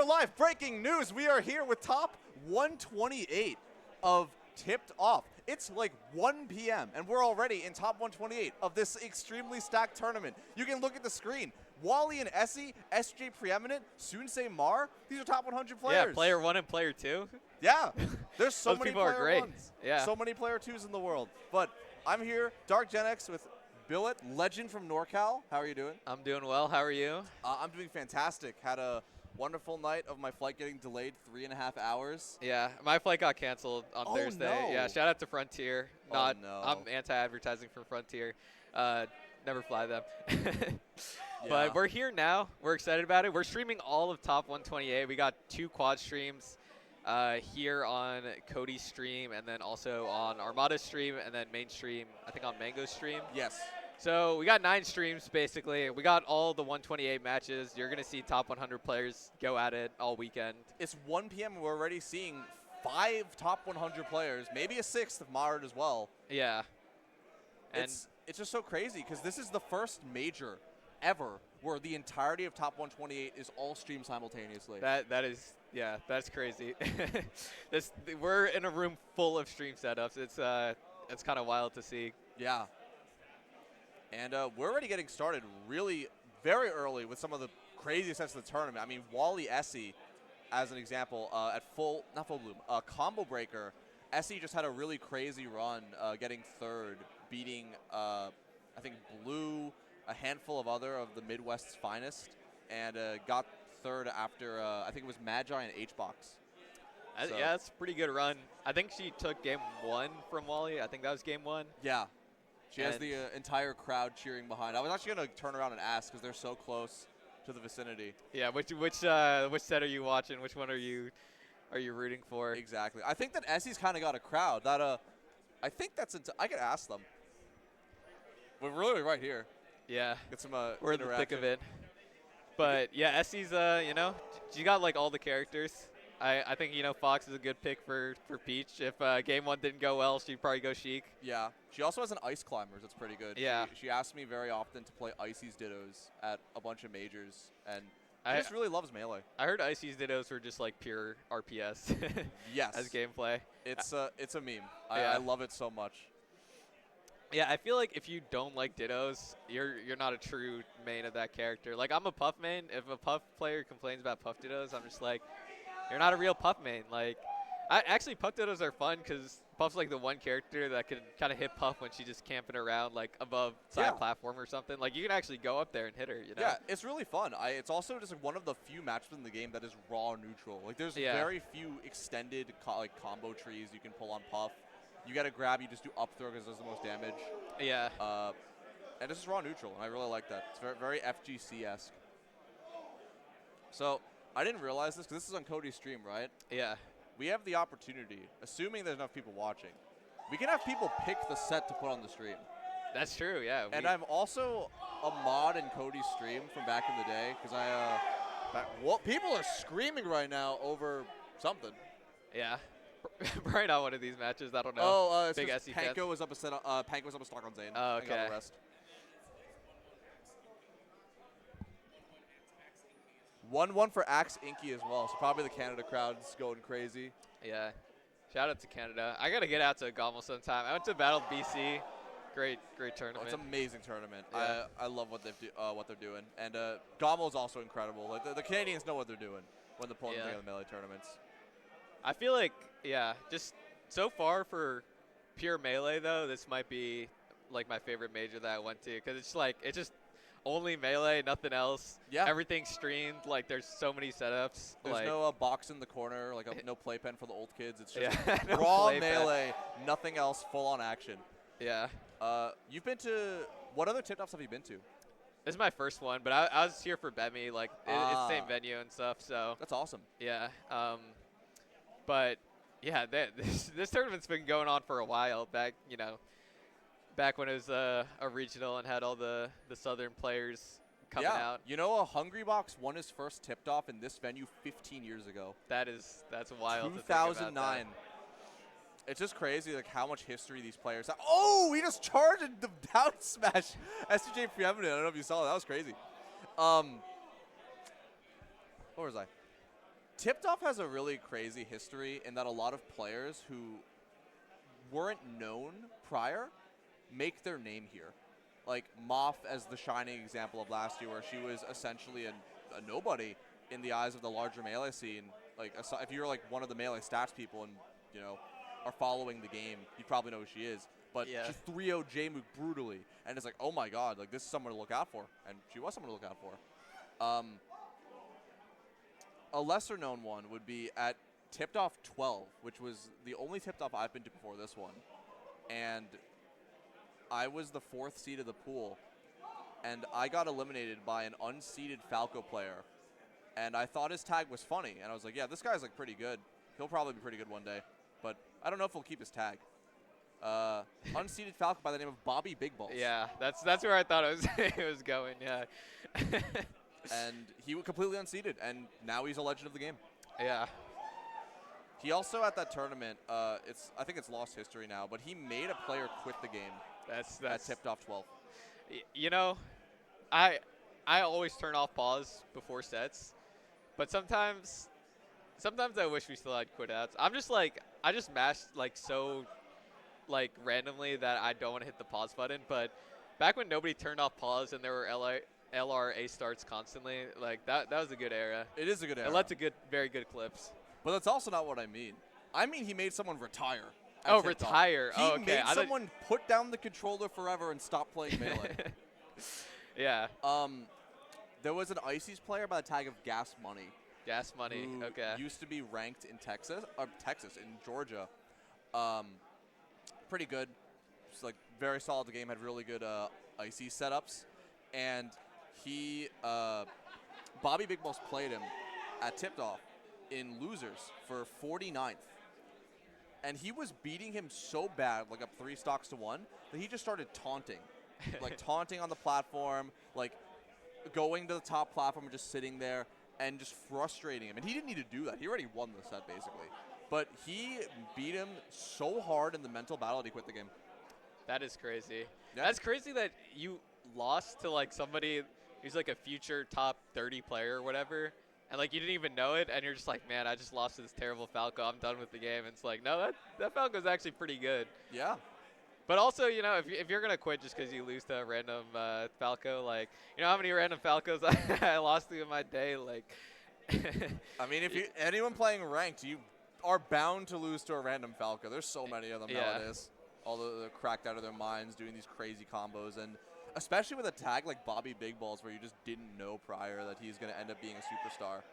live. Breaking news. We are here with top 128 of Tipped Off. It's like 1 p.m. and we're already in top 128 of this extremely stacked tournament. You can look at the screen. Wally and Essie, SJ Preeminent, Sunsei Mar. These are top 100 players. Yeah, player 1 and player 2. Yeah. There's so Those many people are player great. ones. Yeah. So many player 2s in the world. But I'm here, Dark Gen X with Billet, legend from NorCal. How are you doing? I'm doing well. How are you? I'm doing fantastic. Had a wonderful night of my flight getting delayed 3.5 hours. Yeah, my flight got canceled on Thursday. No. Yeah, shout out to Frontier. Oh, no. I'm anti-advertising for Frontier. Never fly them. Yeah. But we're here now. We're excited about it. We're streaming all of top 128. We got 2 quad streams here on Cody's stream, and then also on Armada's stream, and then main stream, I think on Mango's stream. Yes. So we got 9 streams, basically. We got all the 128 matches. You're going to see top 100 players go at it all weekend. It's 1 p.m. and we're already seeing 5 top 100 players, maybe a 6th of Mard as well. Yeah. And It's just so crazy because this is the first major ever where the entirety of top 128 is all streamed simultaneously. that is, yeah, that's crazy. We're in a room full of stream setups. It's kind of wild to see. Yeah. And we're already getting started really very early with some of the craziest sets of the tournament. I mean, Wally Essie, as an example, at not full bloom, Combo Breaker, Essie just had a really crazy run getting third, beating, I think, Blue, a handful of other of the Midwest's finest, and got third after, I think it was Magi and H-Box. So. Yeah, that's a pretty good run. I think she took game 1 from Wally. I think that was game 1. Yeah. She has the entire crowd cheering behind. I was actually going to turn around and ask because they're so close to the vicinity. Yeah, which set are you watching? Which one are you rooting for? Exactly. I think that Essie's kind of got a crowd that I think that's I could ask them. We're really right here. Yeah. Get some we're in the thick of it. But yeah, Essie's she got like all the characters. I think, Fox is a good pick for Peach. If game 1 didn't go well, she'd probably go Sheik. Yeah. She also has an Ice Climbers that's pretty good. Yeah. She asks me very often to play Icy's Dittos at a bunch of majors, and she just really loves Melee. I heard Icy's Dittos were just like pure RPS. Yes. As gameplay. It's a meme. Yeah. I love it so much. Yeah, I feel like if you don't like Dittos, you're not a true main of that character. Like, I'm a Puff main. If a Puff player complains about Puff Dittos, I'm just like, you're not a real Puff main. Like, actually, Puff Dittos are fun because Puff's like the one character that can kind of hit Puff when she's just camping around like above side platform or something. Like, you can actually go up there and hit her, Yeah, it's really fun. It's also just like one of the few matches in the game that is raw neutral. Like, there's very few extended combo trees you can pull on Puff. You got to grab, you just do up throw because it does the most damage. Yeah. And this is raw neutral, and I really like that. It's very, very FGC-esque. So, I didn't realize this because this is on Cody's stream, right? Yeah. We have the opportunity, assuming there's enough people watching, we can have people pick the set to put on the stream. That's true, yeah. And I'm also a mod in Cody's stream from back in the day because people are screaming right now over something. Yeah. Probably not one of these matches. I don't know. Oh, Big SE fans. Panko was up a stock on Zane. Oh, okay. And got the rest. 1-1 for Axe Inky as well. So probably the Canada crowd's going crazy. Yeah. Shout out to Canada. I got to get out to Gommel sometime. I went to Battle BC. Great tournament. It's an amazing tournament. Yeah. I love what they're doing. And Gommel is also incredible. Like the Canadians know what they're doing when they're pulling together the Melee tournaments. I feel like, just so far for pure Melee, though, this might be like my favorite major that I went to because it's just only Melee, nothing else. Yeah. Everything's streamed. Like, there's so many setups. There's no box in the corner, no playpen for the old kids. It's just no raw Melee, nothing else, full-on action. Yeah. You've been to – what other tip-offs have you been to? This is my first one, but I was here for BEMI. Like, it's the same venue and stuff, so. That's awesome. Yeah. But, yeah, this tournament's been going on for a while. Back when it was a regional and had all the southern players coming out. A Hungry Box won his first tipped off in this venue 15 years ago. That's wild. 2009. It's just crazy like how much history these players have. Oh, he just charged the down smash. SJ Preeminent. I don't know if you saw that. That was crazy. Where was I? Tipped Off has a really crazy history in that a lot of players who weren't known prior make their name here. Like Moff as the shining example of last year, where she was essentially a nobody in the eyes of the larger Melee scene. Like, if you're like one of the Melee stats people and, you know, are following the game, you probably know who she is. But she 3-0 J-Mook brutally, and it's like, oh my god, like this is someone to look out for. And she was someone to look out for. A lesser known one would be at Tipped Off 12, which was the only Tipped Off I've been to before this one. And I was the 4th seed of the pool, and I got eliminated by an unseeded Falco player. And I thought his tag was funny, and I was like, yeah, this guy's like pretty good. He'll probably be pretty good one day, but I don't know if he'll keep his tag. Unseeded Falco by the name of Bobby Big Balls. Yeah, that's where I thought it was going. Yeah. And he was completely unseeded, and now he's a legend of the game. Yeah. He also at that tournament, I think it's lost history now, but he made a player quit the game. That's Tipped Off 12. You know, I always turn off pause before sets, but sometimes I wish we still had quit outs. I just mashed like so like randomly that I don't want to hit the pause button. But back when nobody turned off pause and there were LRA starts constantly, like that was a good era. It is a good era. It led to very good clips. But that's also not what I mean. I mean he made someone retire. Oh, retire. He okay. made someone put down the controller forever and stop playing Melee. Yeah. There was an Ices player by the tag of Gas Money. Gas Money. Who Okay. used to be ranked in in Georgia. Pretty good. Just like very solid the game, had really good Ices setups. And he, Bobby Big Balls played him at Tipped Off in losers for 49th. And he was beating him so bad, like up 3 stocks to 1, that he just started taunting. Like taunting on the platform, like going to the top platform and just sitting there and just frustrating him. And he didn't need to do that. He already won the set, basically. But he beat him so hard in the mental battle that he quit the game. That is crazy. Yeah. That's crazy that you lost to like somebody who's like a future top 30 player or whatever, and like you didn't even know it, and you're just like, man, I just lost to this terrible Falco. I'm done with the game. And it's like, no, that Falco's actually pretty good. Yeah. But also, you know, if you're gonna quit just because you lose to a random Falco, like, you know how many random Falcos I lost to in my day, like. I mean, if anyone playing ranked, you are bound to lose to a random Falco. There's so many of them nowadays. All they're cracked out of their minds doing these crazy combos, and especially with a tag like Bobby Big Balls, where you just didn't know prior that he's gonna end up being a superstar.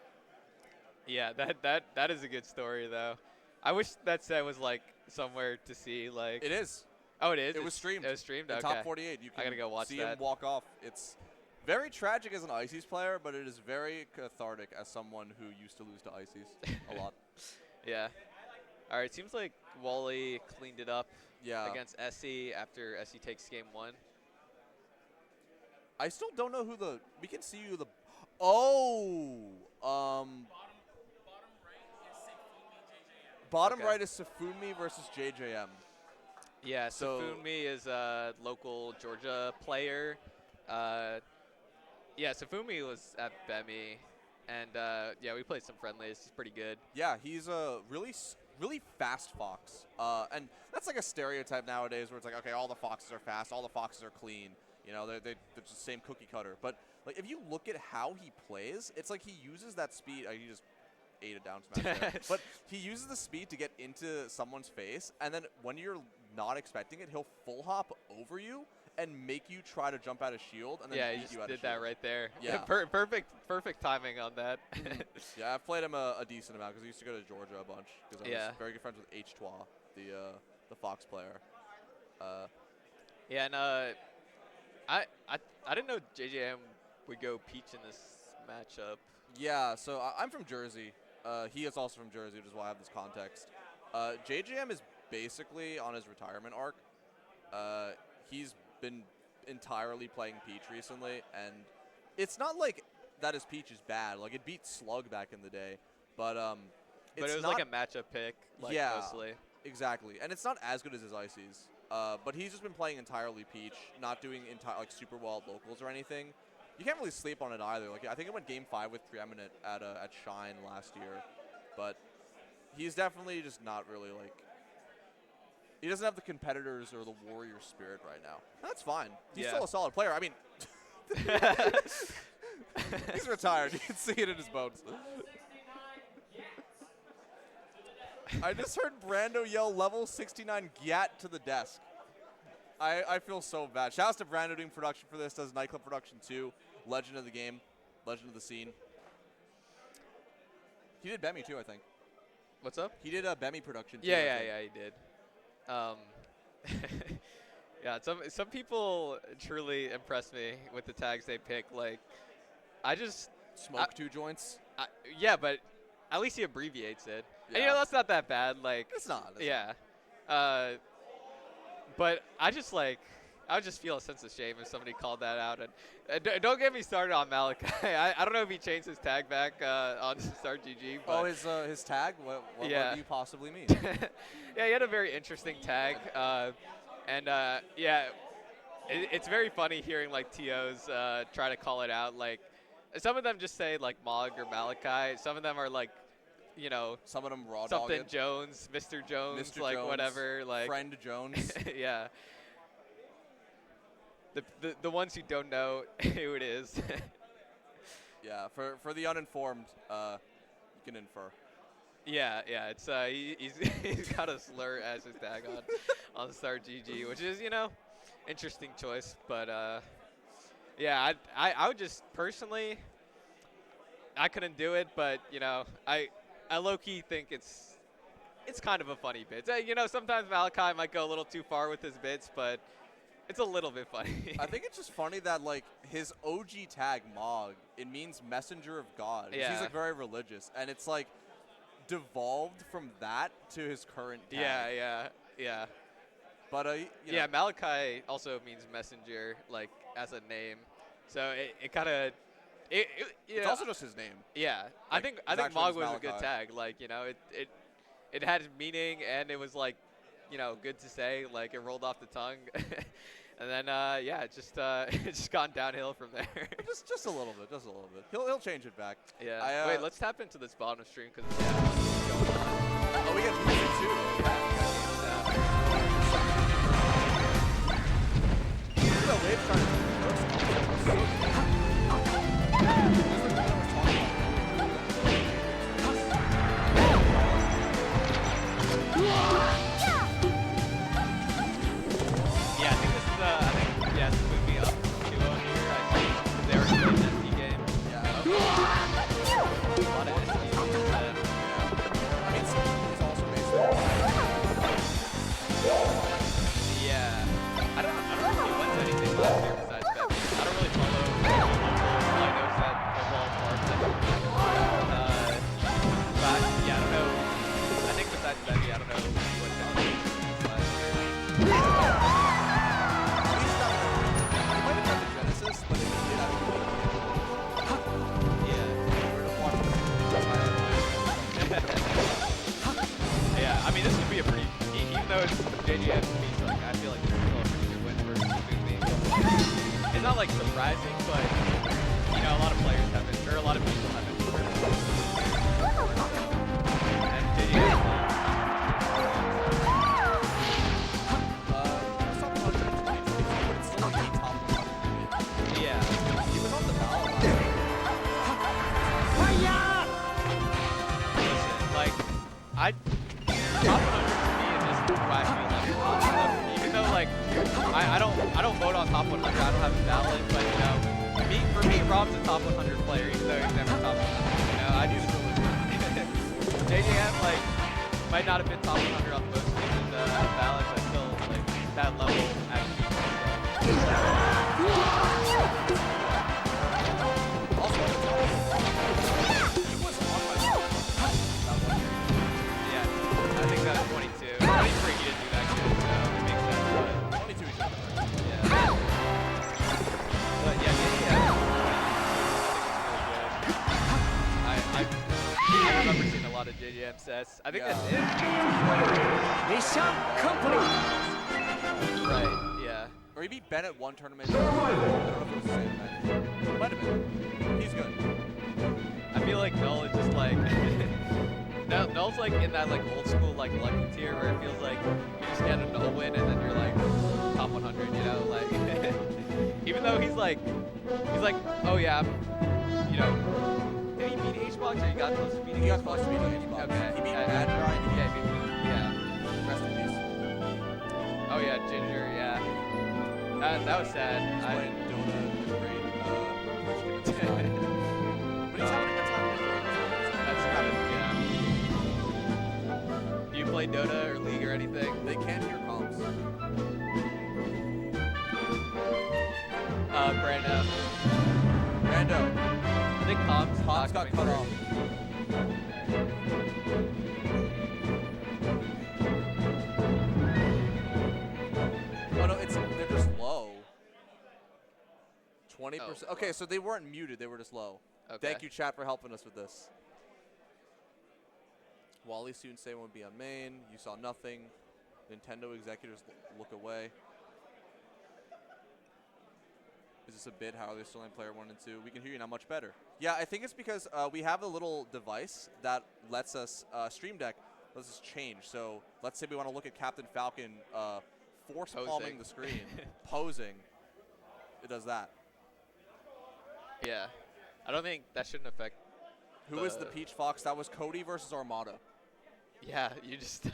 Yeah, that is a good story though. I wish that set was like somewhere to see, like. It is. Oh, it is? It was streamed. It was streamed? In Okay. Top 48. You can I gotta go watch see that. him walk off. It's very tragic as an Ices player, but it is very cathartic as someone who used to lose to Ices a lot. Yeah. All right, seems like Wally cleaned it up against Essie after Essie takes game 1. I still don't know who we can see who bottom right is Safumi versus JJM. Yeah, So Safumi is a local Georgia player. Yeah, Safumi was at Bemi, and yeah, we played some friendlies. He's pretty good. Yeah, he's a really fast fox. And that's like a stereotype nowadays where it's like, okay, all the foxes are fast, all the foxes are clean. You know, they're just the same cookie cutter. But like if you look at how he plays, it's like he uses that speed. He just ate a down smash there. But he uses the speed to get into someone's face, and then when you're not expecting it, he'll full hop over you and make you try to jump out of shield, and then Yeah, he beat just you out did of that shield. right there. Yeah. Perfect timing on that. Yeah, I've played him a decent amount because I used to go to Georgia a bunch because I was very good friends with H2A, the Fox player. Yeah, and I didn't know JJM would go Peach in this matchup. Yeah, so I'm from Jersey. He is also from Jersey, which is why I have this context. JJM is basically on his retirement arc. He's been entirely playing Peach recently, and it's not like that his Peach is bad. Like, it beat Slug back in the day, but it was like a matchup pick, like, mostly. Exactly, and it's not as good as his Ices. But he's just been playing entirely Peach, not doing like super well at locals or anything. You can't really sleep on it either. Like I think it went Game 5 with Preeminent at Shine last year, but he's definitely just not really like. He doesn't have the competitors or the warrior spirit right now. That's fine. He's Yeah. still a solid player. I mean, he's retired. You can see it in his bones. I just heard Brando yell level 69 Gyat to the desk. I feel so bad. Shouts to Brando doing production for this. Does nightclub production too. Legend of the game. Legend of the scene. He did Bemi too, I think. What's up? He did Bemi production too. Yeah, he did. Yeah, some people truly impress me with the tags they pick. Like, I just Smoke 2 joints. yeah, but at least he abbreviates it. Yeah. And that's not that bad. Like, It's not. yeah. But I would just feel a sense of shame if somebody called that out. And don't get me started on Malachi. I don't know if he changed his tag back on Start GG. But His tag? What Yeah. do you possibly mean? yeah, he had a very interesting tag. It's very funny hearing like TOs try to call it out. Like, some of them just say like Mog or Malachi. Some of them are like, Some of them raw something dogged. Jones, Mr. Jones, Mr. like Jones, whatever, like Friend Jones. yeah. The ones who don't know who it is. Yeah, for the uninformed, you can infer. Yeah, it's he's got a slur as his tag on Start GG, which is interesting choice, but yeah, I would just personally, I couldn't do it, but I low key think it's kind of a funny bit. Sometimes Malachi might go a little too far with his bits, but it's a little bit funny. I think it's just funny that like his OG tag Mog, it means messenger of God. Yeah. He's like very religious, and it's like devolved from that to his current tag. Yeah. But Yeah, Malachi also means messenger, like as a name, so it kind of it's also just his name. Yeah, Like, I his think actual Mog name's was a good Malachi. tag. Like it had meaning, and it was like good to say. Like it rolled off the tongue, and then it just gone downhill from there. just a little bit, He'll change it back. Yeah. Wait, let's tap into this bottom stream because Oh, we got music too. Look at the wave starting yeah, I think this is moving up 2-0 here. I think they were still an SD game. Yeah. A lot of SD games. I mean, he's also based there. Yeah. I don't know if he went to anything last year besides that. I don't really follow all I know is that football parts. But yeah, I don't know. I think besides Bevy, I don't know if he went to anything last year. He's not. He might have gone to Genesis, but if he did, I would Yeah. Yeah, I mean, this would be a pretty, even though it's JGF piece, like, I feel like this is still a pretty good win for Smoothie. It's not like surprising, but a lot of players haven't, or a lot of people haven't heard of it. And JGF, yeah. He was on the ballot. Listen, like, top 100 for me is just who I feel like is top 100. Even though, like, I don't vote on top 100, I don't have a ballot, but, for me, Rob's a top 100 player, even though he's never top 100. I do this. JJM, like, might not have been top 100 on the most recent ballot, but still, like, that level actually. Also, he was on my that one year. Yeah, I think that was 22. 23 he didn't do that good, so it makes sense. But 22 he's on. yeah. But yeah, I remember seeing a lot of JJM sets. I think Yeah. that's it. Mission complete. Right, yeah. Or he beat Ben at one tournament. I don't know if it was the same match. It might have been. He's good. I feel like Null is just like Cell's like in that like old school like lucky tier where it feels like you just get a win and then you're like top 100, you know, like even though he's like, oh yeah, you know, did he beat H-Box or he got close to beating He got H-Box? close to beating H-Box. Okay. He beat Yeah, Mad Dry and he yeah, beat yeah. Rest in peace. Oh yeah, Ginger, yeah. That was sad. He's playing Dota in the grade. But he's having a good time. That's kind of, yeah. Do you play Dota or League or anything? They can't hear comms. Brando. Brando. I think comms Comms got cut off. Oh no, they're just low. 20%. Oh, Okay, so they weren't muted, they were just low. Okay. Thank you, chat, for helping us with this. Wally soon say won't be on main. You saw nothing. Nintendo executives look away. Is this a bit? How are they still in player 1 and 2? We can hear you now much better. Yeah, I think it's because we have a little device that lets us, Stream Deck lets us change. So let's say we want to look at Captain Falcon force palming the screen, posing. It does that. Yeah. I don't think that shouldn't affect. Who is the Peach Fox? That was Cody versus Armada. Yeah, you just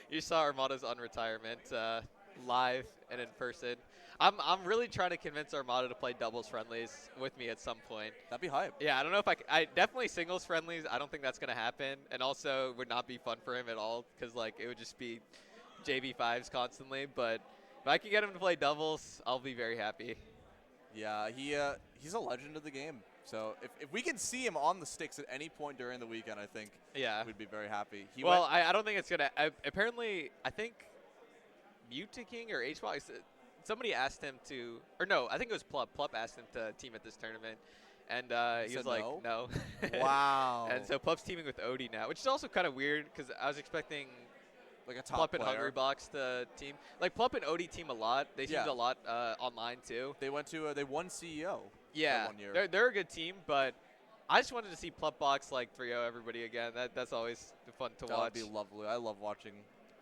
you saw Armada's unretirement live and in person. I'm really trying to convince Armada to play doubles friendlies with me at some point. That'd be hype. Yeah, I don't know if I definitely singles friendlies. I don't think that's gonna happen, and also would not be fun for him at all because like it would just be JV5s constantly. But if I can get him to play doubles, I'll be very happy. Yeah, he's a legend of the game. So if we can see him on the sticks at any point during the weekend, I think we'd be very happy. I don't think it's gonna. Apparently, I think Muta King or HBox. Somebody asked him to, or no, I think it was Plup. Plup asked him to team at this tournament, and he was like, no. Wow. And so Plup's teaming with Odie now, which is also kind of weird because I was expecting like a top Plup and player. Hungrybox to team. Like Plup and Odie team a lot. They teamed a lot online too. They went to they won CEO. Yeah, for 1 year. they're a good team, but I just wanted to see Plupbox like 3-0 everybody again. That's always fun to watch. That would be lovely. I love watching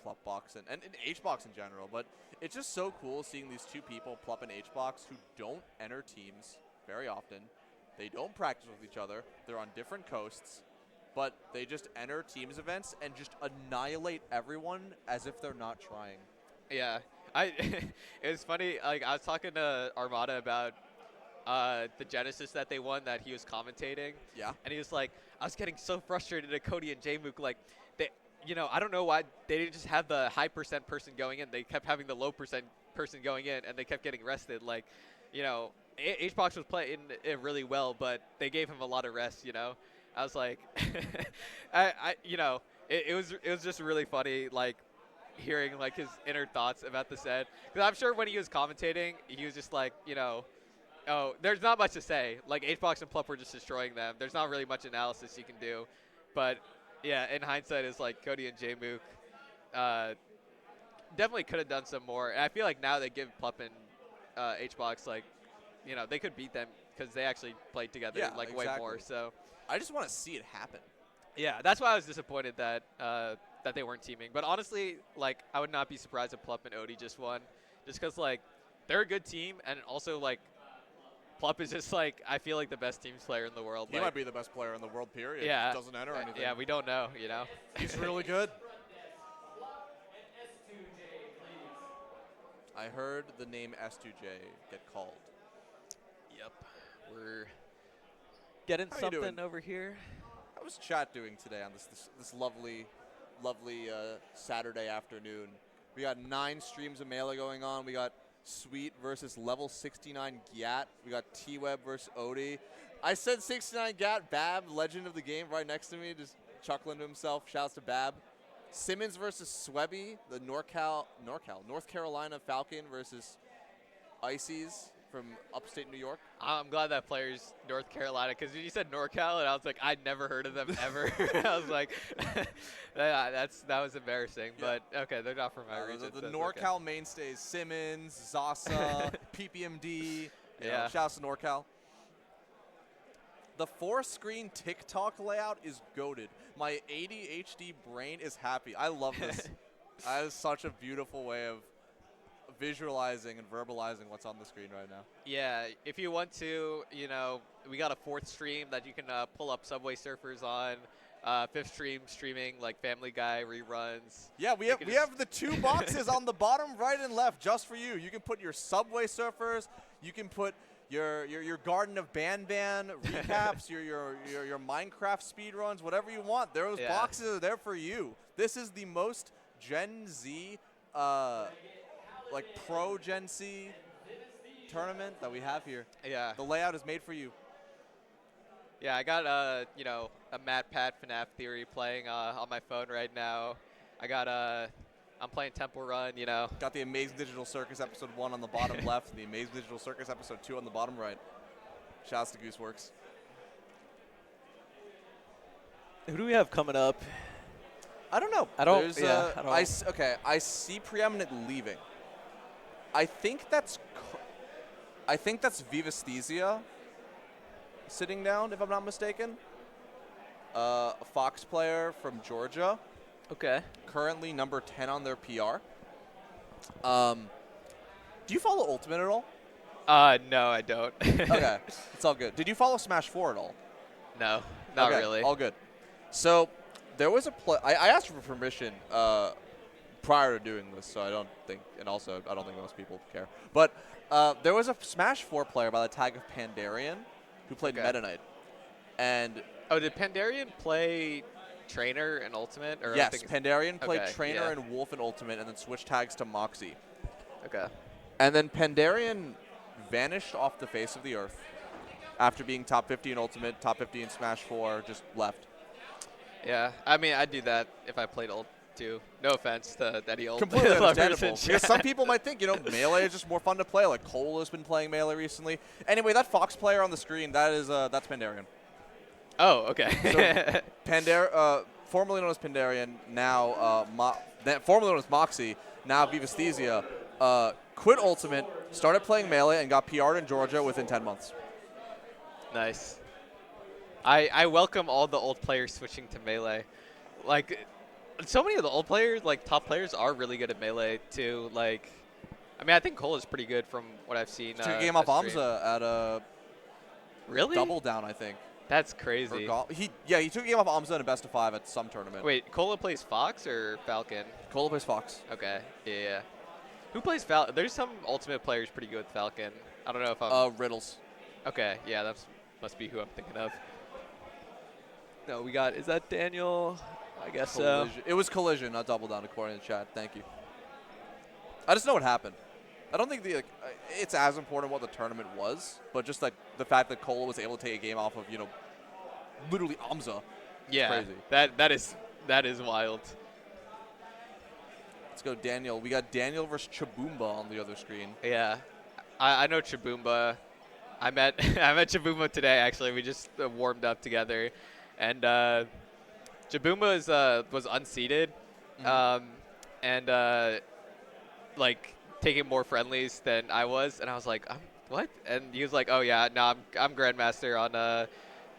Plupbox and HBox in general, but it's just so cool seeing these two people, Plup and HBox, who don't enter teams very often. They don't practice with each other. They're on different coasts, but they just enter teams events and just annihilate everyone as if they're not trying. Yeah, it was funny. Like I was talking to Armada about the Genesis that they won that he was commentating. Yeah. And he was like, I was getting so frustrated at Cody and J-Mook. Like, they, I don't know why they didn't just have the high percent person going in. They kept having the low percent person going in, and they kept getting rested. Like, HBox was playing it really well, but they gave him a lot of rest, I was like, it was just really funny, like, hearing, like, his inner thoughts about the set. Because I'm sure when he was commentating, he was just like, oh, there's not much to say. Like, HBox and Plup were just destroying them. There's not really much analysis you can do. But, yeah, in hindsight, it's like Cody and J-Mook definitely could have done some more. And I feel like now they give Plup and HBox, like, they could beat them because they actually played together, way more. So I just want to see it happen. Yeah, that's why I was disappointed that that they weren't teaming. But honestly, like, I would not be surprised if Plup and Odie just won. Just because, like, they're a good team, and also, like, Plup is just, like, I feel like the best teams player in the world. He might be the best player in the world, period. Yeah. He doesn't enter anything. Yeah, we don't know, He's really good. I heard the name S2J get called. Yep. We're getting How something over here. How was chat doing today on this lovely Saturday afternoon? We got 9 streams of Melee going on. We got Sweet versus level 69 Gat. We got T-Web versus Odie. I said 69 Gat, Bab, legend of the game, right next to me, just chuckling to himself. Shouts to Bab. Simmons versus Swebby, the North Carolina Falcon versus Ices from upstate New York. I'm glad that player's North Carolina, because you said NorCal, and I was like, I'd never heard of them ever. I was like, that was embarrassing. Yeah. But okay, they're not from my region. The so NorCal okay. mainstays: Simmons, Zasa, PPMD. Yeah. Shouts to NorCal. The 4-screen TikTok layout is goated. My ADHD brain is happy. I love this. That is such a beautiful way of visualizing and verbalizing what's on the screen right now. Yeah, if you want to, you know, we got a 4th stream that you can pull up Subway Surfers on. 5th stream streaming like Family Guy reruns. Yeah, we have the 2 boxes on the bottom right and left just for you. You can put your Subway Surfers. You can put your Garden of Banban recaps, your Minecraft speedruns, whatever you want. Those boxes are there for you. This is the most Gen Z, like pro Gen Z tournament that we have here. Yeah. The layout is made for you. Yeah, I got you know, a Matt Pat FNAF Theory playing on my phone right now. I got I'm playing Temple Run, you know. Got the Amazing Digital Circus episode 1 on the bottom left, and the Amazing Digital Circus episode 2 on the bottom right. Shouts to Gooseworks. Who do we have coming up? I don't know. I don't. There's, Yeah. I don't. okay, I see Preeminent leaving. I think that's Vivesthesia sitting down, if I'm not mistaken. A Fox player from Georgia. Okay. Currently number 10 on their PR. Do you follow Ultimate at all? No, I don't. Okay, it's all good. Did you follow Smash 4 at all? No, not Okay, really. All good. So there was a play. I asked for permission prior to doing this, so I don't think, and also I don't think most people care. But there was a Smash 4 player by the tag of Pandarian who played Meta Knight. And oh, did Pandarian play Trainer and Ultimate? Or yes, Pandarian played okay, Trainer yeah. and Wolf in Ultimate, and then switched tags to Moxie. Okay. And then Pandarian vanished off the face of the earth after being top 50 in Ultimate, top 50 in Smash 4, just left. Yeah, I mean, I'd do that if I played Ult too. No offense to Eddie Ult. Completely Lovers understandable. in Because chat. some people might think, you know, Melee is just more fun to play. Like Cole has been playing Melee recently. Anyway, that Fox player on the screen, that's Pandarian. Oh, okay. So formerly known as Pandarian, now formerly known as Moxie, now Vivesthesia, quit Ultimate, started playing Melee, and got PR'd in Georgia within 10 months. Nice. I welcome all the old players switching to Melee. Like, so many of the old players, like top players, are really good at Melee too. Like, I mean, I think Cole is pretty good from what I've seen. Took a game off stream. Amza at a Really? double down, I think. That's crazy. He took a game off Amza in a best of 5 at some tournament. Wait, Cola plays Fox or Falcon? Cola plays Fox. Okay, yeah. Who plays Falcon? There's some Ultimate players pretty good with Falcon. I don't know if I'm... Riddles. Okay, yeah, that must be who I'm thinking of. No, we got. Is that Daniel? I guess so. Collision. It was Collision, not double down, according to the chat. Thank you. I just know what happened. I don't think it's as important what the tournament was, but just like the fact that Cola was able to take a game off of, you know, literally Amza. Yeah, crazy. that is wild. Let's go, Daniel. We got Daniel versus Chaboomba on the other screen. Yeah, I know Chaboomba. I met Chaboomba today. Actually, we just warmed up together, and Chaboomba was unseeded, and like taking more friendlies than I was, and I was like, what? And he was like, oh yeah, no, I'm Grandmaster on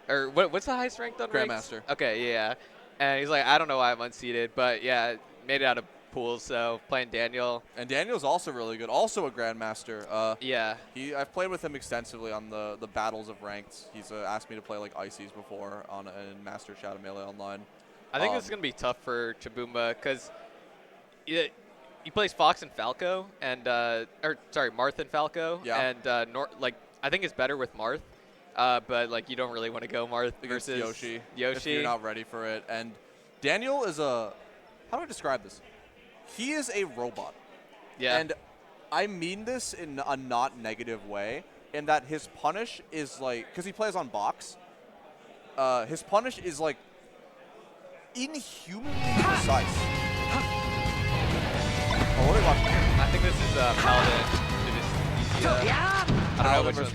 or what's the highest ranked on Grandmaster. ranks? Okay, yeah. And he's like, I don't know why I'm unseeded, but yeah, made it out of pools, so playing Daniel. And Daniel's also really good, also a Grandmaster. Yeah. I've played with him extensively on the battles of ranked. He's asked me to play like Ices before in Master Shadow Melee Online. I think this is going to be tough for Chaboomba because he plays Fox and Falco, and Marth and Falco. Yeah. And I think it's better with Marth, but like you don't really want to go Marth Against versus Yoshi. Yoshi. If you're not ready for it. And Daniel is how do I describe this? He is a robot. Yeah. And I mean this in a not negative way, in that his punish is like, because he plays on box, his punish is like inhumanly precise. Oh, what are we watching? I think this is Paladin. I don't know which one's.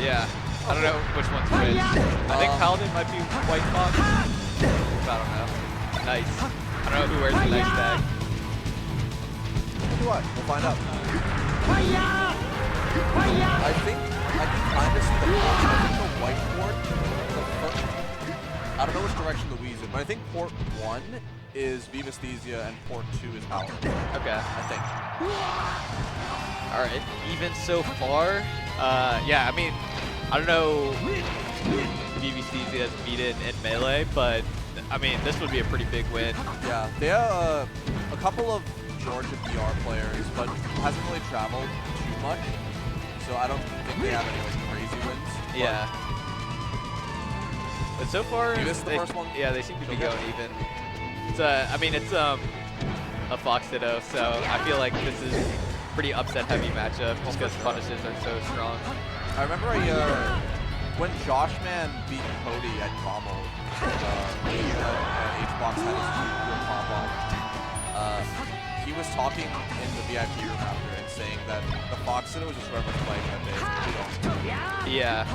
Yeah. I don't know which one's which. I think Paladin might be White Fox. I don't know. Nice. I don't know who wears the nice tag. Do what? We'll find out. I think I can kind of see the point. I think the whiteboard, I don't know which direction Louise is, but I think port 1 is Vivesthesia and port 2 is Power. Okay. I think. All right. Even so far, yeah. I mean, I don't know. VVCZ has beaten in Melee, but I mean, this would be a pretty big win. Yeah, they have a couple of Georgia PR players, but hasn't really traveled too much, so I don't think they have any like crazy wins. Yeah. But so far, You missed the they, first one? yeah, they seem to be Okay. going even. It's I mean, it's a Fox Ditto, so I feel like this is pretty upset heavy matchup just because punishes are so strong. I remember when Joshman beat Cody at Combo, Hbox had his real combo. He was talking in the VIP room after and saying that the Fox Ditto was just whoever's playing that day. Yeah.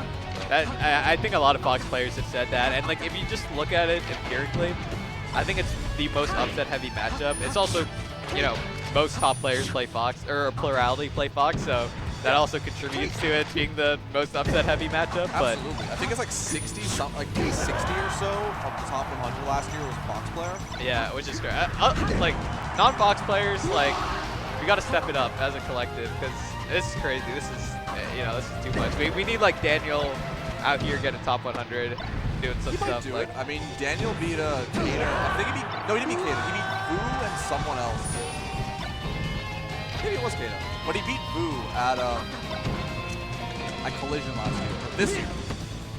I think a lot of Fox players have said that, and like if you just look at it empirically, I think it's the most upset heavy matchup. It's also, you know, most top players play Fox, or Plurality play Fox, so that also contributes to it being the most upset heavy matchup. But Absolutely. I think it's like 60 something, like 60 or so of the top 100 last year was Fox player. yeah, which is great. Like non-Fox players, like we got to step it up as a collective because this is crazy. This is, you know, this is too much. We need like Daniel out here getting top 100, doing some He might stuff. do Like it. I mean, Daniel beat Kato. I think he beat, no, he didn't beat Kato. He beat Vu and someone else. Maybe it was Kato. But he beat Vu at Collision last year, this year.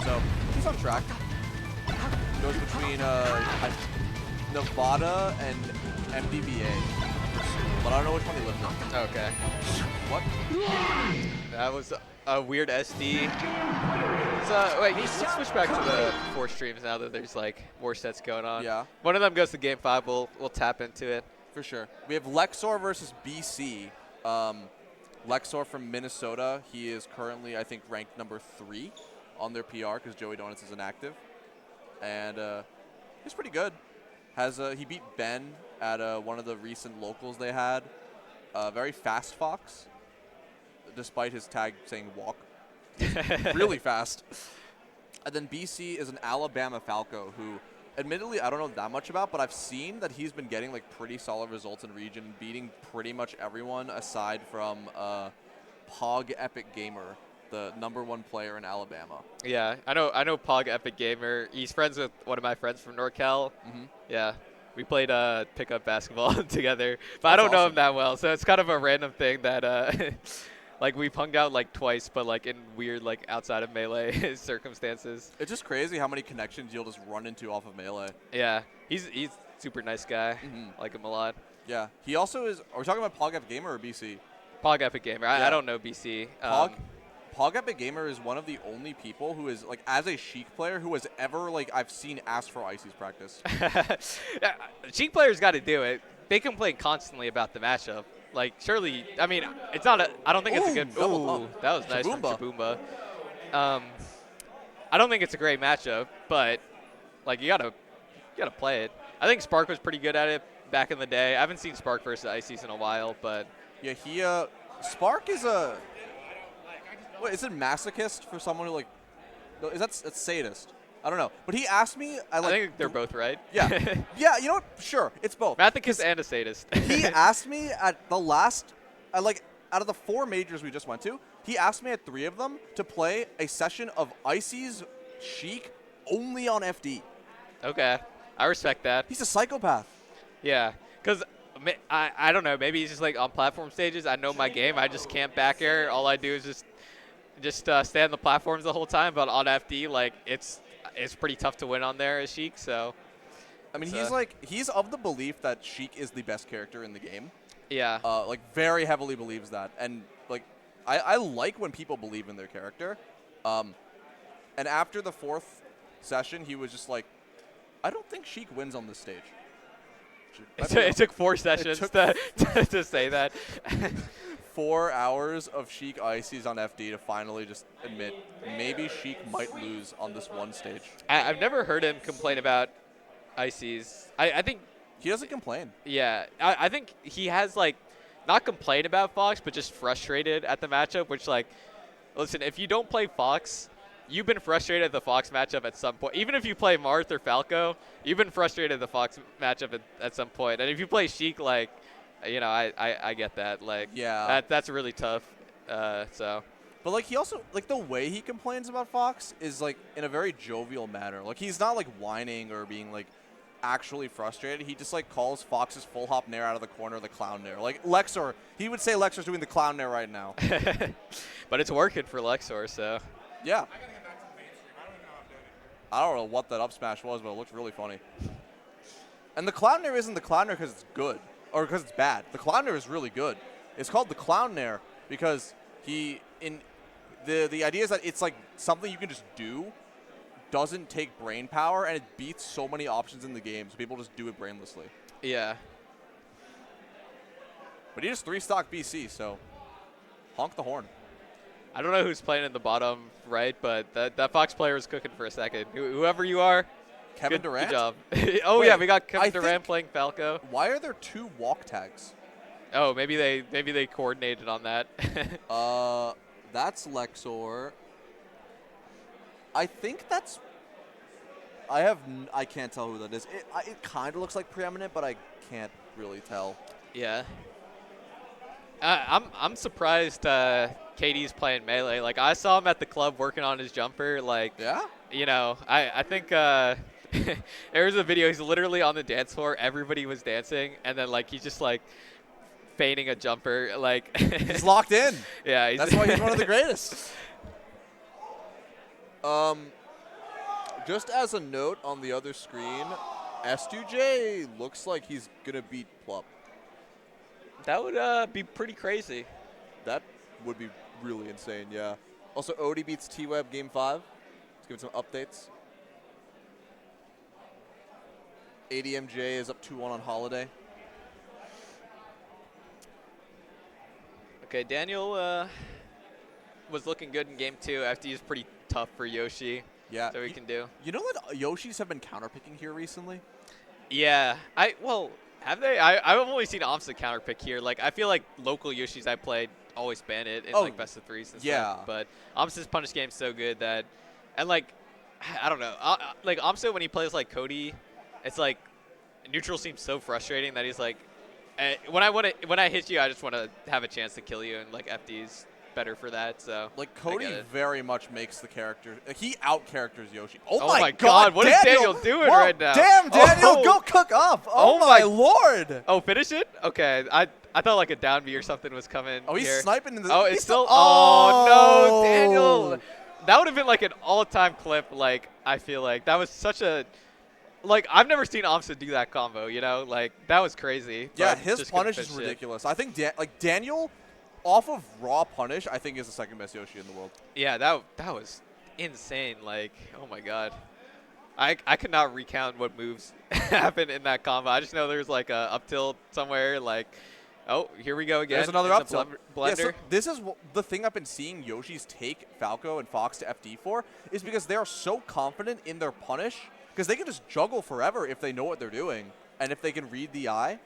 So he's on track. Goes between Nevada and MDVA. But I don't know which one he lives in. okay, What? that was a weird SD. So wait, let's switch back to the 4 streams now that there's like more sets going on. Yeah. One of them goes to Game 5. We'll tap into it. For sure. We have Lexor versus BC. Lexor from Minnesota. He is currently, I think, ranked number 3 on their PR because Joey Donuts is inactive. And he's pretty good. He beat Ben at one of the recent locals they had. Very fast Fox, despite his tag saying walk. Really fast. And then BC is an Alabama Falco who, admittedly, I don't know that much about, but I've seen that he's been getting like pretty solid results in region, beating pretty much everyone aside from Pog Epic Gamer, the #1 player in Alabama. Yeah, I know Pog Epic Gamer. He's friends with one of my friends from NorCal. Mm-hmm. Yeah, we played pickup basketball together, but I That's don't know him awesome. that well, so it's kind of a random thing that like we've hung out like twice, but like in weird like outside of Melee circumstances. It's just crazy how many connections you'll just run into off of Melee. Yeah, he's super nice guy. Mhm. Like him a lot. Yeah. He also is. Are we talking about Pog Epic Gamer or BC? Pog Epic Gamer. I Yeah. don't know BC. Pog Epic Gamer is one of the only people who is like, as a Sheik player, who has ever like I've seen ask for Icy's practice. Cheek players got to do it. They complain constantly about the matchup. Like, surely, I mean, it's not a. I don't think it's a Ooh, good. double Ooh, up. that was nice Chaboomba. from Chaboomba. I don't think it's a great matchup, but like you gotta play it. I think Spark was pretty good at it back in the day. I haven't seen Spark versus Ices in a while, but Yeah, he Spark is a. What is it? Masochist for someone who like? No, is that's sadist? I don't know. But he asked me. I think they're both right. Yeah, yeah. You know what? Sure, it's both. Mathicus and a sadist. He asked me at the last, like, out of the 4 majors we just went to, he asked me at 3 of them to play a session of Icy's Sheik only on FD. Okay, I respect that. He's a psychopath. Yeah, because I don't know. Maybe he's just like on platform stages. I know my game. I just can't back air. All I do is just stay on the platforms the whole time. But on FD, like it's pretty tough to win on there as Sheik. So I mean, So- he's of the belief that Sheik is the best character in the game. yeah, Like, very heavily believes that. And, like, I like when people believe in their character. And after the 4th session, he was just like, I don't think Sheik wins on this stage. it took 4 sessions took- to say that. 4 hours of Sheik Ices on FD to finally just admit maybe Sheik might lose on this one stage. I've never heard him complain about Ices. I think, He doesn't complain. yeah, I think he has like not complained about Fox, but just frustrated at the matchup, which like Listen, if you don't play Fox, you've been frustrated at the Fox matchup at some point. Even if you play Marth or Falco, you've been frustrated at the Fox matchup at some point. And if you play Sheik, like, I get that. Like, Yeah. that's really tough. So. But like he also like the way he complains about Fox is like in a very jovial manner. Like he's not like whining or being like actually frustrated. He just like calls Fox's full hop nair out of the corner the clown nair. Like Lexor, he would say Lexor's doing the clown nair right now. But it's working for Lexor, so. Yeah. I don't know what that up smash was, but it looked really funny. And the clown nair isn't the clown nair because it's good or because it's bad. The clown nair is really good. It's called the clown nair because the idea is that it's like something you can just do, doesn't take brain power, and it beats so many options in the game, so people just do it brainlessly. Yeah. But he just 3-stock BC, so honk the horn. I don't know who's playing in the bottom right, but that Fox player was cooking for a second. Whoever you are, Kevin good, Durant? Good job. Oh, Wait, yeah, we got I Kevin think- Durant playing Falco. Why are there 2 walk tags? Oh, maybe they coordinated on that. That's Lexor. I think that's. I can't tell who that is. It kind of looks like Preeminent, but I can't really tell. Yeah. I'm surprised KD's playing Melee. Like, I saw him at the club working on his jumper. Like, Yeah. I think there was a video. He's literally on the dance floor. Everybody was dancing, and then like he's just like feigning a jumper. Like He's locked in. Yeah, That's why he's one of the greatest. Just as a note on the other screen, S2J looks like he's gonna beat Plup. That would be pretty crazy. That would be really insane, yeah. Also, Odie beats T-Web Game 5. Let's give it some updates. ADMJ is up 2-1 on Holiday. Okay, Daniel was looking good in game 2. FD is pretty tough for Yoshi. Yeah. So we can do. You know that Yoshis have been counterpicking here recently? Yeah. Have they? I've only seen Amsa counterpick here. Like, I feel like local Yoshis I played always ban it in like best of 3s and yeah. stuff. But Amsa's punish game's so good that, and like, I don't know. Like Amsa when he plays like Cody, it's like neutral seems so frustrating that he's like, when I hit you, I just want to have a chance to kill you, and like FD's better for that. So like Cody very much makes the character. Like, he out characters Yoshi. Oh my God! What is Daniel doing right now? Damn, Daniel, go cook up! Oh my lord! Oh, finish it? Okay, I thought like a down B or something was coming. Oh, he's here. sniping in the. Oh, it's still. Oh no, Daniel! That would have been like an all-time clip. Like, I feel like that was such a. Like, I've never seen Amsa do that combo. You know, like that was crazy. Yeah, his punish is ridiculous. I think Daniel, off of raw punish, I think is the second best Yoshi in the world. Yeah, that was insane. Like, oh my God. I could not recount what moves happened in that combo. I just know there's like a up tilt somewhere. Like, oh, here we go again. There's another up tilt. Blender. Yeah, so this is the thing I've been seeing Yoshis take Falco and Fox to FD for, is because they are so confident in their punish, because they can just juggle forever if they know what they're doing, and if they can read the eye,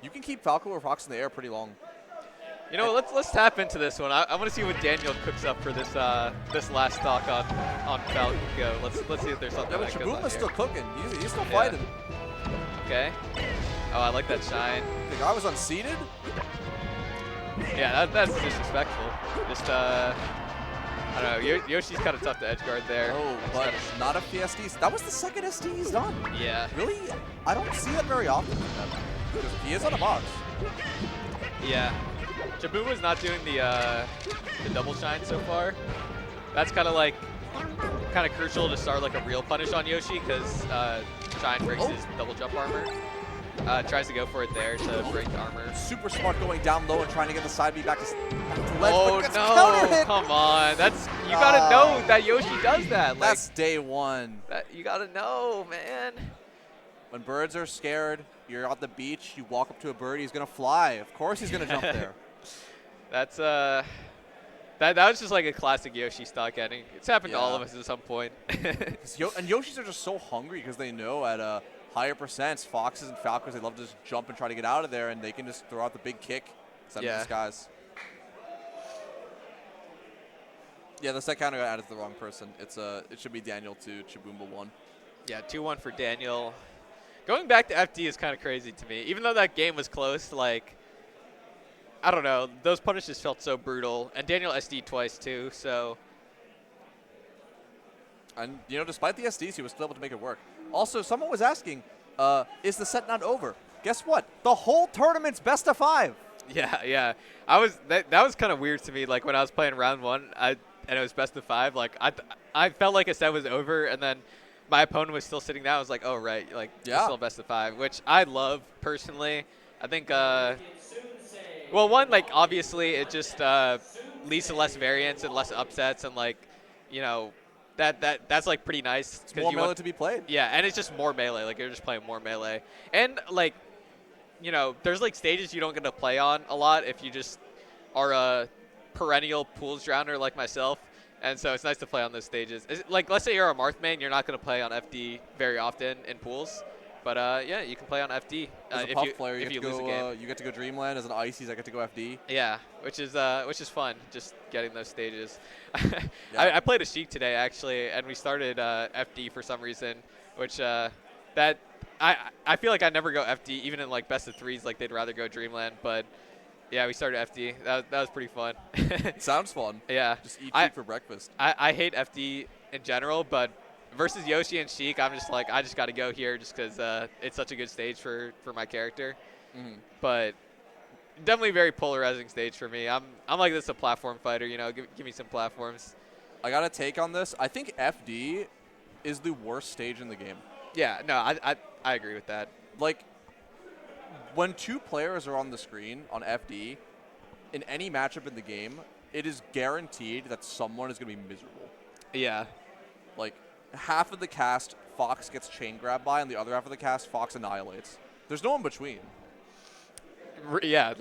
you can keep Falco or Fox in the air pretty long. You know, let's tap into this one. I want to see what Daniel cooks up for this this last stock on Falco. Let's see if there's something. Yeah, but that goes on Shaboom is here. still cooking. He's still fighting. Okay. Oh, I like that shine. The guy was unseated. Yeah, that's disrespectful. Just I don't know. Yoshi's kind of tough to edge guard there. Oh, but not a SD. That was the second SD he's done. Yeah. Really? I don't see that very often from him. Because he is on a box. Yeah. Jabuma's not doing the double shine so far. That's kind of crucial to start like a real punish on Yoshi, because shine breaks his double jump armor. Tries to go for it there to break armor. Super smart going down low and trying to get the side B back to ledge. Oh but no! hit. Come on, you gotta know that Yoshi does that. Like, That's day one. you gotta know, man. When birds are scared, you're on the beach, you walk up to a bird, he's gonna fly. Of course he's gonna jump there. That's that was just like a classic Yoshi stock ending. It's happened to all of us at some point. And Yoshis are just so hungry because they know at higher percents, Foxes and Falcons, they love to just jump and try to get out of there, and they can just throw out the big kick, send them to the skies. Yeah, the set counter got added to the wrong person. It should be Daniel 2, Chibumba 1. Yeah, 2-1 for Daniel. Going back to FD is kind of crazy to me. Even though that game was close, like, I don't know, those punishes felt so brutal. And Daniel SD twice, too, so. And, despite the SDs, he was still able to make it work. Also, someone was asking, is the set not over? Guess what? The whole tournament's best of 5. Yeah. That was kind of weird to me. Like, when I was playing round 1, and it was best of 5, like, I felt like a set was over, and then my opponent was still sitting down. I was like, oh, right, like, Yeah. it's still best of 5, which I love personally. I think, well, one, like, obviously it just leads to less variance and less upsets, and, like, that's like pretty nice. It's more melee to be played. Yeah, and it's just more melee. Like, you're just playing more melee. And, like, there's, like, stages you don't get to play on a lot if you just are a perennial pools drowner like myself. And so it's nice to play on those stages. Like, let's say you're a Marth main, you're not going to play on FD very often in pools. But, yeah, you can play on FD As a if puff you, player, if you get lose to a go, game. you get to go Dreamland. As an Ices, I get to go FD. Yeah, which is fun, just getting those stages. Yeah. I played a Sheik today, actually, and we started FD for some reason, which I feel like I never go FD, even in, like, best of 3s, like, they'd rather go Dreamland. But, yeah, we started FD. That was pretty fun. Sounds fun. Yeah. Just eat Sheik for breakfast. I hate FD in general, but versus Yoshi and Sheik, I'm just like, I just got to go here just because it's such a good stage for my character. Mm-hmm. But definitely very polarizing stage for me. I'm like this a platform fighter, give me some platforms. I got a take on this. I think FD is the worst stage in the game. Yeah, no, I agree with that. Like, when 2 players are on the screen on FD, in any matchup in the game, it is guaranteed that someone is going to be miserable. Yeah. Like, half of the cast, Fox gets chain grabbed by, and the other half of the cast, Fox annihilates. There's no in between. Yeah.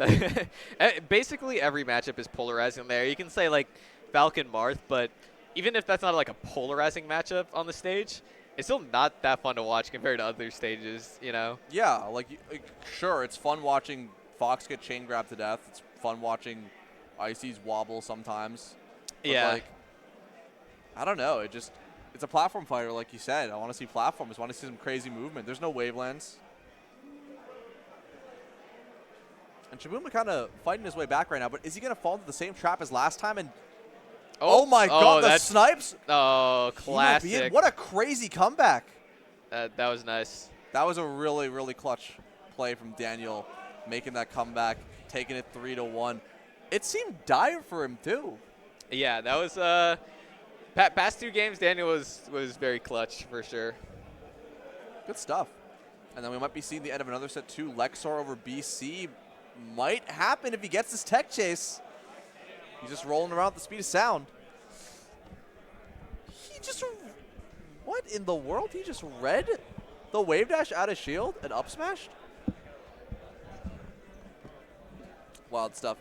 Basically, every matchup is polarizing there. You can say, like, Falcon Marth, but even if that's not, like, a polarizing matchup on the stage, it's still not that fun to watch compared to other stages, Yeah, like sure, it's fun watching Fox get chain grabbed to death. It's fun watching Icy's wobble sometimes. But Yeah. like, I don't know. It's a platform fighter, like you said. I want to see platforms. I want to see some crazy movement. There's no wavelands. And Chibumba kind of fighting his way back right now, but is he going to fall into the same trap as last time? And oh my God, the snipes! Oh, He might be in. classic. What a crazy comeback! That was nice. That was a really, really clutch play from Daniel, making that comeback, taking it 3-1. It seemed dire for him too. Yeah, that was past 2 games. Daniel was very clutch for sure. Good stuff. And then we might be seeing the end of another set too. Lexar over BC might happen if he gets this tech chase. He's just rolling around at the speed of sound. What in the world? He just read the wave dash out of shield and up smashed? Wild stuff.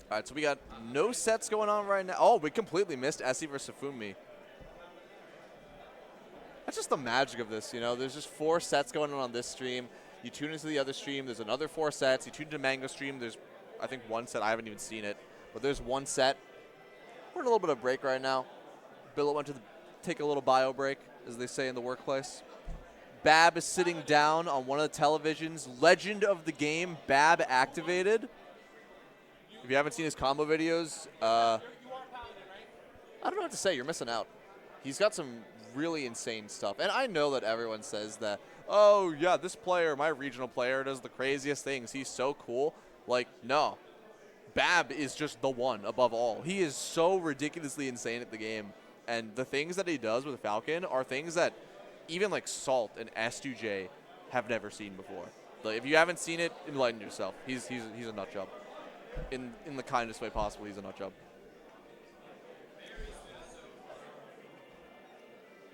All right, so we got no sets going on right now. Oh, we completely missed Essie versus Safumi. That's just the magic of this, There's just 4 sets going on this stream. You tune into the other stream. There's another 4 sets. You tune into Mango stream. There's, I think, 1 set. I haven't even seen it. But there's 1 set. We're in a little bit of break right now. Billet went to take a little bio break, as they say in the workplace. Bab is sitting down on one of the televisions. Legend of the game, Bab activated. If you haven't seen his combo videos, I don't know what to say. You're missing out. He's got some really insane stuff. And I know that everyone says that, oh, yeah, this player, my regional player, does the craziest things. He's so cool. Like, no. Bab is just the one above all. He is so ridiculously insane at the game. And the things that he does with Falcon are things that even like Salt and S2J have never seen before. Like, if you haven't seen it, enlighten yourself. He's a nut job. In the kindest way possible, he's a nut job.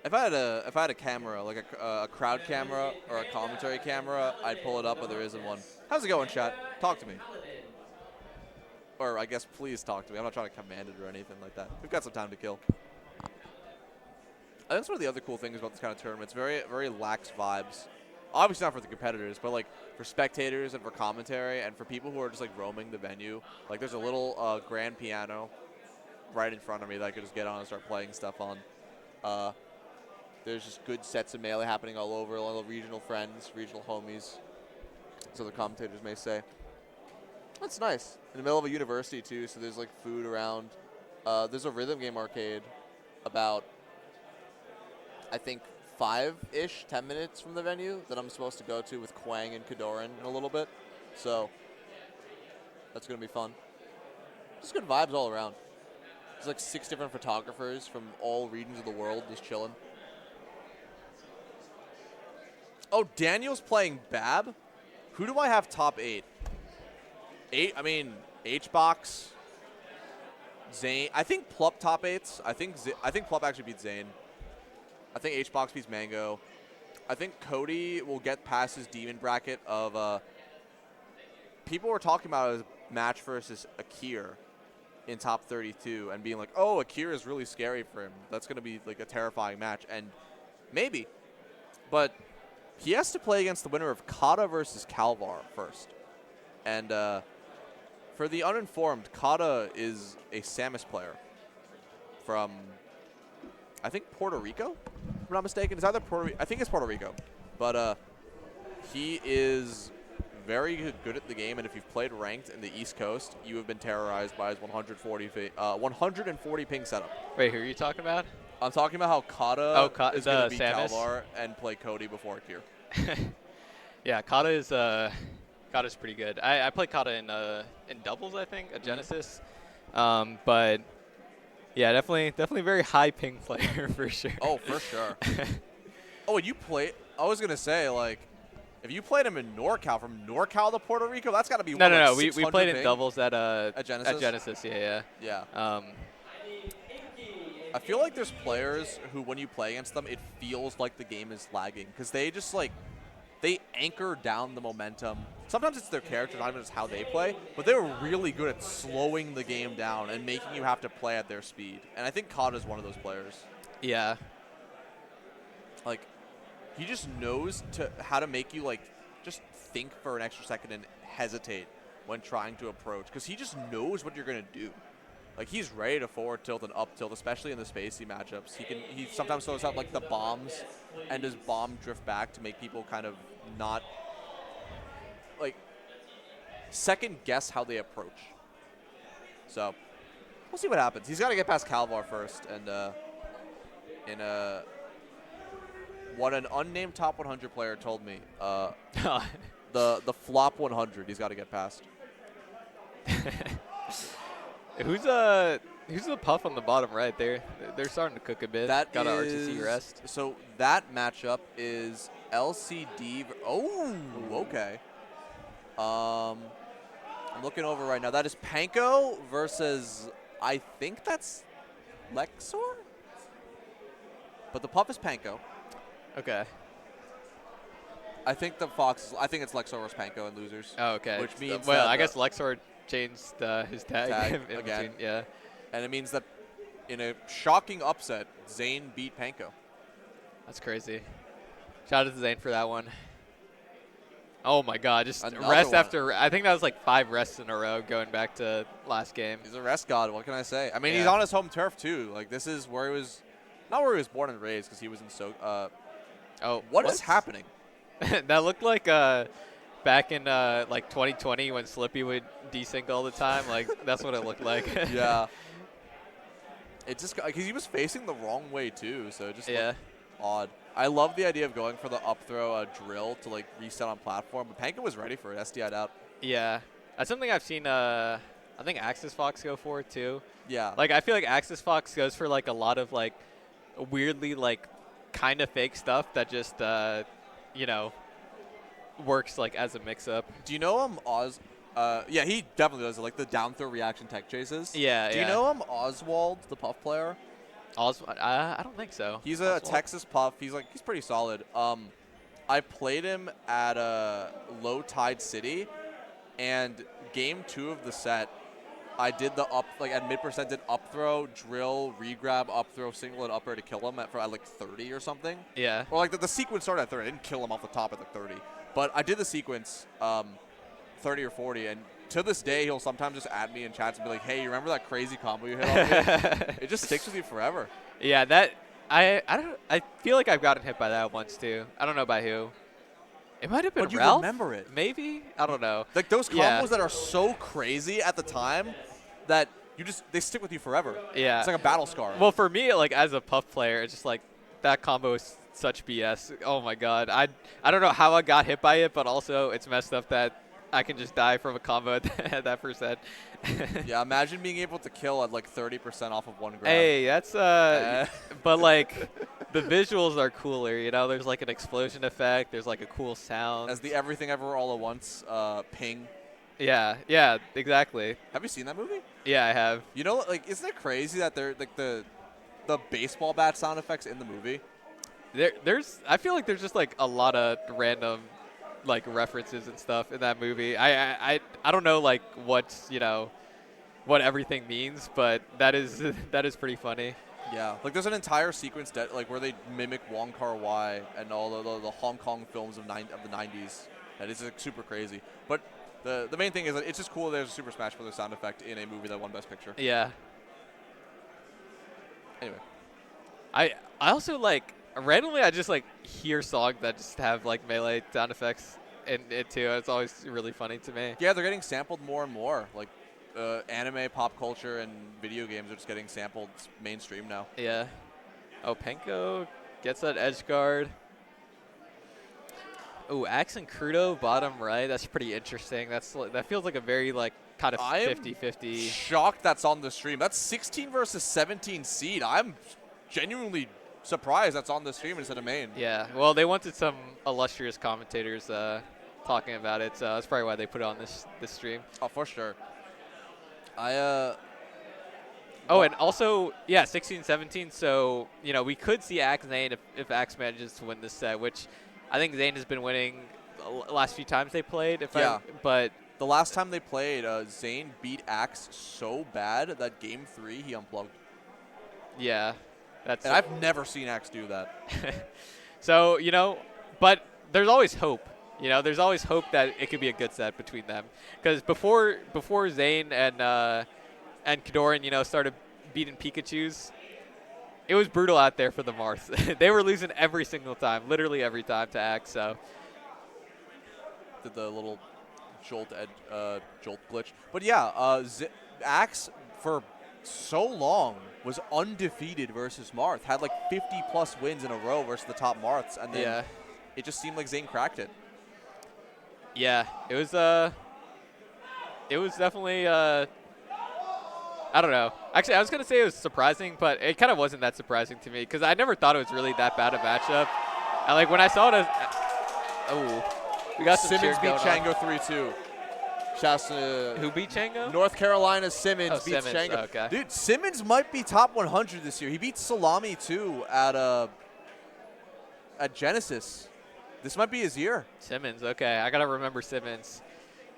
If I had a camera, like a crowd camera or a commentary camera, I'd pull it up, but there isn't one. How's it going, chat? Talk to me. Or I guess please talk to me. I'm not trying to command it or anything like that. We've got some time to kill. I think that's one of the other cool things about this kind of tournament. It's very, very lax vibes. Obviously not for the competitors, but like for spectators and for commentary and for people who are just like roaming the venue. Like there's a little grand piano right in front of me that I could just get on and start playing stuff on. There's just good sets of Melee happening all over, a lot of regional friends, regional homies, as other commentators may say. That's nice. In the middle of a university, too, so there's, like, food around. There's a rhythm game arcade about, I think, 5-ish, 10 minutes from the venue that I'm supposed to go to with Kwang and Kadoran in a little bit. So that's going to be fun. Just good vibes all around. There's like 6 different photographers from all regions of the world just chilling. Oh, Daniel's playing Bab? Who do I have top 8? I mean, H-Box, Zane. I think Plup top 8s. I think Plup actually beats Zane. I think H-Box beats Mango. I think Cody will get past his demon bracket of people were talking about his match versus Akir in top 32 and being like, oh, Akir is really scary for him. That's going to be like a terrifying match. And maybe. But he has to play against the winner of Kata versus Kalvar first. And for the uninformed, Kata is a Samus player from, I think, Puerto Rico, if I'm not mistaken. It's either I think it's Puerto Rico. But he is very good at the game, and if you've played ranked in the East Coast, you have been terrorized by his 140 ping setup. Wait, who are you talking about? I'm talking about how Kata is going to beat Samus? Kalvar and play Cody before Akir. Yeah, Kata's pretty good. I played Kata in doubles, I think, at Genesis. But yeah, definitely very high ping player for sure. Oh, for sure. Oh, and you played. I was gonna say, like, if you played him in NorCal, from NorCal to Puerto Rico, that's got to be No. We 600 played ping? in doubles at Genesis. At Genesis, yeah. I feel like there's players who, when you play against them, it feels like the game is lagging because they just like they anchor down the momentum. Sometimes it's their character, not even just how they play, but they're really good at slowing the game down and making you have to play at their speed. And I think Kata is one of those players. Yeah. Like, he just knows how to make you like just think for an extra second and hesitate when trying to approach because he just knows what you're gonna do. Like, he's ready to forward tilt and up tilt, especially in the spacey matchups. He sometimes throws out like the bombs and his bomb drift back to make people kind of not like second guess how they approach. So we'll see what happens. He's got to get past Kalvar first, and what an unnamed top 100 player told me, the flop 100 he's got to get past. Who's the puff on the bottom right there? They're starting to cook a bit. That got an is, RTC rest. So that matchup is LCD. Oh, okay. I'm looking over right now. That is Panko versus, I think that's Lexor? But the puff is Panko. Okay. I think it's Lexor versus Panko and losers. Oh, okay. Which means I guess Lexor changed his tag in again. between. Yeah. And it means that in a shocking upset, Zane beat Panko. That's crazy. Shout out to Zane for that one. Oh my God! Just Another rest one. after. I think that was like 5 rests in a row going back to last game. He's a rest god. What can I say? I mean, Yeah. he's on his home turf too. Like, this is where he was, not where he was born and raised, because he was in what is happening? That looked like back in like 2020 when Slippy would desync all the time. Like, that's what it looked like. Yeah. It just because he was facing the wrong way too, so it just looked odd. I love the idea of going for the up throw drill to like reset on platform, but Panko was ready for it. SDI'd out. Yeah, that's something I've seen. I think Axis Fox go for it too. Yeah. Like, I feel like Axis Fox goes for like a lot of like weirdly like kind of fake stuff that just works like as a mix-up. Do you know Oz? Yeah, he definitely does it. Like the down throw reaction tech chases. Yeah. Do you know Oswald, the puff player? I don't think so. He's a Texas puff. He's pretty solid. I played him at Low Tide City, and game 2 of the set, I did the at mid percent did up throw, drill, regrab, up throw, single and upper to kill him at like 30 or something. Yeah. Or like the sequence started at 30. I didn't kill him off the top at like 30, but I did the sequence 30 or 40, and to this day, he'll sometimes just add me in chats and be like, "Hey, you remember that crazy combo you hit on me?" It just sticks with you forever. Yeah, that I feel like I've gotten hit by that once too. I don't know by who. It might have been But you Ralph. remember it. Maybe, I don't know. Like those combos Yeah. that are so crazy at the time that they stick with you forever. Yeah. It's like a battle scar. Well, for me, like as a Puff player, it's just like that combo is such BS. Oh my god, I don't know how I got hit by it, but also it's messed up that I can just die from a combo at that percent. Yeah, imagine being able to kill at like 30% off of one grab. Hey, that's but like the visuals are cooler. You know, there's like an explosion effect. There's like a cool sound. As the Everything Ever All at Once ping. Yeah, exactly. Have you seen that movie? Yeah, I have. You know, like, isn't it crazy that they're like the baseball bat sound effects in the movie? I feel like there's just like a lot of random like references and stuff in that movie. I don't know like what's, you know, what everything means, but that is pretty funny. Yeah, like there's an entire sequence like where they mimic Wong Kar-wai and all the Hong Kong films of the 90s. That is like super crazy. But the main thing is that it's just cool there's a Super Smash Bros. Sound effect in a movie that won Best Picture. Yeah. Anyway. I also like randomly I just like hear songs that just have like melee sound effects in it too. It's always really funny to me. Yeah, they're getting sampled more and more. Like anime, pop culture, and video games are just getting sampled mainstream now. Yeah. Oh, Penko gets that edge guard. Oh, Axe and Crudo bottom right. That's pretty interesting. That feels like a very like kind of 50-50. Shocked that's on the stream. That's 16 versus 17 seed. I'm genuinely surprised that's on the stream instead of main. Yeah. Well, they wanted some illustrious commentators talking about it, so that's probably why they put it on this stream. Oh, for sure. Oh, and also, yeah, 16-17. So, you know, we could see Axe Zane if Axe manages to win this set, which I think Zane has been winning the last few times they played. But the last time they played, Zane beat Axe so bad that game 3 he unplugged. Yeah, and I've never seen Axe do that. So, you know, but there's always hope. You know, there's always hope that it could be a good set between them. Because before Zane and Kadoran, you know, started beating Pikachus, it was brutal out there for the Marths. They were losing every single time, literally every time to Axe. So did the little jolt glitch. But yeah, Axe for so long was undefeated versus Marth. Had like 50+ wins in a row versus the top Marths, and then it just seemed like Zane cracked it. Yeah, it was definitely I don't know. Actually, I was gonna say it was surprising, but it kind of wasn't that surprising to me because I never thought it was really that bad a matchup. And like when I saw it, we got some Simmons beat cheer going Chango 3-2. Shouts to Who beat Chango? North Carolina Simmons beats Simmons. Chango. Okay. Dude, Simmons might be top 100 this year. He beat Salami too at Genesis. This might be his year. Simmons. Okay, I gotta remember Simmons.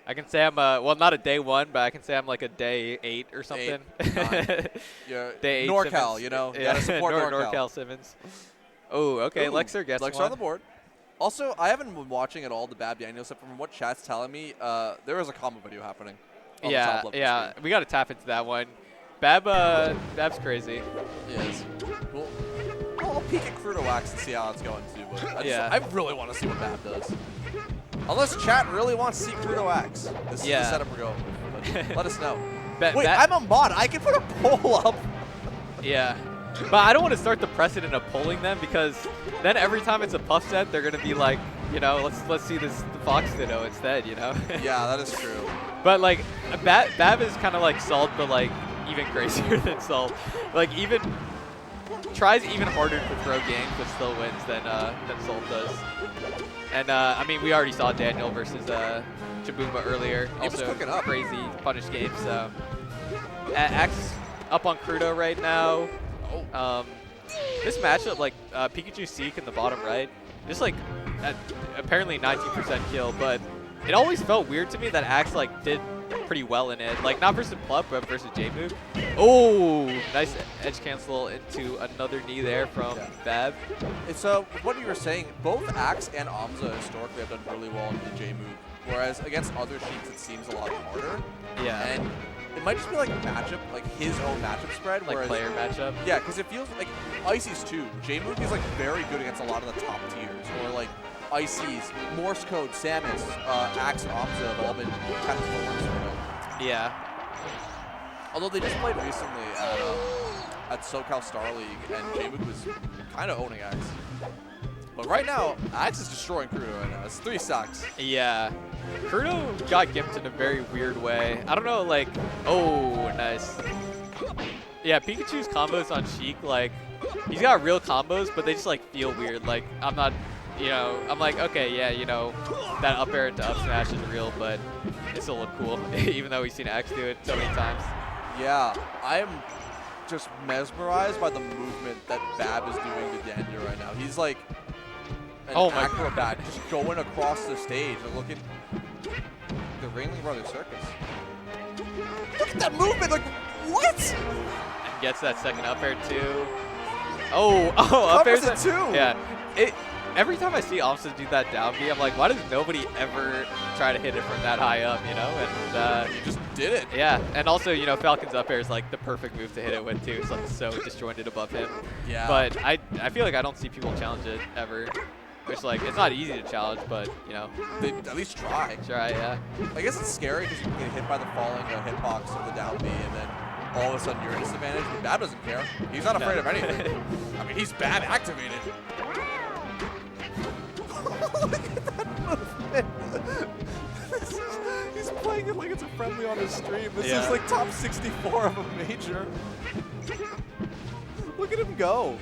I can say I'm well, not a day 1, but I can say I'm like a day 8 or something. 8, 9. Yeah, Day 8 NorCal, Simmons. you know. You Yeah, gotta support NorCal. NorCal Simmons. Oh, okay. Ooh, Lexer gets Lexer one. on the board. Also, I haven't been watching at all the Bab Daniel stuff. From what chat's telling me, there was a combo video happening. On the top left of the Yeah. screen. We got to tap into that one. Bab's crazy. Yes. Cool. Well, I'll peek at Crudo Wax and see how it's going too. But I really want to see what Bab does. Unless chat really wants to see Crudo Wax. This is the setup we're going with. But let us know. Wait, I'm a mod. I can put a poll up. Yeah. But I don't want to start the precedent of polling them because then every time it's a Puff set, they're going to be like, you know, let's see the Fox Ditto instead, you know? Yeah, that is true. But like, Bab is kind of like Salt, but like even crazier than Salt. Like tries even harder to throw games, but still wins than Salt does. And I mean, we already saw Daniel versus Jabumba earlier. He was cooking up. Crazy punish game. So Axe up on Crudo right now. This matchup, like Pikachu Seek in the bottom right, just like apparently 19% kill, but it always felt weird to me that Axe like did pretty well in it. Like, not versus Plup, but versus J-Move. Oh, nice edge cancel into another knee there from Bab. It's what you were saying, both Axe and Amza historically have done really well in the J move, whereas against other sheets it seems a lot harder. Yeah. And it might just be like matchup, like his own matchup spread. Like whereas, player matchup. Yeah, because it feels like Icy's too. J move is like very good against a lot of the top tiers, or like Icy's, Morse Code, Samus, Axe, and Amza have all been kind of thorns for him. Yeah. Although they just played recently at SoCal Star League, and J-Mook was kind of owning Axe. But right now, Axe is destroying Kurudo right now. It's 3 stocks. Yeah. Kurudo got gimped in a very weird way. I don't know, like, oh, nice. Yeah, Pikachu's combos on Sheik, like, he's got real combos, but they just, like, feel weird. Like, I'm not, you know, I'm like, okay, yeah, you know, that up air into up smash is real, but it still look cool, even though we've seen Axe do it so many times. Yeah, I am just mesmerized by the movement that Bab is doing to Daniel right now. He's like an acrobat just going across the stage and looking the Ringling Brothers circus. Look at that movement, like, what? And gets that second up air too. Oh, up air it too. Yeah. Every time I see Amsa do that down B, I'm like, why does nobody ever try to hit it from that high up, you know? And he just did it. Yeah, and also, you know, Falcon's up air is like the perfect move to hit it with too. It's like so disjointed above him. Yeah. But I feel like I don't see people challenge it ever. Which, like, it's not easy to challenge, but, you know. They at least try. Try, yeah. I guess it's scary because you can get hit by the falling hitbox of the down B, and then all of a sudden you're at a disadvantage. But Bab doesn't care. He's not afraid of anything. I mean, he's Bab activated. Look at that movement. He's playing it like it's a friendly on his stream. This is like top 64 of a major. Look at him go.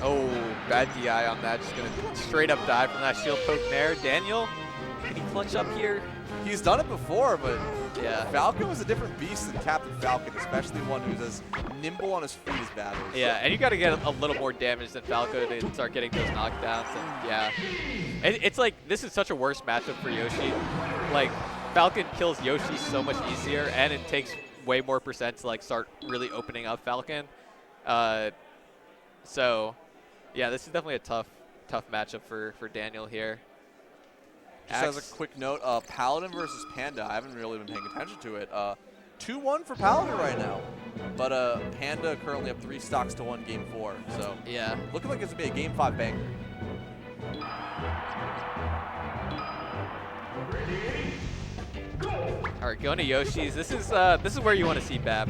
Oh, bad DI on that. Just going to straight up die from that shield poke there. Daniel, can he clutch up here? He's done it before, but yeah, Falcon was a different beast than Captain Falcon, especially one who's as nimble on his feet as Bab is. Yeah, and you got to get a little more damage than Falco to start getting those knockdowns. And yeah, it's like this is such a worse matchup for Yoshi. Like, Falcon kills Yoshi so much easier, and it takes way more percent to like start really opening up Falcon. So, yeah, this is definitely a tough matchup for Daniel here. Just as a quick note, Paladin versus Panda. I haven't really been paying attention to it. 2-1 for Paladin right now, but Panda currently up 3 stocks to 1 game 4. So yeah, looking like it's gonna be a game 5 banger. All right, going to Yoshi's. This is where you want to see Bab.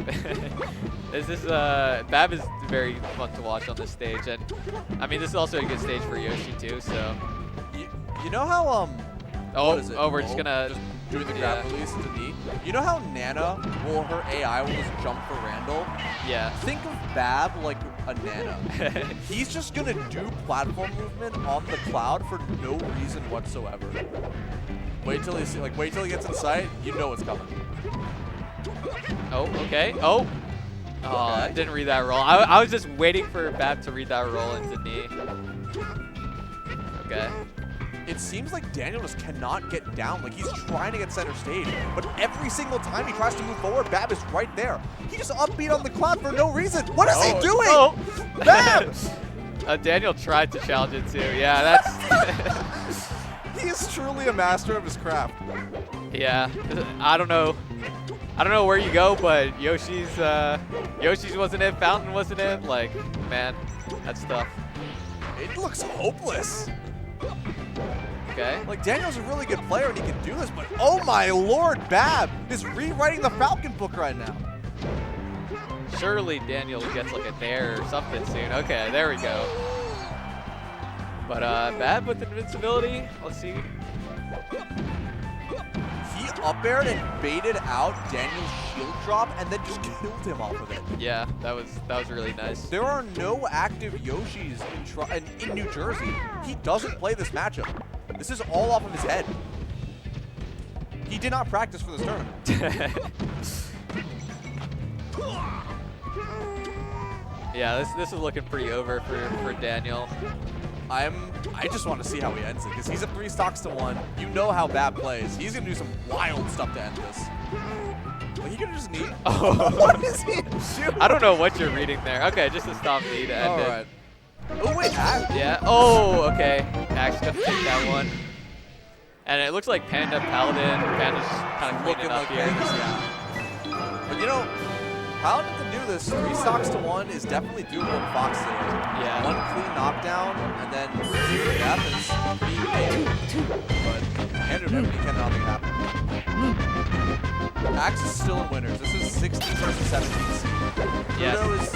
Bab is very fun to watch on this stage, and I mean this is also a good stage for Yoshi too. So you know how we're just gonna doing the grab release to knee. You know how Nana her AI will just jump for Randall? Yeah. Think of Bab like a Nana. He's just gonna do platform movement on the cloud for no reason whatsoever. Wait till he gets in sight, you know what's coming. Oh, okay. Oh, I didn't read that roll. I was just waiting for Bab to read that roll into knee. Okay. It seems like Daniel just cannot get down. Like, he's trying to get center stage, but every single time he tries to move forward, Bab is right there. He just upbeat on the cloud for no reason. What is he doing? Oh. Bab! Daniel tried to challenge it too. Yeah, that's... He is truly a master of his craft. Yeah, I don't know where you go, but Yoshi's wasn't it, Fountain wasn't it. Like, man, that's tough. It looks hopeless. Okay. Like, Daniel's a really good player and he can do this, but oh my lord, Bab is rewriting the Falcon book right now. Surely Daniel gets like a dare or something soon. Okay, there we go. But Bab with invincibility. Let's see. He up-aired and baited out Daniel's shield drop and then just killed him off of it. Yeah, that was really nice. There are no active Yoshis in New Jersey. He doesn't play this matchup. This is all off of his head. He did not practice for this tournament. Yeah, this is looking pretty over for Daniel. I just want to see how he ends it because he's at 3 stocks to 1. You know how bad plays. He's gonna do some wild stuff to end this. Like, he could just knee. Oh. What is he doing? I don't know what you're reading there. Okay, just a stop knee to end All it. right. Oh wait, Yeah. Oh, okay. Axe gonna take that one. And it looks like Panda Paladin. Panda's kind of looking cleaning up like here. Vegas, yeah. But you know, Paladin can do this. 3 stocks to 1 is definitely doable in Fox City. Yeah. 1 clean knockdown, and then 2 death is pretty amazing. But Andrew definitely cannot make it happen. Axe is still in winners. This is 16 versus 17 seed. Yes. Pluto is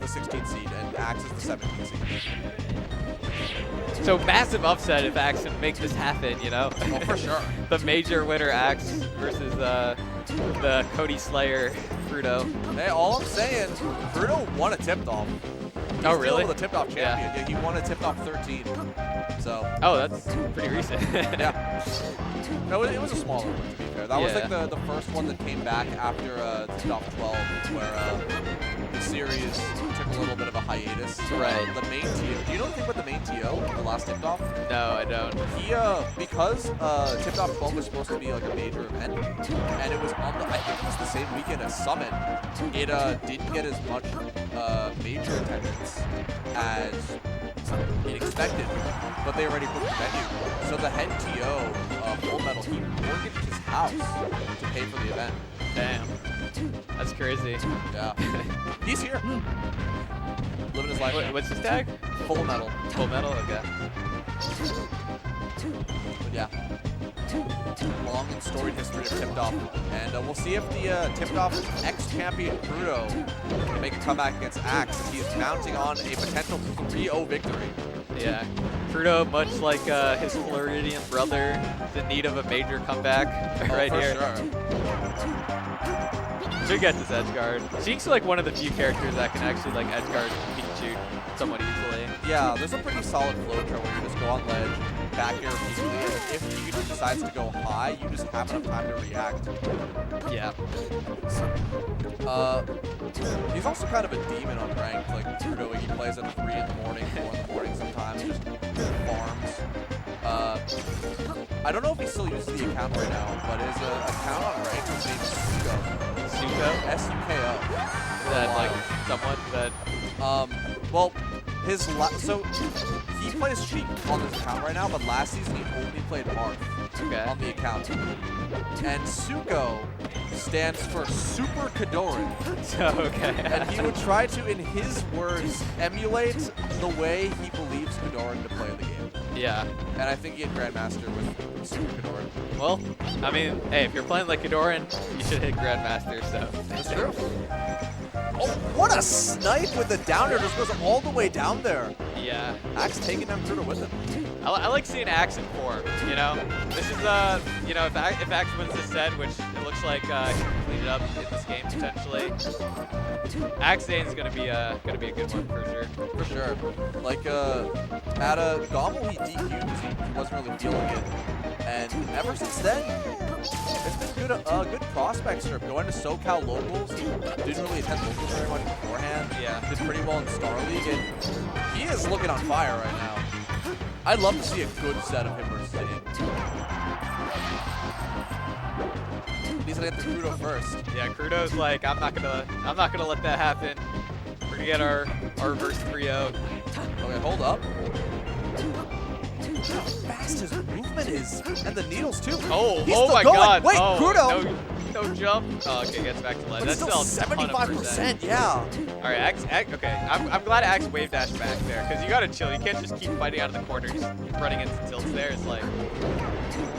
the 16 seed, and Axe is the 17 seed. So massive upset if Axe can make this happen, you know? Oh, for sure. The major winner Axe versus the Cody Slayer Fruto. Hey, all I'm saying, Fruto won a tip-off. Oh, really? Still the tip-off champion. Yeah, he won a tip-off 13. So. Oh, that's pretty recent. Yeah. No, it was a smaller one, to be fair. That was Yeah. like the first one that came back after tip-off 12, where the series took a little bit of a hiatus. Right. The main TO. Do you know anything about the main TO, the last tip-off? No, I don't. He, because tip-off 12 was supposed to be like a major event, and it was on the, I think it was the same weekend as Summit, it didn't get as much major attendance as it expected, but they already booked the venue. So the head TO, Full Metal, he mortgaged his house to pay for the event. Damn. That's crazy. Yeah. He's here. Living his life. What's his tag? Full Metal. Full Metal? Okay. But yeah. Long and storied history of Tipped Off. And we'll see if the Tipped Off ex-champion Crudo can make a comeback against Axe. He's mounting on a potential 3-0 victory. Yeah. Fruto, much like his Floridian brother, is in need of a major comeback right for here. Sure. Should get this edge guard. She's like one of the few characters that can actually like edge guard Pikachu somewhat easily. Yeah, there's a pretty solid flow chart where you just go on ledge, back air immediately, and if Pikachu decides to go high, you just have enough time to react. Yeah. He's also kind of a demon on ranked, like Trudeau. He plays at 3 in the morning, 4 in the morning sometimes, just farms. I don't know if he still uses the account right now, but his account on ranked is named Suko. Suko? S-U-K-O. That like someone that Well, so he plays cheap on this account right now, but last season he only played Marth on the account. And Suko stands for Super Kadoran. Okay. And he would try to, in his words, emulate the way he believes Kadoran to play the game. Yeah. And I think he had Grandmaster with Super Kadoran. Well, I mean, hey, if you're playing like Kadoran, you should hit Grandmaster, so. That's true. Oh, what a snipe with the downer. Just goes all the way down there. Yeah. Axe taking them through with him. I like seeing Axe in form, you know? This is, you know, if Axe wins this set, which it looks like he can clean it up in this game potentially, Axe Zane's gonna be a good one for sure. For sure. Like, at Gobble, he DQ'd because he wasn't really feeling it. And ever since then, it's been good prospect strip. Going to SoCal locals, he didn't really attend locals very much beforehand. Yeah. Did pretty well in Star League, and he is looking on fire right now. I'd love to see a good set of him versus Zane. He's gonna get the Crudo first. Yeah, Crudo's like, I'm not gonna let that happen. We're gonna get our reverse 3-0. Okay, hold up. How fast his movement is, and the needles too. Oh, He's oh still my going. God! Wait, oh, Crudo. No jump. Oh, okay, gets back to ledge. But That's still still a ton of 75%. Yeah. All right, Axe. Okay, I'm glad Axe wave dash back there because you gotta chill. You can't just keep fighting out of the corner. Just running into tilts there. It's like,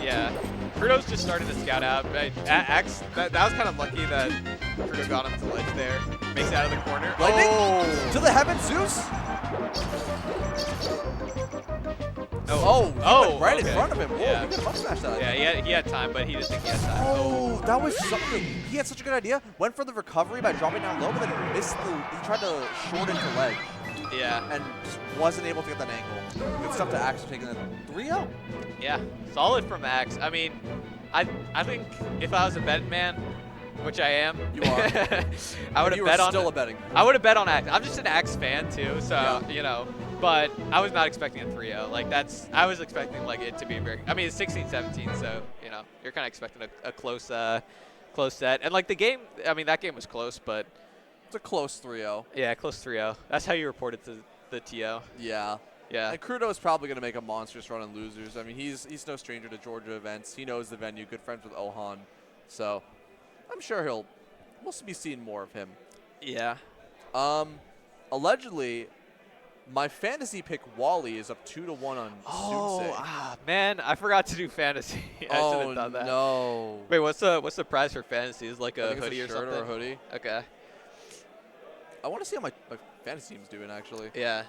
yeah. Crudo's just starting to scout out. Right? Axe. That was kind of lucky that Crudo got him to ledge there. Makes it out of the corner. Lightning Oh. to the heaven, Zeus. Oh, he went right in okay. front of him. Whoa, Yeah. he could have up smashed that. Yeah, he had time, but he didn't think he had time. Oh, that was something. He had such a good idea. Went for the recovery by dropping down low, but then missed he tried to short into ledge. Yeah. And just wasn't able to get that angle. Good stuff to Axe taking that 3-0. Yeah, solid from Axe. I mean, I think if I was a betting man, which I am, You are. I would have bet on. Still a betting. I would have bet on Axe. I'm just an Axe fan too, so Yeah. you know, but I was not expecting a 3-0. Like I was expecting like it to be very. I mean, it's 16-17, so you know you're kind of expecting a close, close set. And like the game, I mean that game was close, but It's a close 3-0. yeah, close 3-0. That's how you report it to the TO. Yeah. Yeah. And Crudo is probably going to make a monstrous run in losers. I mean, he's no stranger to Georgia events. He knows the venue. Good friends with Ohan, so I'm sure we'll be seeing more of him. Yeah. Allegedly, my fantasy pick Wally is up 2-1 on Sunsei. Man, I forgot to do fantasy. I should have done that. No. Wait, what's the prize for fantasy? Is like I a think it's hoodie a or shirt something? or a hoodie. Okay. I want to see how my fantasy team's doing actually. Yeah.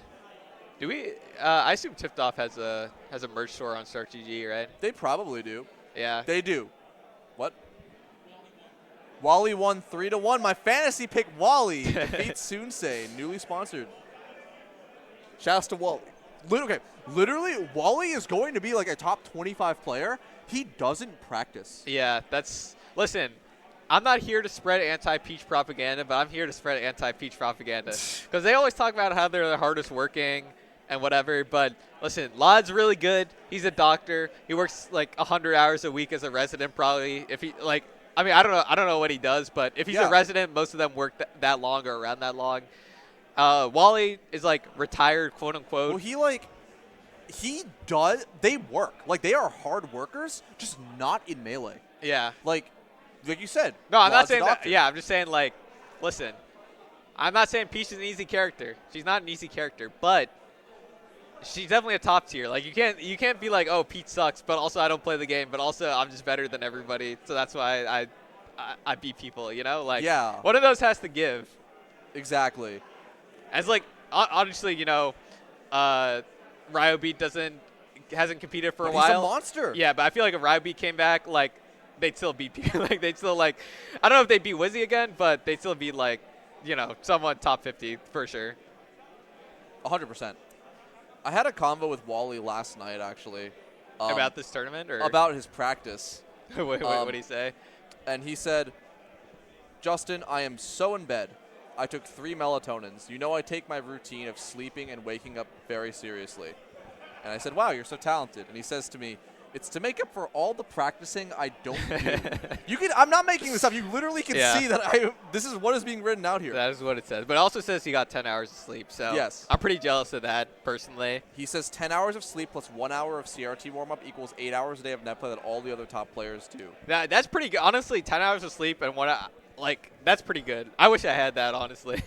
Do we? I assume Tipped Off has a merch store on StarkGG, right? They probably do. Yeah. They do. What? Wally won 3-1. My fantasy pick Wally defeats Sunsei, newly sponsored. Shouts to Wally. Literally, Wally is going to be like a top 25 player. He doesn't practice. Yeah. Listen. I'm not here to spread anti-Peach propaganda, but I'm here to spread anti-Peach propaganda. Because they always talk about how they're the hardest working and whatever. But listen, Lod's really good. He's a doctor. He works like 100 hours a week as a resident probably. If he like, I mean, I don't know what he does, but if he's a resident, most of them work that long or around that long. Wally is like retired, quote unquote. Well, he does. They work. Like they are hard workers, just not in Melee. Yeah. Like you said. No, I'm not Lod's a saying that. doctor. Yeah, I'm just saying like, listen, I'm not saying Peach is an easy character. She's not an easy character, but she's definitely a top tier. Like you can't be like, oh, Peach sucks, but also I don't play the game, but also I'm just better than everybody, so that's why I beat people. You know, like one of those has to give. Exactly. As like honestly, you know, Ryobeat hasn't competed for a while. He's a monster. Yeah, but I feel like if Ryobeat came back, like they'd still beat people. Like they'd still like, I don't know if they'd beat Wizzy again, but they'd still be like, you know, someone top 50 for sure. 100%. I had a convo with Wally last night actually. About this tournament or about his practice. Wait, what did he say? And he said, Justin, I am so in bed. I took 3 melatonins. You know I take my routine of sleeping and waking up very seriously. And I said, wow, you're so talented. And he says to me, it's to make up for all the practicing I don't do. I'm not making this up. You literally can see that this is what is being written out here. That is what it says. But it also says he got 10 hours of sleep. So yes. I'm pretty jealous of that personally. He says 10 hours of sleep plus 1 hour of CRT warm-up equals 8 hours a day of net play that all the other top players do. That's pretty good. Honestly, 10 hours of sleep and 1 hour, like, that's pretty good. I wish I had that, honestly.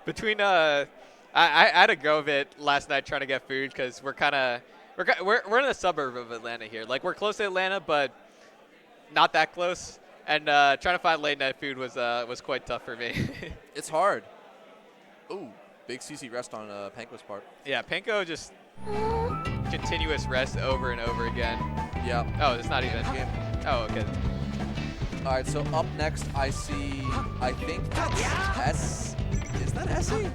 Between, I had a go of it last night trying to get food because we're in a suburb of Atlanta here. Like, we're close to Atlanta, but not that close. And trying to find late night food was quite tough for me. It's hard. Ooh, big CC rest on Panko's part. Yeah, Panko just continuous rest over and over again. Yeah. Oh, it's not even. Game. Oh, okay. All right, so up next I think that's S. Is that Essie?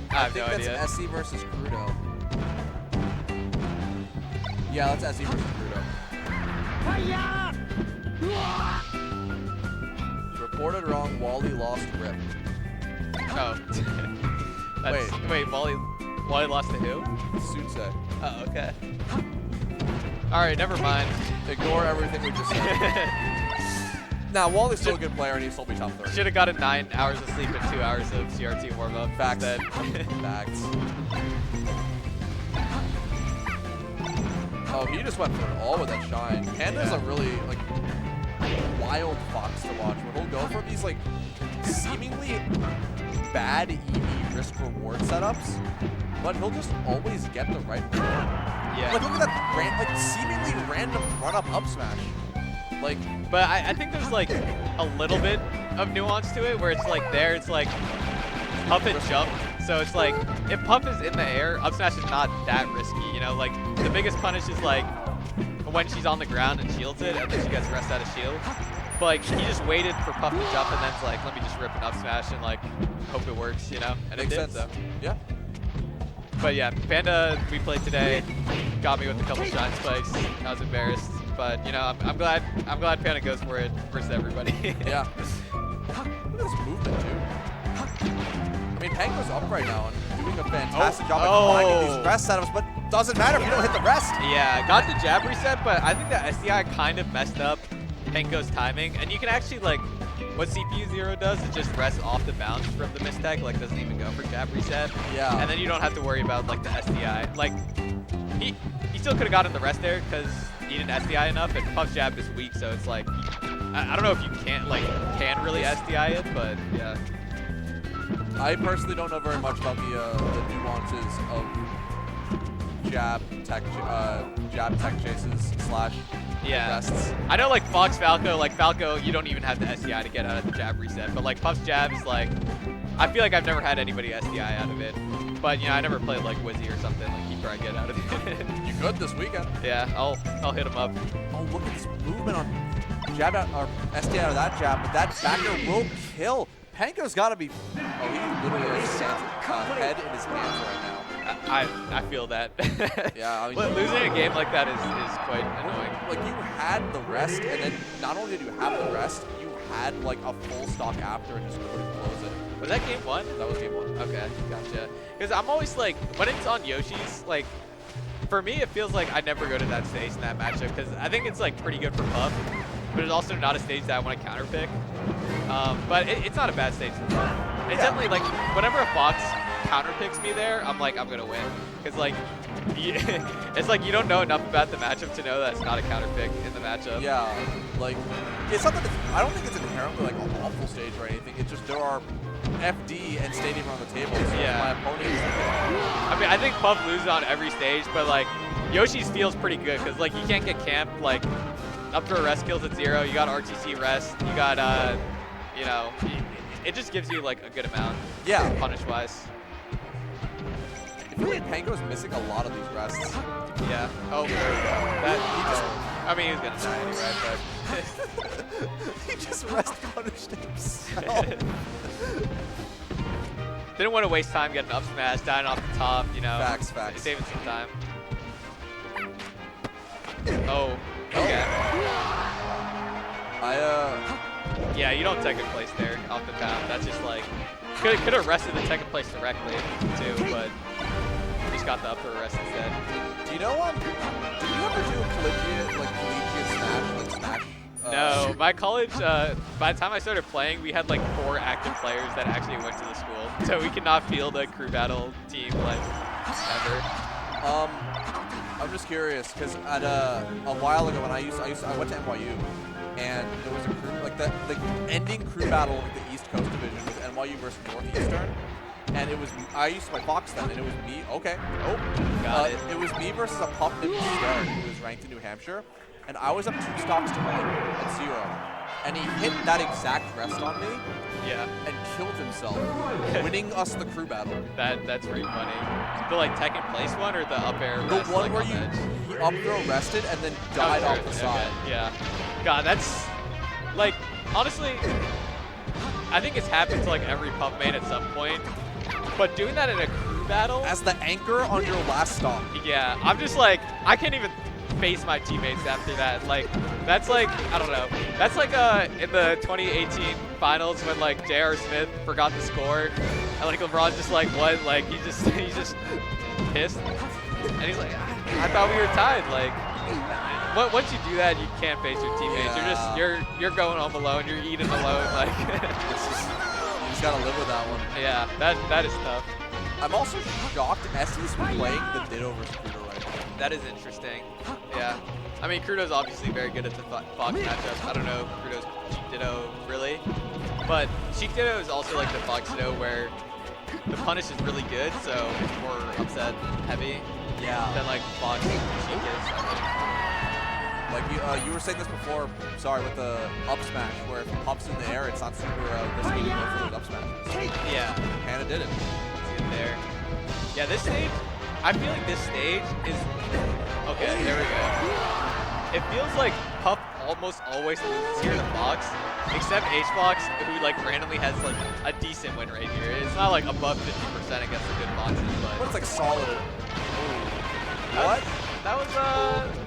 I have no I think idea. that's Essie versus Crudo. Yeah, that's Essie versus Crudo. Reported wrong, Wally lost Rip. Oh. Wait, Wally lost to who? Sunsei. Oh, okay. All right, never mind. Ignore everything we just said. Now, Wally's still a good player, and he'll still be top 30. Should have gotten 9 hours of sleep and 2 hours of CRT warm-up. Facts. Instead. Facts. Oh, he just went for it all with that shine. Panda's a really, wild fox to watch, where he'll go for these, seemingly bad EV risk-reward setups, but he'll just always get the right reward. Yeah. Look at that seemingly random run-up up smash. But I think there's a little bit of nuance to it where it's it's Puff and jump. So it's if Puff is in the air, up smash is not that risky. You know, the biggest punish is when she's on the ground and shields it and then she gets rest out of shield. But he just waited for Puff to jump and then's let me just rip an up smash and hope it works, you know? And Makes it did, sense. so. Yeah. But yeah, Panda we played today got me with a couple shine spikes. I was embarrassed. But you know, I'm glad Panda goes for it versus everybody. Yeah. Look at this movement too. I mean, Panko's up right now and doing a fantastic job at finding these rests out of us, but doesn't matter if you don't hit the rest. Yeah, got the jab reset, but I think that SDI kind of messed up Penko's timing. And you can actually, like, what CPU 0 does is just rest off the bounce from the mistech, like doesn't even go for jab reset. Yeah. And then you don't have to worry about, like, the SDI. Like, he still could have gotten the rest there because he didn't SDI enough, and Puff's jab is weak, so it's like, I don't know if you can really SDI it, but yeah. I personally don't know very much about the nuances of jab tech chases slash rests. I know like Fox Falco, you don't even have the SDI to get out of the jab reset, but like Puff's jab is like, I feel like I've never had anybody SDI out of it. But, you know, I never played like Wizzy or something, like he'd probably get out of it. You could this weekend. Yeah, I'll hit him up. Oh, look at this movement on jab out, or SDI out of that jab, but that back air will kill. Penko's got to be, oh, he literally has head in his hands right now. I feel that. Yeah, I mean, losing a game like that is quite annoying. Like, you had the rest, and then not only did you have the rest, you had like a full stock after and just couldn't close it. Was that game 1? That was game 1. Okay, gotcha. Because I'm always like, when it's on Yoshi's, like, for me it feels like I never go to that stage in that matchup because I think it's like pretty good for Puff, but it's also not a stage that I want to counter pick. But it's not a bad stage for Puff. It's definitely like, whenever a Fox counter picks me there, I'm like, I'm going to win. Because like, it's like you don't know enough about the matchup to know that it's not a counter pick in the matchup. Yeah, like, it's not that I don't think it's inherently like an awful stage or anything. It's just there are FD and Stadium on the table. So yeah. My opponent is I mean, I think Puff loses on every stage, but like, Yoshi's feels pretty good because like you can't get camped like up to a rest kills at 0. You got RTC rest. You got you know, it just gives you like a good amount. Yeah. Punish wise. I feel like Penko's missing a lot of these rests. Yeah. Oh, that he just. I mean, he's gonna die anyway, but he just rest punished himself. Didn't want to waste time getting up smash, dying off the top, you know. Facts. Saving some time. Oh, okay. Yeah, you don't second place there off the top. That's just like, could have rested the second place directly too, but just got the upper rest instead. Do you know did you ever do a collegiate smash, like smash? No, my college, by the time I started playing, we had like 4 active players that actually went to the school. So we could not field a crew battle team like ever. I'm just curious, because at a while ago when I went to NYU, and there was a crew, like the ending crew battle of the East Coast division was NYU versus Northeastern. And it was, I used to play Fox then, and it was me, Got it. It was me versus a Puff Ninja Star who was ranked in New Hampshire, and I was up 2 stocks to 1 at 0. And he hit that exact rest on me, Yeah. and killed himself, winning us the crew battle. That's pretty funny. The like second place one or the up air The rest, one like, where on the edge? he up throw rested and then died off the side. Okay. Yeah. God, that's like, honestly, I think it's happened to like every Puff main at some point. But doing that in a crew battle, As the anchor on your last stock. yeah, I'm just like, I can't even face my teammates after that. Like, that's like, I don't know. That's like in the 2018 finals when like J.R. Smith forgot the score, and like LeBron's just like, what? Like he's just pissed, and he's like, I thought we were tied. Like, once you do that, you can't face your teammates. Yeah. You're going home alone. You're eating alone. Like, It's just, you just gotta live with that one. yeah, that is tough. I'm also shocked Essie's playing the Ditto versus Kudo right now. That is interesting. Yeah. I mean, Crudo's obviously very good at the Fox matchups. I don't know Crudo's Cheek Ditto really. But Cheek Ditto is also like the Fox Ditto where the punish is really good, so it's more upset heavy than like Fox Cheek is. Like you were saying this before, sorry, with the up smash, where if it pops in the air, it's not super risky to go for those up smashes. Yeah. Hannah did it. It's in there. Yeah, this stage, I feel like this stage is, okay, there we go. It feels like Puff almost always loses here to Fox, except H-Fox, who like randomly has like a decent win rate here. It's not like above 50% against the good boxes, But but it's like solid. What? that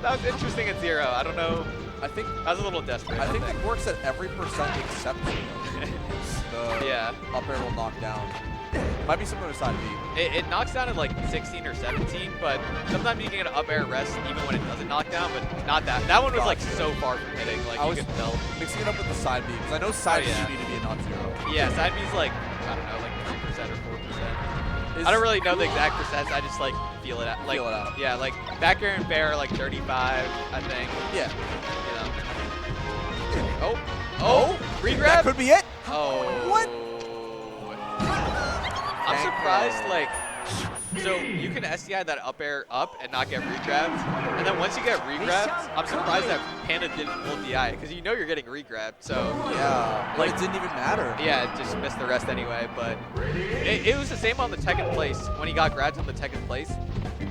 was interesting at 0. I don't know. I think That was a little desperate. I think that works at every percent except the Yeah. up air will knock down. Might be similar to side B. It knocks down at like 16 or 17, but sometimes you can get an up air rest even when it doesn't knock down, but not that. That one was like so far from hitting, like I you was could tell. mixing it up with the side B, because I know side B yeah. you need to be a non-zero. Yeah, side B's like, I don't know, like 3% or 4%. I don't really know the exact percents, I just like feel it out. Like, Feel it out. Yeah, like back air and fair are like 35, I think. Yeah. You know. Oh, regrab? That could be it. Oh. What? I'm surprised, like, so you can SDI that up air up and not get regrabbed. And then once you get regrabbed, I'm surprised that Panda didn't full DI because you know you're getting regrabbed. So, Yeah. like, Like, it didn't even matter. yeah, it just missed the rest anyway. But it was the same on the Tekken place. When he got grabbed on the Tekken place,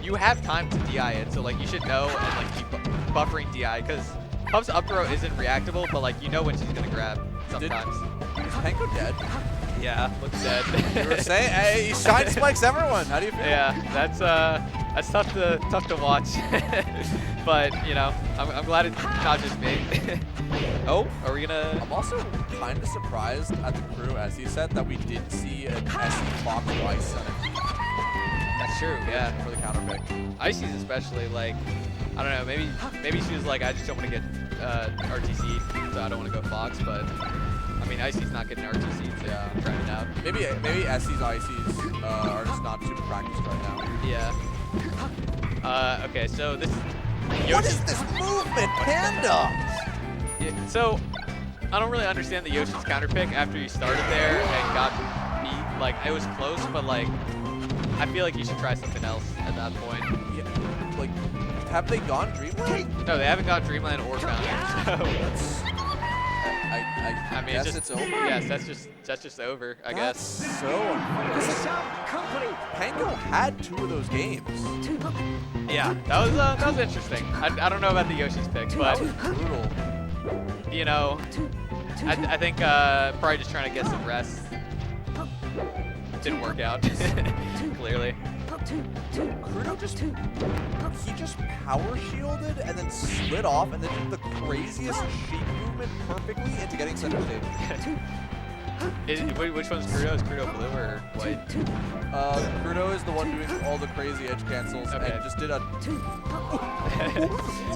you have time to DI it. So, like, you should know and, like, keep buffering DI because Puff's up throw isn't reactable, but, like, you know when she's going to grab sometimes. Is Panko dead? Yeah, looks dead. You were saying, hey, he shine spikes everyone. How do you feel? Yeah, that's tough to watch. But you know, I'm glad it's not just me. Oh, are we gonna? I'm also kind of surprised at the crew, as he said, that we didn't see an SE Fox Rice on it That's true. Yeah, for the counter pick. Icy's especially like, I don't know. Maybe she was like, I just don't want to get RTC, so I don't want to go Fox. But I mean, Icy's not getting RTC, so yeah, I'm trying it out. Maybe SE's ICs are just not super practiced right now. Yeah. Okay, so this. What is this movement, Panda? Yeah, so I don't really understand the Yoshi's counter pick after you started there and got beat. Like it was close, but like I feel like you should try something else at that point. Yeah, like, have they gone Dreamland? No, they haven't got Dreamland or Fountain. So I mean, guess it's over. Yes, that's just over. I guess. So, Panko had 2 of those games. Yeah, that was interesting. I don't know about the Yoshi's pick, but That was brutal. you know, I think probably just trying to get some rest. Didn't work out. Clearly. Crudo just power shielded and then slid off and then did the craziest sheep movement perfectly into getting center stage. Which one's Crudo? Is Crudo blue or white? Crudo is the one doing all the crazy edge cancels Okay. and just did a...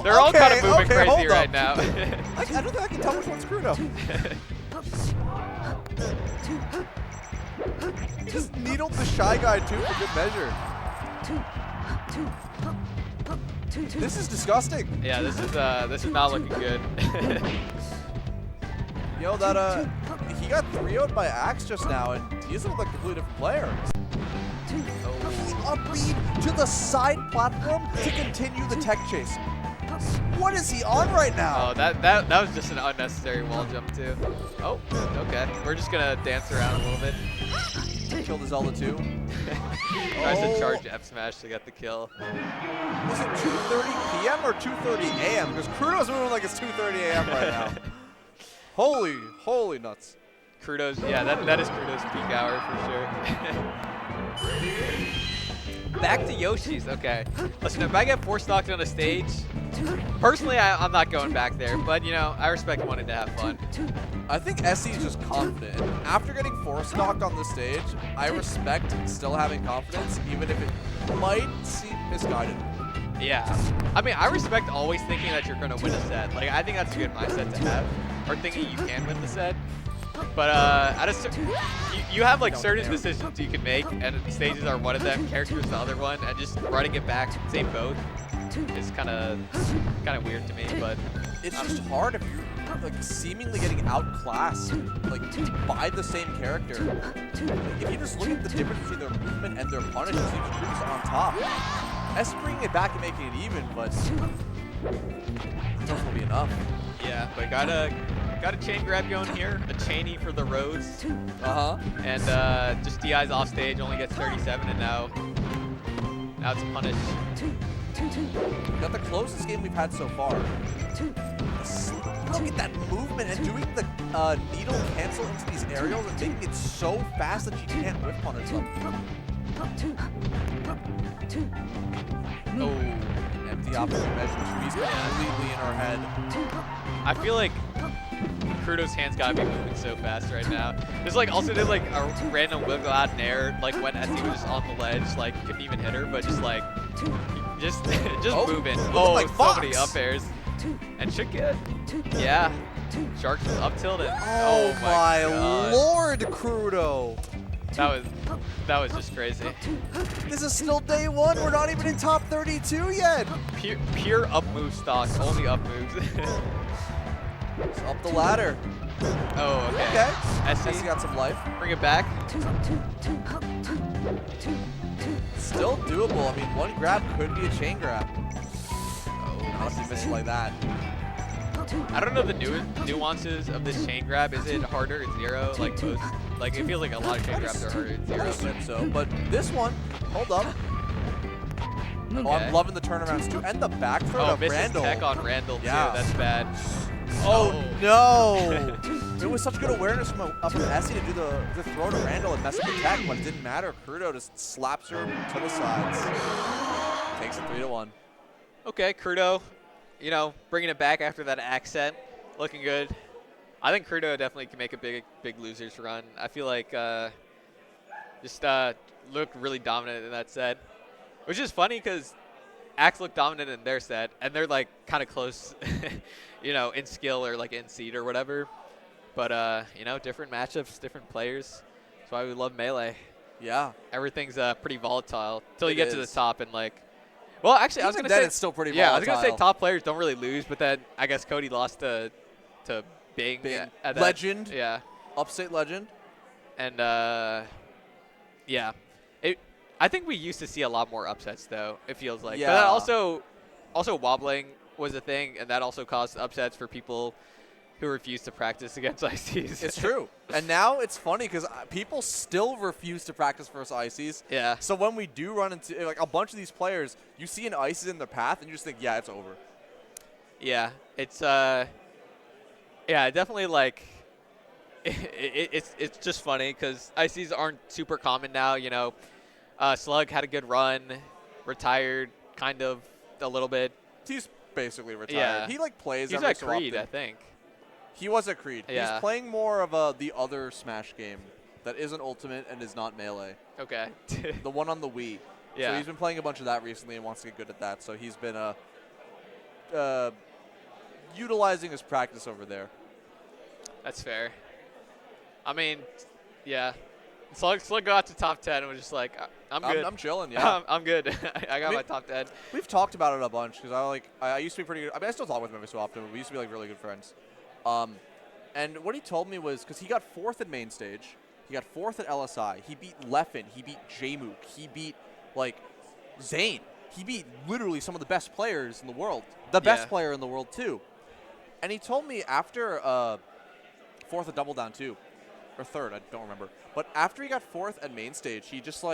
They're all kind of moving okay, crazy hold right up. now. I don't think I can tell which one's Crudo. Just needled the Shy Guy too for good measure. This is disgusting. Yeah, this is not looking good. Yo, that he got 3-0'd by Axe just now, and he doesn't look like a completely different player. Upbeat to the side platform to continue the tech chase. What is he on right now? Oh, that was just an unnecessary wall jump too. Oh, okay. We're just gonna dance around a little bit. Killed the Zelda too. Tries to charge F smash to get the kill. Is it 2:30 p.m. or 2:30 a.m.? Because Crudo's moving like it's 2:30 a.m. right now. Holy nuts. Crudo's, yeah, that is Crudo's peak hour for sure. Back to Yoshi's, okay. Listen, if I get 4 stocked on a stage, personally, I'm not going back there, but you know, I respect wanting to have fun. I think SE is just confident. After getting 4 stocked on the stage, I respect still having confidence, even if it might seem misguided. Yeah. I mean, I respect always thinking that you're going to win a set. Like, I think that's a good mindset to have, or thinking you can win the set. But you have like certain decisions you can make, and stages are one of them, characters the other one, and just running it back, same both, is kind of weird to me. But It's just hard if you're like seemingly getting outclassed, like by the same character. Like, if you just look at the difference between their movement and their punish, it seems Crudo's on top. S bringing it back and making it even, but it doesn't be enough. yeah, but got a chain grab going here, a chainy for the Rose, and just DI's off stage, only gets 37, and now it's a punish. Got the closest game we've had so far. Look at that movement and doing the needle cancel into these aerials and making it so fast that you can't whip punish them. Oh, Empty opposite measure. She's completely in our head. I feel like Crudo's hands gotta be moving so fast right now. There's like also did like a random wiggle out in air, like when Essie was just on the ledge, like couldn't even hit her, but just like just moving. Oh, like so Fox. many up airs, and should get yeah. Sharks was up tilted. Oh, my God. Lord, Crudo. That was just crazy. This is still day one. We're not even in top 32 yet. Pure up move stock, only up moves. It's up the ladder. Oh, okay. Okay. Essie, Essie got some life. bring it back. Still doable. I mean, one grab could be a chain grab. Oh, Not if you miss it like that. I don't know the nuances of this chain grab. Is it harder at 0? Like most, like it feels like a lot of chain grabs are harder at 0. I assume so. But this one, hold up. Oh, Okay. I'm loving the turnarounds too. And the back throw Oh, to vicious Randall. tech on Randall Yeah. too. That's bad. Oh, no. It was such good awareness from Essie to do the throw to Randall and mess up the tech, but it didn't matter. Crudo just slaps her to the sides. Takes it 3-1. Okay, Crudo, you know, bringing it back after that accent, looking good. I think Crudo definitely can make a big losers run. I feel like just looked really dominant in that set, which is funny because Axe looked dominant in their set, and they're like kind of close, you know, in skill or like in seed or whatever. But you know, different matchups, different players. That's why we love Melee. Yeah. Everything's pretty volatile till you It get to the is. top and like. Well, actually, I was Even gonna then, say it's still pretty yeah. I was volatile. gonna say top players don't really lose, but then I guess Cody lost to Bing. Bing. At that- Legend. Yeah, Upstate legend. and yeah, I think we used to see a lot more upsets though. It feels like. Yeah. But that also wobbling was a thing, and that also caused upsets for people who refuse to practice against ICs. It's true. And now it's funny because people still refuse to practice versus ICs. Yeah. So when we do run into like a bunch of these players, you see an ICs in their path and you just think, yeah, it's over. Yeah, it's definitely like it's just funny because ICs aren't super common now. You know, Slug had a good run, retired kind of a little bit. He's basically retired. Yeah. He like plays He's every at so Creed, often. I think. He was at Creed. Yeah. He's playing more of the other Smash game that isn't Ultimate and is not Melee. Okay. The one on the Wii. Yeah. So he's been playing a bunch of that recently and wants to get good at that. So he's been utilizing his practice over there. That's fair. I mean, yeah. Slug got to top 10 and was just like, I'm good. I'm chilling, yeah. I'm good. I got mean, my top 10. We've talked about it a bunch because I used to be pretty good. I mean, I still talk with him every so often, but we used to be like really good friends. And what he told me was because he got 4th at main stage, he got 4th at LSI. He beat Leffen, he beat Jmook, he beat like Zane. He beat literally some of the best players in the world, the best player in the world too. And he told me after 4th at Double Down too, or 3rd, I don't remember. But after he got 4th at main stage, he just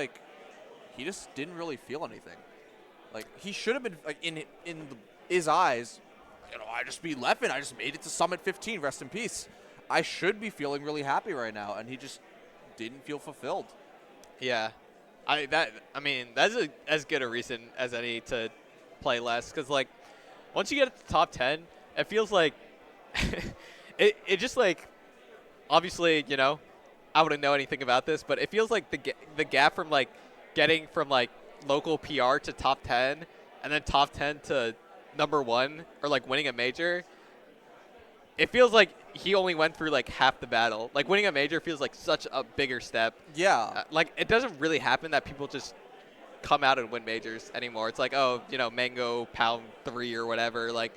didn't really feel anything. Like he should have been like in his eyes. You know, I just beat Leffen. I just made it to Summit 15. Rest in peace. I should be feeling really happy right now, and he just didn't feel fulfilled. Yeah. That's as good a reason as any to play less. Because, like, once you get to the top 10, it feels like it just, like, obviously, you know, I wouldn't know anything about this, but it feels like the gap from, like, getting from, like, local PR to top 10 and then top 10 to number 1 or, like, winning a major, it feels like he only went through, like, half the battle. Like, winning a major feels like such a bigger step. Yeah. Like, it doesn't really happen that people just come out and win majors anymore. It's like, oh, you know, Mango pound 3 or whatever. Like,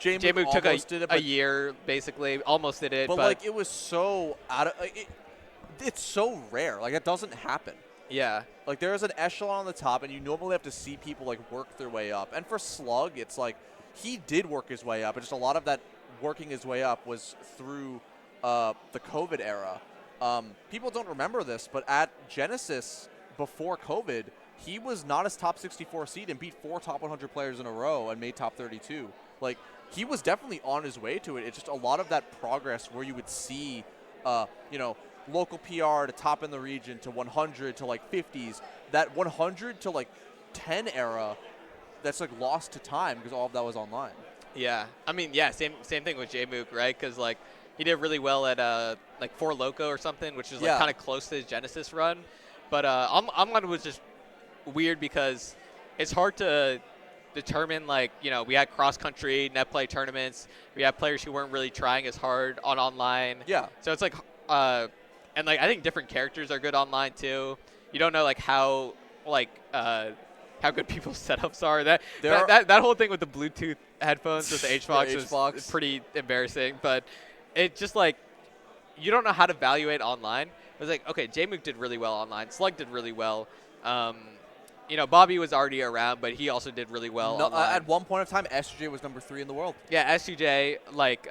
Jmook took a year, basically. Almost did it. But like, it was so out of it's so rare. Like, it doesn't happen. Yeah. Like, there is an echelon on the top, and you normally have to see people, like, work their way up. And for Slug, it's like he did work his way up. It's just a lot of that working his way up was through the COVID era. People don't remember this, but at Genesis before COVID, he was not his top 64 seed and beat 4 top 100 players in a row and made top 32. Like, he was definitely on his way to it. It's just a lot of that progress where you would see, you know, local PR to top in the region to 100 to like 50s. That 100 to like 10 era, that's like lost to time because all of that was online. Yeah. I mean, yeah, same thing with Jmook, right? Because, like, he did really well at like Four Loko or something, which is like Yeah. kind of close to his Genesis run. But Amlan was just weird because it's hard to determine, like, we had cross country net play tournaments, we had players who weren't really trying as hard on online. Yeah. So it's like and like I think different characters are good online too. You don't know like how good people's setups are. That whole thing with the Bluetooth headphones with the HBox was pretty embarrassing, but it just like you don't know how to evaluate online. It was like, okay, Jmook did really well online, Slug did really well. Bobby was already around, but he also did really well online. At one point of time, SJ was number 3 in the world. Yeah, SUJ, like,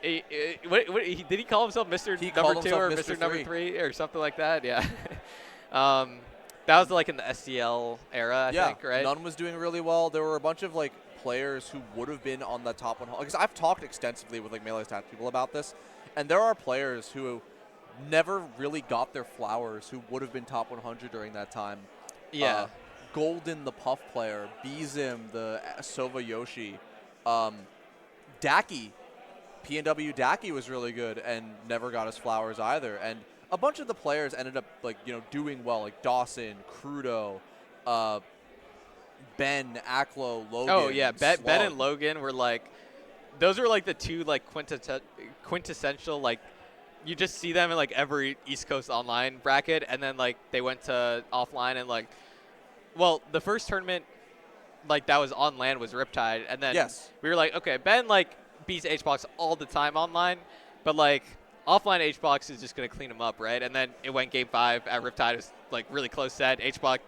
did he call himself Mr. Number 2 or Mr. Number 3 or something like that? Yeah. That was like in the SDL era, I think, right? None was doing really well. There were a bunch of like players who would have been on the top 100. Because I've talked extensively with like Melee Stats people about this, and there are players who never really got their flowers who would have been top 100 during that time. Yeah. Golden, the Puff player, Bizim, the Sova Yoshi, Daki, PNW Daki was really good and never got his flowers either. And a bunch of the players ended up like doing well, like Dawson, Crudo, Ben, Aklo, Logan. Oh yeah, Ben Slug. and Logan were like, those were like the two like quintessential, like, you just see them in like every East Coast online bracket, and then like they went to offline and like, well, the first tournament like that was on LAN was Riptide, and then we were like, okay, Ben like beats HBox all the time online, but like offline HBox is just gonna clean him up, right? And then it went game 5 at Riptide. It was like really close set. HBox,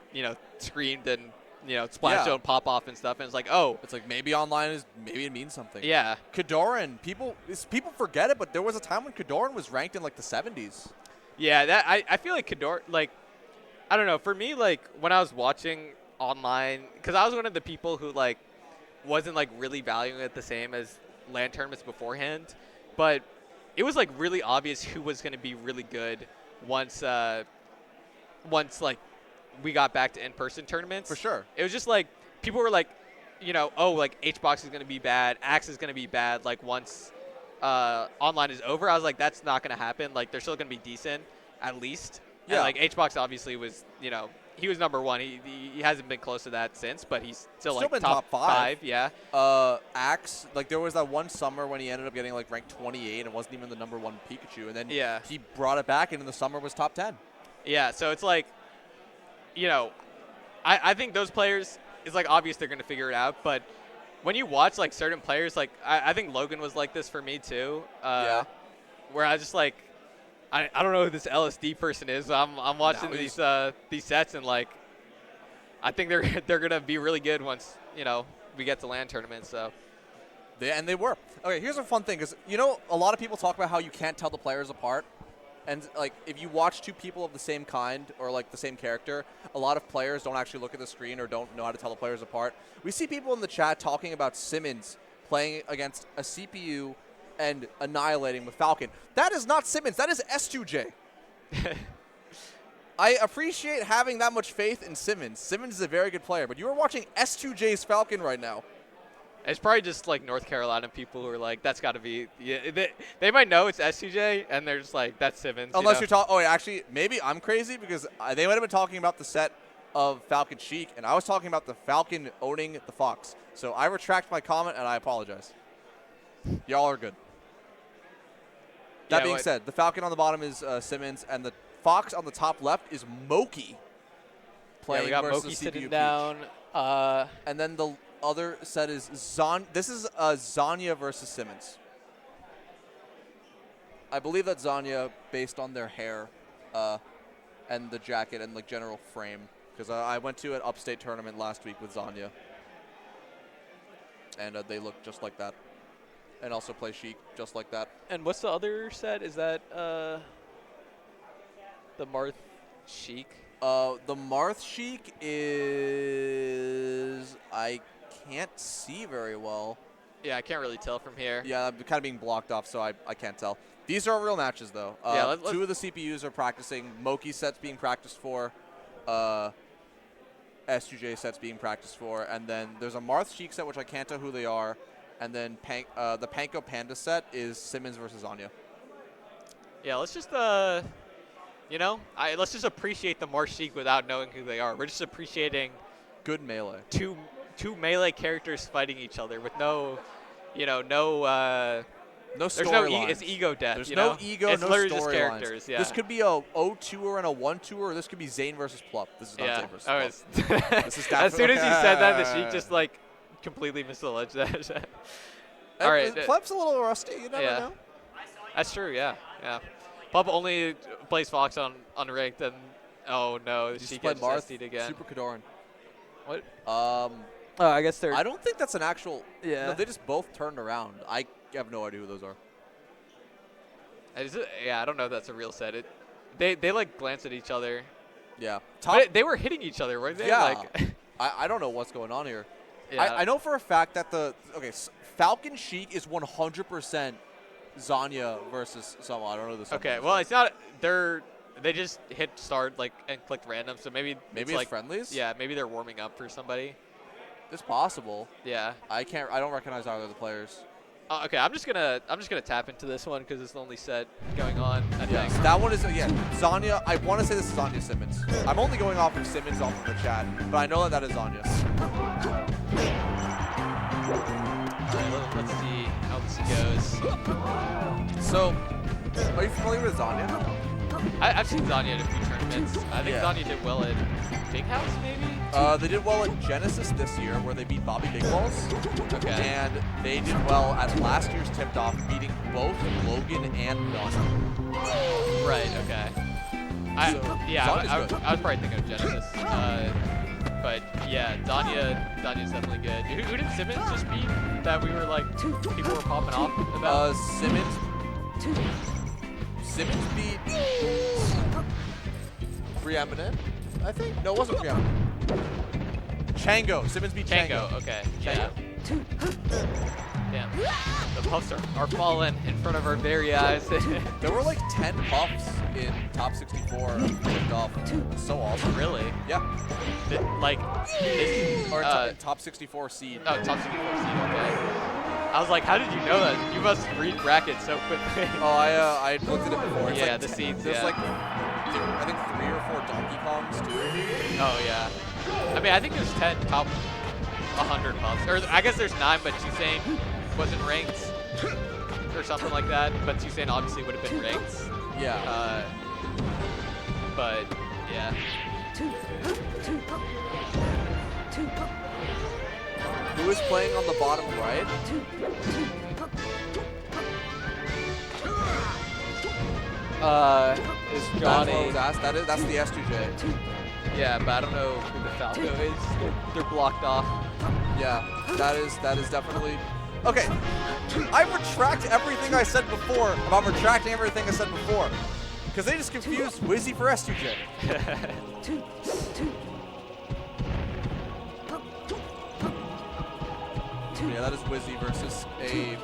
screamed and splash zone pop off and stuff, and it's like, oh, it's like maybe online maybe it means something. Yeah. Kadoran, people forget it, but there was a time when Kadoran was ranked in like the 70s. Yeah, I feel like Kadoran, like, I don't know, for me, like when I was watching online, because I was one of the people who like wasn't like really valuing it the same as LAN tournaments beforehand, but it was like really obvious who was going to be really good once like we got back to in-person tournaments. For sure. It was just like people were like, oh, like HBox is going to be bad, Axe is going to be bad. Like once online is over, I was like, that's not going to happen. Like they're still going to be decent at least. Yeah. And like HBox obviously was, he was number 1. He hasn't been close to that since, but he's still like been top 5. Yeah. Axe, like there was that one summer when he ended up getting like ranked 28 and wasn't even the number 1 Pikachu, and then he brought it back and in the summer was top 10. Yeah, so it's like, I think those players, it's like obvious they're going to figure it out, but when you watch like certain players, like I think Logan was like this for me too. Where I just like, I don't know who this LSD person is. I'm watching these sets, and like I think they're gonna be really good once we get to LAN tournaments. So they were. Okay, here's a fun thing, because a lot of people talk about how you can't tell the players apart, and like if you watch two people of the same kind or like the same character, a lot of players don't actually look at the screen or don't know how to tell the players apart. We see people in the chat talking about Simmons playing against a CPU and annihilating with Falcon. That is not Simmons. That is S2J. I appreciate having that much faith in Simmons. Simmons is a very good player, but you are watching S2J's Falcon right now. It's probably just like North Carolina people who are like, that's got to be. Yeah, they might know it's S2J, and they're just like, that's Simmons. Unless you're talking. Oh, yeah, actually, maybe I'm crazy, because they might have been talking about the set of Falcon Sheik, and I was talking about the Falcon owning the Fox. So I retract my comment, and I apologize. Y'all are good. That being said, the Falcon on the bottom is Simmons, and the Fox on the top left is Moki playing we got versus Moki CPU sitting down. And then the other set is This is Zanya versus Simmons. I believe that's Zanya based on their hair and the jacket and like general frame, because I went to an upstate tournament last week with Zanya, and they look just like that. And also play Sheik just like that. And what's the other set? Is that the Marth Sheik? The Marth Sheik is... I can't see very well. Yeah, I can't really tell from here. Yeah, I'm kind of being blocked off, so I can't tell. These are real matches, though. Two of the CPUs are practicing. Moki set's being practiced for. S2J set's being practiced for. And then there's a Marth Sheik set, which I can't tell who they are. And then the Panko Panda set is Simmons versus Anya. Yeah, let's just let's just appreciate the Marshik without knowing who they are. We're just appreciating Good melee. two melee characters fighting each other with no No there's no storylines. it's ego death. There's you no know? ego, it's no literally just storylines. characters. Yeah. This could be a 0-2er and a 1-2er, or this could be Zayn versus Plup. This is not yeah. Zayn versus Oh, Plup. it's- This is as soon as he said that, the definitely- Sheik just like completely missed the ledge. All right. Plup's a little rusty. You never Yeah. know. That's true. Yeah. Yeah. Pup only plays Fox on unranked, and oh no, You just Sheik play gets Marth, SD'd again. Super Kadoran. What? Oh, I guess they're. I don't think that's an actual. Yeah. No, they just both turned around. I have no idea who those are. Yeah, I don't know if that's a real set. They like glance at each other. Yeah. But they were hitting each other, weren't they? Yeah. Like, I don't know what's going on here. yeah. I know for a fact that Falcon Sheik is 100% Zanya versus someone. I don't know this. Okay, well, it's not. They just hit start like and clicked random, so maybe Maybe it's it's friendlies. Yeah, maybe they're warming up for somebody. It's possible. Yeah. I don't recognize either of the players. Okay, I'm just gonna tap into this one because it's the only set going on. I Yes, think. that one is Zanya. I want to say this is Zanya Simmons. I'm only going off of Simmons off of the chat, but I know that is Zanya. All right, let's see how this goes. So, are you familiar with Zanya? I've seen Zanya in a few tournaments. I think Yeah. Zanya did well at Big House, maybe. They did well at Genesis this year, where they beat Bobby Big Balls. Okay. And they did well at last year's tipped off, beating both Logan and Gunn. Right. Okay. So, Yeah, Zanya's I good. was probably thinking of Genesis. But yeah, Zanya's definitely good. Who did Simmons just beat that we were like people were popping off about? Simmons beat Preeminent, I think. No, it wasn't Preeminent. Chango. Simmons beat Chango. Okay. Chango. Yeah. Damn. The puffs are falling in front of our very eyes. There were like 10 puffs in top 64 tipped off. So awesome. Really? Yeah. Or top 64 seed. Oh, top 64 seed. Okay. I was like, how did you know that? You must read brackets so quickly. Oh, I looked at it before. It's Yeah, like the seeds, There's yeah. like, I think 3 or 4 Donkey Kongs too. Oh yeah. I mean, I think there's 10 top 100 puffs, or I guess there's 9, but Hussein wasn't ranked or something like that. But Hussein obviously would have been ranked. Yeah. But yeah. Who is playing on the bottom right? Is That's what I Johnny. was asked. That's the S2J. Yeah, but I don't know who the Falco is. They're blocked off. Yeah, that is definitely. Okay, I retract everything I said before about retracting everything I said before, because they just confused Wizzy for S2J. Yeah, that is Wizzy versus a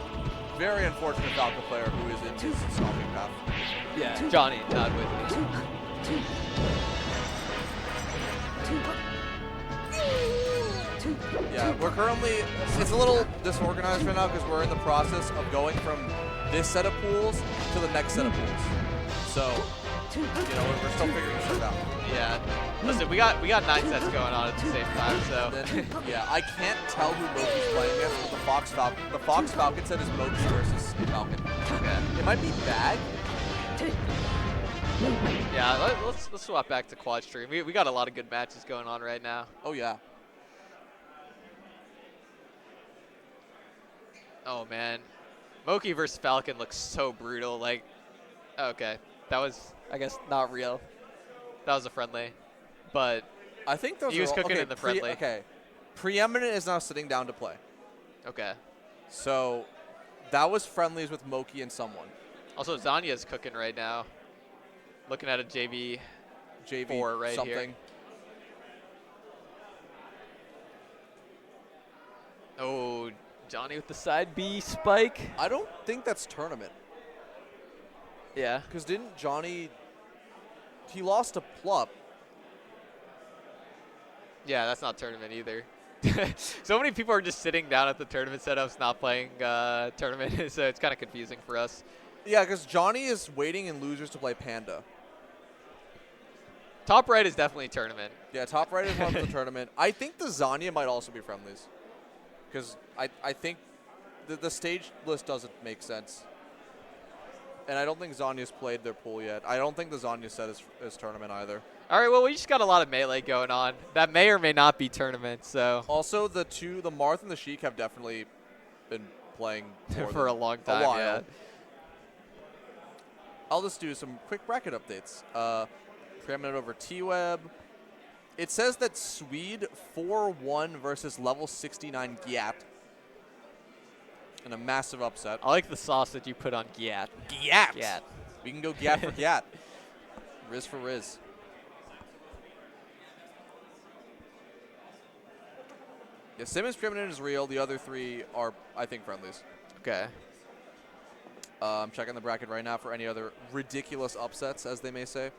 very unfortunate Falco player who is in his stomping path. Yeah, Johnny, not with me. Yeah, we're currently, it's a little disorganized right now because we're in the process of going from this set of pools to the next set of pools. So, you know, we're still figuring shit out. Yeah. Listen, we got 9 sets going on at the same time, so. And then, yeah, I can't tell who Moki's playing against, but the Fox Falcon set is Moki versus Falcon. Okay. It might be bad. Yeah, let's swap back to quad stream. We got a lot of good matches going on right now. Oh, yeah. Oh man, Moki versus Falcon looks so brutal. Like, okay, that was, I guess, not real. That was a friendly, but I think those he was are all, cooking okay, in the friendly. Okay. Preeminent is now sitting down to play. Okay. So, that was friendlies with Moki and someone. Also, Zanya's cooking right now. Looking at a JV. JV 4 right something. here. Oh, Johnny with the side B spike. I don't think that's tournament. Yeah. Because didn't Johnny... He lost to Plup. yeah, that's not tournament either. So many people are just sitting down at the tournament setups, not playing tournament, so it's kind of confusing for us. Yeah, because Johnny is waiting in losers to play Panda. Top right is definitely tournament. Yeah, top right is one of the tournament. I think the Zanya might also be friendlies. Because I think the stage list doesn't make sense. And I don't think Zanya's played their pool yet. I don't think the Zanya set is tournament either. All right, well, we just got a lot of melee going on. That may or may not be tournament, so. Also, the Marth and the Sheik have definitely been playing for a long time, a while. yeah. I'll just do some quick bracket updates. Preeminent over T-Web. It says that Swede 4-1 versus level 69 Gyat. In a massive upset. I like the sauce that you put on Gyat. Gyat! Gyat. We can go Gyat for Gyat. Riz for Riz. Yeah, Simmons Preeminent is real. The other three are, I think, friendlies. Okay. I'm checking the bracket right now for any other ridiculous upsets, as they may say.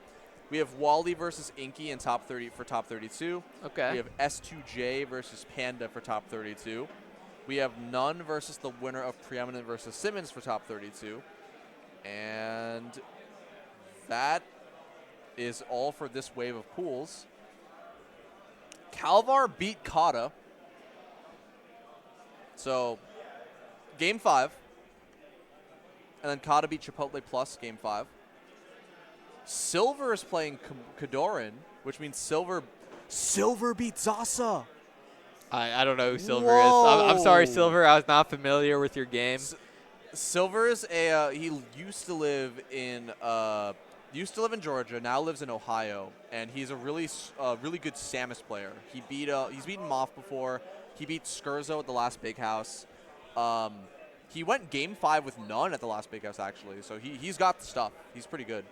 We have Wally versus Inky in top 30 for top 32. Okay. We have S2J versus Panda for top 32. We have Nunn versus the winner of Preeminent versus Simmons for top 32. And that is all for this wave of pools. Calvar beat Kata. So, game 5. And then Kata beat Chipotle Plus game 5. Silver is playing Kadoran, which means Silver beat Zasa. I don't know who Silver is. I'm sorry, Silver. I was not familiar with your game. Silver is he used to live in Georgia, now lives in Ohio, and he's a really good Samus player. He's beaten Moff before. He beat Skurzo at the last Big House. He went game 5 with Nunn at the last Big House actually, so he's got the stuff. He's pretty good.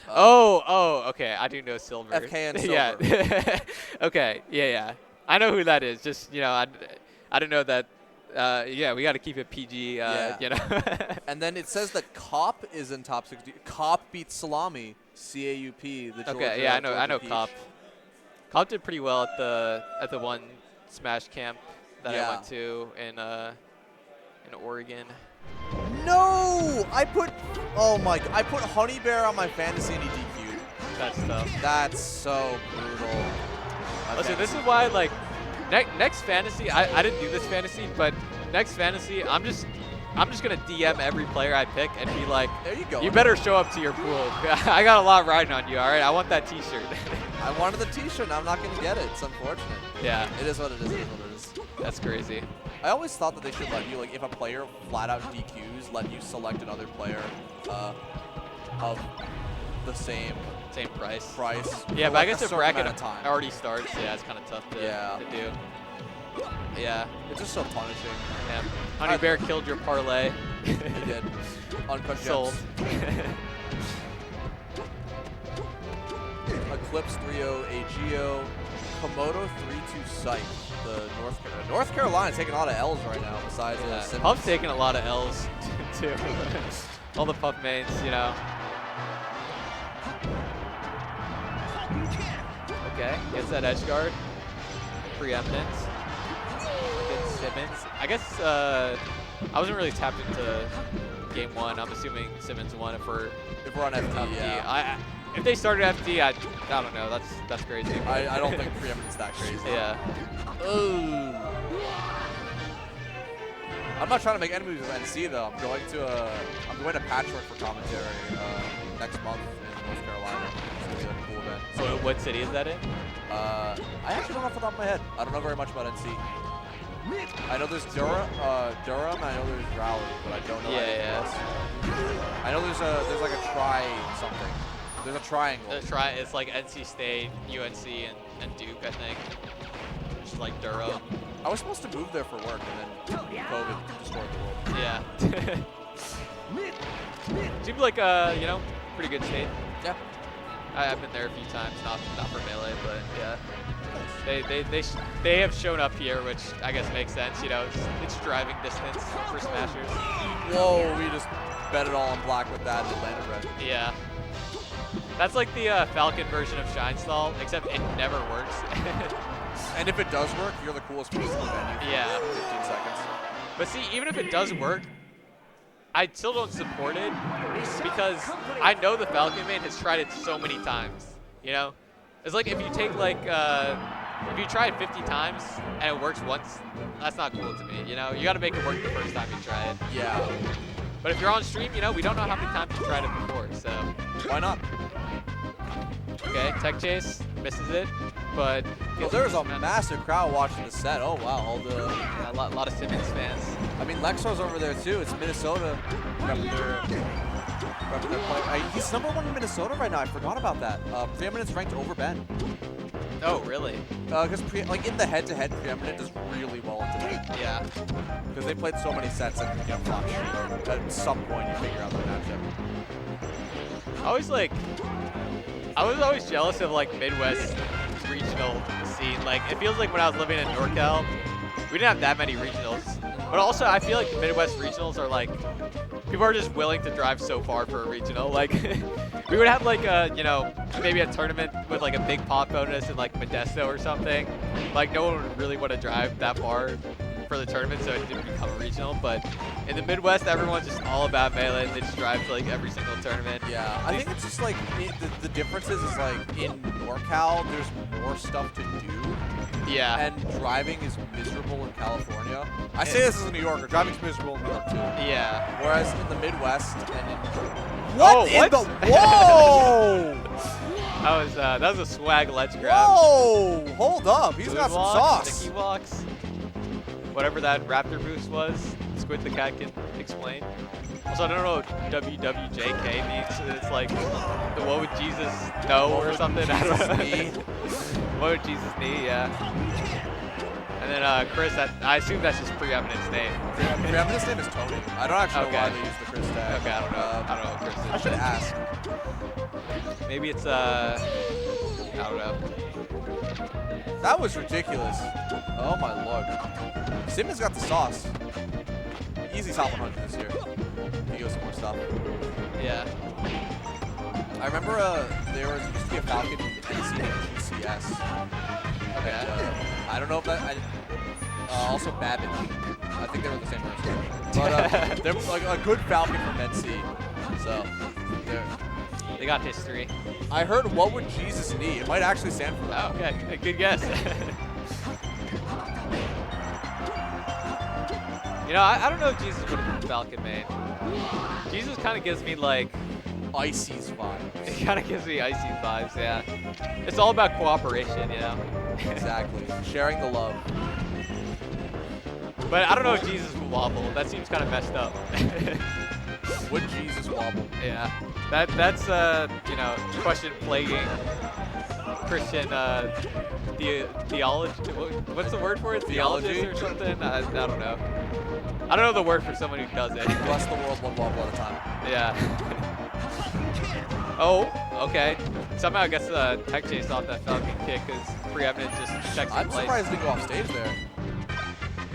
Okay. I do know Silver. FK and Silver. Yeah. Okay. Yeah. I know who that is. Just I didn't know that. Yeah, we got to keep it PG. Yeah. You know. And then it says that Cop is in top 60. Cop beats Salami. CAUP. The Georgia, Okay. Yeah, I know Georgia Peach. Cop. Cop did pretty well at the one Smash camp that I went to in Oregon. No, I put Honey Bear on my fantasy and he DQ'd. That stuff. That's so brutal. Listen, this is why next fantasy. I didn't do this fantasy, but next fantasy I'm just gonna DM every player I pick and be like, there you go. You better show up to your pool. I got a lot riding on you. All right, I want that T-shirt. I wanted the T-shirt. And I'm not gonna get it. It's unfortunate. Yeah. It is what it is. It is what it is. That's crazy. I always thought that they should let you, like, if a player flat out DQs, let you select another player of the same price. for Yeah, but I like guess a the certain bracket amount of time. already starts. Yeah, it's kind of tough to do. Yeah. It's just so punishing. Yeah. Honey Bear killed your parlay. He did. Uncut Sold. Eclipse 3-0 AGO. Komodo 3-2 Sight. The North Carolina taking a lot of L's right now. Besides Simmons. Puff's taking a lot of L's too. All the Puff mains, Okay, gets that edge guard. Preeminent. Against Simmons. I guess I wasn't really tapped into game 1. I'm assuming Simmons won if we're on FD. Yeah. If they started FD, I don't know. That's crazy. I don't think Preeminent's that crazy. Yeah. Ooh. I'm not trying to make enemies with NC though. I'm going to Patchwork for commentary next month in North Carolina. It's gonna be like a cool event. So what city is that in? I actually don't know off the top of my head. I don't know very much about NC. I know there's Durham, and I know there's Raleigh, but I don't know anything else. I know there's like a something. There's a triangle. It's like NC State, UNC, and Duke, I think. Just like Durham. I was supposed to move there for work, and then COVID destroyed the world. Yeah. Seems like pretty good state. Yeah. I've been there a few times, not for Melee, but yeah. They have shown up here, which I guess makes sense. It's driving distance for Smashers. Whoa, we just bet it all on black with that Atlanta red. Yeah. That's like the Falcon version of Shine Stall, except it never works. And if it does work, you're the coolest person in the venue for Yeah. 15 seconds. But see, even if it does work, I still don't support it because I know the Falcon main has tried it so many times. You know, it's like if you take like if you try it 50 times and it works once, that's not cool to me. You know, you got to make it work the first time you try it. Yeah. But if you're on stream, you know, we don't know how many times you tried it before, so Why not? okay. Tech Chase misses it, but Well, there was a massive crowd watching the set. Oh wow, all the. yeah, a lot of Simmons fans. I mean, Lexar's over there too. It's Minnesota. He's #1 in Minnesota right now. I forgot about that. Preeminence ranked over Ben. Oh, really? Because like in the head-to-head, Preeminent does really well today. Yeah. Because they played so many sets and Fox Street. At some point, you figure out the matchup. I was always jealous of like Midwest regional scene. Like it feels like when I was living in NorCal, we didn't have that many regionals. But also I feel like the Midwest regionals are like, people are just willing to drive so far for a regional. Like we would have like a, you know, maybe a tournament with like a big pop bonus in like Modesto or something. Like no one would really want to drive that far for the tournament, so it didn't become a regional. But in the Midwest, everyone's just all about Melee, and they just drive to like every single tournament. Yeah, I think it's just like the differences is like in NorCal, there's more stuff to do. Yeah. And driving is miserable in California. I say this as a New Yorker, driving's miserable in New York too. Yeah. Whereas in the Midwest and in Oh, in what? the whoa! That was a swag ledge grab. Whoa! Hold up, he's got some Moonwalk, sauce. Sticky walks. Whatever that Raptor boost was, Squid the Cat can explain. Also, I don't know what WWJK means. It's like, the what would Jesus know or something? I don't know. What would Jesus need? Yeah. And then Chris, I assume that's just Preeminent's name. Preeminent's name is Tony. I don't actually Okay. know why they use the Chris tag. Okay, I don't know what Chris is. I should ask. Maybe it's I don't know. That was ridiculous. Oh my lord. Simmons got the sauce. Easy top 100 this year. He goes some more stuff. Yeah. I remember there used to be a Falcon NC GCS. Okay. And, I don't know if that. Also Babbage. I think they were the same person. But they're like a good Falcon from NC. So They got history. I heard what would Jesus need? It might actually stand for that. Oh, okay. A good guess. You know, I don't know if Jesus would have been Falcon main. Jesus kind of gives me like, Icy's vibes. it kind of gives me icy vibes, yeah. It's all about cooperation, you know. Exactly. Sharing the love. But I don't know if Jesus would wobble. That seems kind of messed up. Would Jesus wobble? Yeah. That's you know, question plaguing Christian theology. What's the word for it? Theology? Theologist or something? I don't know. I don't know the word for someone who does it. Bless the world one wobble at a time. Yeah. Oh, okay. Somehow I guess Tech Chase off that Falcon kick because Preeminent just checks I'm in place. surprised they go off stage there.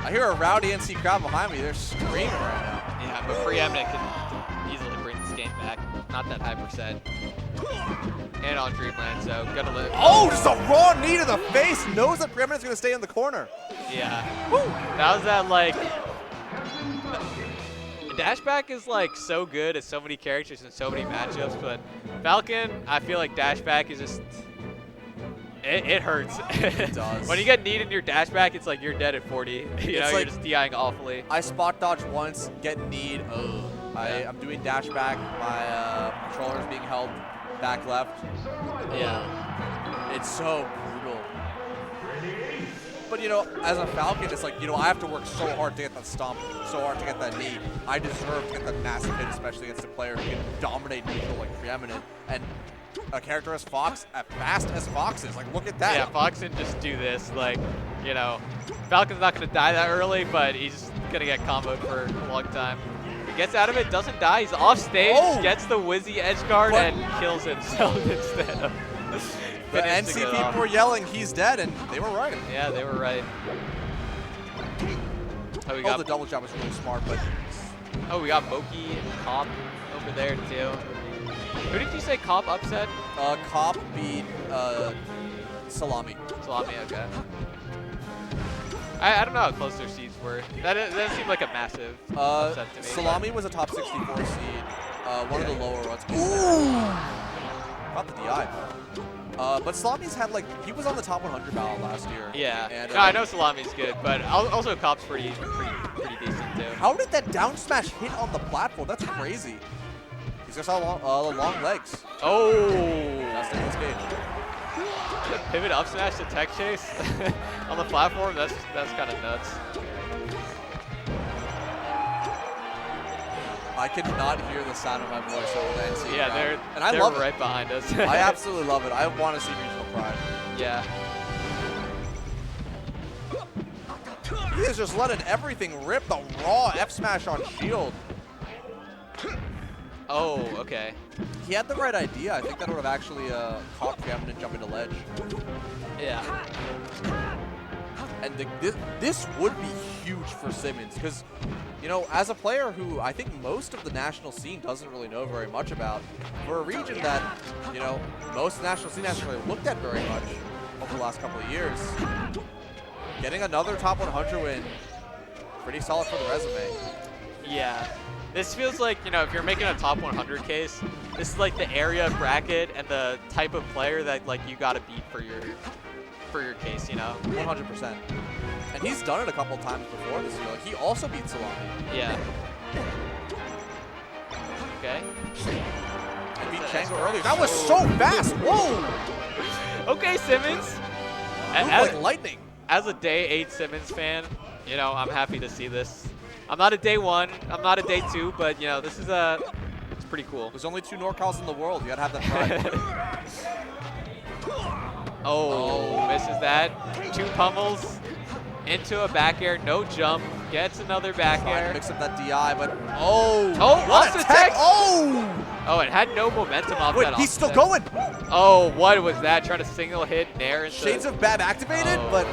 I hear a rowdy NC crowd behind me. They're screaming right now. Yeah, but Preeminent can easily bring this game back. Not that high percent. And on Dreamland, so gonna live. Oh, just a raw knee to the face. Knows that Preeminent's going to stay in the corner. Yeah. Woo. That was that like. Dashback is like so good at so many characters and so many matchups, but Falcon, I feel like Dashback is just. It hurts. It does. When you get kneed in your dashback, it's like you're dead at 40. You know, like- you're just DIing awfully. I spot dodge once, get kneed. Ugh. Yeah. I'm doing dash back. My controller is being held back left. Yeah. It's so brutal. But, you know, as a Falcon, it's like, you know, I have to work so hard to get that stomp, so hard to get that knee. I deserve to get that massive hit, especially against a player who can dominate neutral like Preeminent. And a character as Fox, as fast as Fox is. Like, look at that. Yeah, Fox can just do this. Like, you know, Falcon's not going to die that early, but he's going to get comboed for a long time. Gets out of it, doesn't die. He's off stage, Oh! gets the Wizzy edge guard, But- and kills himself instead of The finishing NC it people off. were yelling, he's dead, and they were right. Yeah, they were right. Oh, we Oh, got the double jump was really smart, but Moki and Cop over there too. Who did you say Cop upset? Cop beat Salami. Salami, okay. I don't know how close their seeds were. That doesn't seem like a massive upset to me. Salami was a top 64 seed. One of the lower ones. Ooh! Got the DI. But Salami's had like, he was on the top 100 ballot last year. Yeah. And, No, I know Salami's good, but also Cop's pretty decent too. How did that down smash hit on the platform? That's crazy. He's just got long legs. Oh! That's Nicolas Cage. The pivot up smash to tech chase on the platform, that's kind of nuts. I cannot hear the sound of my voice over the NC Yeah, crowd. they're I love right it. behind us. I absolutely love it. I want to see regional pride. Yeah. He is just letting everything rip. The raw F smash on shield. Oh, okay. He had the right idea. I think that would have actually caught Preeminent jumping to ledge. Yeah. And this would be huge for Simmons because, you know, as a player who I think most of the national scene doesn't really know very much about, for a region that, you know, most of the national scene hasn't really looked at very much over the last couple of years, getting another top 100 win, pretty solid for the resume. Yeah. This feels like, you know, if you're making a top 100 case, this is like the area bracket and the type of player that like you got to beat for your case, you know. 100%. And he's done it a couple times before this year. Like, he also beat Salami. Yeah. Okay. And beat Chango earlier. That was so fast. Whoa! Okay, Simmons. Moved like lightning. As a day 8 Simmons fan, you know, I'm happy to see this. I'm not a day 1, I'm not a day 2, but you know, this is it's pretty cool. There's only 2 NorCals in the world. You gotta have that pride. Oh, misses that. 2 pummels into a back air, no jump. Gets another back Trying to air. mix up that DI, but oh! What a a tech! tech! Oh! Oh, it had no momentum off Wait, that. he's still offset. going. Oh, what was that? Trying to single hit Nair into Shades of Bab activated, Oh. but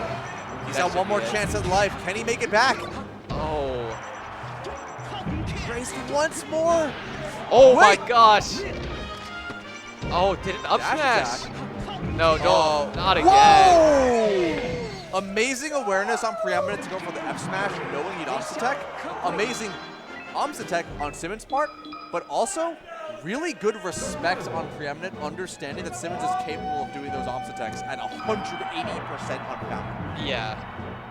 he's That got one should more be it. chance at life. Can he make it back? Oh. Raised once more. Oh Wait. my gosh. Oh, did an up Dash smash. No, don't. Oh. Not again. Whoa! Amazing awareness on Preeminent to go for the F smash, knowing he'd Omsa Tech. Amazing Omsa Tech on Simmons' part, but also really good respect on Preeminent, understanding that Simmons is capable of doing those Omsa Techs at 180% on power. Yeah.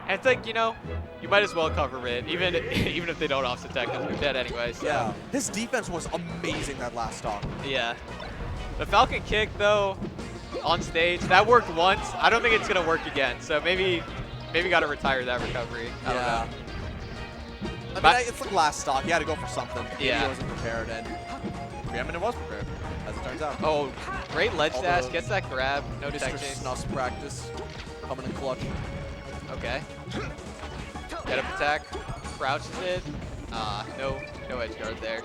And it's like, you know, you might as well cover it, even if they don't offset tech, because they're dead anyway. So. Yeah. His defense was amazing that last stock. Yeah. The Falcon kick, though, on stage, that worked once. I don't think it's going to work again. So maybe got to retire that recovery. I don't know. I mean, it's like last stock. He had to go for something. Maybe Yeah. he wasn't prepared, and Preeminent was prepared, as it turns out. Oh, great ledge Although dash. Gets that grab. No tech Mr. chase. Snuff's practice coming in clutch. Okay. Get up attack. Crouches it. No edge guard there.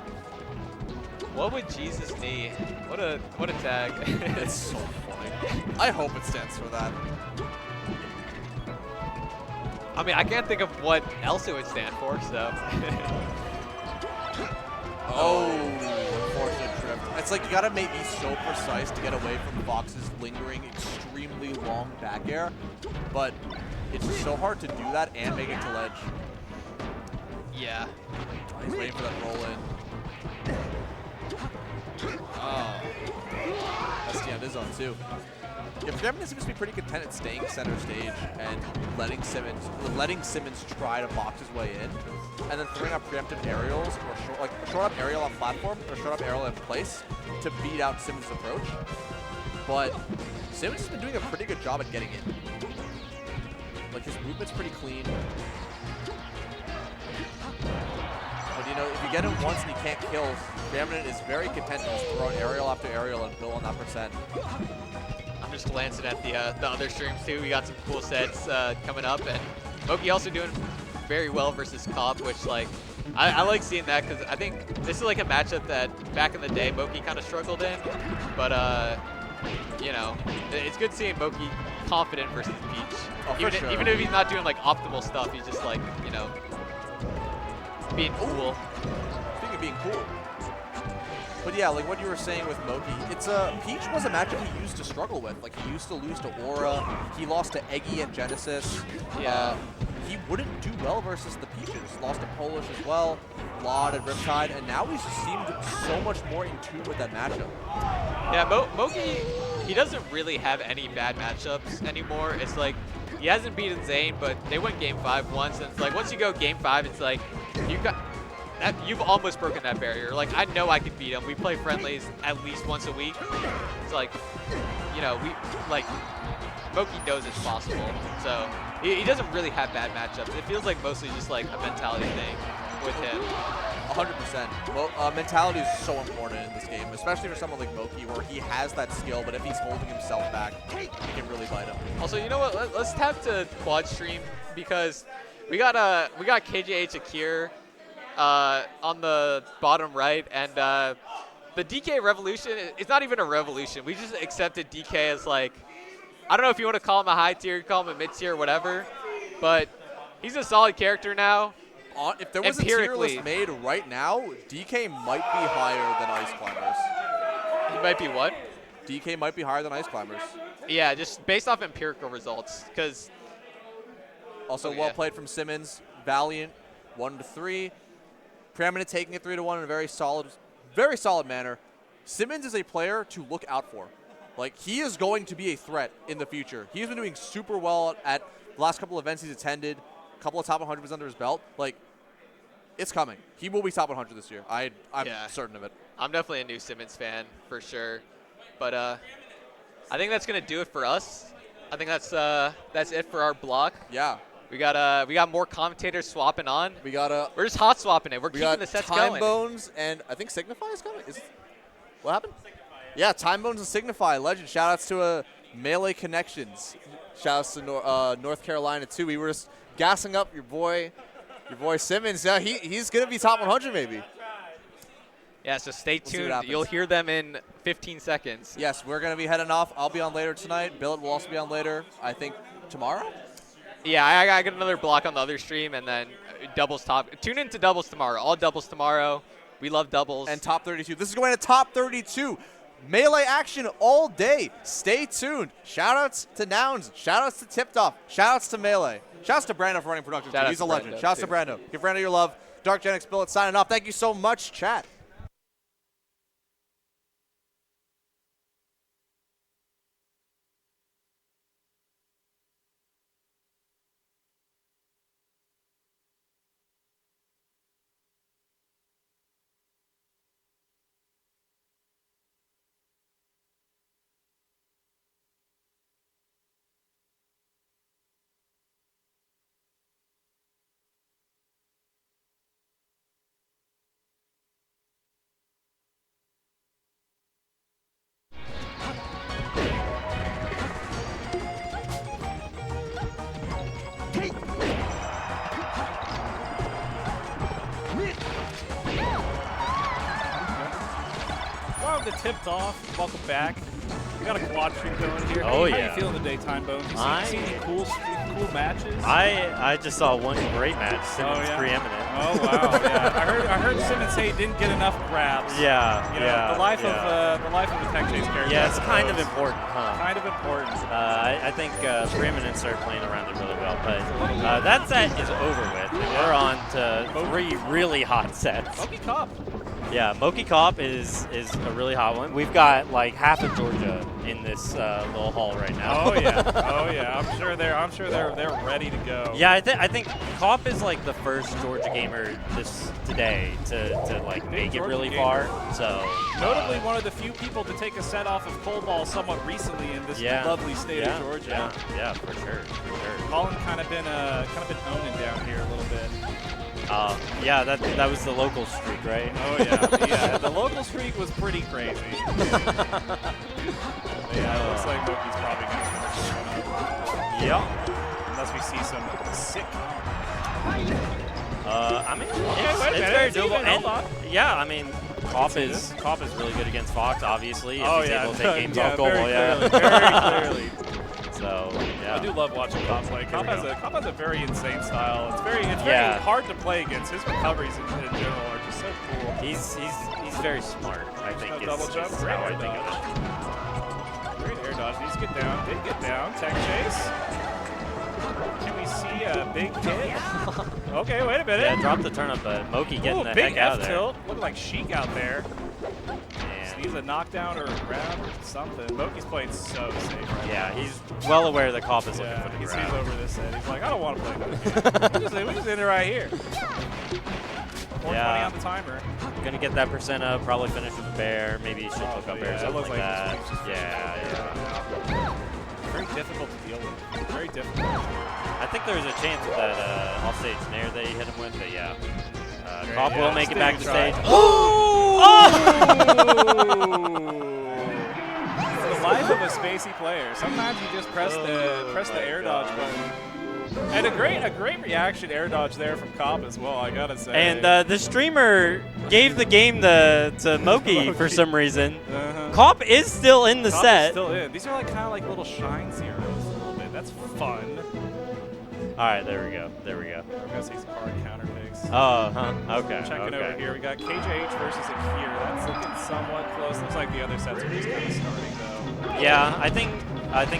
What would Jesus knee? What a tag. It's so funny. I hope it stands for that. I mean, I can't think of what else it would stand for, so. Oh, unfortunate trip. It's like you gotta be so precise to get away from Fox's lingering, extremely long back air, but it's just so hard to do that and make it to ledge. Yeah. Oh, he's waiting for that roll in. Oh. That's the end of his zone too. Yeah, Preeminent seems to be pretty content at staying center stage and letting Simmons try to box his way in, and then throwing up preemptive aerials or short up aerial on platform or short up aerial in place to beat out Simmons' approach. But Simmons has been doing a pretty good job at getting in. Like, his movement's pretty clean. But, you know, if you get him once and he can't kill, Preeminent is very content to just throw aerial after aerial and build on that percent. I'm just glancing at the other streams too. We got some cool sets coming up, and Moki also doing very well versus Cop, which like I like seeing that because I think this is like a matchup that back in the day Moki kind of struggled in, but you know, it's good seeing Moki confident versus Peach. Oh, sure. Even if he's not doing like optimal stuff, he's just like, you know, being cool. Speaking of being cool. But yeah, like what you were saying with Moki, it's Peach was a matchup he used to struggle with. Like, he used to lose to Aura, he lost to Eggy and Genesis. Yeah. he wouldn't do well versus the Peaches. Lost to Polish as well, Laud at Riptide, and now he's just seemed so much more in tune with that matchup. Yeah, Moki, he doesn't really have any bad matchups anymore. It's like, he hasn't beaten Zane, but they went Game 5 once, and it's like, once you go Game 5, it's like, you've almost broken that barrier. Like, I know I could beat him. We play friendlies at least once a week. It's like, you know, Moki knows it's possible. So, he doesn't really have bad matchups. It feels like mostly just like a mentality thing with him. 100%. Well, mentality is so important in this game, especially for someone like Moki, where he has that skill, but if he's holding himself back, he can really bite him. Also, you know what? Let's tap to quad stream because we got KJH Akir on the bottom right, and the DK revolution. It's not even a revolution. We just accepted DK as like, I don't know if you want to call him a high tier, call him a mid tier, whatever, but he's a solid character now. If there was a tier list made right now, DK might be higher than Ice Climbers. He might be what? DK might be higher than Ice Climbers. Yeah, just based off empirical results. Because also well played from Simmons. Valiant, 1-3. Preeminent taking it 3-1 in a very solid manner. Simmons is a player to look out for. Like, he is going to be a threat in the future. He's been doing super well at the last couple events he's attended. A couple of top 100s under his belt. Like, it's coming. He will be top 100 this year. I'm certain of it. I'm definitely a new Simmons fan for sure. But I think that's gonna do it for us. I think that's it for our block. Yeah. We got more commentators swapping on. We're just hot swapping it. We're keeping the sets going. Time Bones and I think Signify is coming. What happened? Yeah, Time Bones and Signify. Legend. Shout outs to Melee Connections. Shout outs to North Carolina too. We were just gassing up your boy Simmons. Yeah, he's gonna be top 100 maybe. Yeah, so stay tuned. You'll hear them in 15 seconds. Yes, we're gonna be heading off. I'll be on later tonight. Billet will also be on later. I think tomorrow. Yeah, I got another block on the other stream, and then doubles top. Tune in to doubles tomorrow. All doubles tomorrow. We love doubles. And top 32. This is going to top 32. Melee action all day. Stay tuned. Shoutouts to Nouns. Shoutouts to Tipped Off. Shoutouts to Melee. Shoutouts to Brando for running production. He's a legend. Shoutouts to Brando. Give Brando your love. Dark Genix Billet signing off. Thank you so much, chat. Tipped Off. Welcome back. We got a quad stream going here. Oh, How yeah. you feeling today, Time Bones? You see any cool matches? I just saw one great match. Simmons preeminent. Oh wow! Yeah, I heard Simmons say he didn't get enough grabs. Yeah, you know, the life of a tech chase character. Yeah, it's kind of important, huh? Kind of important. I think preeminent started playing around it really well, but that set is over with. And we're on to 3 really hot sets. Moki Cop. Yeah, Moki Cop is a really hot one. We've got like half of Georgia in this little hall right now. Oh yeah. I'm sure they're ready to go. Yeah, I think Cop is like the first Georgia gamer today to like make it really far. So notably one of the few people to take a set off of Cold Ball somewhat recently in this lovely state of Georgia. Yeah, for sure. Colin kind of been owning down here a little bit. Yeah, that was the local streak, right? Oh yeah, the local streak was pretty crazy. Yeah, it looks like Moki's probably going to finish this one up. Yep. Unless we see some sick. I mean, it's very doable. And, yeah, I mean, Cop is really good against Fox, obviously. If he's able to take games off Goal Ball, very clearly. So, yeah. I do love watching Cop play. Cop has a very insane style. It's very hard to play against. His recoveries in general are just so cool. He's very smart, I think. Double jump. Great how I air think of it. Great air dodge. Needs to get down. Did get down. Tech chase. Can we see a big hit? Okay, wait a minute. Yeah, drop the turnip, but Moki getting the big heck out of there. F-tilt. Looked like Sheik out there. And Needs a knockdown or a grab or something. Moki's playing so safe right yeah, now. he's well aware the Cop is looking Yeah, for the he sees grab. over this end. He's like, I don't want to play that game. we just end it right here. 420 Yeah. on the timer. Gonna get that percent up, probably finish with a bear, maybe she'll hook up Yeah, air or it something looks like like that. this one's just Yeah. Very difficult to deal with. Very difficult. I think there was a chance with that offstage snare that he hit him with, but yeah. Great, Cop yeah, will make it back to try. stage. Oh! The life of a spacey player. Sometimes you just press the air dodge button. And a great reaction air dodge there from Cop as well, I gotta say. And the streamer gave the game to Moki for some reason. Uh-huh. Cop is still in the Cop set. is still in. These are like kind of like little shine zeros a little bit. That's fun. All right, there we go. There we go. We're gonna see some hard counter picks. Oh, huh. Okay. Checking okay. over here, we got KJH versus Akira. That's looking somewhat close. Looks like the other sets are just kind of starting though. Yeah, I think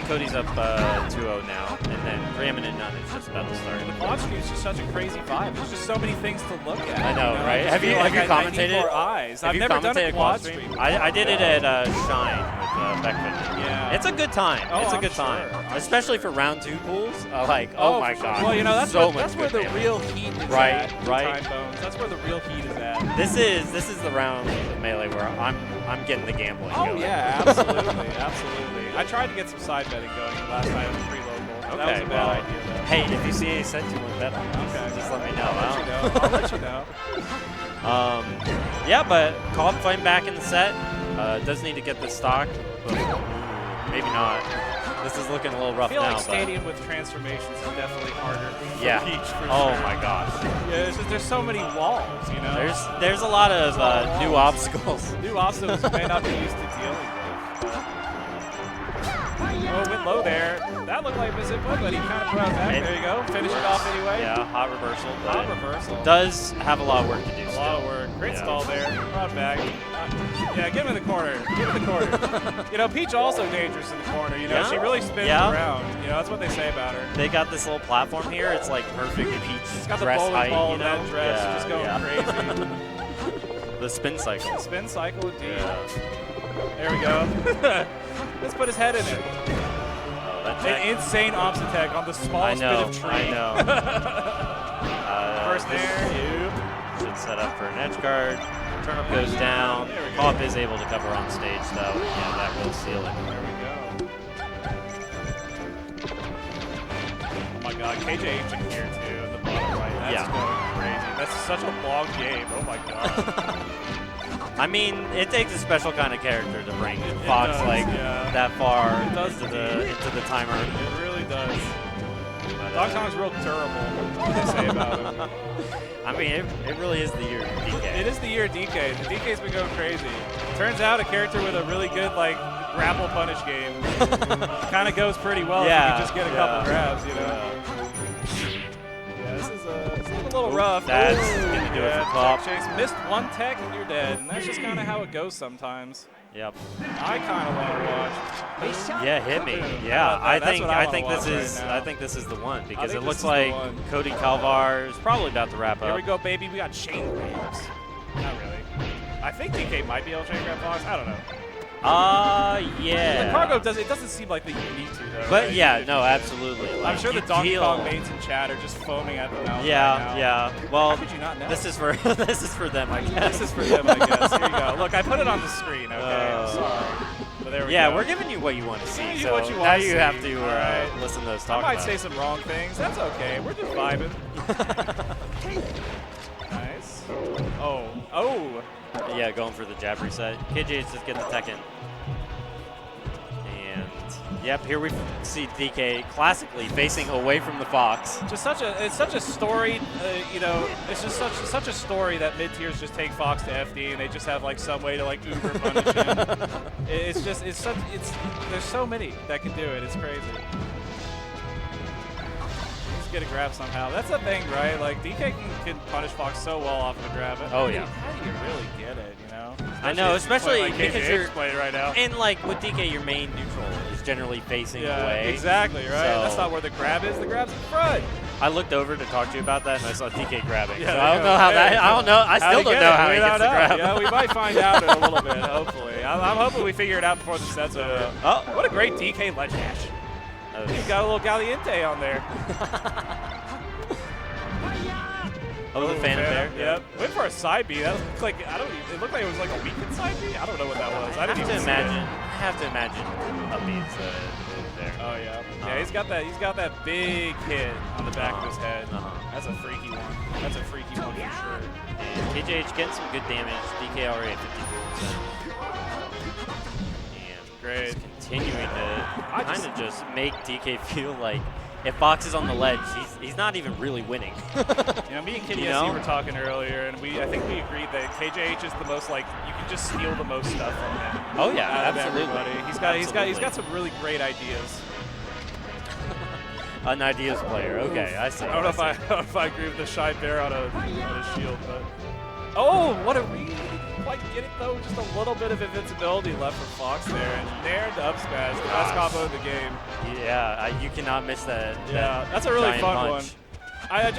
Cody's up 2-0 now, and then Preeminent None is just about to start. The quad stream is just such a crazy vibe. There's just so many things to look at. I know, you right? I Have you feel like I need commentated? more eyes. Have I've you never done a commentated quad stream. I did it at Shine with Beckman. Yeah. It's a good time. Oh, it's a I'm good sure. time, I'm especially sure. for round 2 pools. Like, oh my for sure. god. Well, you know that's so where, that's much where good the damage. real heat is Right, at. right. Time Bones. That's where the real heat is at. This is the round of Melee where I'm getting the gambling Oh going. yeah, absolutely, absolutely. I tried to get some side betting going last night on the pre-local. That was Okay, a bad well, idea though. hey, if you see a set you want to bet on, Okay. just let me know. I'll let you know. Yeah, but Cobb fighting back in the set. Does need to get the stock, but maybe not. This is looking a little rough I feel now. like Stadium with transformations is definitely harder for Yeah. Peach for Oh sure. my gosh. Yeah, it's just, there's so many walls, you know? There's a lot of new obstacles. New obstacles you may not be used to dealing with. Oh, went low there. That looked like Miss Input, but he kind of put out back. And There you go. Finish it off anyway. Yeah, hot reversal. But Hot reversal. does have a lot of work to do A still. lot of work. Great Yeah. stall there. Brought back. Yeah, get him in the corner. Get him in the corner. You know, Peach also dangerous in the corner. You know, Yeah. she really spins Yeah. around. You know, that's what they say about her. They got this little platform here. It's like perfect Peach She's got the dress bowling height, ball you in know? that dress, Yeah, just going yeah. crazy. The spin cycle. Spin cycle indeed. Yeah. There we go. Let's put his head in it. Oh, that An jack. insane opposite tech on the I smallest know. bit of tree. I know. First this there. should set up for an edge guard. Turnip goes down. There we go. Pop is able to cover on stage, though. Yeah, that will seal it. There we go. Oh my god, KJH in here too, in the bottom right. That's Yeah. going crazy. That's such a long game. Oh my god. I mean, it takes a special kind of character to bring It Fox does, like yeah. that far It does into the timer. It really does. But, Dog Song's real durable. What do they say about him? I mean, it really is the year of DK. It is the year of DK. The DK's been going crazy. Turns out a character with a really good like grapple punish game kind of goes pretty well if you Yeah, can just get a yeah. couple grabs, you know. Yeah, this is it's looking a little rough. That's Ooh, gonna do it yeah, for Pop. Chase missed one tech and you're dead, and that's just kind of how it goes sometimes. Yep. I kind of want to watch. Yeah, hit me. Boom. Yeah, That's what I I think wanna this watch is right now. I think this is the one because think it looks this is the like one. Cody Calvar is probably about to wrap Here up. we go, baby. We got chain grabs. Not really. I think DK might be able to chain grab Fox. I don't know. Yeah. The cargo doesn't seem like that you need to though. But right? yeah, no, absolutely. I'm Like, sure the you Donkey deal- Kong mains in chat are just foaming at the mouth. Yeah, right now. yeah. How Well, could you not know? this is for this is for them, I guess. This is for them, I guess. Here you go. Look, I put it on the screen. Okay, I'm sorry. But there we Yeah, go. we're giving you what you want to see. Giving you So what you now wanna you see. have to All right. listen to us I talk might about say it. some wrong things. That's okay. We're just vibing. Nice. Oh. Yeah, going for the jab reset. KJ just get the tech in. And yep, here we see DK classically facing away from the Fox. Just it's such a story, you know, it's just such a story that mid tiers just take Fox to FD and they just have like some way to like uber punish him. There's so many that can do it. It's crazy. Just get a grab somehow. That's the thing, right? Like DK can punish Fox so well off of the grab. Oh, yeah. How do you really get it? You know? I know, especially like because KJH you're playing right now. and like with DK, your main neutral is generally facing Yeah, away. exactly, right? So- That's not where the grab is. The grab's in front. I looked over to talk to you about that, and I saw DK grabbing. Yeah, so I don't know how that. I don't know. I still don't know how he gets the grab. Yeah, we might find out in a little bit. Hopefully, I'm hoping we figure it out before the set's over. Oh, what a great DK ledge dash! He's got a little Galiente on there. Oh, the Phantom there. Yep. Went for a side B. That looked like it looked like it was like a weekend side B. I don't know what that was. I didn't even see it. I have to imagine up B's there. Oh yeah. Yeah, he's got that big hit on the back of his head. That's a freaky one. That's a freaky one for sure. And KJH getting some good damage. DK already at 54%. And Great. just continuing to kind of just make DK feel like if Fox is on the ledge, he's not even really winning. Yeah, me and Kitty SC were talking earlier, and I think we agreed that KJH is the most like you can just steal the most stuff from him. Oh yeah, out of absolutely. Everybody. He's got some really great ideas. An ideas player. Okay, I see. I don't know if I agree with the shy bear on a shield, but what a read! Didn't quite get it though. Just a little bit of invincibility left for Fox there, and there the up smash, the best combo of the game. Yeah, you cannot miss that. Yeah, that's a really fun punch. one. You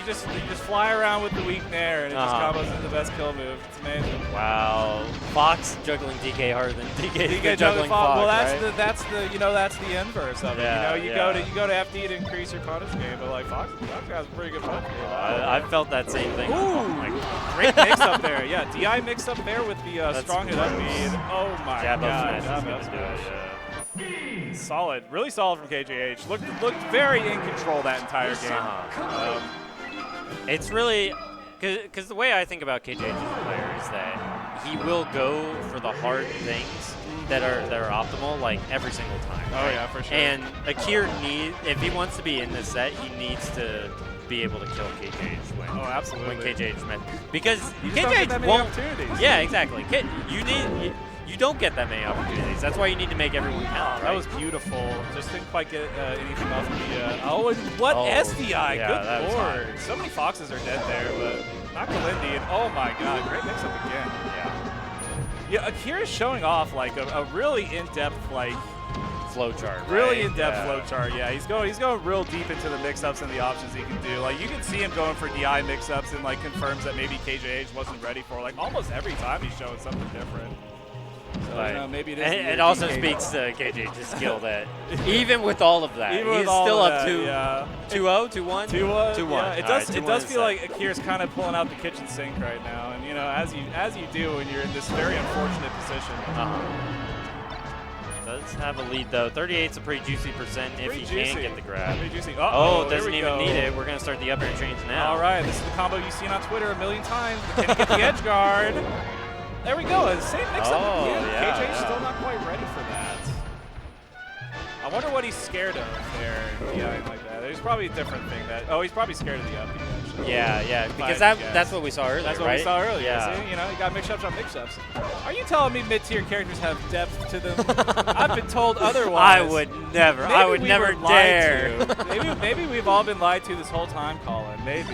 just fly around with the weak nair, and it just combos into the best kill move. It's amazing. Wow, Fox juggling DK harder than DK juggling Fox. Well, that's right? that's the inverse of it. Yeah, you go to FD to increase your punish game, but like Fox has a pretty good punch game. I felt that same thing. Ooh, Oh my God. great mix up there. Yeah, DI mix up there with the strong hit up beat. Oh my Jab up God. smash is gonna do it. Yeah. Solid, really solid from KJH. Looked very in control that entire game. It's really because the way I think about KJH as a player is that he will go for the hard things that are optimal like every single time. Oh yeah, for sure. And Akir if he wants to be in this set, he needs to be able to kill KJH when absolutely. when KJH met because You just don't get that KJH many won't. opportunities. Yeah, exactly. You don't get that many opportunities. That's why you need to make everyone count. That right? was beautiful. Just didn't quite get anything off of the. And what SDI? Yeah, Good that was lord. So many Foxes are dead there, but not Kalindi. And oh my God, great mix up again. Yeah, Akira's showing off like a really in-depth like flowchart. really right? in-depth Yeah. flowchart. Yeah, he's going real deep into the mix-ups and the options he can do. Like you can see him going for DI mix-ups and like confirms that maybe KJH wasn't ready for. Like almost every time he's showing something different. So, Right. maybe it is. And it also speaks to KJH's skill that even with all of that, Even with he's all still of up that, to yeah. 2-0, 2-1? 2-1. 2-1. Yeah, it All does. right, It 2-1 does is feel set. like Akira's kind of pulling out the kitchen sink right now, and as you do when you're in this very unfortunate position. Does have a lead though. 38's a pretty juicy percent if he can get the grab. Pretty juicy. Oh, here doesn't we even go. need it. We're gonna start the up air chains now. All right, this is the combo you've seen on Twitter a million times. Can he get the edge guard? There we go. Same mix-up again. yeah, KJ's yeah. still not quite ready for that. I wonder what he's scared of there. Yeah, like that. There's probably a different thing he's probably scared of the up. Yeah, because I guess. that's what we saw earlier. That's what right? we saw earlier. Yeah. See? You got mix-ups on mix-ups. Are you telling me mid-tier characters have depth to them? I've been told otherwise. I would never. Maybe I would we never were lied dare. to. Maybe we've all been lied to this whole time, Colin. Maybe.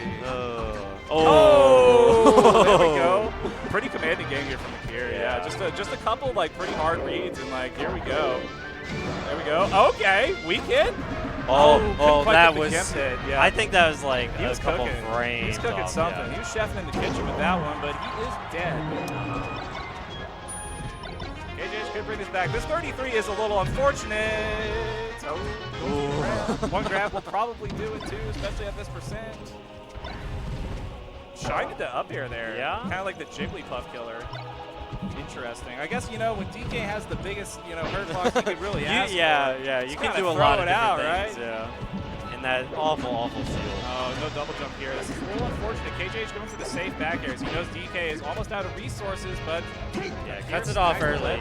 Oh. There we go. Pretty commanding game here from Akira. Yeah. Just a couple like pretty hard reads and like here we go. There we go. Okay, weekend. Couldn't quite that get the was. Kemp hit. Yeah. I think that was like he was a couple cooking. frames. He was cooking off, something. yeah. He was chefing in the kitchen with that one, but he is dead. KJH could bring this back. This 33 is a little unfortunate. One grab will probably do it too, especially at this percent. Shined the up air there. Yeah. Kind of like the Jigglypuff killer. Interesting. I guess, when DK has the biggest, hurt box you could really ask for. You Just can kinda do a throw lot of it different out, things. right? Yeah. And that awful shield. Oh, no double jump here. This is a little unfortunate. KJ's going for the safe back airs. He knows DK is almost out of resources, but Yeah, cuts it off early.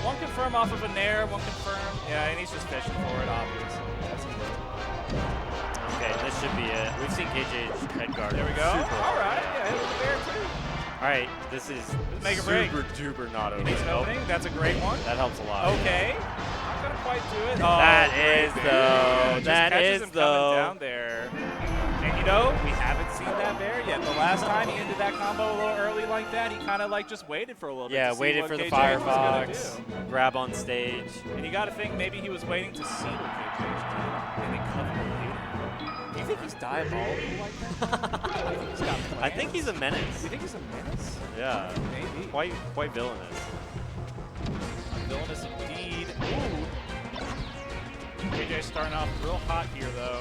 One confirm off of a nair, one confirm. Yeah, and he's just fishing for it, obviously. Okay, this should be it. We've seen KJ's head guard. There we go. Super All right. Yeah, hit with the bear, too. All right, this is Make a break. super duper not over. Needs an opening. That's a great one. That helps a lot. Okay. Not going to quite do it. That great is, baby. though. Just That catches is, him though. coming down there. And we haven't seen that bear yet. The last time he ended that combo a little early like that, he kind of just waited for a little bit. Yeah, to see waited what for the KJH was gonna Firefox, do. grab on stage. And you got to think maybe he was waiting to see what KJH did. think he's diabolical like that? I think he's a menace. You think he's a menace? Yeah. Maybe. Quite villainous. Villainous indeed. Ooh. KJ starting off real hot here, though.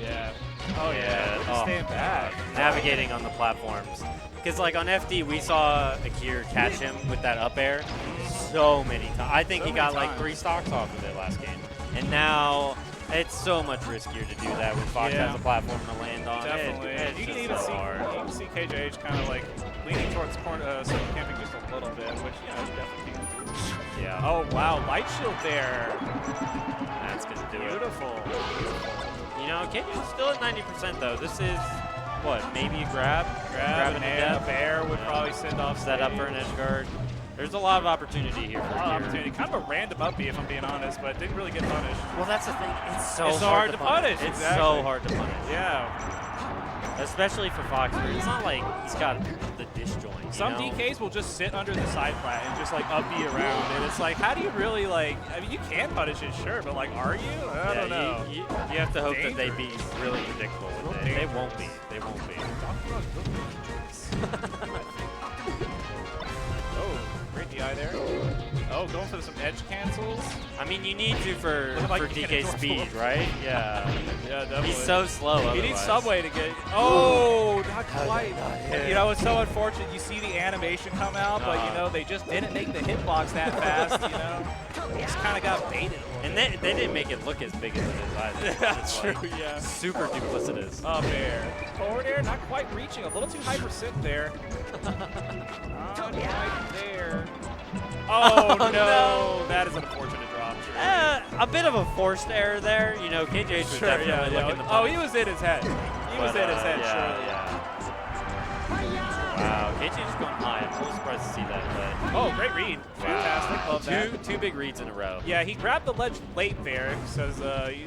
Yeah. Oh, yeah. Oh, Staying back. navigating on the platforms. Because, like, on FD, we saw Akir catch him with that up air so many times. I think he got, like, 3 stocks off of it last game. And now it's so much riskier to do that when Fox has a platform to land on. Definitely. It's You can just even so see, hard. you can see KJH kind of, like, leaning towards circle camping just a little bit, which, you know, definitely. Yeah. Oh, wow. Light shield there. That's going to do it. Beautiful. You know, KJ's still at 90%, though. This is, what, maybe a grab? Grab into and death? a bear would probably send off Set up for an edge guard. There's a lot of opportunity here for A lot of Akir. opportunity. Kind of a random up B, if I'm being honest, but didn't really get punished. Well, that's the thing. It's so hard to punish. It's Exactly. so hard to punish. Yeah. Especially for Fox. It's not like he's got the disjoint. Some you know? DKs will just sit under the side plat and just like up B around, and it's like, how do you really like? I mean, you can punish it, sure, but like, are you? I don't know. You have to hope that they be really predictable with it. They won't be. They won't be. Oh, great DI there. Oh, going for some edge cancels. I mean, you need to for Like DK speed, right? Yeah. Yeah, definitely. He's so slow. He needs otherwise. Subway to get. Oh, not quite. hit? You know, it's so unfortunate. You see the animation come out, but you know they just didn't make the hitbox that fast. You know, just kind of got baited. A little And bit. they didn't make it look as big as it is either. That's It's true. like Yeah. super duplicitous. Up air. Forward air, not quite reaching. A little too high percent there. Not quite there. Oh, no. That is an unfortunate drop. A bit of a forced error there. You know, KJH was definitely looking to Oh, punish. he was in his head. He was in his head, surely. Wow, KJH is going high. I'm a little surprised to see that. But Oh, great read. Fantastic. Love that. two big reads in a row. Yeah, he grabbed the ledge late there. Says,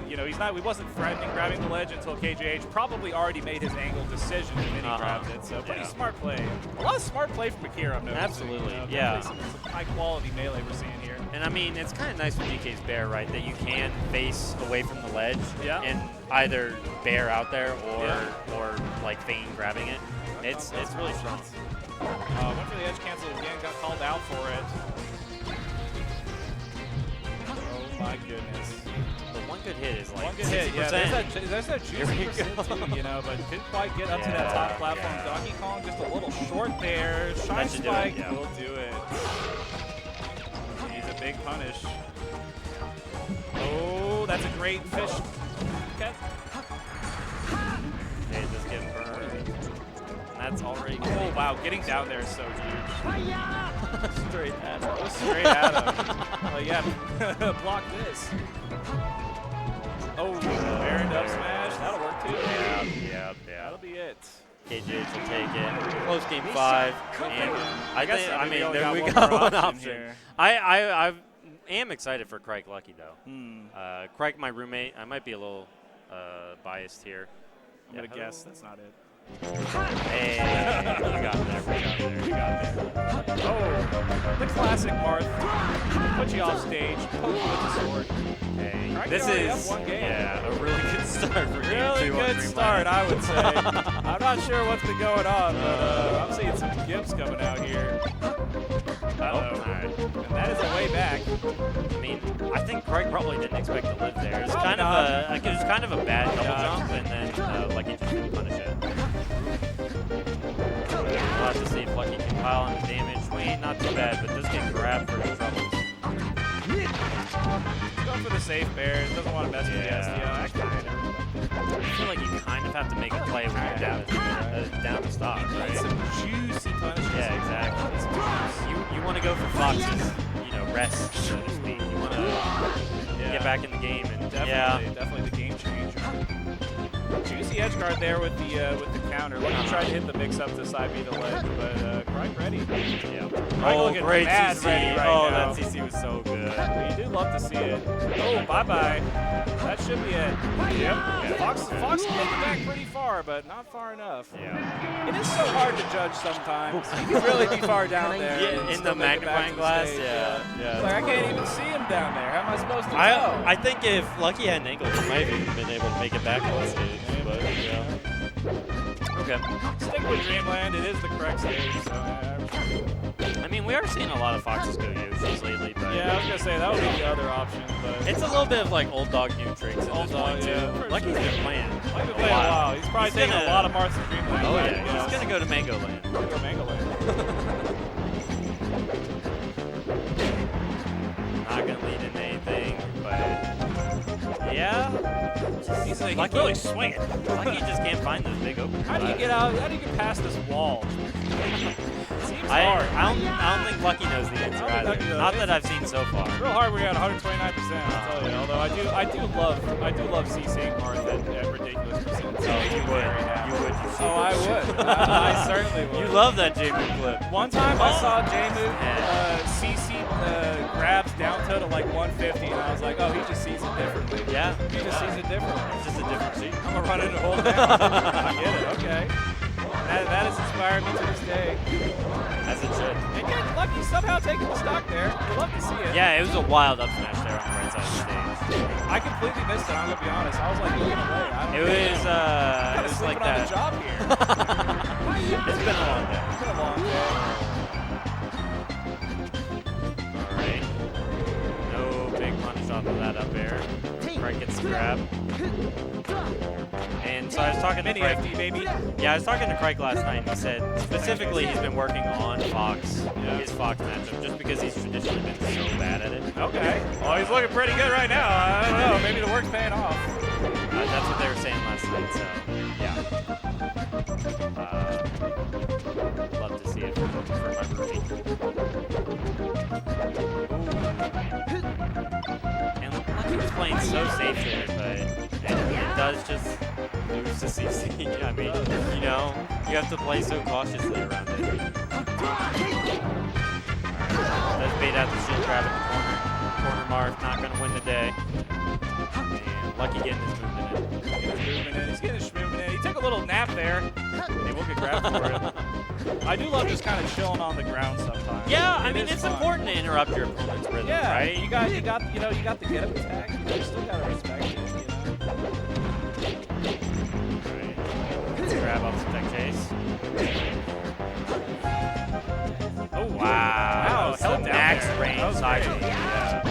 you know, he wasn't threatening grabbing the ledge until KJH probably already made his angle decision, and then he grabbed it. So pretty smart play. A lot of smart play from Akira, I'm noticing. Absolutely, You know, yeah. definitely some high quality melee we're seeing here. And I mean, it's kind of nice with DK's bear, right? That you can face away from the ledge and either bear out there or like feign grabbing it. It's really strong. Went for the edge cancel again, got called out for it. Oh my goodness. The one good hit is like One good hit, yeah. 60%. There's that juicy percent too, you know, but didn't quite get up to that top platform. Yeah. Donkey Kong just a little short there. Shine should do it, Spike yeah. will do it. He's a big punish. Oh, that's a great fish. Okay. They just get burned. That's already Oh wow, getting down there is so huge. straight at him. Go straight at him. Oh yeah, block this. Oh, Baron up smash. That'll work too. Yeah. That'll be it. KJH will take it. Close game 5. And I guess think, I I mean, mean, we there only we got got one one more option. option here. I am excited for Crike Lucky though. Hmm. Crike, my roommate. I might be a little biased here. I'm gonna guess that's not it. Hey, you got there. You got there. Oh, the classic Marth. Put you off stage, poke you with the sword. Hey, Crike this already is up one game. a really good start for game 2 Really on good Dreamland. start, I would say. I'm not sure what's been going on, but I'm seeing some gifts coming out here. Uh-oh. Alright. And that is a way back. I mean, I think Craig probably didn't expect to live there. It's Probably kind not. of a, like, it was kind of a bad double not. jump, and then Lucky just didn't punish it. We'll have to see if Lucky can pile on the damage. Wayne, not too bad, but does get grabbed for his troubles. Going for the safe bear. Doesn't want to mess with the Yeah. SDO. I feel like you kind of have to make a play when you're down to stock, right? Some juicy punishments. Yeah, exactly. You want to go for Fox's, rest, so to speak. You want to get back in the game, and Definitely the game changer. Juicy edge guard there with the counter. Lucky tried to hit the mix-up to side B to ledge, but Crike ready. Yeah. Crike Oh, looking great mad CC. ready right Oh, now. that CC was so good. You do love to see it. Oh, bye-bye. That should be it. Yep. Fox can make it back pretty far, but not far enough. Yeah. It is so hard to judge sometimes. You can really be far down there. and Yeah, in still the make it back magnifying to the glass. stage. Yeah. Like, I can't even see him down there. How am I supposed to know? I think if Lucky had an angle, he might have even been able to make it back on stage. But yeah. Okay. Stick with Dreamland. It is the correct stage. So, I mean, we are seeing a lot of Foxes go Yoshis lately, but yeah, I was gonna say that would be the other option, but it's a little bit of like old dog new tricks at Old this dog, point too. yeah, for Lucky's sure. been playing. I've been playing a while. He's probably taking a lot of Marth's Dreamland. Oh back, yeah, he's gonna go to Mango Land. Go Mango Land. Not gonna lead into anything, but yeah. He's Lucky, really swinging. Lucky just can't find those big openers. How do you get out? How do you get past this wall? Seems I hard. don't think Lucky knows the answer I don't think either. Lucky knows. Not that I've seen so far. Real hard when you're at 129%. I'll tell you. Although I do love CCing Marth at ridiculous percentages. Oh, you would. You would. Oh, I would. I certainly would. You love that J-Move clip. One time I saw J-Move CC grabs down to like 150, and I was like, oh, he just sees it differently. Yeah. He just sees it differently. It's just a different seat. I'm gonna run it and hold it down. I get it. Okay. That has inspired me to this day. As it should. And yet, Lucky somehow taking the stock there. You love to see it. Yeah, it was a wild up smash there on the right side of the stage. I completely missed it. I'm gonna be honest. I was like looking away. It was like on that. the job here. It's been a long day. It's been a long day. Alright. No big punish off of that up air. Crike gets the grab. And so I was talking to Mini Crike. FD, baby. Yeah, I was talking to Crike last night, and he said specifically he's been working on Fox, Yeah. his Fox matchup, just because he's traditionally been so bad at it. Okay. Well, he's looking pretty good right now. I don't know. Maybe the work's paying off. That's what they were saying last night, so yeah. Love to see it for my rookie. And Lucky was playing so safe there, but it does just lose to CC. I mean, you know, you have to play so cautiously around it. Does bait out the shield grab in the corner. Corner Marth not going to win the day. And Lucky getting his movement in. He's getting his movement in. He took a little nap there. And he will get grabbed for it. I do love just kind of chilling on the ground sometimes. Yeah, I It mean, is it's fun. important to interrupt your opponent's rhythm, Yeah, right? you got the get up attack. You still gotta respect it, Right. Grab off the tech chase. Oh Wow. held down max there. range That was side great. B, yeah.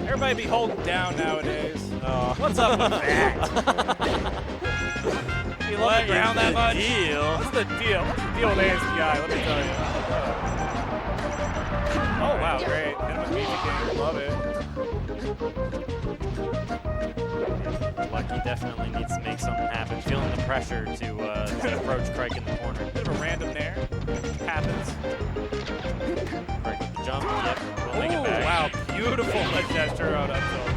Everybody be holding down nowadays. Oh. What's up with that? You love the ground that much? Deal. What's the deal? What's the deal with ASPI? Let me tell you. Oh wow, great. Hit him with BB King. Love it. Lucky definitely needs to make something happen. Feeling the pressure to approach Crike in the corner. Bit of a random there. Happens. Crike with the jump. Yep. We'll make it Oh back. wow, beautiful ledge gesture out up tilt.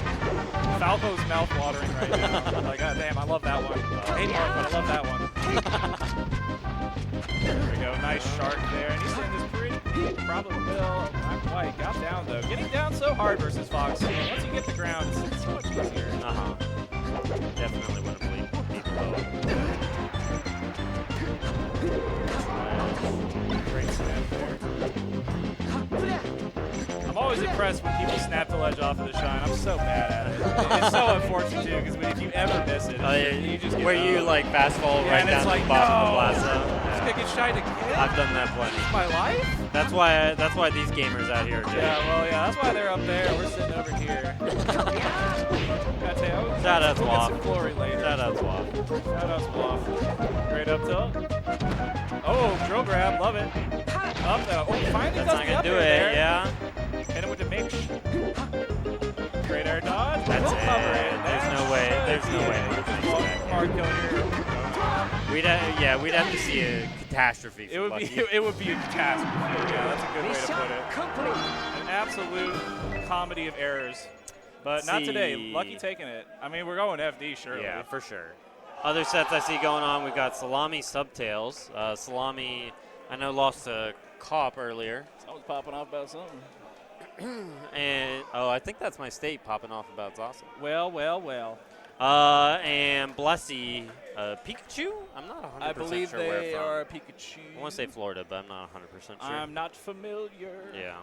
Falco's mouth watering right now. Like, god damn, I love that one. Hey Mark, but I love that one. There we go, nice shark there. And he's hitting this pretty probably will. Not quite. Got down though. Getting down so hard versus Fox. Once you get the ground, it's so much easier. Uh-huh. Definitely want to be below. Great snap there. I'm always impressed when people snap the ledge off of the shine. I'm so bad at it. It's so unfortunate too, because if you ever miss it, you just get where you like fast fall Yeah, right and down it's to like, the bottom no. of the Just plaza. gonna get shined again. I've done that plenty. My life? That's why these gamers out here are doing Yeah, well, yeah, that's why they're up there. We're sitting over here. Gotta tell you, Shout out we'll get Swaff. some glory later. Shout out Swap. Shout out Swaff. Great up tilt. Oh, drill grab, love it. Up though. Oh, finally That's does not the gonna up do air it, there. yeah. Hit him with the mix. Great air dodge. That's We'll it. cover it. There's no way. There's no way. Hard killing here. We'd have to see a catastrophe. It would be it would be a catastrophe. Yeah, that's a good way to put it. An absolute comedy of errors. But not today. See. Lucky taking it. I mean, we're going FD surely. Yeah, for sure. Other sets I see going on, we've got Salami Subtails. Salami, I know, lost to Cop earlier. Someone's popping off about something. And, oh, I think that's my state popping off about Zossam. Well. And Blessy, Pikachu? I'm not 100% I believe sure where they from. are Pikachu. I want to say Florida, but I'm not 100% sure. I'm not familiar. Yeah,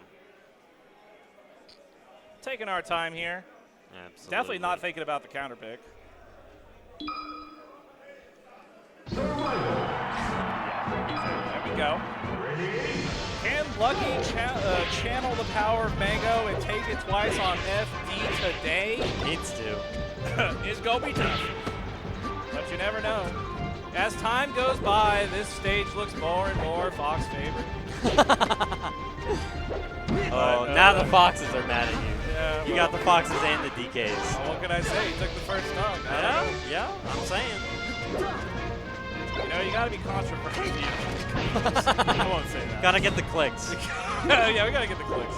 Taking our time here. absolutely. Definitely not thinking about the counter pick. There we go. Can Lucky channel the power of Mango and take it twice on FD today? Needs to. It's going to be tough. But you never know. As time goes by, this stage looks more and more Fox favorite. Oh, now the Foxes are mad at you. Yeah, You got the Foxes and the DKs. What can I say? He took the first stomp. Yeah, I'm saying. You know, you got to be controversial. I won't say that. Gotta get the clicks. Yeah, we got to get the clicks.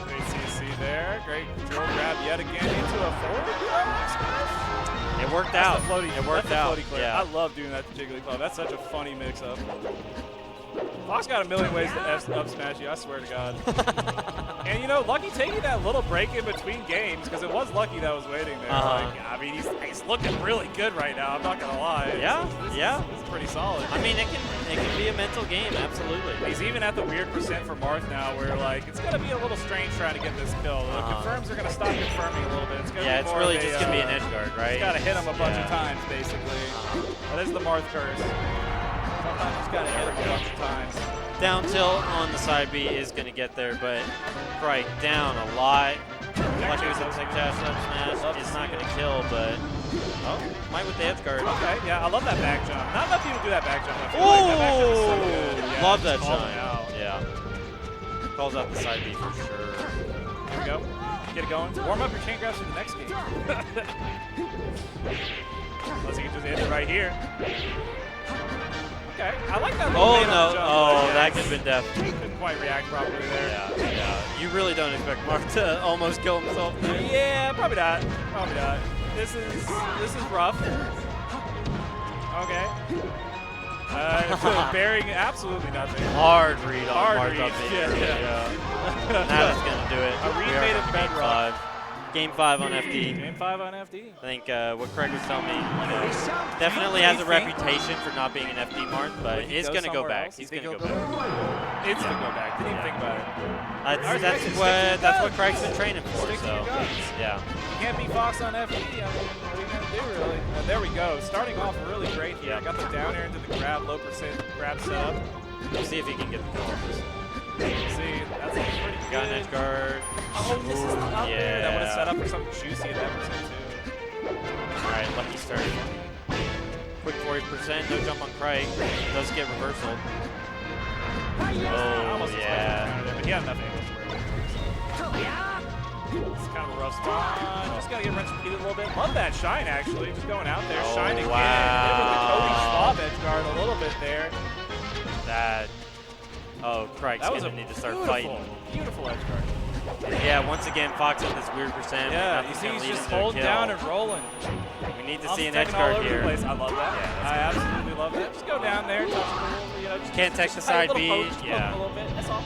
Great CC there. Great drill grab yet again into a forward smash. It worked That's out. the floaty, It worked that's out. The floaty clip. Yeah. I love doing that to Jigglypuff. That's such a funny mix-up. Fox got a million ways to up smash you, I swear to God. And you know, Lucky taking that little break in between games, because it was Lucky that was waiting there. Like, I mean, he's looking really good right now, I'm not going to lie. Yeah, This is pretty solid. I mean, it can be a mental game, absolutely. He's even at the weird percent for Marth now, where like it's gonna be a little strange trying to get this kill. The confirms are gonna stop confirming a little bit. It's gonna Yeah, be it's more really of a, just gonna be an edge guard, right? Just gotta hit him a bunch of Yeah. times, basically. That is the Marth curse. Sometimes you just gotta hit him a bunch of times. Down tilt on the side B is gonna get there, but right down a lot. Lucky was a dash up smash. It's not gonna kill, but might with the edge guard. Okay, yeah, I love that back jump. Not enough people do that back jump. I feel like that back jump is so good. Yeah, Love just that calling shine. out. Yeah. Calls out the side B for sure. There we go. Get it going. Warm up your chain grabs for the next game. Unless you can just end it right here. Okay, I like that little Oh bait on no! the jump, Oh, but yeah, that could have been death. couldn't quite react properly there. Yeah. You really don't expect Mark to almost kill himself there. Yeah, probably not. Probably not. This is rough. Okay. Bearing absolutely nothing. Hard read on Hard Mark read, up there. yeah. That is gonna do it. A read We are made on of game bedrock. 5. Game 5 on FD. Game 5 on FD. I think what Craig was telling me, definitely has a reputation for not being an FD Mark, but He it's goes going to go somewhere back. else? He's You going to think go he'll back. It's gonna go back. Didn't even think about it. That's what Craig's been training for. Stick to So your guns. yeah, You can't beat Fox on FD. I mean, what are you gonna do, really? And there we go. Starting off really great here. Got the down air into the grab, low percent grab setup. we'll see if he can get the kill on this. See, that's looking pretty good. Got an edge guard. Oh, this is the up there. That would have Yeah. set up for something juicy at that percent too. All right, lucky start. Quick 40%, no jump on Craig. Does get reversal. Oh Almost yeah. but he had nothing. It's kind of a rough spot. Just gotta get wrenched a little bit. Love that shine actually. Just going out there, Oh, shine again. wow. Hit with the Cody Schwab edge guard a little bit there. That. Oh, Craig's That was gonna a need to start beautiful, fighting. beautiful edge guard. Yeah, once again, Fox at this weird percent. Yeah, you Nothing's see gonna he's lead just into a holding kill. down and rolling. We need to I'm see an edge taking all guard over here. the place. I love that. Yeah, that's I absolutely love that. Just go down there, touch a little, you know. Just, Can't text the just side a B. little poke, just poke Yeah. a little bit. That's all.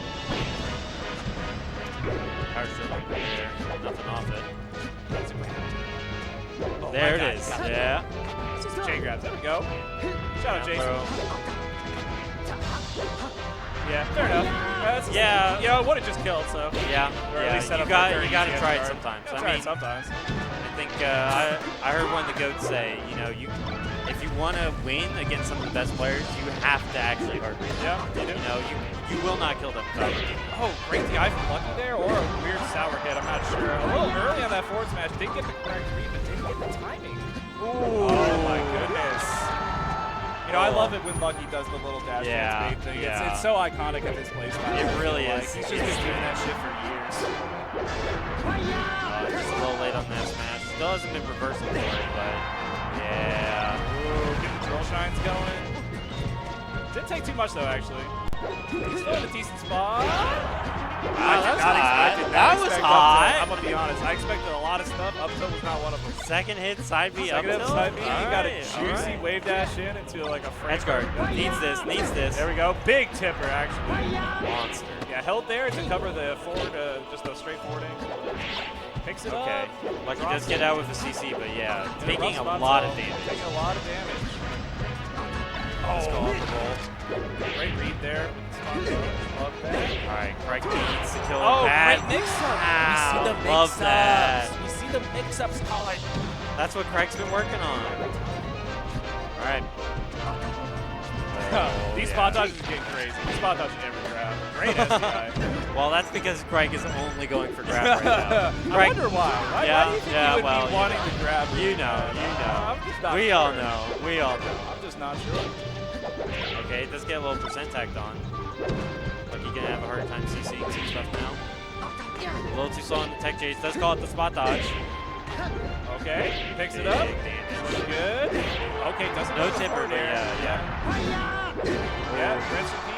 Power shield right there. Nothing off it. Oh There my it God, is. got it. Yeah. It's just a chain grabs. There we go. Shout out, Jason. Throw. Yeah, fair enough. Yeah. You know, it would have just killed, so. Yeah. Or at Yeah. least set You up got for you got to 30 try it guard. sometimes. Gotta I try mean, it sometimes. I think I heard one of the goats say, you know, if you want to win against some of the best players, you have to actually hard read. Yeah, you do. You know, you will not kill them without reading. Oh, great DI from Lucky there, or a weird sour hit, I'm not sure. A little early on that forward smash, didn't get the correct read, but didn't get the timing. Ooh. Oh my goodness. You know, I love it when Lucky does the little dash Yeah, dance bait thing. yeah. It's so iconic of his playstyle. It really Like, is. He's just been doing that shit for years. Just a little late on that smash. Still hasn't been reversing for it, but yeah. Ooh, getting the drill shines going. Didn't take too much though, actually. He's still in a decent spot. That was expect hot. I'm gonna be honest. I expected a lot of stuff. Up tilt was not one of them. Second hit, side B, up Second hit, tilt. side B. He got a Alright, juicy wave dash in into like a frame. Edge guard. Needs this, needs this. There we go. Big tipper, actually. Monster. Yeah, held there to cover the forward, just a straight forwarding. Picks it Okay. up. Lucky drops does get it. out with the CC, but yeah, And taking rough a spot lot of tilt. damage. Taking a lot of damage. Let's go off the roll. Great read there. Love that. Alright, Craig needs to kill Oh, that. great mix-up. Ow, We see the love mix-ups. that. We see the mix-ups, Colin. That's what Craig's been working on. Alright. These spot dodges are getting crazy. These spot dodges every grab. Great SDI. Well, that's because Craig is only going for grab right now. I Craig, wonder why. Why do you think he would be wanting to grab? You know. I'm just not We sure. all know. We all know. I'm just not sure. Okay, it does get a little percent tacked on. Lucky gonna have a hard time CCing some stuff now. A little too slow on the tech chase. Does call it the spot dodge. Okay, picks it up. Big damage. Looks good. Okay, doesn't No go tipper, forward but there. Yeah, rinse repeat.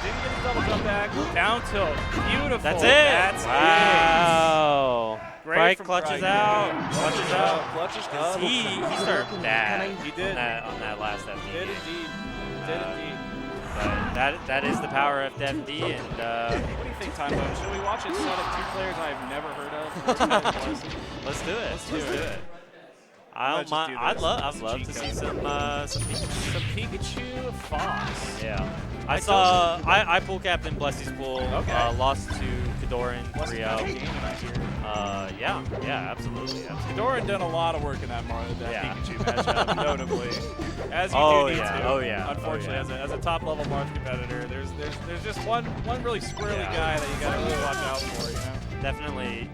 Didn't get his double jump back. Down tilt. Beautiful. That's it. That's Wow. Great Craig from clutches Craig. out. Clutches out. Clutches Cause up. he started bad He did. on that last FD. Did indeed. Did indeed. But that is the power of FD, and What do you think, Time Bone? Should we watch it set up two players I've never heard of? let's do it. Let's do it. I'd just do love this. I'd love to Cheat see code. some Pikachu. Some Pikachu Fox. Yeah. I pool captain Blessy's pool. Okay. Lost to Kadoran What's the 3-0. game I hear? Yeah, absolutely. Doran done a lot of work in that Yeah. Pikachu matchup, notably. As you Oh, do need yeah. to. Oh, yeah. Unfortunately, Oh, yeah. as a top level Marth competitor, there's just one really squirrely Yeah. guy that you gotta really watch out for, you know? Definitely,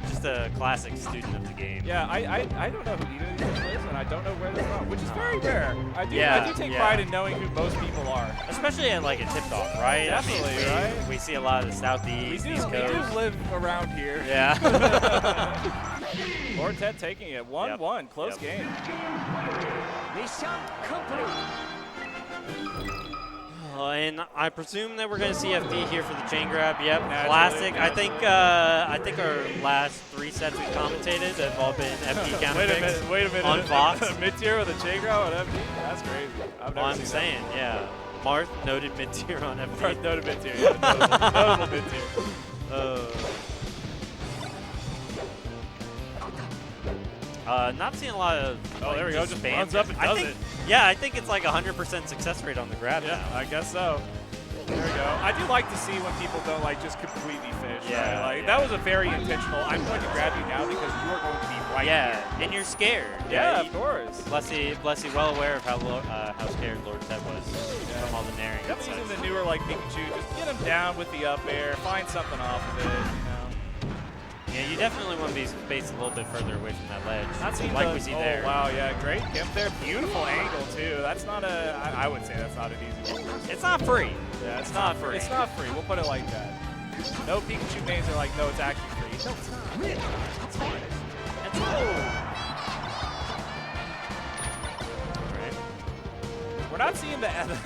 just a classic student of the game. Yeah, I don't know who either of these people is, and I don't know where they're from, which is very rare. I do take yeah. pride in knowing who most people are. Especially at like a tip off, right? Definitely, I mean, right? We see a lot of the Southeast, East We do Coast. live around here. Yeah. Lord Ted taking it. 1-1. Close Yep. game. And I presume that we're going to see FD here for the chain grab. Yep, Naturally, classic. yeah. I think our last 3 sets we commentated have all been FD counter picks. Wait a minute. on Fox. Mid-tier with a chain grab on FD? That's crazy. I've never I'm seen saying, yeah. Marth noted mid-tier on that. FD. Noted mid-tier. Yeah, notable mid-tier. Not seeing a lot of. Oh, there we go. Just runs up and I does think, it. Yeah, I think it's like 100% success rate on the grab Yeah, now. I guess so. There we go. I do like to see when people don't just completely fish. Yeah, right? yeah. That was a very intentional. I'm going to grab you now because you are going to be right Yeah, here. and you're scared. Yeah, right? of course. Blessy, well aware of how scared Lord Ted was from all the naring. Yep, using the newer Pikachu, just get him down with the up air, find something off of it, Yeah, you definitely want to be spaced a little bit further away from that ledge, Not like we see oh, there. Wow, yeah, great gimp there. Beautiful angle too. That's not I would say that's not an easy one. It's not free. Yeah, it's not free. It's not free. We'll put it like that. No Pikachu mains are like, no, it's actually free. No, it's not. It's hard. It's Right. We're not seeing the axe.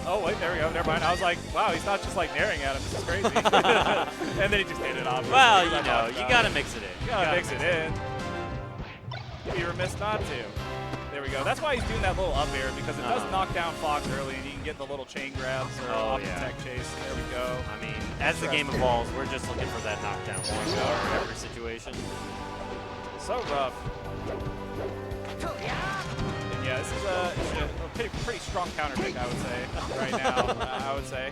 Oh wait, there we go. Never mind. I was like, wow, he's not just naring at him. This is crazy. And then he just hit it off. Well, you gotta mix it in. You gotta mix it in. You'd be remiss not to. There we go. That's why he's doing that little up air, because it does knock down Fox early, and you can get the little chain grabs or off the tech chase. There we go. I mean, as the game evolves, we're just looking for that knockdown one for every situation. So rough. And yeah, this is a pretty strong counter pick, I would say, right now. I would say.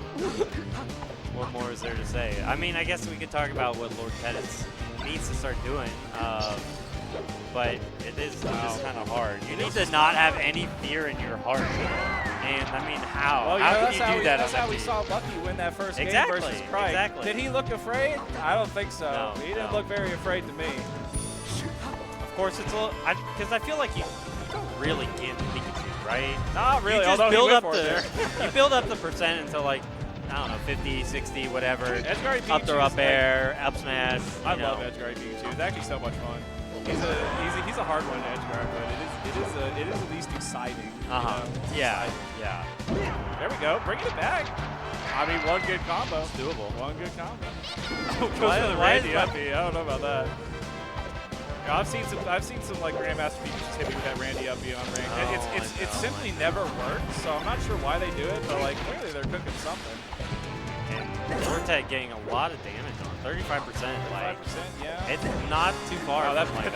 What more is there to say? I mean, I guess we could talk about what Lord Pettis needs to start doing. But it is just kind of hard. You need to not have any fear in your heart. And I mean, how? Well, how can you do that? That's on how we FD? saw Lucky win that first game Exactly, versus Crike. exactly. Did he look afraid? I don't think so. No, He didn't no. look very afraid to me. Of course, it's a little because I feel like you don't really get Pikachu, right? Not really. You just although build he up went for it the you build up the percent until I don't know, 50, 60, whatever. Edgeguard Up throw, Pikachu's up air, up smash. I you love know. Edgeguard Pikachu. It's actually so much fun. He's a hard one to edge guard, but it is at least exciting. Yeah. There we go, bringing it back. I mean, one good combo. It's doable. One good combo. Oh, goes for the Randy uppy. I don't know about that. Yeah, I've seen some like Grandmaster people just hit me with that Randy uppy on ring. It simply never works, so I'm not sure why they do it, but like clearly they're cooking something. And Vortex getting a lot of damage on 35%. 35%, Like, yeah. it's not too far. Oh, that from, like,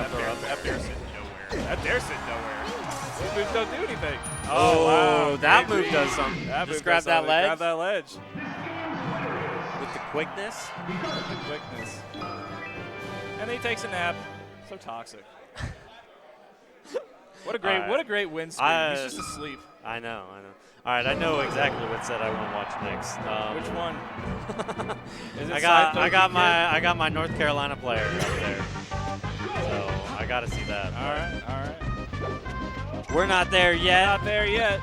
bear's sitting nowhere. That bear's sitting nowhere. These moves don't do anything. Oh, wow. that Great move read. does something. That Just move grab does that something. ledge. Grab that ledge. With the quickness. The quickness. And then he takes a nap. So toxic. What a great win streak. He's just asleep. I know. All right, I know exactly what set I want to watch next. Which one? Is it I got my North Carolina player up there. So I got to see that. All right. We're not there yet. Not there yet.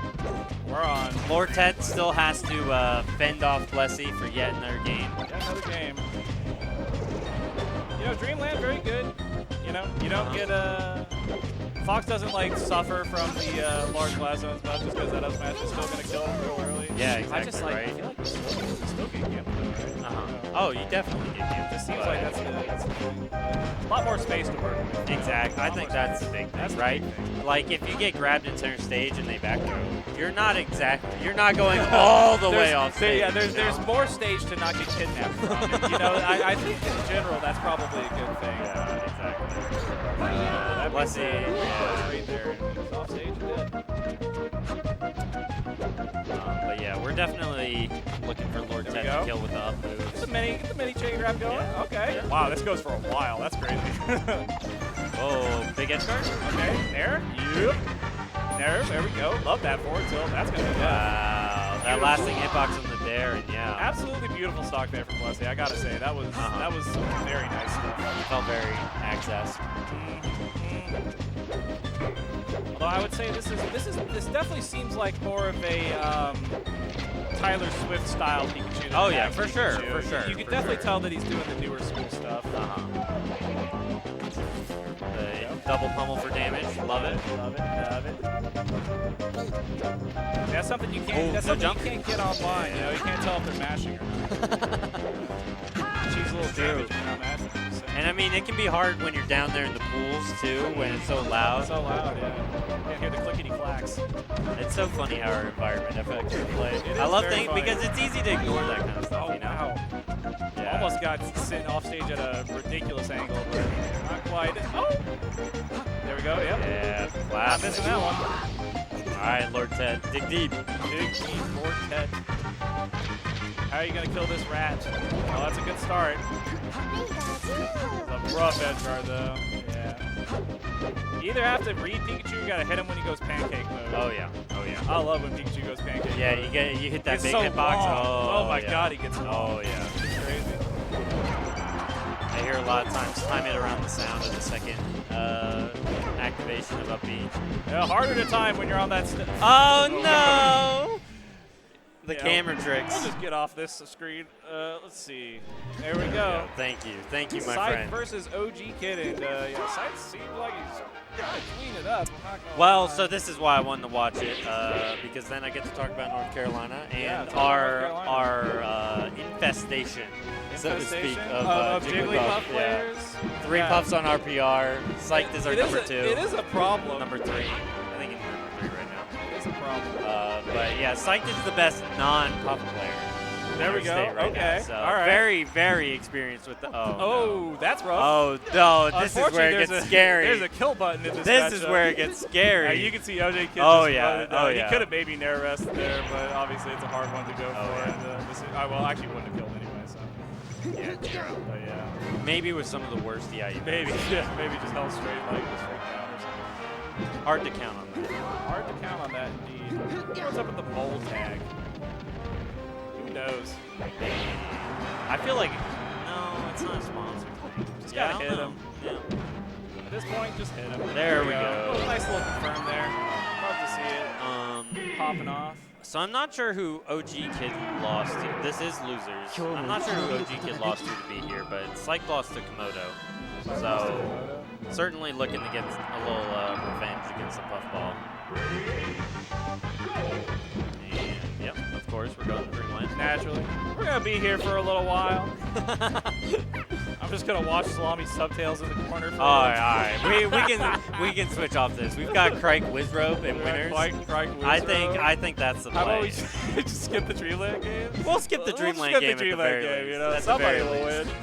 We're on. Lortet still has to fend off Plessy for yet another game. Yet another game. You know, Dreamland, very good. You know, you don't get Fox doesn't like suffer from the large glass zones much just because that up smash is still going to kill him real early. Yeah, exactly. I just like, right. I feel like we still get gambling, right? Oh, you definitely get him. It just seems like that's the thing. A lot more space to work with. Exactly. I think that's the big thing, right? Like, if you get grabbed in center stage and they back throw, you're not going all the way off stage. Yeah, there's more stage to not get kidnapped from. You know, I think in general that's probably a good thing. Yeah, exactly. That Plessy, right there. He's off stage and dead. But yeah, we're definitely looking for Lord Ted to kill with the up moves. Get the mini chain grab going. Yeah. Okay. Wow, this goes for a while. That's crazy. Oh, big edge guard? Okay, there. Yep. There we go. Love that forward tilt. That's going to be good. Wow, that lasting hitbox on the dare, and yeah. Absolutely beautiful stock there from Plessy. I got to say, that was some very nice stuff. He felt very accessed. Although I would say this definitely seems like more of a Tyler Swift style Pikachu. Oh yeah, for sure. You can definitely tell that he's doing the newer school stuff. The double pummel for damage, love it. That's something you can't. That's something you can't get online. You know, you can't tell if they're mashing or not. Choose a little damage when I'm mashing. And I mean, it can be hard when you're down there in the pools too, when it's so loud. It's so loud, yeah. You can't hear the clickety clacks. It's so funny how our environment affects your play. I love things because it's easy to ignore that kind of stuff. You know? Wow. Yeah. Almost got sitting off stage at a ridiculous angle, but not quite. Oh! There we go, yep. Yeah, Not classic. missing that one. All right, Lord Ted, dig deep. Dig deep, Lord Ted. How are you going to kill this rat? Oh, that's a good start. It's a rough edge guard, though. Yeah. You either have to read Pikachu, you got to hit him when he goes pancake mode. Oh yeah. I love when Pikachu goes pancake Yeah, mode. you hit that It's big so hitbox. long. Oh my yeah. god, he gets long. Oh yeah. It's crazy. I hear a lot of times time it around the sound of the second activation of up B. Yeah, harder to time when you're on that. Oh no! The camera tricks. We'll just get off this screen. Let's see. There we go. Thank you, my Scythe friend. versus OG Kid, and Scythe seems like he's kind of cleaning it up. I'm not gonna Well, lie. so this is why I wanted to watch it, because then I get to talk about North Carolina Yeah, and talk about our infestation, so to speak, of Jigglypuff Yeah. players. 3 puffs on RPR. Psyched is our It number is 2. It is a problem. Number 3. I think it's number 3 right now. It is a problem. But yeah, Psyched is the best non-puff player. There we go. Okay. So All right. very, very experienced with the. Oh, that's rough. Oh no! This is where it gets scary. There's a kill button in this This is matchup. where it gets scary. Yeah, you can see OJ Kid Oh, just yeah. run it down. Oh, He yeah. could have maybe nair rested there, but obviously it's a hard one to go for. yeah. And, well, actually wouldn't have killed anyway, so. Yeah, true. But yeah. Maybe with some of the worst DIU. Maybe just held straight, like just straight down or something. Hard to count on that. Hard to count on that indeed. What's up with the mole tag? Who knows? I feel like no, it's not a sponsored thing. Just Yeah, gotta I hit don't him. know. Yeah. At this point, just hit him. There we go. Oh, nice little confirm there. Love to see it. Popping off. So I'm not sure who OG Kid lost to. This is losers. I'm not sure who OG Kid lost to be here, but Psych lost to Komodo. So certainly looking to get a little revenge against the puffball. And yep, of course, we're going to Dreamland. Naturally. We're going to be here for a little while. I'm just going to watch Salami Subtails in the corner. For All right. We can switch off this. We've got Crike Wizrobe and winners. I think that's the play. How about we just skip the Dreamland game? We'll skip the Dreamland game at the very least. You know, At the somebody very will least. win.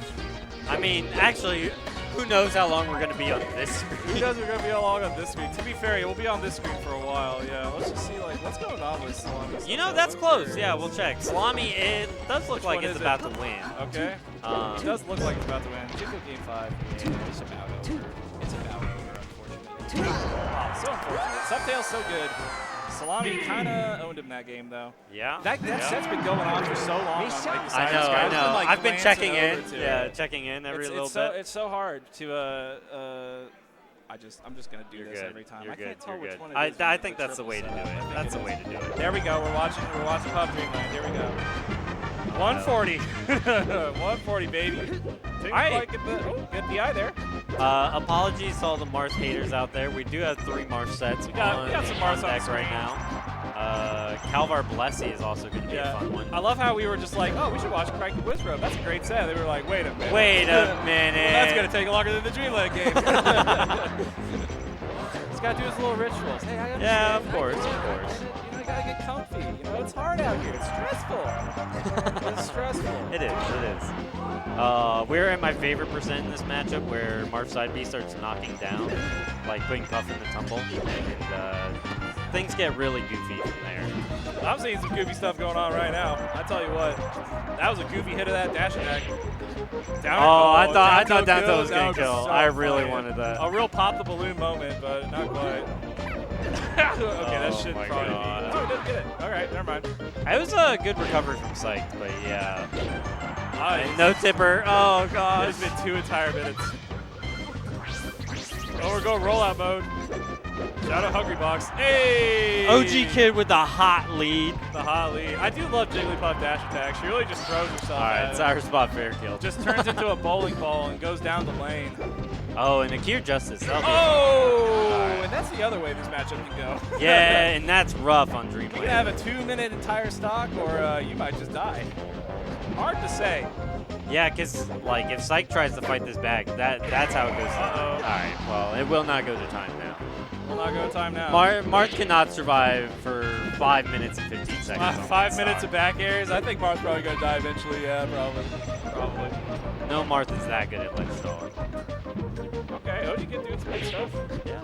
I mean, actually, who knows how long we're going to be on this Who screen? knows we're going to be along on this screen? To be fair, we'll be on this screen for a while. Yeah, let's just see like what's going on with Salami. You know, that's close. Yeah, we'll check. Salami, it does look like one it's is about it? to win. Okay. It does look like it's about to win. Chico game 5. Yeah, it's about over. It's about over, unfortunately. Wow, so unfortunate. Subtail's so good. Salami kind of owned him that game, though. Yeah. That set's been going on for so long on like, the I side know, sky. I know. Like, I've been glancing checking in. over to Yeah, it. checking in every little so, bit. It's so hard to I'm just gonna do You're this good. every time. You're I good. can't tell You're which good. one it is. I think that's the way to do it. That's the way to do it. There we go. We're watching Puff Dreamland. Here we go. 140. 140, baby. Get the eye there. Apologies to all the Mars haters out there. We do have 3 Mars sets We got some Mars on deck right screen. now. Calvar Blessy is also going to be a fun one. I love how we were just like, oh, we should watch Crike and Wizrobe. That's a great set. They were like, wait a minute. Wait a minute. Well, that's going to take longer than the Dreamland game. He's got to do his little rituals. Hey, I understand. Yeah, of course, of I course. get it. You know, you got to get comfy. You know, it's hard out here. It's stressful. It's stressful. It is. We're at my favorite percent in this matchup where Marv Side B starts knocking down, like putting Puff in the tumble, and things get really goofy from there. I'm seeing some goofy stuff going on right now. I tell you what, that was a goofy hit of that dash attack. I thought down throw was going to kill. So I really funny. wanted that. A real pop the balloon moment, but not quite. Okay, that should my probably God. be. Oh, he didn't get it. All right, never mind. It was a good recovery from Psych, but yeah. Nice. No tipper. Oh, gosh. It's been 2 entire minutes. Oh, we're going rollout mode. Shout out Hungry Box. Hey! OG Kid with the hot lead. The hot lead. I do love Jigglypuff dash attack. She really just throws herself All right, at it. Sour Spot fair kill. Just turns into a bowling ball and goes down the lane. Oh, and Akir Justice. That'll be Oh! And that's the other way this matchup can go. yeah, and that's rough on You Dreamland. can have a 2-minute entire stock, or you might just die. Hard to say. Yeah, because like if Psych tries to fight this back, that's how it goes. Uh-oh. All right, well, it will not go to time now. We'll not go time now. Marth cannot survive for 5 minutes and 15 seconds. on 5 one minutes stock. of back airs. I think Marth's probably going to die eventually. Yeah, probably. No Marth is that good at leg stalling. Okay, OG can do some good stuff. Yeah.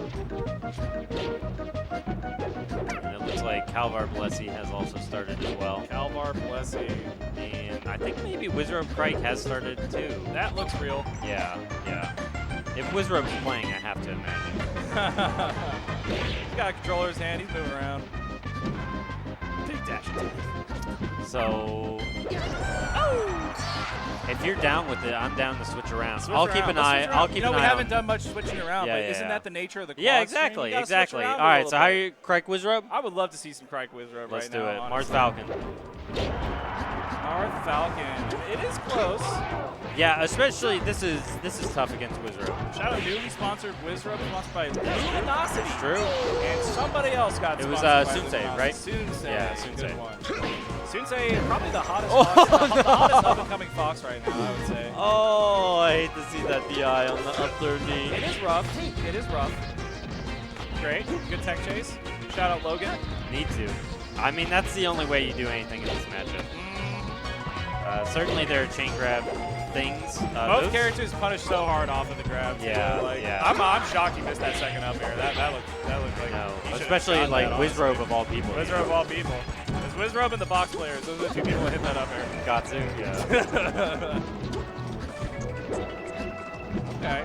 And it looks like Calvar Blessy has also started as well. Calvar Blessy. And I think maybe Wizrobe Crike has started too. That looks real. Yeah. If Wizrobe's playing, I have to imagine. He's got a controller in his hand. He's moving around. Big dash attack. So, if you're down with it, I'm down to switch around. Switch I'll around. keep an Let's eye. switch around. I'll keep you know, an we eye. haven't on. done much switching around, Yeah, but yeah, isn't yeah. that the nature of the quad Yeah, stream? You exactly, gotta switch exactly. around All a right, little so how are bit. you, Crike Wizrobe? I would love to see some Crike Wizrobe Let's right do now. it. Marth honestly. Falcon. Marth Falcon. It is close. Yeah, especially this is tough against Wizrobe. Shout out newly sponsored Wizrobe, sponsored by Luminosity. It's true. And somebody else got It was, sponsored by Sunsei, Luminosity. right? Sunsei. Yeah, Good Sunsei. one. Sunsei, probably the hottest, Oh, the hottest up-and-coming Fox right now, I would say. Oh, I hate to see that DI on the up third knee. It is rough. It is rough. Great. Good tech chase. Shout out Logan. Need to. I mean, that's the only way you do anything in this matchup. Certainly there are chain grab things. Both those- characters punish so hard off of the grab. too. Yeah, Like, yeah. I'm shocked he missed that second up air. That looked like No, he should've especially shot like that, honestly. Wizrobe of all people. Wizrobe of all people. It's Wizrobe and the box players. Those are the 2 people that hit that up air. Gatsu, yeah. Okay.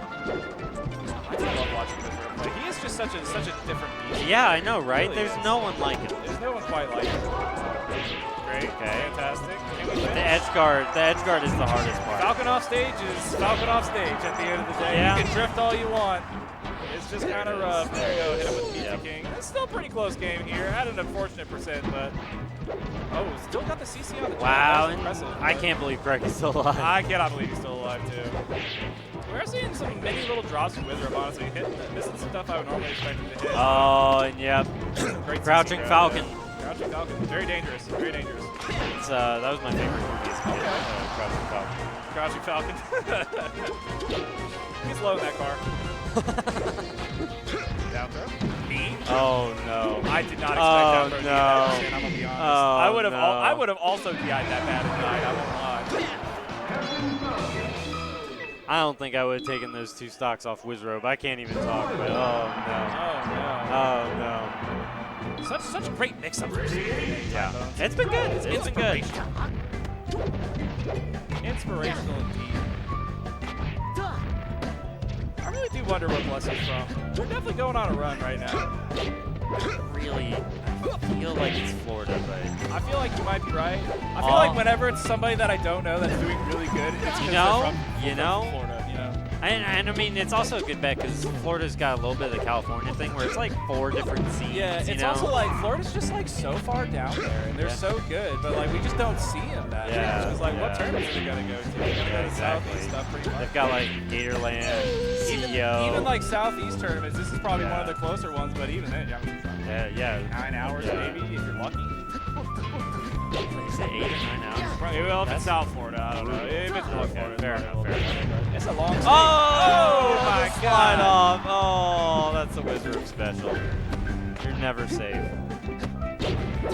I do love watching Wizrobe play. He is just such a different beast. Yeah, I know, right? Really There's is. no one like him. There's no one quite like him. Great. Okay. Fantastic. Can we The finish? edge guard is the hardest part. Falcon off stage is Falcon off stage at the end of the day. Yeah. You can drift all you want. It's just kind of rough. There you go. Hit him with the Yep. PT King. It's still a pretty close game here. Had an unfortunate percent, but oh, still got the CC on the Wow, That's and impressive. I can't believe Craig is still alive. I cannot believe he's still alive too. We're seeing some mini little drops from Wizard, honestly. This is stuff I would normally expect him to hit. Oh, and yep. Great Crouching CC Falcon. Yeah. Crouching Falcon. Very dangerous. Very dangerous. It's, that was my favorite movie as a kid. Crouching Falcon. Crouching Falcon. He's low in that car. Down throw. Me? Oh, no. I did not expect down throw to be that no. shit, I'm gonna be honest. Oh, I would have no. also DI'd that bad at night, I won't lie. I don't think I would have taken those 2 stocks off Wizrobe. I can't even talk, but oh, no. Oh, no. Such great mix-up. Yeah. It's been good. It's been good. Inspirational indeed. I really do wonder where Blessing's from. They're definitely going on a run right now. Really, I feel like it's Florida, but I feel like you might be right. I feel like whenever it's somebody that I don't know that's doing really good, it's because they're from Florida, you know? And I mean, it's also a good bet because Florida's got a little bit of the California thing where it's like 4 different scenes. Yeah, it's you know? also like Florida's just like so far down there, and they're so good, but like we just don't see them that much. It's like, what tournaments are they gonna go to? They're gonna go to Southeast stuff pretty much. They've got like Gatorland, CEO. Even like Southeast tournaments, this is probably one of the closer ones, but even then, yeah. 9 hours maybe if you're lucky. Is it 8 or 9 hours? Probably, well, if it's South Florida, I don't know. If it's North Florida, fair enough. It's a long streak. Oh, my slide God. off. Oh, that's a Wizard special. You're never safe.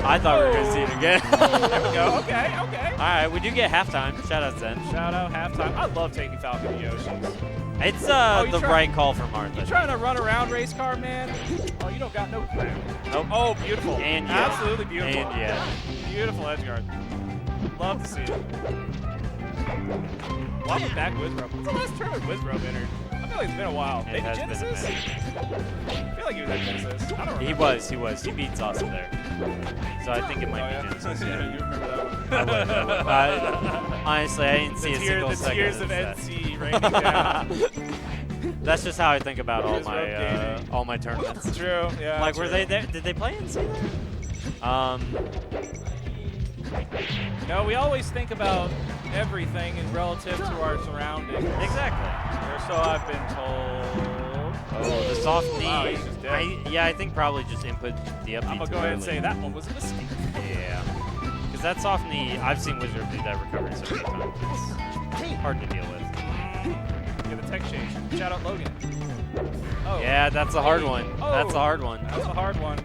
I thought we were going to see it again. There we go. Okay. All right, we do get halftime. Shout out Zen. Shout out halftime. I love taking Falcon to Yoshi's. It's the right call for Martha. You trying to run around race car, man? Oh, you don't got no ground. Nope. Oh, beautiful. And yet. Absolutely beautiful. And yet. Beautiful edge guard. Love to see it. Welcome back, Wizrobe. When's the last tournament Wizrobe entered? I feel like it's been a while. It Maybe has been a Genesis? minute. I feel like he was at Genesis. I don't remember. He was. He beat Saucer there. So I think it might be Genesis. Yeah, Yeah. you remember that one. Honestly, I didn't see a single The second tears of of that. NC raining down. That's just how I think about Wizrobe all my tournaments. It's true. Yeah. Like, true. were they there? Did they play NC there? No, we always think about everything in relative to our surroundings. Exactly. Or so I've been told. Oh, the soft knee. Wow, he's just dead. I think probably just input the up. I'm going to go ahead and say that one was a mistake. Yeah. Because that soft knee, I've seen Wizard do that recovery so many times. It's hard to deal with. Yeah, the tech change. Shout out Logan. Oh. Yeah, that's a hard one. Oh. That's a hard one. That's a hard one.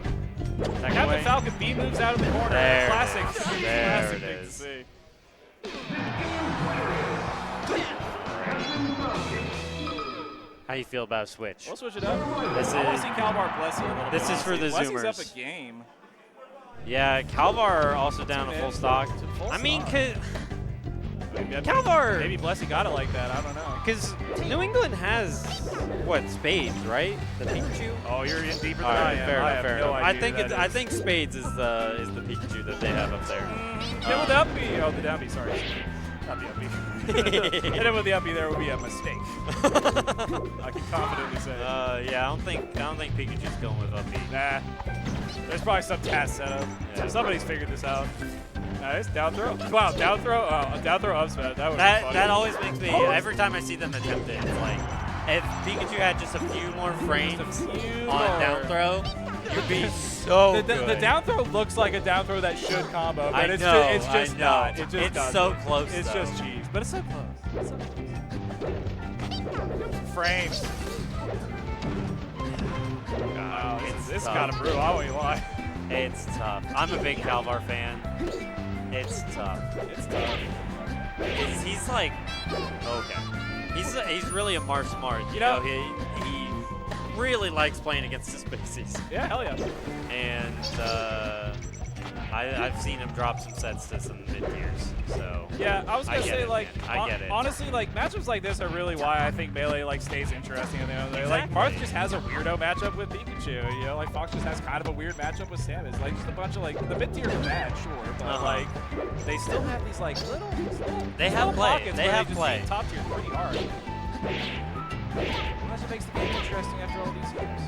Second Captain way. Falcon B moves out of the corner. There it Classic. is. Classic There it thing to is. see. How you feel about a switch? We'll switch it up. This I want is- to see Calvar bless you a little this bit. is for the Blessing's up Zoomers. a game. Yeah, Calvar also down to Two full mid. stock. To full I mean, stock. Calvar. Maybe Blessing got it like that. I don't know. Because New England has what spades, right? The Pikachu. Oh, you're in deeper than All I right, am. fair I enough, have fair no enough. idea I think who it's. that I is. think spades is the Pikachu that they have up there. Kill the uppy. Oh, the uppy. Sorry. Not the uppy. Hit him with the uppy. There would be a mistake. I can confidently say. Yeah, I don't think Pikachu's going with uppy. Nah. There's probably some task set up. Yeah. Somebody's figured this out. Nice. Down throw. Wow, down throw. Down throw up smash. That was funny. That always makes me. Every time I see them attempt it, it's like if Pikachu had just a few more frames on down throw, you'd be so good. The down throw looks like a down thw that should combo, but I it's know, just, it's just I know. not. It just It's doesn't. so close, It's though. just cheese, but it's so close. It's so close. Frames. Wow, this tough. got to brew. I won't even lie. It's tough. I'm a big Calvar fan. It's tough. It's tough. He's like okay. He's really a Mar Smart. You know, he really likes playing against the species. Yeah, hell yeah. And I've seen him drop some sets to some mid tiers. So Yeah, I was gonna get say it, like man. I get it. honestly, like matchups like this are really why I think Melee like stays interesting at the end of the day. Like Marth just has a weirdo matchup with Pikachu. You know, like Fox just has kind of a weird matchup with Samus. Like just a bunch of like the mid tiers are bad, sure, but like they still have these like little They have play. pockets They where have just play. beat top tier pretty hard. That's what makes the game interesting after all these years.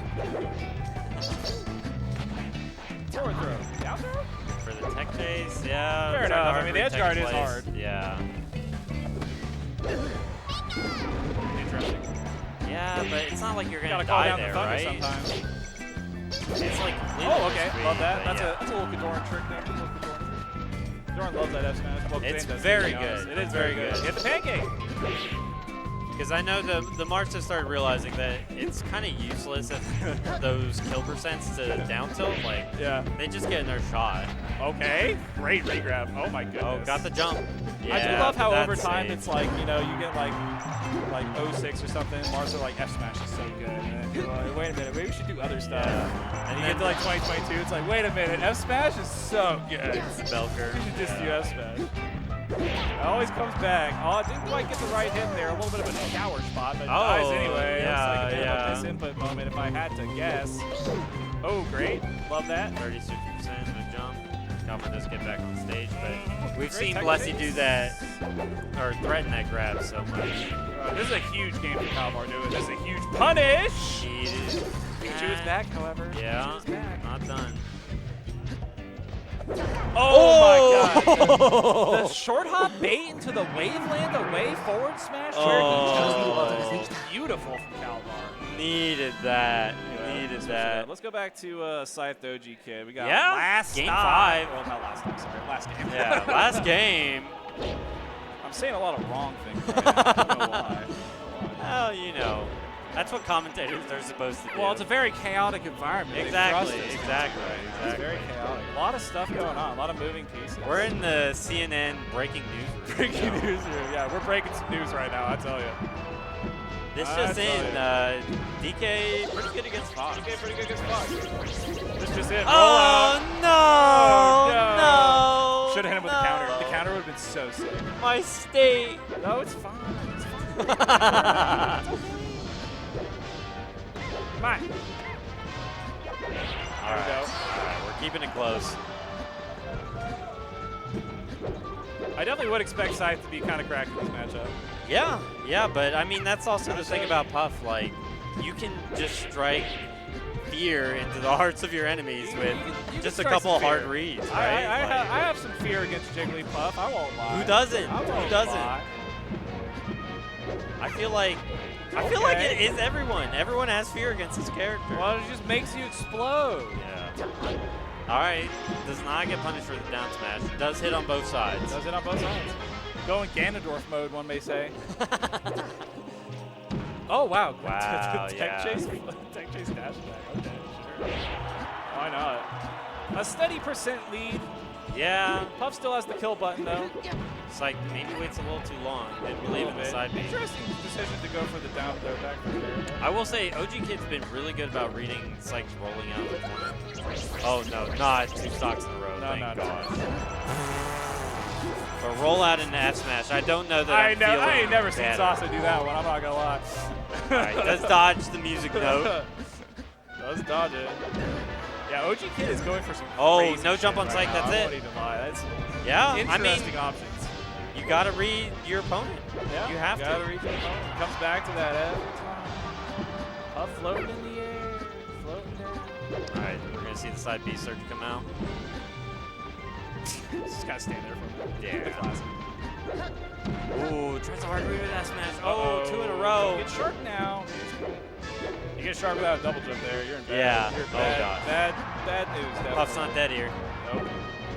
Forward throw, down throw. for the tech chase, yeah. Fair those are enough. I hard mean, the for edge tech guard is plays. hard. Yeah. Interesting. Yeah, but it's not like you're You gonna gotta call die down there, the thunder right? sometimes. It's like completely Oh, okay. risky, Love that. but That's a little Kadoran trick there. Kadoran loves that F smash. Well, It's Zane does, very to be honest. good. It is very good. Hit the pancake. Because I know the Marks have started realizing that it's kind of useless if those kill percents to down tilt. Like, Yeah. they just get in their shot. Okay. Great regrab. Oh my goodness. Oh, got the jump. Yeah, I do love how that's over time safe. it's like, you know, you get like 06 or something. Mars are like F smash is so good. And then people are like, wait a minute, maybe we should do other stuff. Yeah. And you get to like 2022, it's like, wait a minute, F smash is so good. It's the bell curve. We should just do F smash. It always comes back. Oh, it didn't quite get the right hit there. A little bit of a shower spot, but it dies anyway. yeah, It's like a bit yeah. of a misinput moment if I had to guess. Oh, great. Love that. 36% no jump. Calvin does get back on stage, but we've Great seen tech Blessy takes. do that or threaten that grab so much. This is a huge game for Kalmar doing. This is a huge punish. Needed. Pikachu is back, however. Yeah, Pikachu is back. not done. Oh, my God. The short hop bait into the waveland away forward smash. Oh. Just beautiful from Kalmar. Needed that. Anyway, Needed let's switch it that. up. Let's go back to Scythe Doji Kid. We got Yeah, last game stop. 5. Well, not last time, sorry. Last game. Yeah, last game. I'm saying a lot of wrong things. Right now. I don't know why. Well, you know, that's what commentators are supposed to do. Well, it's a very chaotic environment. They Exactly, thrust us. exactly, It's exactly. very chaotic. A lot of stuff going on. A lot of moving pieces. We're in the CNN breaking news room. breaking news room. Yeah, we're breaking some news right now. I tell you. This I just tell in, ya. DK pretty good against Fox. DK pretty good against Fox. This just in. Roll Oh, out. no! Oh, no! Should have hit him with the counter. The counter would have been so sick. My state. No, it's fine. It's fine. Come on. All right. we go. All right, we're keeping it close. I definitely would expect Scythe to be kind of cracked in this matchup. Yeah, yeah, but I mean that's also the thing about Puff. Like, you can just strike fear into the hearts of your enemies with You just can a strike couple some hard fear. reads, I, right? I, Like, I have some fear against Jigglypuff. I won't lie. Who doesn't? I won't Who doesn't? lie. I feel like it is everyone. Everyone has fear against this character. Well, it just makes you explode. Yeah. All right. Does not get punished for the down smash. Does hit on both sides. Does it on both sides. Going Ganondorf mode, one may say. Oh, wow. Wow, Tech yeah. chase dash attack. Okay, sure. Why not? A steady percent lead. Yeah. Puff still has the kill button, though. It's like maybe waits a little too long. Didn't believe in the side B. Interesting decision to go for the down throw back from there. I will say, OG Kid's been really good about reading Sykes rolling out of the corner. Oh, no, not 2 stocks in a row. No, thank no, God. no. But roll out into F smash. I don't know that I I'm feeling ain't never seen better. Sasa do that one. I'm not gonna lie. All right, does dodge the music note. Does dodge it. Yeah, OG Kid is going for some Oh, crazy no jump shit on right Psych, now. that's I it. won't even lie. That's Yeah, I mean, interesting options. you got to read your opponent. Yeah, You have gotta to. reach the opponent. Comes back to that every time. Puff floating in the air, floating down. All right, we're going to see the side B start to come out. Just gotta stand there for a minute. Yeah. The classic. Ooh, tries a hard read with that smash. Oh, Uh-oh. 2 in a row. Get sharp now. You get sharp without a double jump there. You're in bad. Yeah. You're in Oh, bad, God. bad news. Definitely. Puff's not dead here. Nope.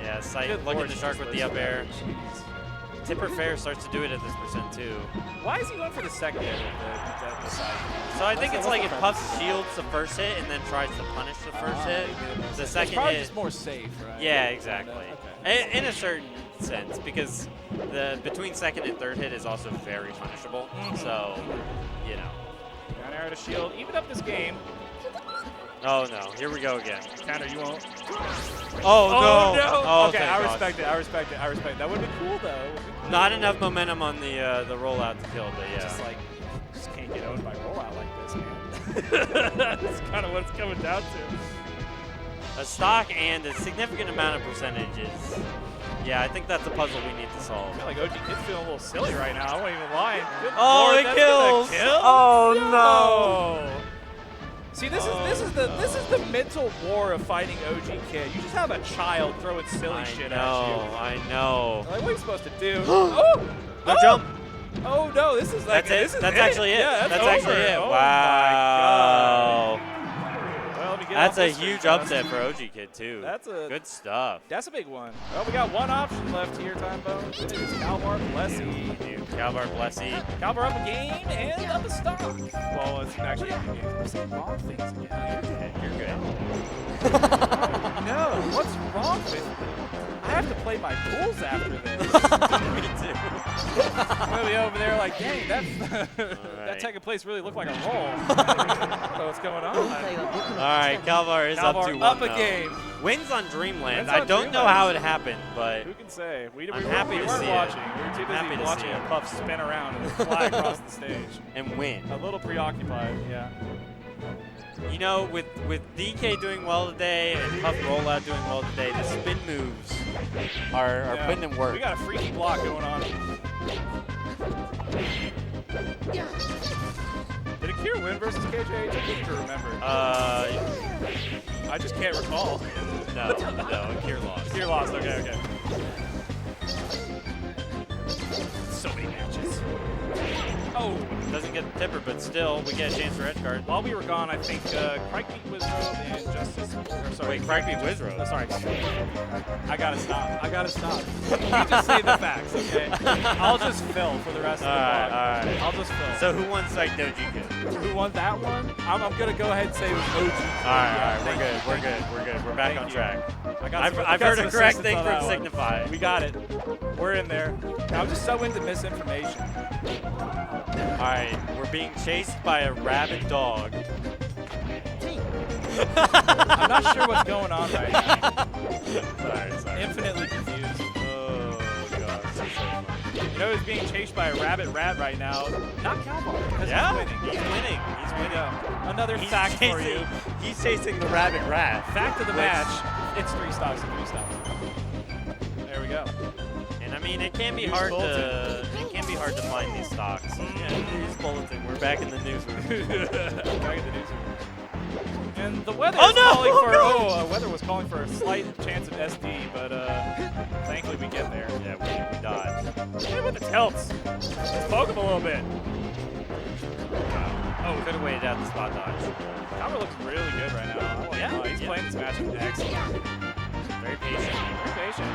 Yeah, Sight Good looking Lord, to she shark just with the up listened. air. Jeez. Tipper Fair starts to do it at this percent too. Why is he going for the second hit at the side? So I think What's it's the- like what's if the Puff purpose? shields the first hit and then tries to punish the first hit, the It's second probably hit. just more safe, right? Yeah, exactly. Okay. In a certain sense, because the between second and third hit is also very punishable. So, you know. Down arrow to shield. Even up this game. Oh no, here we go again. Counter, you won't. Oh, no. Oh, okay, thank I God. respect it. I respect it. I respect it. That would be cool, though. Not enough momentum on the rollout to kill, but yeah. Just can't get owned by rollout like this, man. That's kind of what it's coming down to. A stock and a significant amount of percentages. Yeah, I think that's a puzzle we need to I solve. feel like OG Kid's feeling a little silly right now. I won't even lie. Good Oh, Lord, it that's kills! gonna kill? Oh, no! See, this is the mental war of fighting OG Kid. You just have a child throwing silly shit at you. I know. Like, what are you supposed to do? Oh! No Oh! jump. Oh no, this is like That's it. This is That's it. actually it. Yeah, that's over. actually it. Oh Wow. My God. Well, let me get That's off a this huge streak upset fast. for OG Kid too. That's a Good stuff. That's a big one. Well, we got one option left here, Time Bone. It is Calvar Blessy. Calvar Blessy. Calvar up a game and up a stock. Well, it's actually up a game. I'm saying wrong things again. You're good. No, what's wrong with me? I have to play my pools after this. Me too. I'm gonna be over there like, dang, that Alright. second place really looked like a roll. I don't know what's going on. All right, Calvar is up Calvar 2-1 up a though. game. Wins on Dreamland. Wins I on don't know Dreamland. how it happened, but Who can say? We I'm happy to weren't see it. watching. We were too Happy busy to watching see a it. puff spin around and fly across the stage. and win. A little preoccupied, yeah. You know, with DK doing well today and Puff Rollout doing well today, the spin moves are Yeah. putting in work. We got a freaky block going on. Did Akira win versus KJ? I can't remember. I just can't recall. No, Akira lost. Akira lost. Okay. So many matches. Oh, Doesn't get the tipper, but still, we get a chance for edge guard. while we were gone, I think Crike beat Wizrobe and Justice. Or sorry, Wait, Crike beat Wizrobe? Oh, sorry. I gotta stop. You just say the facts, okay? I'll just fill for the rest of the Alright, vlog. alright. I'll just fill. So who won Psych Doji Kid? Who won that one? I'm gonna go ahead and say it was OG. Alright, Thank you. we're good. We're back Thank on you. track. I got I've some- heard got a some correct assistance thing on from that one. Signify. We got it. We're in there. I'm just so into misinformation. Alright, we're being chased by a rabid dog. I'm not sure what's going on right now. Sorry. Infinitely confused. Oh, God. You know who's being chased by a rabbit rat right now? Not Calvar, because Yeah, he's winning. he's winning. He's winning. Another fact for you. He's chasing the rabid rat. Fact of the Which- match, it's 3 stocks and 3 stocks. There we go. And I mean, it can be News hard bulletin. to find these stocks. Yeah, news bulletin. We're back in the newsroom. Back in the newsroom. And the weather Oh, is no! calling Oh, for no! weather was calling for a slight chance of SD, but thankfully we get there. Yeah, we dodged. Hey, with the tilts. Let's poke him a little bit. Oh, could have waited out the spot dodge. Calvar looks really good right now. He's playing this match excellent. Very patient. Very patient.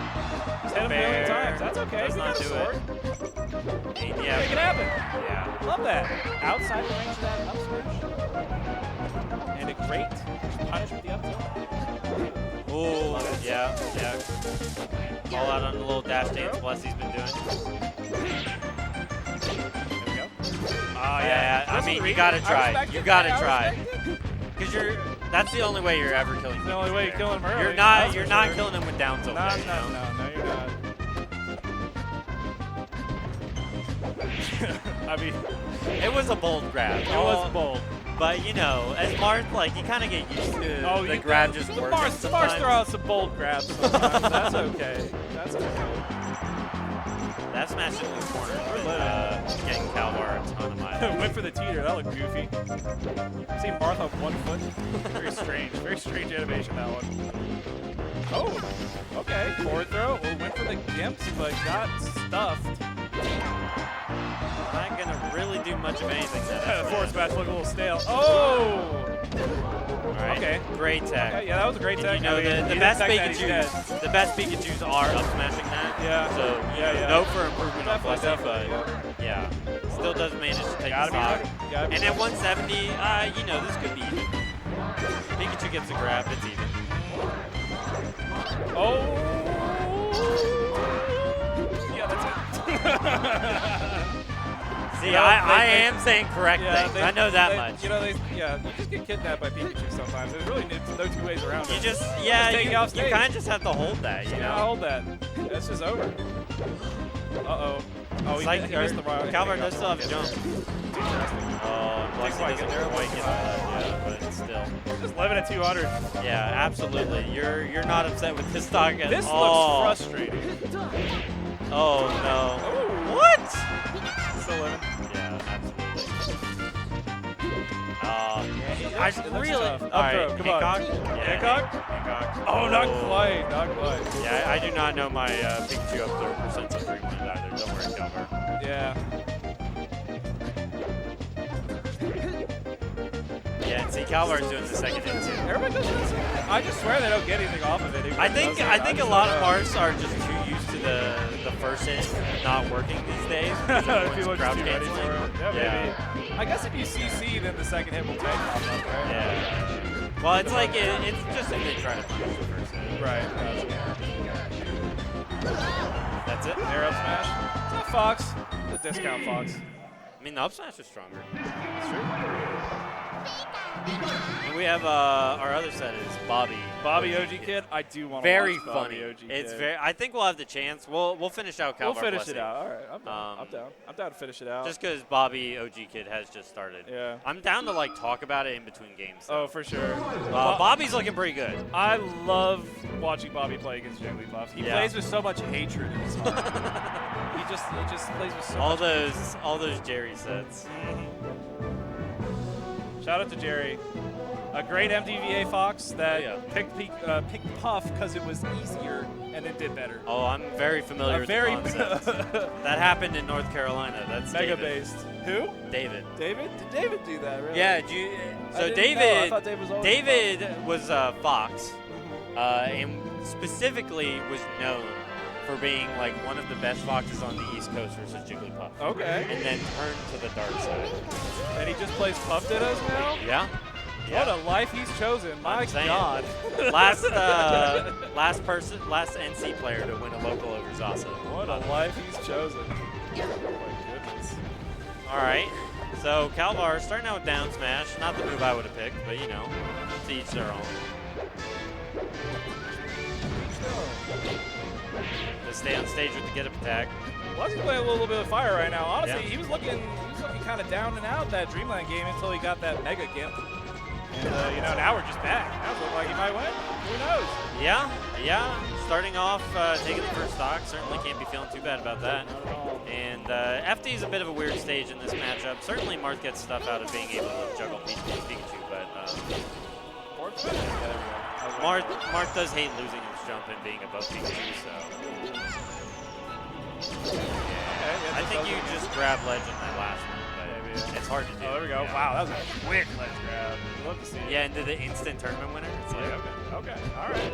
He's hit him a million times. That's okay. Does We not got a do sword. it. Yeah. Make it happen. Yeah. Love that. Outside the range of that up smash. And a great punish with the up tilt. Oh, yeah. All out on the little dash dance Blessy's been doing. There we go. Oh, Yeah, I mean, you gotta try. You gotta try. Because that's the only way you're ever killing The only way you kill him early. You're that's not for sure. killing him with down tilt. No, there, you know? no, you're not. I mean, It was a bold grab. it was bold. But, you know, as Marth, like, you kind of get used to the grab just the working Mars sometimes. throw out some bold grabs sometimes. That's okay. That's okay. That smash in the corner, We're but, lit. getting Calvar a ton of mileage. Went for the teeter. That looked goofy. See Martha up 1 foot. Very strange. Very strange animation, that one. Oh, okay. Forward throw. Well, went for the gimps, but got stuffed. Not going to really do much of anything then. Forward smash looked a little stale. Oh! All right. Okay. Great tech. Okay, yeah, that was a great And tech. you know, I mean, the he best didn't tech that, he's dead. Pikachus are up smashing that. Yeah. So, Yeah. note for improvement on Blessy, Definitely. but yeah. Still does manage to take Gotta the be stock. ready. Gotta be And at 170, you know, this could be even. Pikachu gets a grab, it's even. Oh! Yeah, that's it. See, You know, I they- am saying correct things. I know that much. You know, you just get kidnapped by Pikachu sometimes. There's really no 2 ways around You it. just, Just yeah, take it off you stage. kind of just have to hold that, you Yeah, know? hold that. That's just over. Uh-oh. Oh, It's like, he missed the wild. Calvar does still have a jump. Interesting. Oh, Blessy quite doesn't get there, quite get but that, yeah, but still. Just living at 200. Yeah, absolutely. You're not upset with this stock at This all. looks frustrating. Oh, no. Oh. What? Still living. Yeah, absolutely. I It looks really. tough. All Up right, throw, come on. Hancock? Yeah, Hancock? Hancock. Oh, not quite. Not quite. Yeah, I do not know my Pikachu up throw percents on Dreamland either. Don't worry, Calvar. Yeah. Yeah, and see, Calvar's doing the second hit too. Everybody does this. I just swear they don't get anything off of it. even I if it think doesn't. I think a just lot don't of know. Marks are just too used to the first hit not working these days. because everyone's People are just crouch too ready canceling. for it. Yeah, Yeah. maybe. I guess if you CC, then the second hit will take off, right? Yeah. Well, it's like it's just a good try to punish the first hit. Right. That's it. Air up smash. It's not Fox. The discount Fox. I mean, the up smash is stronger. That's true. And we have our other set is Bobby. Bobby OG Kid. I do want to Very watch Bobby funny. OG It's Kid. very. I think we'll have the chance. We'll finish out. We'll Calvar finish Blessing. it out. All right. I'm down. I'm Um, down. I'm down to finish it out. Just because Bobby OG Kid has just started. Yeah. I'm down to like talk about it in between games. Oh, though. for sure. Bobby's looking pretty good. I love watching Bobby play against Jigglypuff. He Yeah. plays with so much hatred in his heart. he just plays with so all much those Jerry sets. Shout out to Jerry. A great MDVA Fox that Yeah. picked Puff because it was easier and it did better. Oh, I'm very familiar with very the concept. That happened in North Carolina. That's mega David. based. Who? David. David? Did David do that? Really? Yeah. I So didn't know. I David. thought David was always David was Fox, and specifically was known for being like one of the best foxes on the East Coast versus Jigglypuff. Okay. And then turned to the dark side. And he just plays Puff Dittos now? Yeah. What a life he's chosen. My I'm saying. God. last NC player to win a local over Zasa. What a life he's chosen. Oh my goodness. All right. So Calvar starting out with down smash. Not the move I would have picked, but you know, to each their own. To stay on stage with the get up attack. Leslie's playing a little bit of fire right now. Honestly, Yeah. he was looking kind of down and out that Dreamland game until he got that Mega Gimp. And you know, now we're just back. Now it looks like he might win. Who knows? Yeah. Starting off, taking the first stock. Certainly can't be feeling too bad about that. Not at all. And FD is a bit of a weird stage in this matchup. Certainly Marth gets stuff out of being able to juggle Pikachu, but Marth does hate losing his jump and being above Pikachu, so. I think you just grab ledge in that last one, but it's hard to do. Oh, there we go. Yeah. Wow, that was a quick ledge grab. Love to see it. Yeah, into the instant tournament winner. It's like, Okay. All right.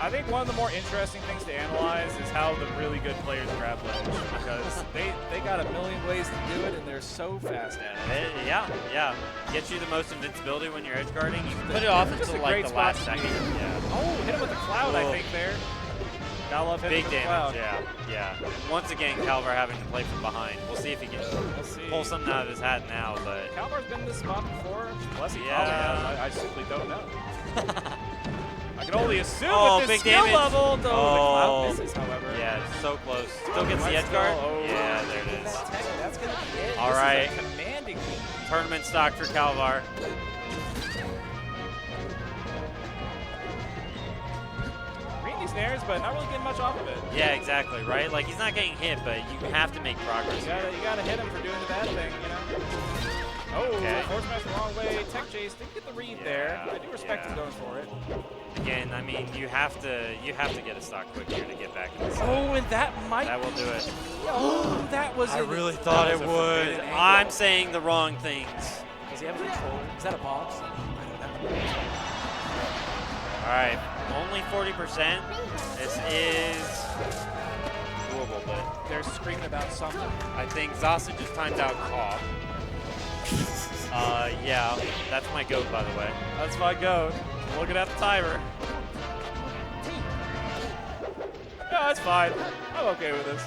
I think one of the more interesting things to analyze is how the really good players grab ledge, because they got a million ways to do it and they're so fast at it. yeah. Gets you the most invincibility when you're edge guarding. You can put it off Just until a like great the spot last to second. be. Yeah. Oh, hit him with the cloud, I Cool. think there. Gotta love hitting Big with the damage, cloud. yeah. Once again, Calvar having to play from behind. We'll see if he can Let's see. pull something out of his hat now, but Calvar's been in this spot before. Blessing Yeah. probably has. I simply don't know. I can only assume Oh, with this big skill damage. level, though the cloud Oh. misses, however. yeah, so close. Still gets the Let's edge guard. go. Oh. Yeah, there it is. That's going to be it. All This right. is a commanding lead. Tournament stock for Calvar. Reading these snares, but not really getting much off of it. Yeah, exactly, right? Like, he's not getting hit, but you have to make progress. You gotta hit him for doing the bad thing, you know? Oh, Okay. force smash the wrong way. Tech chase, didn't get the read there. I do respect him going for it. Again, I mean, you have to get a stock quick here to get back in this. Oh, and that might. That will do it. Oh, that was. I an- really that thought was it a would. forbidden angle. I'm saying the wrong things. Does he have a controller? Is that a box? I don't know. All right, only 40%. This is doable, but They're screaming about something. I think Zasa just timed out Cobb. Yeah, that's my goat, by the way. That's my goat. Looking at the timer. No, that's fine. I'm okay with this.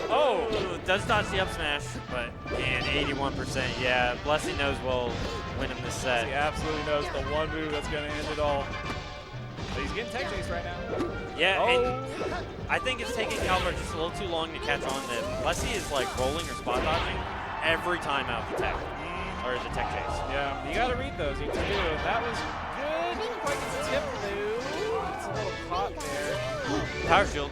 Oh! Ooh, does dodge the up smash, but and 81%. Yeah, Blessing knows we'll win him this set. He absolutely knows the one move that's going to end it all. But he's getting tech chase right now. Yeah, Oh. and I think it's taking Calvar just a little too long to catch on that Blessy is like rolling or spot dodging every time out of the tech, or the tech chase. Yeah, you got to read those. You do. That was good. Didn't quite get the tip through. It's a little caught there. Power shield.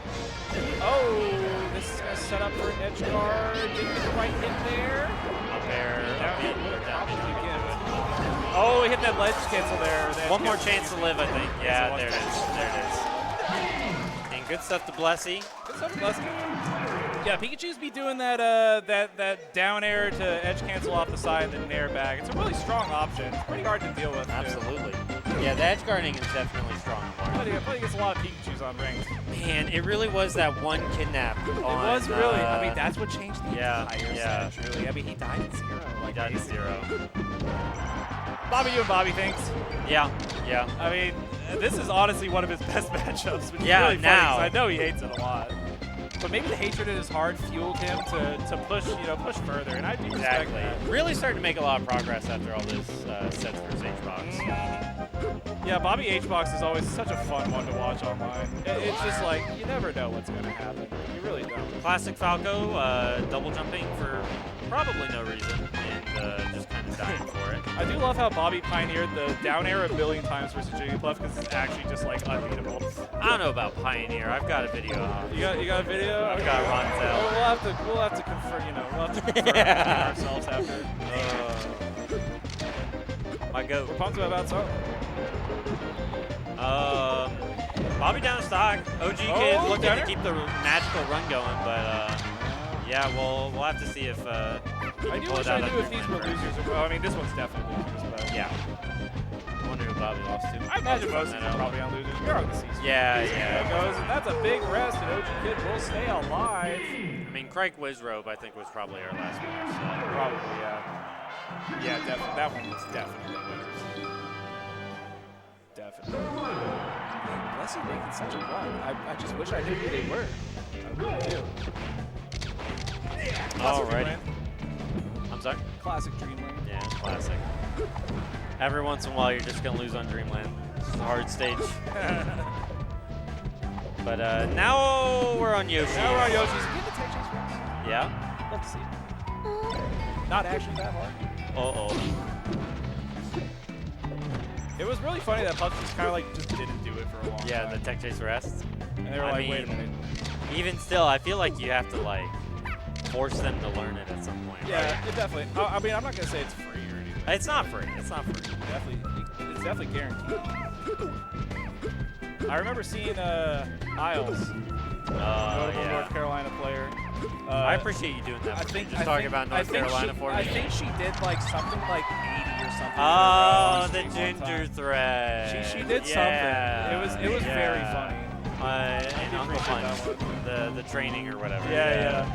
Oh, this is going to set up for an edge guard. Didn't get the right hit there. Up air, up in, or down in. Oh, he hit that ledge cancel there. One more chance to live, I think. Yeah, one there it is. There it is. And good stuff to Blessy. Good stuff, Blessing. Yeah, Pikachu's be doing that that down air to edge cancel off the side and then nair back. It's a really strong option. It's pretty hard to deal with. Absolutely. Yeah, the edge guarding is definitely strong. But he gets a lot of Pikachus on rings. Man, it really was that one kidnap. It was really. I mean, that's what changed the yeah, entire yeah. set, really. I mean, he died at 0. He died at 0. Bobby, you and Bobby thinks. Yeah, yeah. I mean, this is honestly one of his best matchups, which Yeah, is really funny, now. 'cause I know he hates it a lot. But maybe the hatred in his heart fueled him to push, push further, and I do respect Exactly. that. Really starting to make a lot of progress after all this sets versus HBox. Yeah, Bobby HBox is always such a fun one to watch online. It's just like, you never know what's going to happen. You really don't. Classic Falco, double jumping for probably no reason, and just kind of dying for it. I do love how Bobby pioneered the down air a billion times versus Jigglypuff because it's actually just like unbeatable. I don't know about Pioneer. I've got a video of. You got a video? I've got Ronzel. We'll have to confirm, we'll have to confirm between ourselves after. My goat. We're pumped about something. Bobby down stock. OG Kid looking to keep the magical run going, but yeah, we'll have to see if he I can do pull wish it out I of knew if these were Dreamland losers. Well, I mean, this one's definitely losers, but first. Yeah. I wonder who Bobby lost to. I imagine most of them are probably on losers. You're on the season. Yeah, There yeah. it goes, and that's a big rest, and OG Kid will stay alive. I mean, Crike Wizrobe, I think, was probably our last winner. So. Probably, yeah. Yeah, definitely. That one was definitely winners. Definitely. Blessed making such a run. I just wish I knew who they were. I really do. Alrighty. I'm sorry? Classic Dreamland. Yeah, classic. Every once in a while, you're just going to lose on Dreamland. It's a hard stage. But now we're on Yoshi. Now we're on Yoshi's. Get the tech chase for us. Yeah? Love to see it. Not actually that hard. Uh-oh. It was really funny that Puff just kind of like just didn't do it for a long Yeah, time. the tech chase rest. And they were I like, wait a mean, minute. Even still, I feel like you have to, like, force them to learn it at some point. Yeah, it definitely. I mean, I'm not going to say it's free or anything. Right? It's not free. It's not free. It's definitely guaranteed. I remember seeing Isles, notable yeah. North Carolina player. I appreciate you doing that. I think just talking about North Carolina for me. I think she did like something like 80 or something. Oh, in the a row on stream one ginger time. thread. She did Yeah. something. It was very funny. And Uncle appreciate that Punch, the training or whatever. Yeah.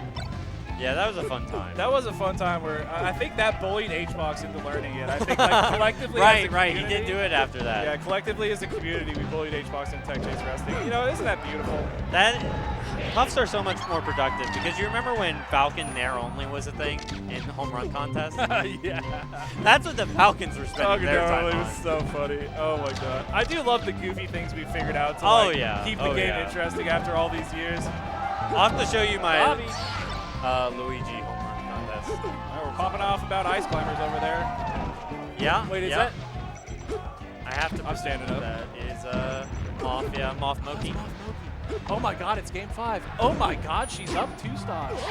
Yeah, that was a fun time. That was a fun time where I think that bullied HBox into learning it. I think like collectively. as a right. He did community- do it after that. Yeah, collectively as a community, we bullied HBox into tech chase wrestling. Isn't that beautiful? That Puffs are so much more productive because you remember when Falcon Nair only was a thing in home run contests? Yeah. That's what the Falcons were spending their time It on. was so funny. Oh my god. I do love the goofy things we figured out to keep the game interesting after all these years. I'll have to show you my Bobby. Luigi home run contest. We're popping off about ice climbers over there. Yeah. Wait, is yeah. that? I have to. I'm standing up. That is Moth. Yeah, Moth Moki. Oh my god, it's game 5. Oh my god, she's up 2 stocks.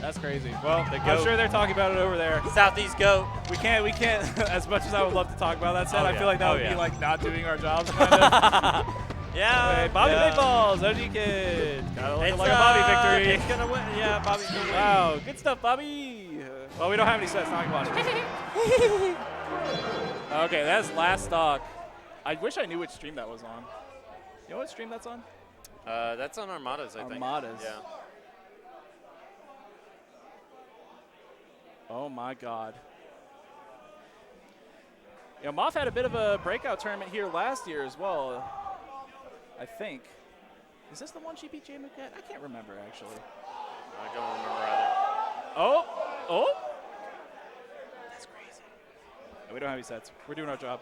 That's crazy. Well, I'm goat. sure they're talking about it over there. Southeast Goat. We can't, as much as I would love to talk about that set, I feel like that would be like not doing our jobs kind of. Yeah. Hey, Bobby yeah. Big Balls, OG Kid. Kinda looking It's like a Bobby victory. It's gonna win. Yeah, Bobby's gonna win. Wow, good stuff, Bobby. Well, we don't have any sets, now I can watch this. Okay, that's last stock. I wish I knew which stream that was on. You know what stream that's on? That's on Armadas, I think. Armadas. Yeah. Oh my god. Moth had a bit of a breakout tournament here last year as well, I think. Is this the one she beat Jay Muquette? I can't remember, actually. I don't remember either. Oh! That's crazy. We don't have any sets. We're doing our job.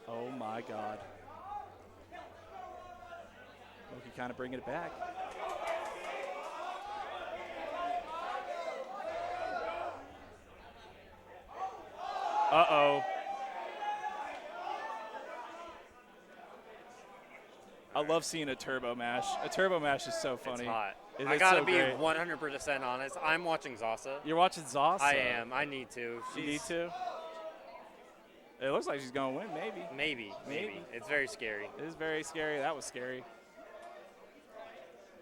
Oh my god. Loki kind of bringing it back. Uh-oh. I love seeing a turbo mash. A turbo mash is so funny. It's hot. It I is gotta so be great. 100% honest. I'm watching Zasa. You're watching Zoss? I am. I need to. You need to? It looks like she's going to win, maybe. Maybe. Maybe. It's very scary. It is very scary. That was scary.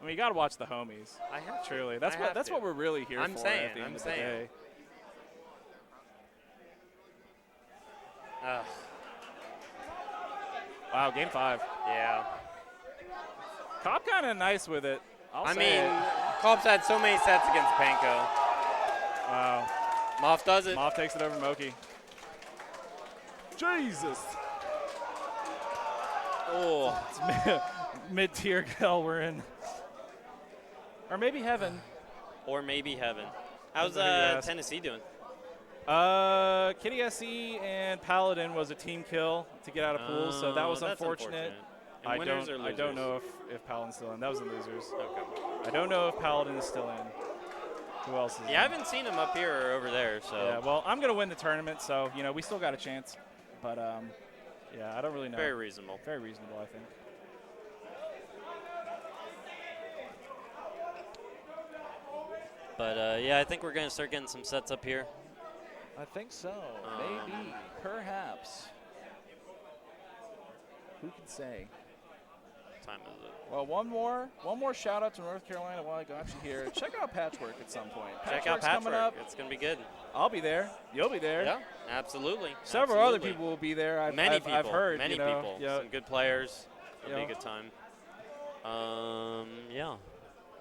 I mean, you got to watch the homies. I have Truly, to. that's I what have that's to. what we're really here I'm for saying, at the end I'm of saying. the day. Ugh, Wow, game 5. yeah. Cobb kind of nice with it. I say mean, it. Cobb's had so many sets against Panko. Wow. Moff does it. Moff takes it over Moki. Jesus. Oh, It's mid-tier hell we're in. Or maybe heaven. or maybe heaven. How's Depends on who you ask. Tennessee doing? Kitty SE and Paladin was a team kill to get out of pools, so that was that's unfortunate. And I winners don't, or I don't losers? know if Paladin's still in. That was the losers. Okay. I don't know if Paladin is still in. Who else is Yeah, I in? haven't seen him up here or over there, so. Yeah, well, I'm going to win the tournament, so, we still got a chance. But, yeah, I don't really know. Very reasonable. Very reasonable, I think. But, yeah, I think we're going to start getting some sets up here. I think so. Maybe. Perhaps. Who can say? What time is it? Well, one more shout out to North Carolina while I got you here. Check out Patchwork at some point. Check out Patchwork's coming Patchwork. up. It's going to be good. I'll be there. You'll be there. Yeah, absolutely. Several other Absolutely. people will be there. I've I've heard. Many you know, people. Yeah. Some good players. It'll be Yeah. a good time. Yeah.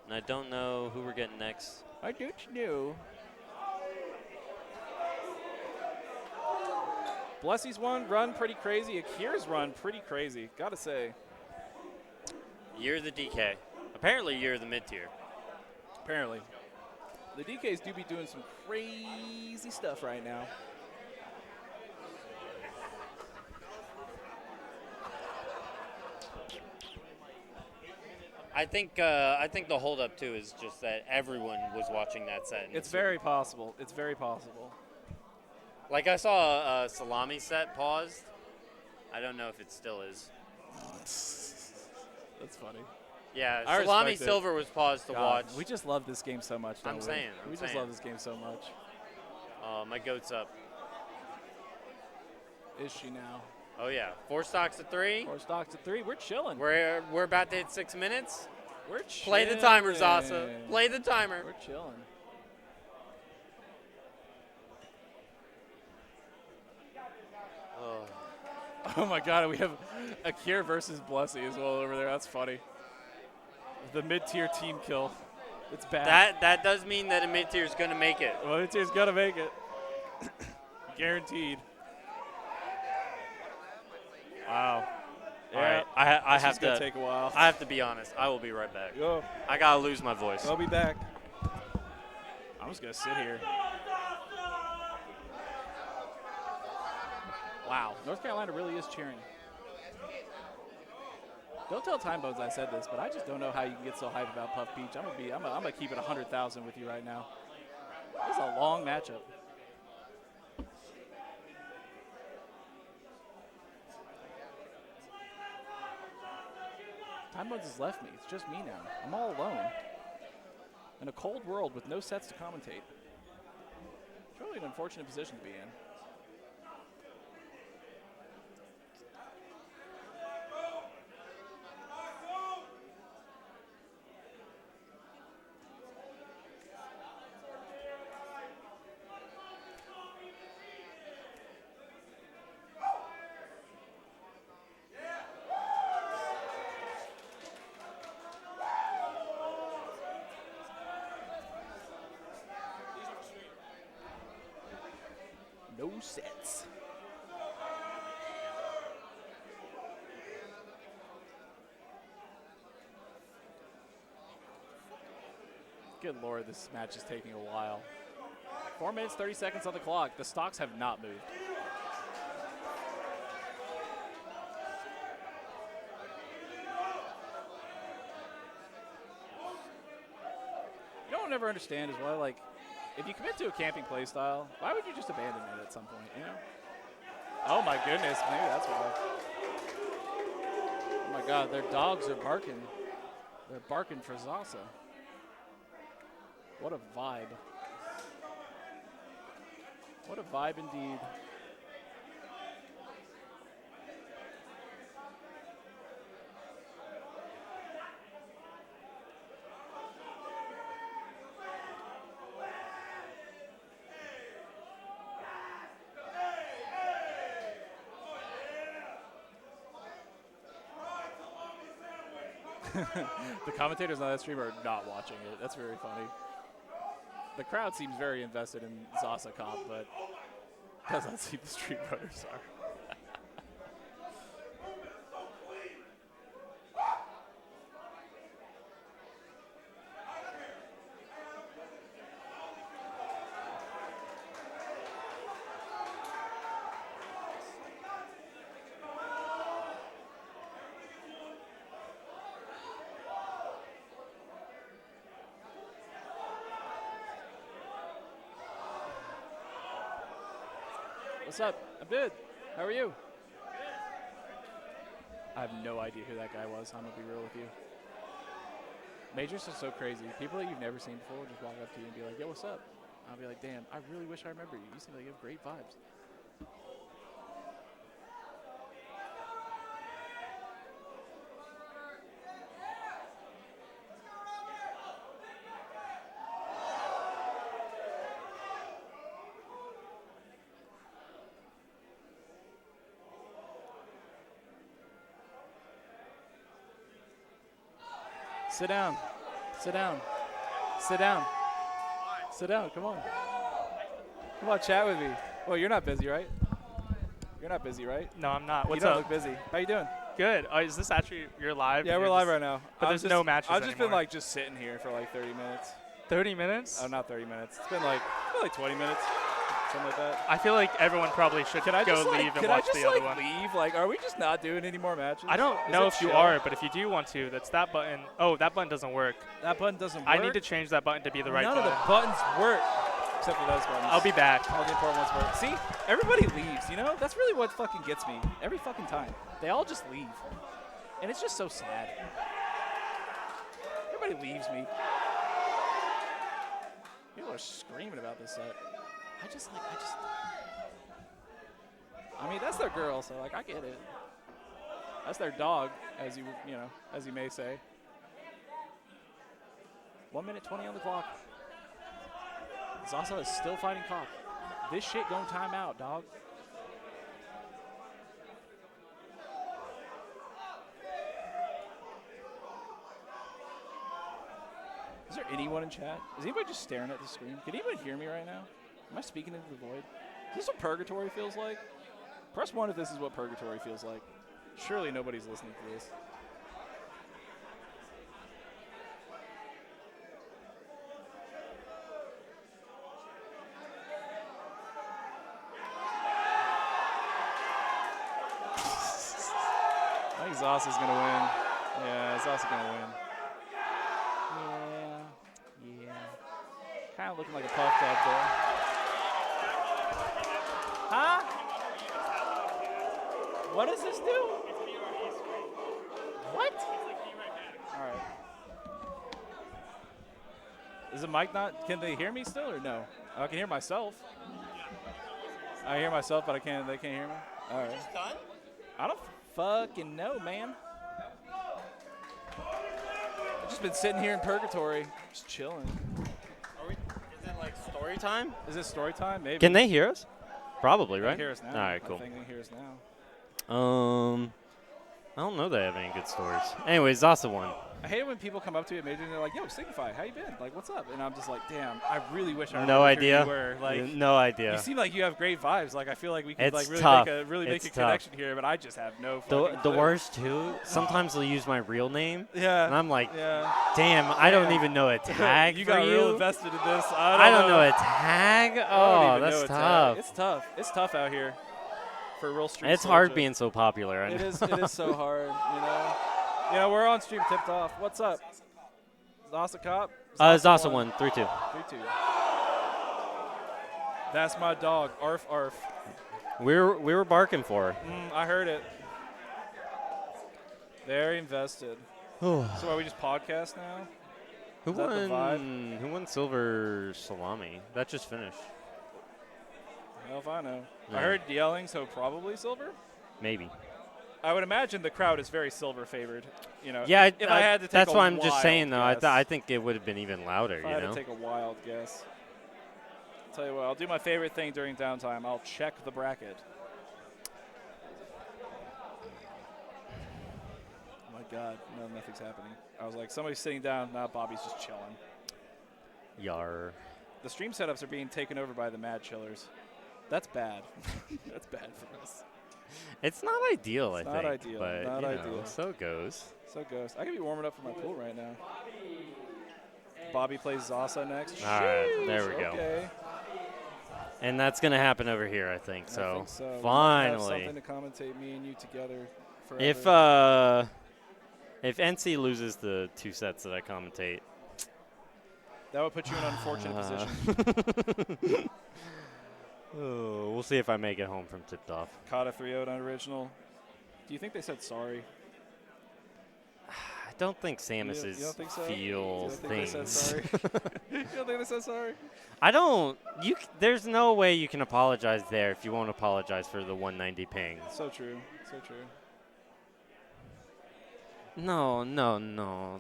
And I don't know who we're getting next. I don't know. Blessy's run pretty crazy. Akir's run pretty crazy. Gotta say. Year of the DK. Apparently, year of the mid-tier. Apparently. The DKs do be doing some crazy stuff right now. I think the holdup too is just that everyone was watching that set. It's very possible. It's very possible. Like I saw a salami set paused. I don't know if it still is. That's funny. Yeah, I salami respect it. silver was paused to God, watch. we just love this game so much, don't I'm we? saying, We I'm just saying. love this game so much. My goat's up. Is she now? Oh yeah, 4 stocks to 3. 4 stocks at 3. We're chilling. We're about to hit 6 minutes. We're chilling. Play the timer, Zasa. Play the timer. We're chilling. Oh. Oh my God, we have Akir versus Blessy as well over there. That's funny. The mid-tier team kill. It's bad. That does mean that a mid-tier is going to make it. Well, mid-tier's gonna make it. Guaranteed. Wow. All right, I This have is gonna to take a while. I have to be honest. I will be right back. Go. I gotta lose my voice. I'll be back. I'm just gonna sit here. Wow. North Carolina really is cheering. Don't tell Time Bones I said this, but I just don't know how you can get so hyped about Puff Peach. I'm gonna keep it 100,000 with you right now. This is a long matchup. Time Bones has left me. It's just me now. I'm all alone. In a cold world with no sets to commentate. It's really an unfortunate position to be in. No sets. Good Lord, this match is taking a while. 4 minutes, 30 seconds on the clock. The stocks have not moved. You know what I'll never understand is why, like, if you commit to a camping play style, why would you just abandon it at some point, you know? Oh my goodness, maybe that's why. Oh my God, their dogs are barking. They're barking for Zasa. What a vibe. What a vibe indeed. The commentators on that stream are not watching it. That's very funny. The crowd seems very invested in Zasa comp, but does not seem the stream runners are. What's up? I'm good. How are you? I have no idea who that guy was. I'm going to be real with you. Majors are so crazy. People that you've never seen before just walk up to you and be like, yo, what's up? I'll be like, damn, I really wish I remember you. You seem like you have great vibes. Sit down. Sit down. Sit down. Sit down. Come on. Come on, chat with me. Well, you're not busy, right? You're not busy, right? No, I'm not. What's you don't up? look busy. How you doing? Good. Is this actually you're live? Yeah, You're we're live just- right now. But there's no matches I've just been anymore. like just sitting here for like 30 minutes. 30 minutes? Oh, not 30 minutes. It's been like 20 minutes, something like that. I feel like everyone probably should Can I go just like, leave and can I watch just the other like one. leave? Like, are we just not doing any more matches? I don't Is know it if you chill? are, but if you do want to, that's that button. Oh, that button doesn't work. That button doesn't work. I need to change that button to be the right None button. of the buttons work except for those buttons. I'll be back. All the important ones work. See, everybody leaves. You know, that's really what fucking gets me every fucking time. They all just leave, and it's just so sad. Everybody leaves me. People are screaming about this set. I mean, that's their girl, so like I get it. That's their dog, as you may say. 1 minute 20 on the clock. Zasa is still fighting Cop. This shit gon' time out, dog. Is there anyone in chat? Is anybody just staring at the screen? Can anybody hear me right now? Am I speaking into the void? Is this what purgatory feels like? Press 1 if this is what purgatory feels like. Surely nobody's listening to this. I think Zasa's gonna win. Yeah, Zasa's gonna win. Yeah. Kind of looking like a puffed up there. Huh? What does this do? What? All right. Is the mic not? Can they hear me still or no? I can hear myself. I hear myself, but I can't. They can't hear me. All right. I don't fucking know, man. I've just been sitting here in purgatory, just chilling. Is it like story time? Is this story time? Maybe. Can they hear us? Probably, They right? can hear us now. All right, cool. I think they hear us now. I don't know they have any good stories. Anyways, Zasa won. I hate it when people come up to me at Major and they're like, "Yo, Signify, how you been? Like, what's up?" And I'm just like, "Damn, I really wish I No remembered who idea. you were." Like, No idea. you seem like you have great vibes. Like, I feel like we could It's like really tough. make a It's tough. connection here, but I just have no The fucking the clue. worst too. Sometimes they'll use my real name, Yeah. and I'm like, yeah. damn, I don't Damn. even know a tag You for got you. real invested in this. I don't know a tag. I don't Oh, even know that's a tag. tough. It's tough. It's tough out here for real street. It's hard soldier. being so popular. I It know. is. It is so hard. You know. You know, we're on stream tipped off. What's up? Zasa Cop? Zasa won 3-2. 3-2. That's my dog. Arf, arf. We were barking for her. I heard it. Very invested. So are we just podcast now? Who Is that the won? Who won silver salami? That just finished. Hell if I know. Yeah. I heard yelling, so probably silver? Maybe. I would imagine the crowd is very silver favored. You know, Yeah, if I had to take that's a why I'm just wild saying though. guess. I think it would have been even louder. If I You had know. to take a wild guess. Tell you what, I'll do my favorite thing during downtime. I'll check the bracket. Oh my God, no, nothing's happening. I was like, somebody's sitting down. Nah, Bobby's just chilling. Yar. The stream setups are being taken over by the Mad Chillers. That's bad. That's bad for us. It's not ideal, It's I not think. ideal. But, Not you know, ideal. so it goes. So Ghost. I could be warming up for my pool right now. Bobby plays Zasa next. All right, there we Sheesh, go. Okay. And that's going to happen over here, I think. I So, think so. We might have finally. something to commentate me and you together forever. If NC loses the 2 sets that I commentate, That would put you in an unfortunate position. oh, we'll see if I make it home from tipped off. Caught a 3-0 unoriginal. Do you think they said sorry? I don't think Samus You don't think so? feels You don't think things. they said sorry? You don't think they said sorry? I don't. There's no way you can apologize there if you won't apologize for the 190 ping. So true. So true. No.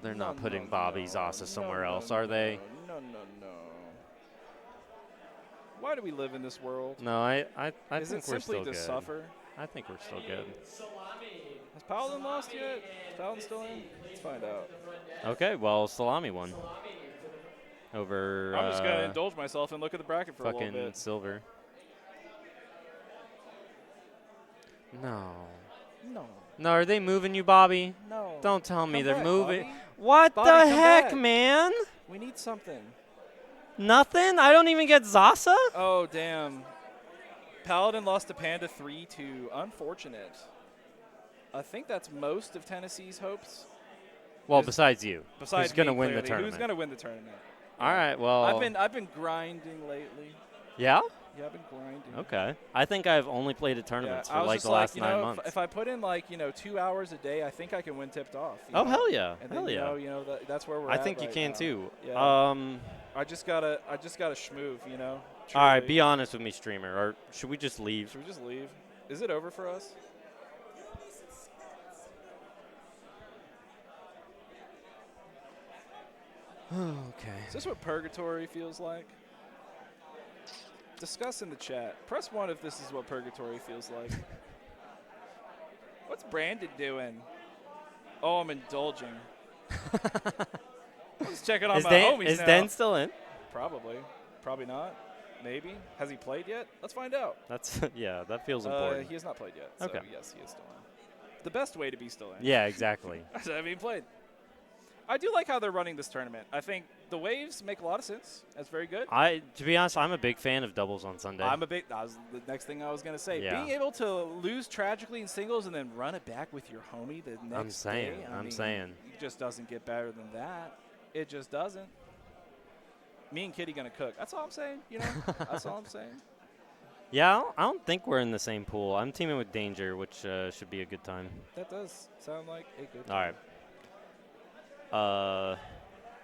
They're not putting Bobby Zasa somewhere else, are they? No. Why do we live in this world? No, I Is think it we're simply still to good. suffer? I think we're still good. Has Paladin lost yet? Is Paladin still in? Let's find out. Okay, well, Salami won. Over I'm just going to indulge myself and look at the bracket for a little fucking bit. Silver. No. No, are they moving you, Bobby? No. Don't tell me Come they're back, moving. Bobby. What Bobby, the come heck, back. man? We need something. Nothing? I don't even get Zasa? Oh, damn. Paladin lost to Panda 3-2. Unfortunate. I think that's most of Tennessee's hopes. Well, Is- besides you. Besides Who's going to me, win the clearly. tournament? Who's going to win the tournament? All right, well. I've been grinding lately. Yeah? Yeah, I've been grinding. Okay. I think I've only played at tournaments I for was like just the last you 9 know, months. If I put in 2 hours a day, I think I can win tipped off. Oh, know? hell yeah. And Hell then, yeah. That's where we're I at think you right can now. too. Yeah. All I just gotta schmoove, right, truly. be honest with me, streamer. Or should we just leave? Should we just leave? Is it over for us? Okay. Is this what purgatory feels like? Discuss in the chat. Press 1 if this is what purgatory feels like. What's Brandon doing? Oh, I'm indulging. Let's check it on Is my Dan, homies is now. Dan still in? Probably. Probably not. Maybe. Has he played yet? Let's find out. That's yeah. That feels important. He has not played yet. So Okay. yes, he is still in. The best way to be still in. Yeah, exactly. I haven't even played. I do like how they're running this tournament. I think the waves make a lot of sense. That's very good. To be honest, I'm a big fan of doubles on Sunday. That was the next thing I was going to say. Yeah. Being able to lose tragically in singles and then run it back with your homie the next day. I'm saying. It just doesn't get better than that. It just doesn't. Me and Kitty going to cook. That's all I'm saying, That's all I'm saying. Yeah, I don't think we're in the same pool. I'm teaming with Danger, which should be a good time. That does sound like a good All right. How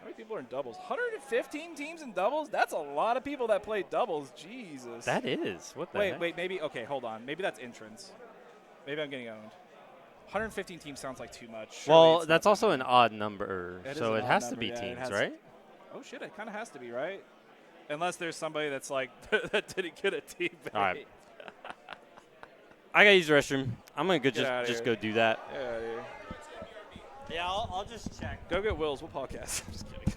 many people are in doubles? 115 teams in doubles? That's a lot of people that play doubles. Jesus. That is. What the heck? Wait, maybe. Okay, hold on. Maybe that's entrance. Maybe I'm getting owned. 115 teams sounds like too much. Surely Well, it's that's not also an odd number, It is so an it odd has to number, be yeah, it teams, has- right? Oh, shit. It kind of has to be, right? Unless there's somebody that's like, that didn't get a team. All right. I gotta use the restroom. I'm gonna Get outta just here. go do that. Yeah, dude. Yeah, I'll just check. Go get Wills. We'll podcast. I'm just kidding.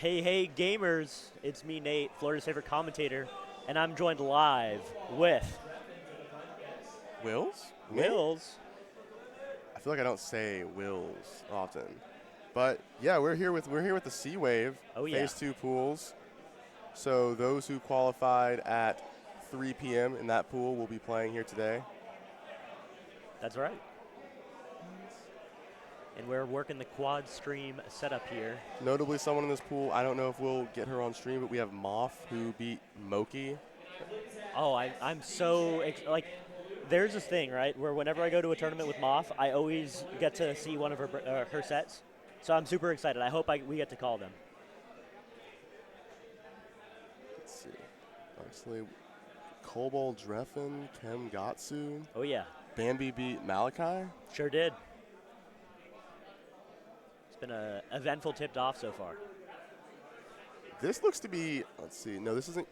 Hey gamers, it's me Nate, Florida's favorite commentator, and I'm joined live with Wills? Wills. I feel like I don't say Wills often. But yeah, we're here with the Sea Wave Oh, yeah. Phase 2 pools. So those who qualified at 3 p.m. in that pool will be playing here today. That's right. And we're working the quad stream setup here. Notably, someone in this pool, I don't know if we'll get her on stream, but we have Moth, who beat Moki. Oh, I'm so like. There's this thing, right, where whenever I go to a tournament with Moth, I always get to see one of her sets. So I'm super excited. I hope we get to call them. Let's see. Actually, Kobol Dreffen, Kem Gatsu. Oh, yeah. Bambi beat Malachi. Sure did. It's been a eventful tipped off so far. This looks to be, let's see, no, this isn't,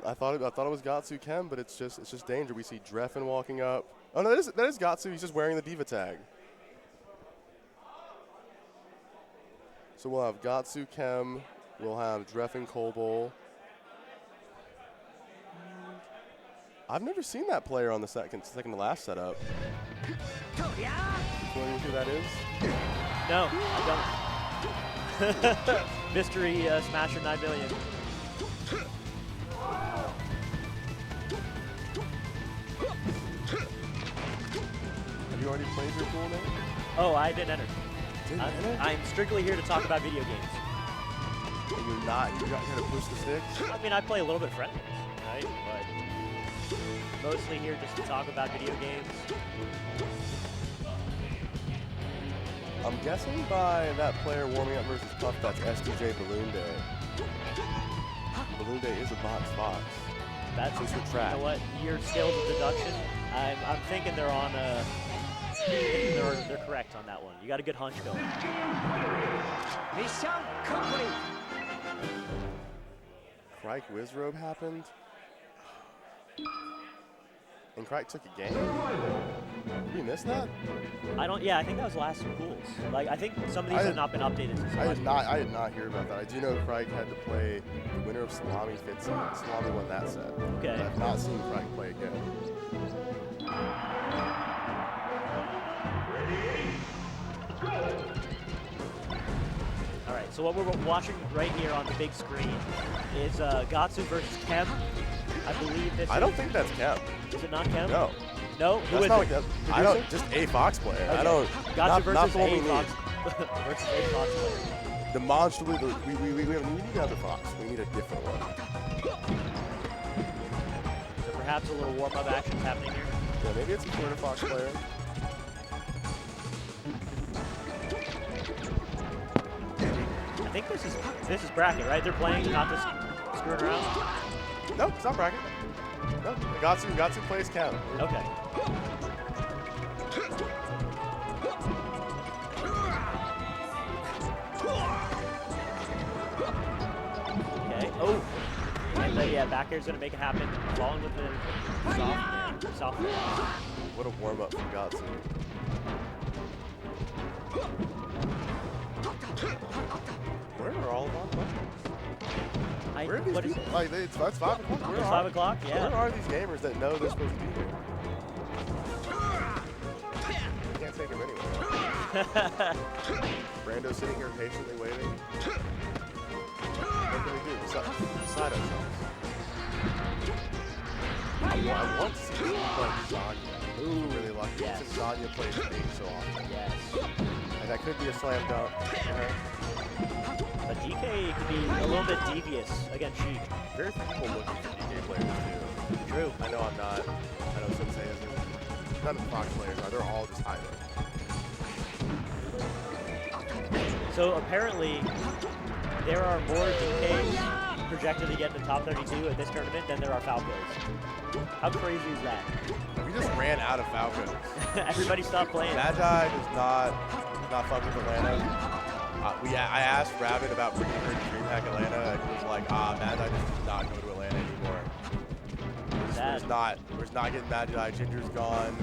I thought it was Gatsu Kem, but it's just danger. We see Dreffen walking up. Oh no, that is Gatsu. He's just wearing the Diva tag. So we'll have Gatsu Kem. We'll have Dreffen Kobol. I've never seen that player on the second to last setup. You familiar with who that is? No, I don't. Mystery Smasher 9 million. Have you already played your pool now? Oh, I didn't enter. Didn't enter? I'm strictly here to talk about video games. You're not here to push the sticks? I mean, I play a little bit friendly, right? But mostly here just to talk about video games. I'm guessing by that player warming up versus Puff, that's STJ Balloon Day. Balloon Day is a box fox. That's Since we're you trapped. know what? Your scales of deduction. I'm thinking they're on they're correct on that one. You got a good hunch going. Mission complete. Crike Wizrobe happened. And Crike took a game? Did we miss that? Yeah, I think that was last two pools. Like, I think some of these have not been updated since I last did not hear about that. I do know Crike had to play the winner of Salami Fitzy. Salami won that set. Okay. But I've not seen Crike play again. All right, so what we're watching right here on the big screen is Gatsu versus Kem. I believe this I don't think that's Kem. Is it not Kem? No. No? Who That's is not it? like that. I don't, just a Fox player. Okay. I don't, Gatsu not versus the one we a need. Fox versus a Fox player. Demonstrably, we need another Fox. We need a different one. So perhaps a little warm-up action happening here. Yeah, maybe it's a quarter Fox player. I think this is bracket, right? They're playing, not just screwing around. No, it's not bracket. No, Gatsu plays Kem. Okay. Okay. Oh. And yeah, back air's gonna make it happen. Falling with the soft. What a warm up from Gatsu. Where are all of our questions? Where are these What is people? it? Like, it's 5 o'clock. Where It's are 5 o'clock? Where Yeah. are these gamers that know they're supposed to be here? Can't take them anywhere. Brando's sitting here patiently waiting. What can we do beside ourselves? I want to see people play Zanya. Ooh, really lucky. Yes. Since Zanya plays big so often. Yes. And that could be a slam dunk. But DK could be a little bit devious against Sheik. Very few people looking for DK players too. True. I know I'm not. I know Sensei isn't. None of the Fox players are. They're all just high there. So apparently, there are more DKs projected to get in the top 32 at this tournament than there are Falcons. How crazy is that? We just ran out of Falcons. Everybody stopped playing. Magi does not fuck with Atlanta. I asked Rabbit about bringing her to DreamHack Atlanta, and he was like, Magi just does not go to Atlanta anymore. We're just not getting Magi. Ginger's gone.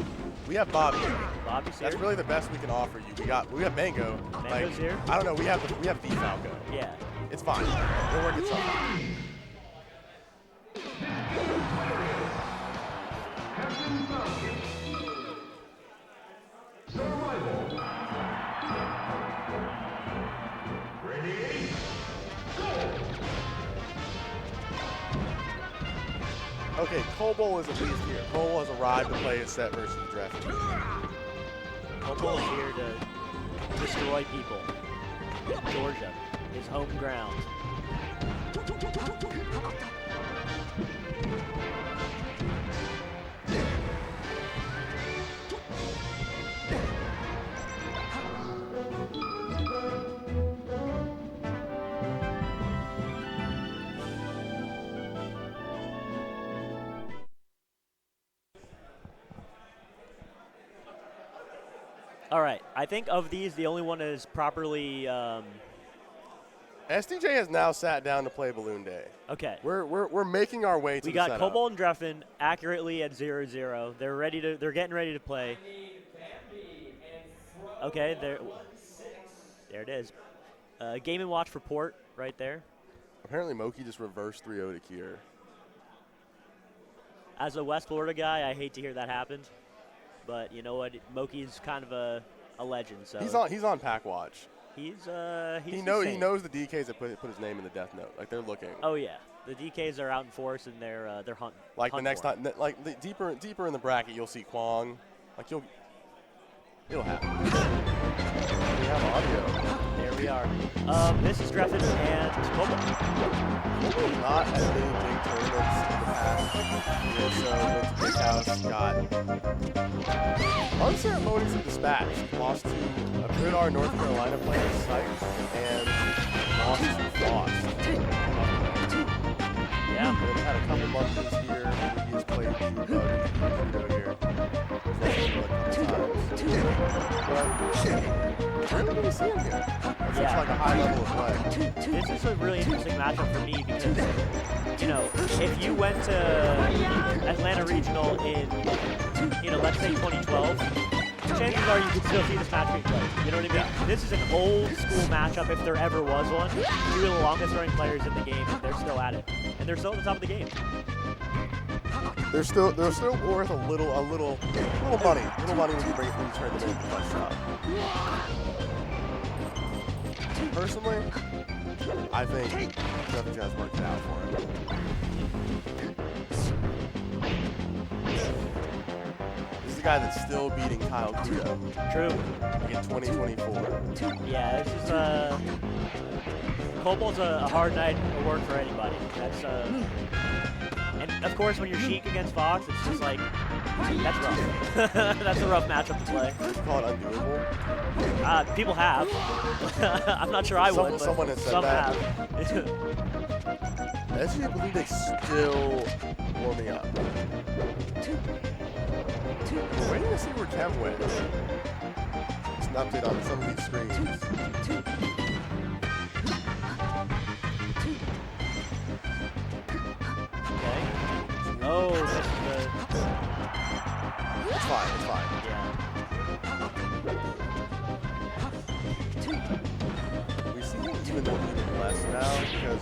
We have Bobby. Bobby's here. That's really the best we can offer you. We got Mango. Mango's here. I don't know. We have the Falco. Yeah. It's fine. It'll work itself out. Okay, Cobol is at least here. Cobol has arrived to play his set versus Draft. Cobol is here to destroy people. Georgia, his home ground. All right, I think of these, the only one that is properly. SDJ has now sat down to play Balloon Day. Okay. We're making our way to We the got setup. Cobalt and Dreffin accurately at 0-0. They're ready to. They're getting ready to play. Okay, there it is. Game and Watch report right there. Apparently, Moki just reversed 3-0 to Kier. As a West Florida guy, I hate to hear that happen, but you know what? Moki's kind of a legend. So He's on Pack Watch. He knows the DKs that put his name in the death note. Like they're looking. Oh yeah, the DKs are out in force and they're hunting. Like the hunting next for him. time, like the deeper in the bracket, you'll see Kwong. Like it'll happen. We have audio. There we are. This is Dreffin and Cobalt. Cobalt's not as many big tournaments in the past year or so. Went to Big House, got unceremoniously dispatched. Lost to a good North Carolina player, Sykes, and lost to Frost. Yeah. And then had a couple months here. He has played Judo here. But really didn't see him here. It's Yeah. like a high level of play. This is a really interesting matchup for me because, you know, if you went to Atlanta Regional in, let's say 2012, chances are you could still see this match being played. You know what I mean? This is an old school matchup if there ever was one. Two of the longest running players in the game, and they're still at it. And they're still at the top of the game. They're still worth a little money. Little money when you turn them into the plus shop. Personally, I think Jeff Jazz worked it out for him. This is the guy that's still beating Kyle Kudo True. in 2024. Yeah, this is Cobalt's a hard night of work for anybody. That's and of course when you're Sheik against Fox, it's just like that's rough. That's a rough matchup to play. Would you call it undoable? People have. I'm not sure I would, but someone has said some that. have. SG Balloon Day still warming up. We're waiting to see where Kev went. Just an update on some of these screens. Okay. Oh, this is It's fine. yeah. We see him even less now because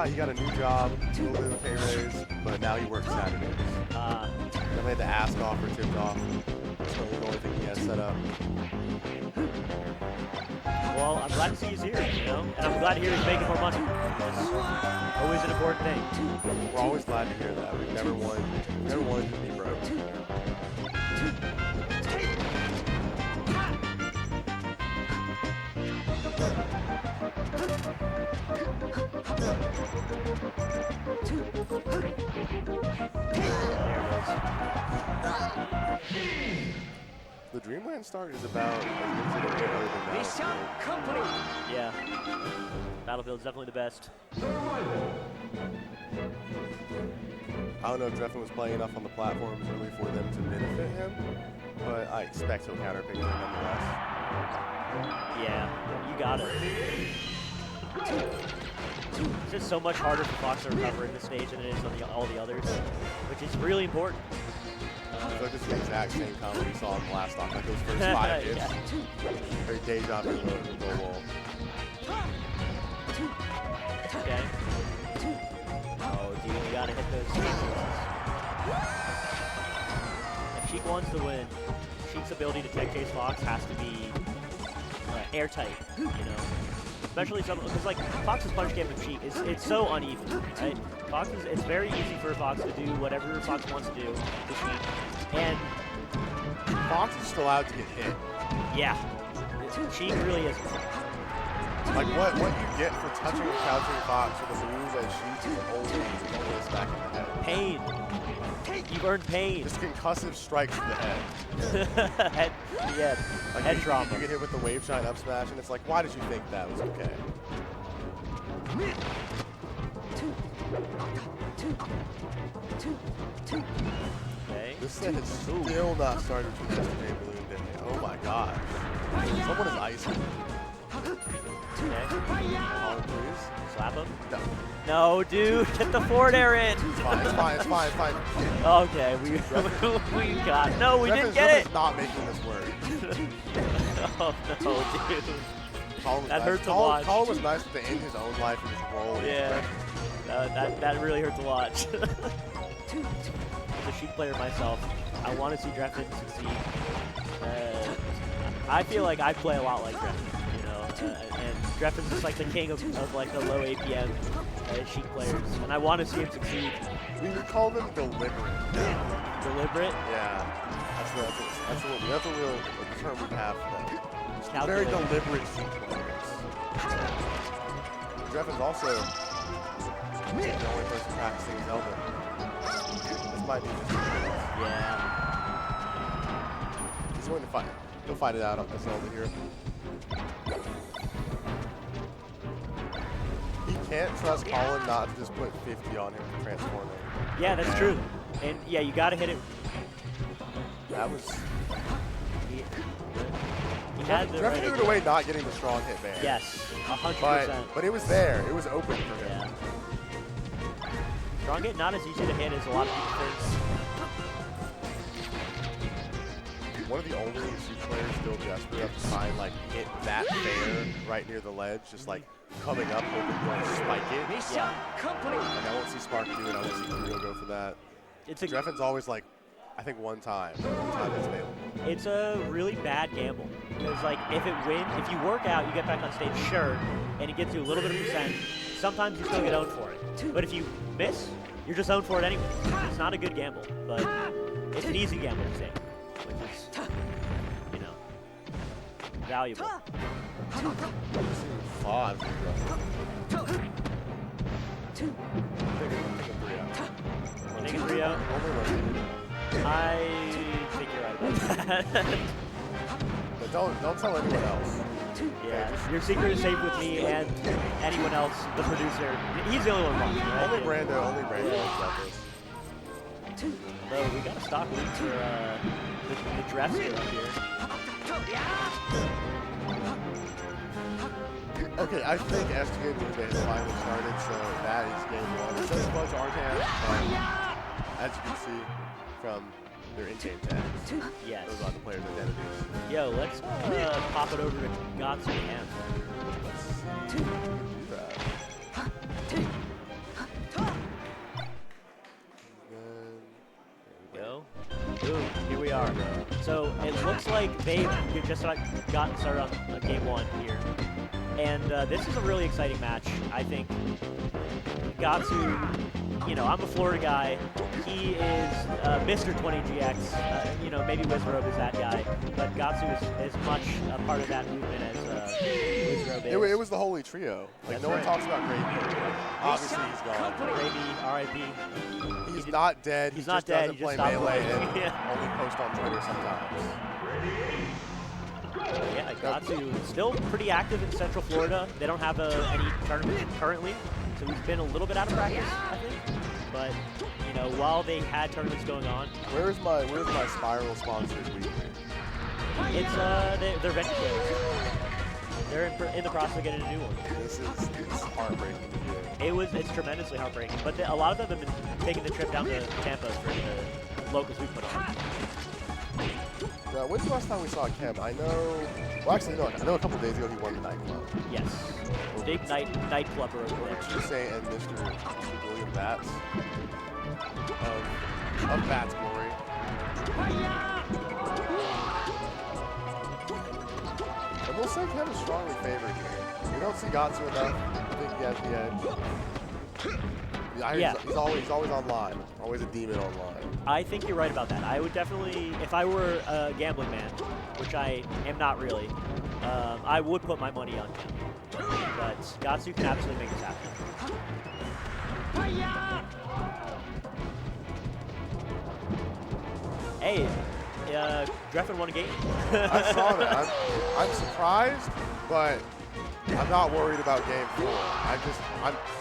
he got a new job, a little bit of a pay raise, but now he works Saturdays. They had the ask offer tipped off. That's the only thing he has set up. Well, I'm glad to see he's here, and I'm glad to hear he's making more money. That's always an important thing. We're always glad to hear that. We've never wanted him to be broke. The Dreamland start is about as easy to get other than Battlefield. Yeah. Battlefield's definitely the best. I don't know if Dreffin was playing enough on the platforms early for them to benefit him, but I expect he'll counterpick them nonetheless. Yeah, you got it. It's just so much harder for Fox to recover in this stage than it is on all the others, which is really important. It's like the exact same combo we saw in the last stock, like those first 5 hits. Yeah. Very deja vu low wall. Okay. Oh, dude, you gotta hit those stages. If Sheik wants to win, Sheik's ability to tech chase Fox has to be airtight, you know? Especially because like Fox's punch game with Sheik it's so uneven, right? It's very easy for Fox to do whatever Fox wants to do to Sheik. And Fox is still out to get hit. yeah, Sheik really is. Like what you get for touching and countering Fox with a move that Sheik is only smack in the head. Pain. You've earned pain. Just concussive strikes to the head. head, yeah, Like head you trauma. get hit with the wave shine up smash, and it's like, why did you think that was okay? Okay. This set is still not started from yesterday, Balloon Day. Oh my god. Someone is icing. Okay. Oh, please. Slap him. No. No, dude, get the forward air in. It's fine, it's fine, it's fine, it's fine. Okay, we got. No, we didn't get it. Griffin's not making this work. Oh no, dude. Colin was That nice. hurt to watch. Colin was nice to end his own life and just roll. Yeah. That really hurt to watch. As a Sheik player myself, I want to see Dreffin succeed. I feel like I play a lot like Dreffin, you know, and Dreffin's just like the king of like the low APM Sheik players, and I want to see him succeed. We would call them deliberate. Deliberate? Yeah. That's a real term we have for them. Very Calculated. deliberate Sheik players. Dreffin's also the only person practicing Zelda. This might be just Yeah. He's going to fight. He'll fight it out on the Zelda here. He can't trust Colin not to just put 50 on him for transforming. Yeah, that's true. And yeah, you gotta hit it. That was... He had the Dreffin right threw it away not getting the strong hit ban. Yes, 100%. But it was there. It was open for him. Yeah. Strong hit not as easy to hit as a lot of people think. One of the only Sheik players still desperate enough to find like hit that fair right near the ledge, just like coming up hoping you don't spike it. Yeah. Like I won't see Spark do it, I won't see Kurio go for that. It's a Dreffin's always like, I think one time it's available. It's a really bad gamble because like if you work out, you get back on stage, sure, and it gets you a little bit of percent. Sometimes you still get owned for it, but if you miss, you're just owned for it anyway. It's not a good gamble, but it's an easy gamble to take, which is, you know, valuable. Five. Take a 3 out. I think you're right about that. But don't tell anyone else. Yeah, your secret is safe with me and anyone else, the producer. He's the only one watching, right? Only Brando knows about this. Although we got a stock lead for the dress up here. Okay, I think SGA movement has finally started, so that is game one. It says Fudge Artan, but as you can see from their in-game tags, Yes. those are the players' identities. Yo, let's pop it over to Gatsu and Let's see. Do that. go. Boom, here we are. So it looks like they've just gotten started on game one here. And this is a really exciting match, I think. Gatsu, you know, I'm a Florida guy. He is Mr. 20GX. You know, maybe Wizrobe is that guy. But Gatsu is as much a part of that movement as Wizrobe is. It was the holy trio. Like, That's no one right. talks about Gravy. Obviously, he's gone. Gravy, R.I.P. He's not dead. He's he not just dead, doesn't he just play stopped Melee playing. and Yeah. only post on Twitter sometimes. Yeah, Gatsu still pretty active in Central Florida. They don't have any tournaments currently, so he's been a little bit out of practice, I think. But you know, while they had tournaments going on, Where's my Spiral sponsored weekly? it's they're venture players. They're in the process of getting a new one. It's heartbreaking to hear. It's tremendously heartbreaking. But a lot of them have been taking the trip down to Tampa for the locals we put on. When's the last time we saw Kem? I know. Well, actually, no. I know a couple days ago he won the nightclub. Yes. Big nightclubber over there. Say and Mr. William Batts of Batts glory. And we'll say Kem is strongly favored here. We don't see Gatsu enough. I think he has the edge. Yeah. He's always online. Always a demon online. I think you're right about that. I would definitely, if I were a gambling man, which I am not really, I would put my money on him. But Gatsu can absolutely make this happen. Hey, Dreffin won a game. I saw that. I'm surprised, but I'm not worried about game 4.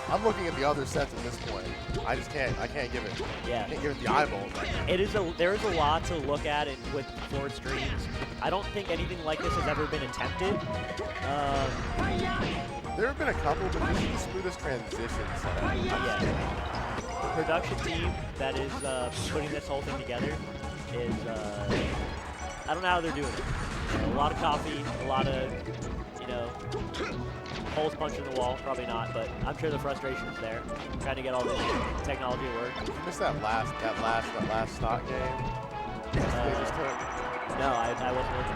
I'm looking at the other sets at this point. I can't give it. Yeah. Can't give it the eyeballs. There is a lot to look at with floor streams. I don't think anything like this has ever been attempted. There have been a couple, but this is the smoothest transition setup. Yeah. The production team that is putting this whole thing together is, I don't know how they're doing it. A lot of coffee, a lot of, holes punched in the wall. Probably not, but I'm sure the frustration is there. Trying to get all this technology to work. Did you miss that last stock game? They just took? No, I wasn't looking.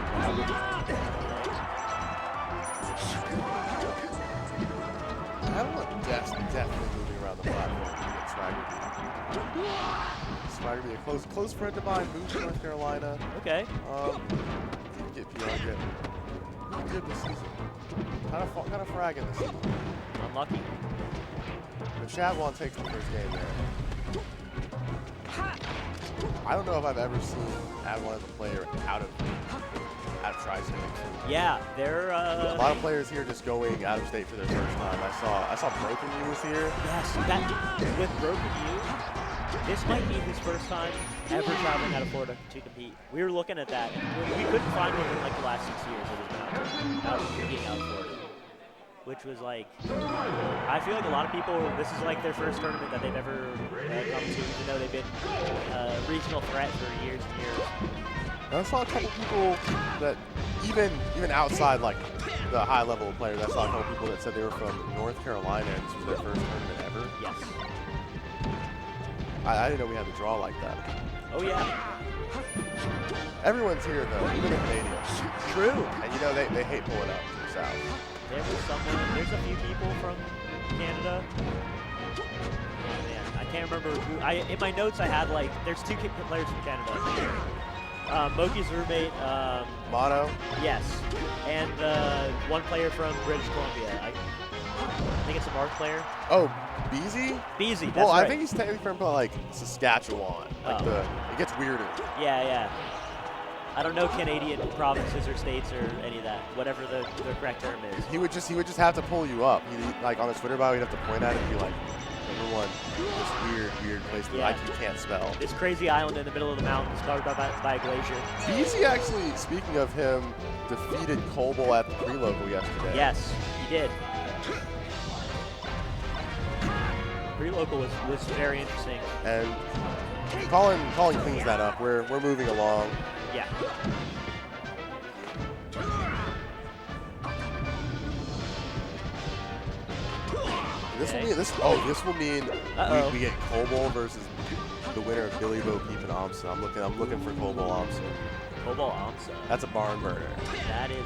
I don't want definitely moving around the platform to get Swagger. Swagger be a close friend of mine, moved to North Carolina. Okay. Didn't get PR yet. Good this season. Kind of fragging this season. Unlucky. But Shadwan takes the first game there. I don't know if I've ever seen Adwan as a player out of Tri-State. Yeah, they're a lot of players here just going out of state for their first time. I saw Broken U was here. Yes, with Broken U, this might be his first time ever traveling out of Florida to compete. We were looking at that, and we couldn't find one in like the last 6 years that has been out of Florida. Which was like, I feel like a lot of people, this is like their first tournament that they've ever come to, even though they've been a regional threat for years and years. I saw a couple people that, even outside like the high level players, I saw a couple people that said they were from North Carolina and this was their first tournament ever. Yes. I didn't know we had to draw like that. Oh yeah. Everyone's here though, even the Canadians. True. And they hate pulling out to the south. There's a few people from Canada. Man, I can't remember who. In my notes I had like, there's 2 players from Canada. Moki's roommate. Mono? Yes. And 1 player from British Columbia. I think it's a Mark player. Oh, Beezy? Beezy, that's well, right. I think he's technically from like Saskatchewan. Like it gets weirder. Yeah. I don't know Canadian provinces or states or any of that. Whatever the correct term is. He would just have to pull you up. Like on his Twitter bio, he'd have to point at it and be like, number 1, this weird place that I can't spell. This crazy island in the middle of the mountains covered by a glacier. Beezy actually, speaking of him, defeated Kobol at the pre-local yesterday. Yes, he did. Pre-local was very interesting. And Colin cleans that up. We're moving along. Yeah. This will mean we get Kobol versus the winner of Billy Bo Peep and Amsa. I'm looking for Kobol Amsa. Kobol Amsa. That's a barn burner. That is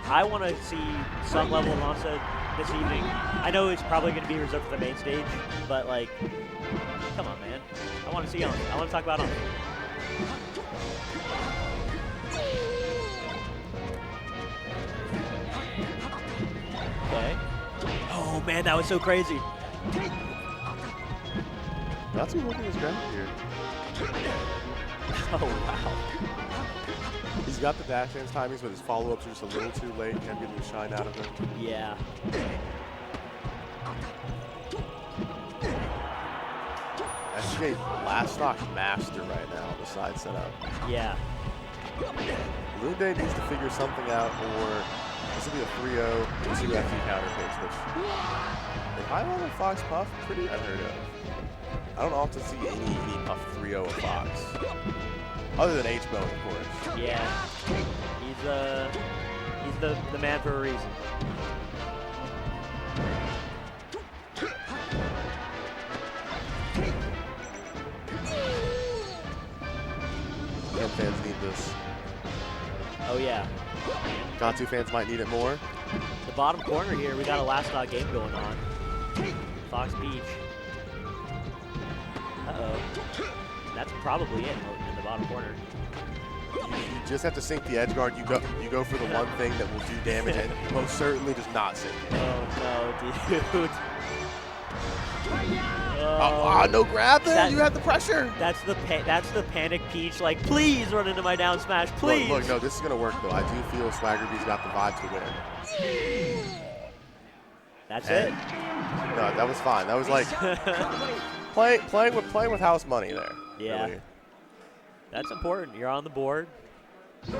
I want to see some level of Amsa this evening. I know it's probably going to be reserved for the main stage, but like, come on, man. I want to see Amsa. I want to talk about Amsa. Okay. Oh man, that was so crazy. That's who's looking his ground here. Oh wow. He's got the dash dance timings, but his follow-ups are just a little too late. Can't get any shine out of him. Yeah. SJ last stock master right now on the side setup. Yeah. Lunde needs to figure something out, or this will be a 3-0 and 2 FD counter picks, which in high level Fox Puff, pretty unheard of. I don't often see any Puff 3-0 of Fox. Other than H-Bone, of course. Yeah. He's the man for a reason. And fans need this. Oh yeah. Gatsu fans might need it more. The bottom corner here, we got a last knot game going on. Fox Beach. Uh-oh. That's probably it in the bottom corner. You just have to sink the edge guard. You go for the one thing that will do damage and most certainly does not sink it. Oh no, dude. No grab there. You had the pressure. That's the panic Peach. Like, please run into my down smash, please. Look, no, this is gonna work though. I do feel Swaggerby's got the vibe to win. That's it. No, that was fine. That was like playing with house money there. Yeah. Really. That's important. You're on the board. We're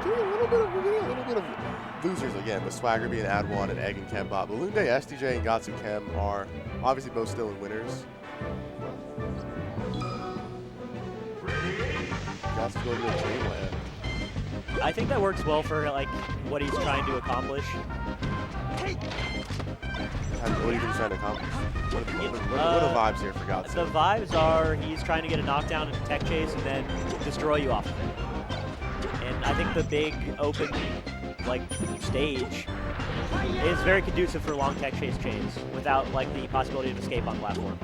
getting a little bit of losers again with Swaggerby and Ad1 and Egg and Chembot. Balloon Day, SDJ, and Gatsu Chem are obviously both still in winners. Gatsu's going to Dreamland. I think that works well for like what he's trying to accomplish. What do you think he's trying to accomplish? What are the vibes here for Gatsu? The vibes are he's trying to get a knockdown and tech chase and then destroy you off of it. And I think the big open like stage is very conducive for long tech chase chains without like the possibility of escape on platform.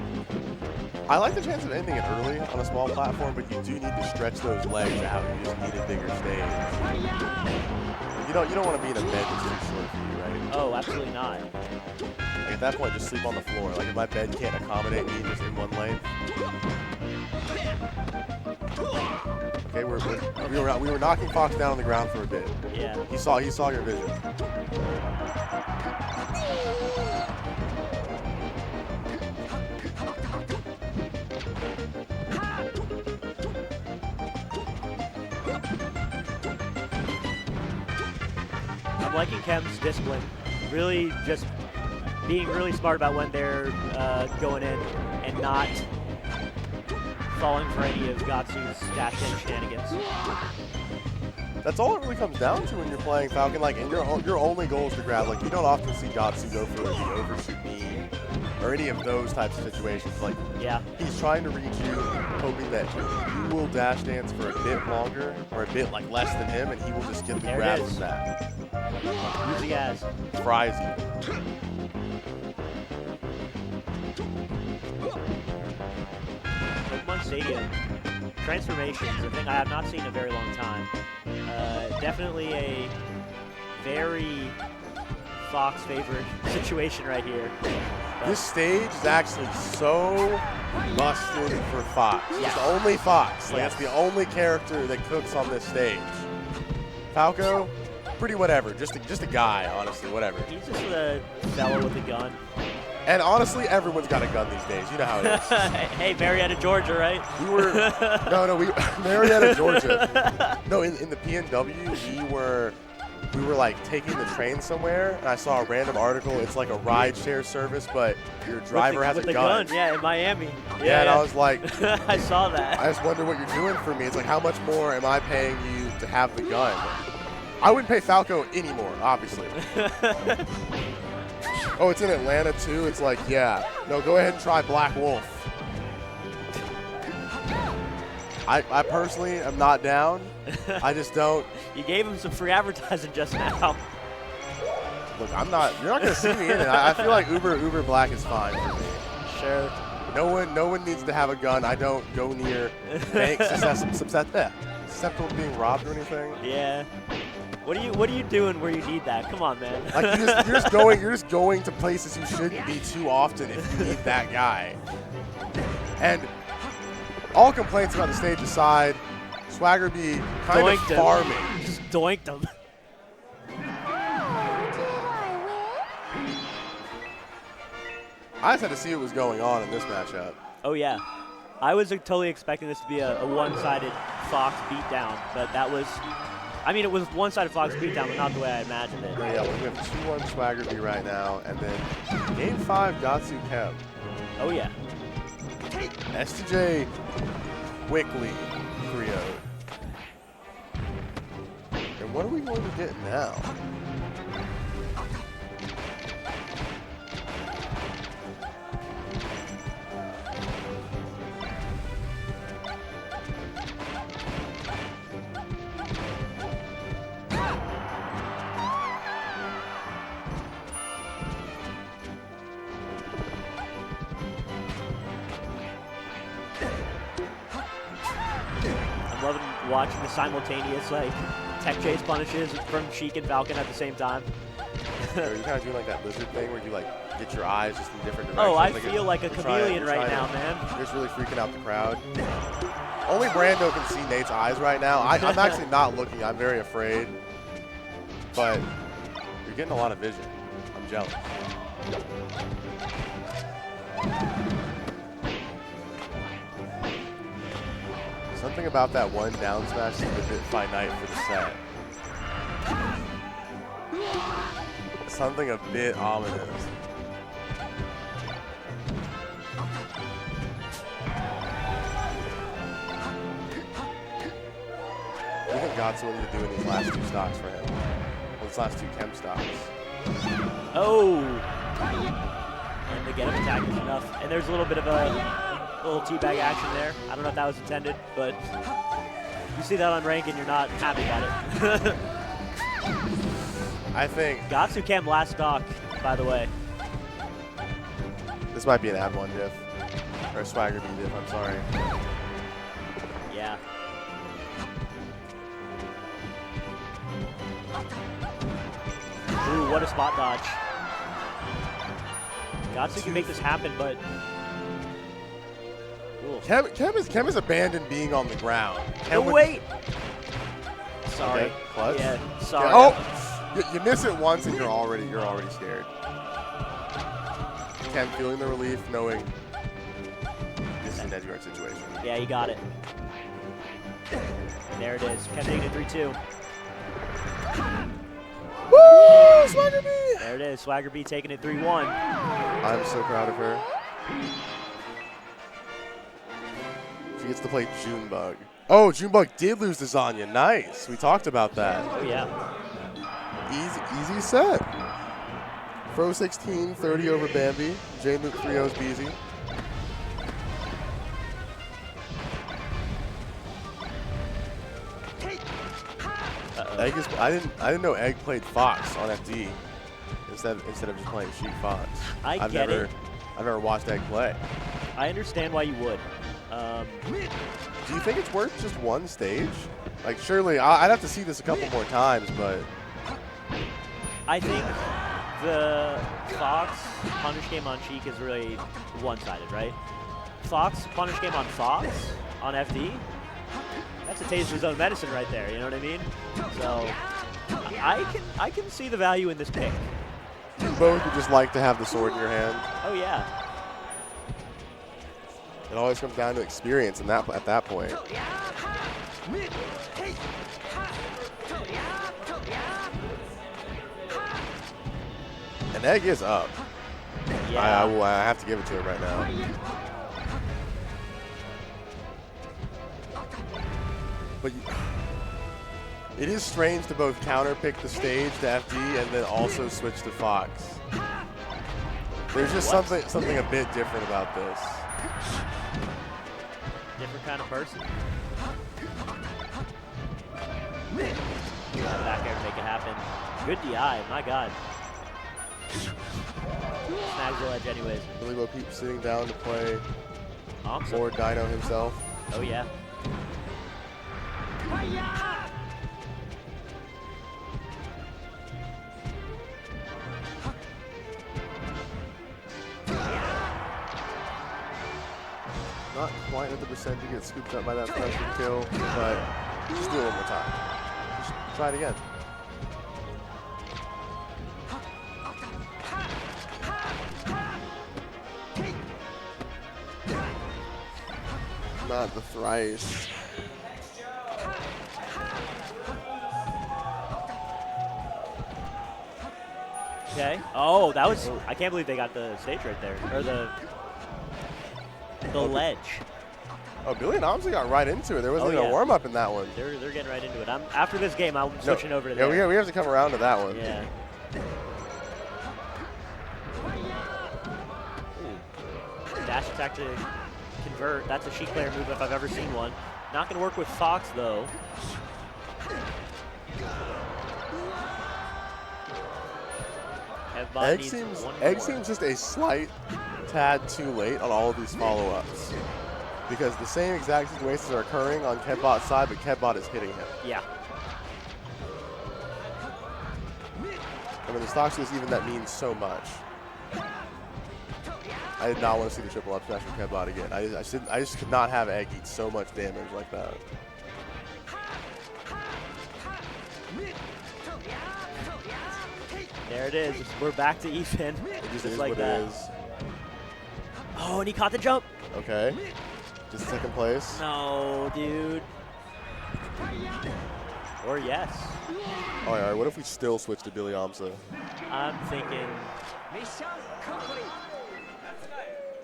I like the chance of ending it early on a small platform, but you do need to stretch those legs out. You just need a bigger stage. You don't want to be in a bed that's too short for you, right? Oh, absolutely not. Like at that point, just sleep on the floor. Like if my bed can't accommodate me just in one lane. Okay, we were knocking Fox down on the ground for a bit. Yeah. He saw your vision. I'm liking Chem's discipline. Really just being really smart about when they're going in and not falling for any of Gatsu's dash in shenanigans. That's all it really comes down to when you're playing Falcon. Like, and your only goal is to grab. Like, you don't often see Gatsu go for the overshoot knee or any of those types of situations. Like, yeah, he's trying to reach you, hoping that you will dash dance for a bit longer or a bit like less than him, and he will just get the grab from that. Easy as. Fries you. Pokemon Stadium. Transformations, a thing I have not seen in a very long time. Definitely a very Fox favorite situation right here. But this stage is actually so busted for Fox. Yeah. It's only Fox. Like, Yes. it's the only character that cooks on this stage. Falco, pretty whatever. Just a guy, honestly, whatever. he's just a fellow with a gun. And honestly, everyone's got a gun these days. You know how it is. Hey, Marietta, Georgia, right? We were Marietta, Georgia. No, in the PNW, we were like taking the train somewhere, and I saw a random article. It's like a ride share service, but your driver has with a the gun. Yeah, in Miami. Yeah, and I was like, I saw that. I just wonder what you're doing for me. It's like, how much more am I paying you to have the gun? I wouldn't pay Falco anymore, obviously. Oh, it's in Atlanta too? It's like, yeah. No, go ahead and try Black Wolf. I personally am not down. I just don't. You gave him some free advertising just now. Look, you're not going to see me in it. I feel like Uber Black is fine for me. Sure. No one needs to have a gun. I don't go near banks susceptible to being robbed or anything. Yeah. What are you doing where you need that? Come on, man. Like you're just going to places you shouldn't be too often if you need that guy. And all complaints about the stage aside, Swaggerby kind of farming. Just doinked him. I just had to see what was going on in this matchup. Oh yeah. I was totally expecting this to be a one-sided Fox beatdown, but that was. I mean, it was one-sided Fox beatdown, but not the way I imagined it. Yeah, we have 2-1 Swaggerby right now, and then Game 5 Gatsu Chem. Oh yeah. STJ quickly 3-0'd. And what are we going to get now? I'm loving watching the simultaneous like tech chase punishes from Sheik and Falcon at the same time. Are you kind of doing like that lizard thing where you like get your eyes just in different directions? Oh, I Like feel like a you're chameleon right trying now, to- man. You're just really freaking out the crowd. Only Brando can see Nate's eyes right now. I'm actually not looking. I'm very afraid. But you're getting a lot of vision. I'm jealous. Something about that one down smash seemed a bit finite for the set. Something a bit ominous. What do you think God's willing to do in these last two stocks for him? Well, these last two chem stocks. Oh! And the get up attack is enough. And there's a little bit of a little teabag action there. I don't know if that was intended, but you see that on rank and you're not happy about it. I think Gatsu cam last stock, by the way. this might be an ad one diff. Or a swagger B diff, I'm sorry. Yeah. Ooh, what a spot dodge. Gatsu can make this happen, but... Ooh. Chem is abandoned being on the ground. Oh, wait! Sorry. Okay, clutch. Yeah, sorry. Oh! You miss it once and you're already scared. Chem feeling the relief, knowing this is an edge guard situation. Yeah, you got it. There it is. Kept taking it 3-2. Woo! Swagger B! There it is. Swagger B taking it 3-1. I'm so proud of her. She gets to play Junebug. Oh, Junebug did lose to Zanya. Nice. We talked about that. Oh, yeah. Easy set. Fro 16, 30 over Bambi. J-Luke 3-0's Beezy. Egg is, I didn't know Egg played Fox on FD instead of just playing Sheik Fox. I've never watched Egg play. I understand why you would. Do you think it's worth just one stage? Like, surely I'd have to see this a couple more times, but I think the Fox punish game on Sheik is really one-sided, right? Fox punish game on Fox on FD. That's a taste of his own medicine right there. You know what I mean? So I can see the value in this pick. you both would just like to have the sword in your hand. Oh yeah. It always comes down to experience, and at that point. And Egg is up. Yeah. I have to give it to him right now. But it is strange to both counter pick the stage to FD and then also switch to Fox. There's just something a bit different about this. Different kind of person. Back air to make it happen. Good DI, my God. Snags the ledge anyways. Billy Bo Peep sitting down to play Awesome. Lord Dino himself. Oh yeah. Not quite at the percent to get scooped up by that pressure kill, but just do it one more time. Just try it again. Not the thrice. Okay. Oh, that was. I can't believe they got the stage right there, or the ledge. Oh, Billy and Omsley got right into it. There wasn't even a warm-up in that one. They're getting right into it. After this game, I'm switching over to that. there. Yeah, we have to come around to that one. Yeah. Dash attack to convert. That's a Sheik player move if I've ever seen one. Not going to work with Fox, though. Egg seems just a slight tad too late on all of these follow-ups. Because the same exact situations are occurring on Kevbot's side, but Kevbot is hitting him. Yeah. I mean, the stock is even that means so much. I did not want to see the triple up smash from Kevbot again. I just could not have Egg eat so much damage like that. There it is. We're back to even. Just like that. Oh, and he caught the jump. Okay. Just second place. No, dude. Or yes. All right, what if we still switch to Billy Omsa? I'm thinking.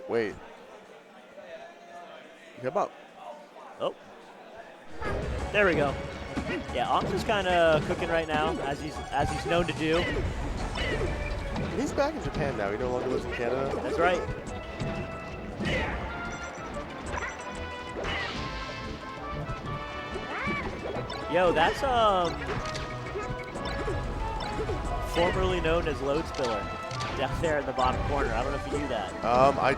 Wait. Kevbot. Oh. There we go. Yeah, Omsa's kind of cooking right now, as he's known to do. He's back in Japan now. He no longer lives in Canada. That's right. Yo, that's formerly known as Load Spiller, down there in the bottom corner. I don't know if you knew that. I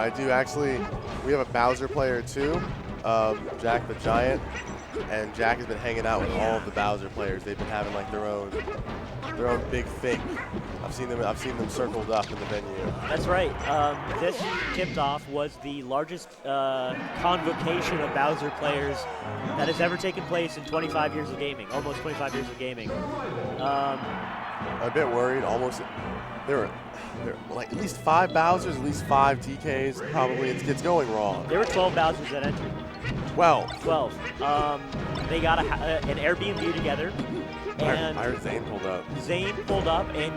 do actually. We have a Bowser player too, Jack the Giant, and Jack has been hanging out with all of the Bowser players. They've been having like their own big thing. I've seen them circled up in the venue. That's right. This tipped off was the largest convocation of Bowser players that has ever taken place in 25 years of gaming, almost 25 years of gaming. A bit worried. Almost, there were like at least 5 Bowsers, at least 5 TKs. Probably it's going wrong. There were 12 Bowsers that entered. 12. 12. They got an Airbnb together. And I heard Zane pulled up. Zane pulled up, and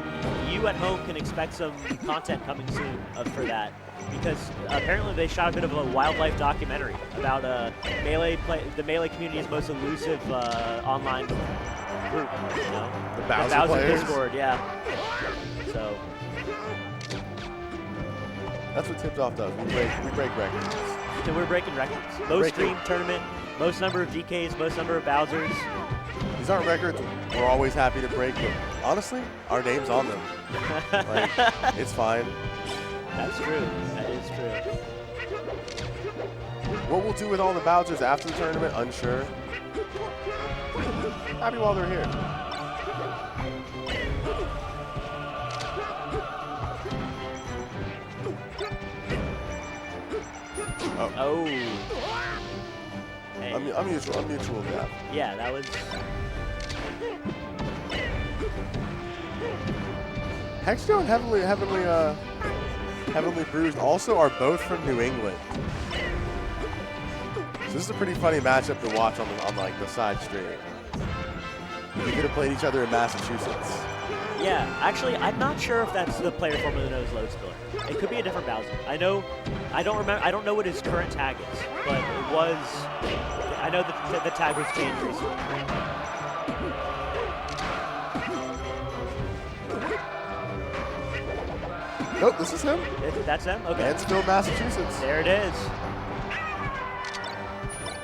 you at home can expect some content coming soon for that, because apparently they shot a bit of a wildlife documentary about the Melee community's most elusive online group. You know, the Bowser players? Discord, yeah. So that's what Tipped Off does. We break records. So we're breaking records. Most stream tournament, most number of DKs, most number of Bowsers. These aren't records we're always happy to break, but honestly, our name's on them. Like, it's fine. That's true. That is true. What we'll do with all the Bowsers after the tournament, unsure. Happy while they're here. Oh. Hey. I'm mutual with that. Yeah, that was. Hexstone and Heavenly Bruised also are both from New England. So this is a pretty funny matchup to watch on like the side stream. We could have played each other in Massachusetts. Yeah, actually, I'm not sure if that's the player formerly known as Load Spiller. It could be a different Bowser. I don't know what his current tag is, but it was. I know that the tag was changed recently. Nope, this is him. That's him? Okay. Mansfield, Massachusetts. There it is.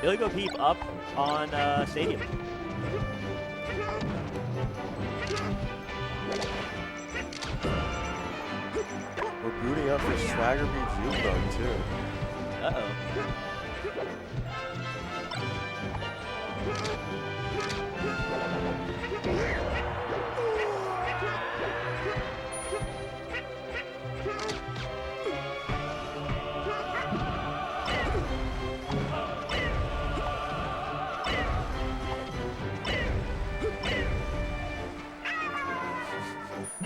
Billy Go Peep up on Stadium. We're booting up for Swagger beats Junebug too. Uh-oh.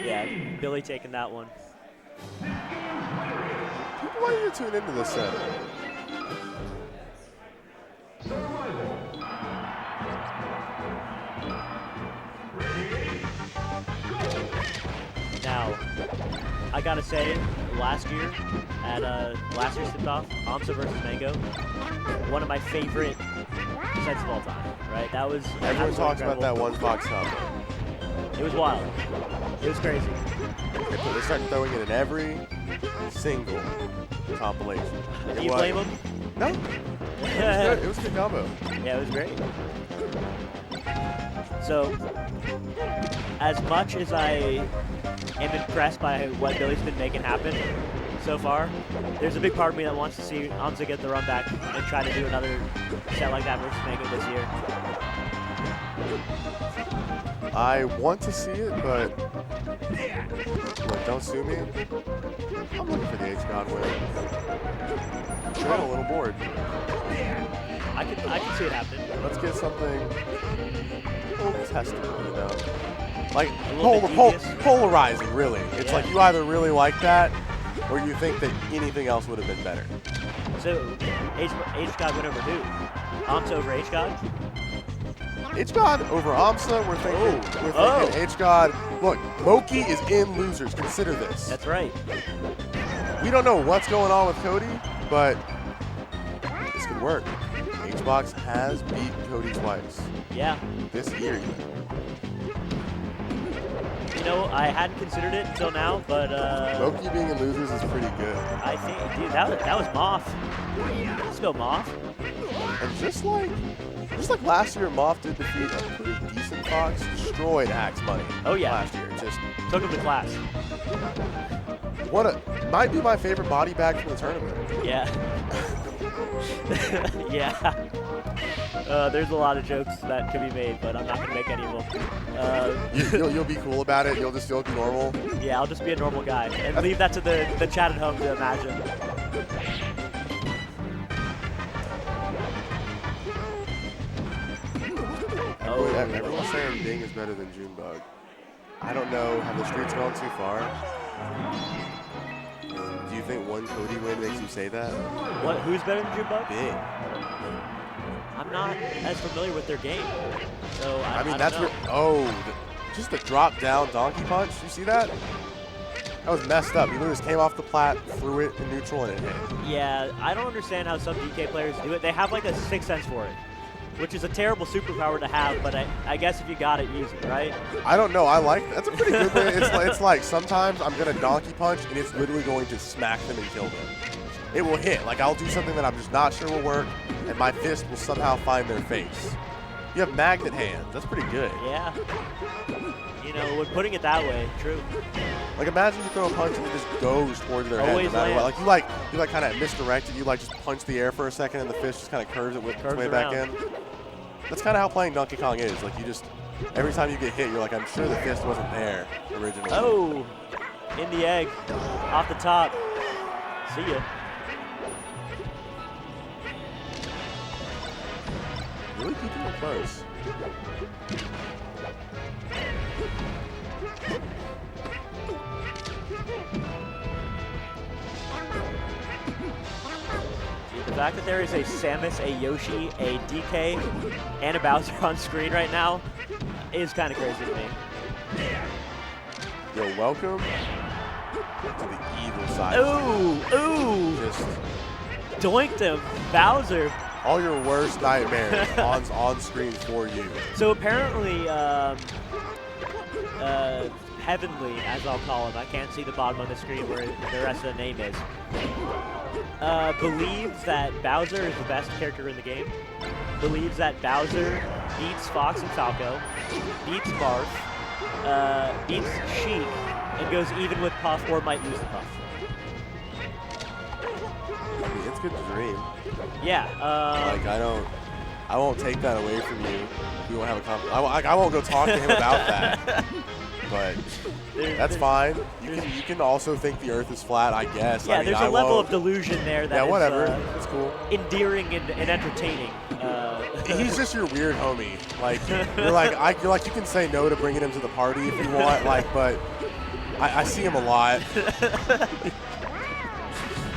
Yeah, Billy taking that one. People want you to tune into this set. Now, I I gotta say, last year at last year's tip-off, Amsa versus Mango, one of my favorite sets of all time. Right? That was Everyone absolutely talks about incredible. that one Fox combo. It was wild. It was crazy. They started throwing it in every single compilation. Do you blame them? No. It was good. It was a good combo. Yeah, it was great. So, as much as I am impressed by what Billy's been making happen so far, there's a big part of me that wants to see Amsa get the run back and try to do another set like that versus Mango this year. I want to see it, but look, don't sue me. I'm looking for the H-God win. I'm a little bored. I can see it happening. Let's get something a little testable, you know? Like, little bit devious. polarizing, really. It's Yeah. like you either really like that, or you think that anything else would have been better. So, H-God went over who? Amsa over H-God? H-God over Amsa, we're thinking H-God. Look, Moki is in losers. Consider this. That's right. We don't know what's going on with Cody, but this could work. H-Box has beat Cody twice. Yeah. This year. You know, I hadn't considered it until now, but Moki being in losers is pretty good. I think, dude, that was Moth. Let's go, Moth. And just like last year, Moth did defeat a pretty decent Fox, destroyed Axe Money. Oh yeah. Last year, just Took him to class. might be my favorite body bag from the tournament. Yeah. Yeah. There's a lot of jokes that could be made, but I'm not gonna make any of them. You'll be cool about it. You'll be normal. Yeah, I'll just be a normal guy and leave that to the chat at home to imagine. Everyone's saying Ding is better than Junebug. I don't know. Have the streets gone too far? Do you think one Cody win makes you say that? What? Who's better than Junebug? Big. I'm not as familiar with their game, so I mean, don't that's know. just the drop down donkey punch. You see that? That was messed up. He literally just came off the plat, threw it in neutral, and it hit. Yeah, I don't understand how some DK players do it. They have like a sixth sense for it, which is a terrible superpower to have, but I guess if you got it, use it, right? I don't know. I like that's a pretty good way. It's like sometimes I'm gonna donkey punch, and it's literally going to smack them and kill them. It will hit. Like I'll do something that I'm just not sure will work, and my fist will somehow find their face. You have magnet hands. That's pretty good. Yeah. You know, when putting it that way, true. Like imagine you throw a punch and it just goes towards their Always head no matter what. lands. Like you kind of misdirect it. You like just punch the air for a second, and the fist just kind of curves it with its way back in. That's kind of how playing Donkey Kong is. Like you just every time you get hit, you're like, I'm sure the fist wasn't there originally. Oh, in the egg, off the top. See ya. Really keeping it close. The fact that there is a Samus, a Yoshi, a DK, and a Bowser on screen right now is kind of crazy to me. Yo, welcome to the evil side. Ooh! Just Doinked him, Bowser. all your worst nightmares on screen for you. So apparently, Heavenly, as I'll call him, I can't see the bottom of the screen where the rest of the name is, believes that Bowser is the best character in the game, believes that Bowser beats Fox and Falco, beats Barf, beats Sheik, and goes even with Puff or might lose the Puff. I mean, it's good to dream. Yeah. Like I won't take that away from you. We won't have a I won't go talk to him about that. But that's fine. You can also think the Earth is flat, I guess. Yeah, I mean, there's a level of delusion there that is whatever. It's cool. endearing and entertaining. He's just your weird homie. Like you're like you can say no to bringing him to the party if you want. Like, but I see him a lot.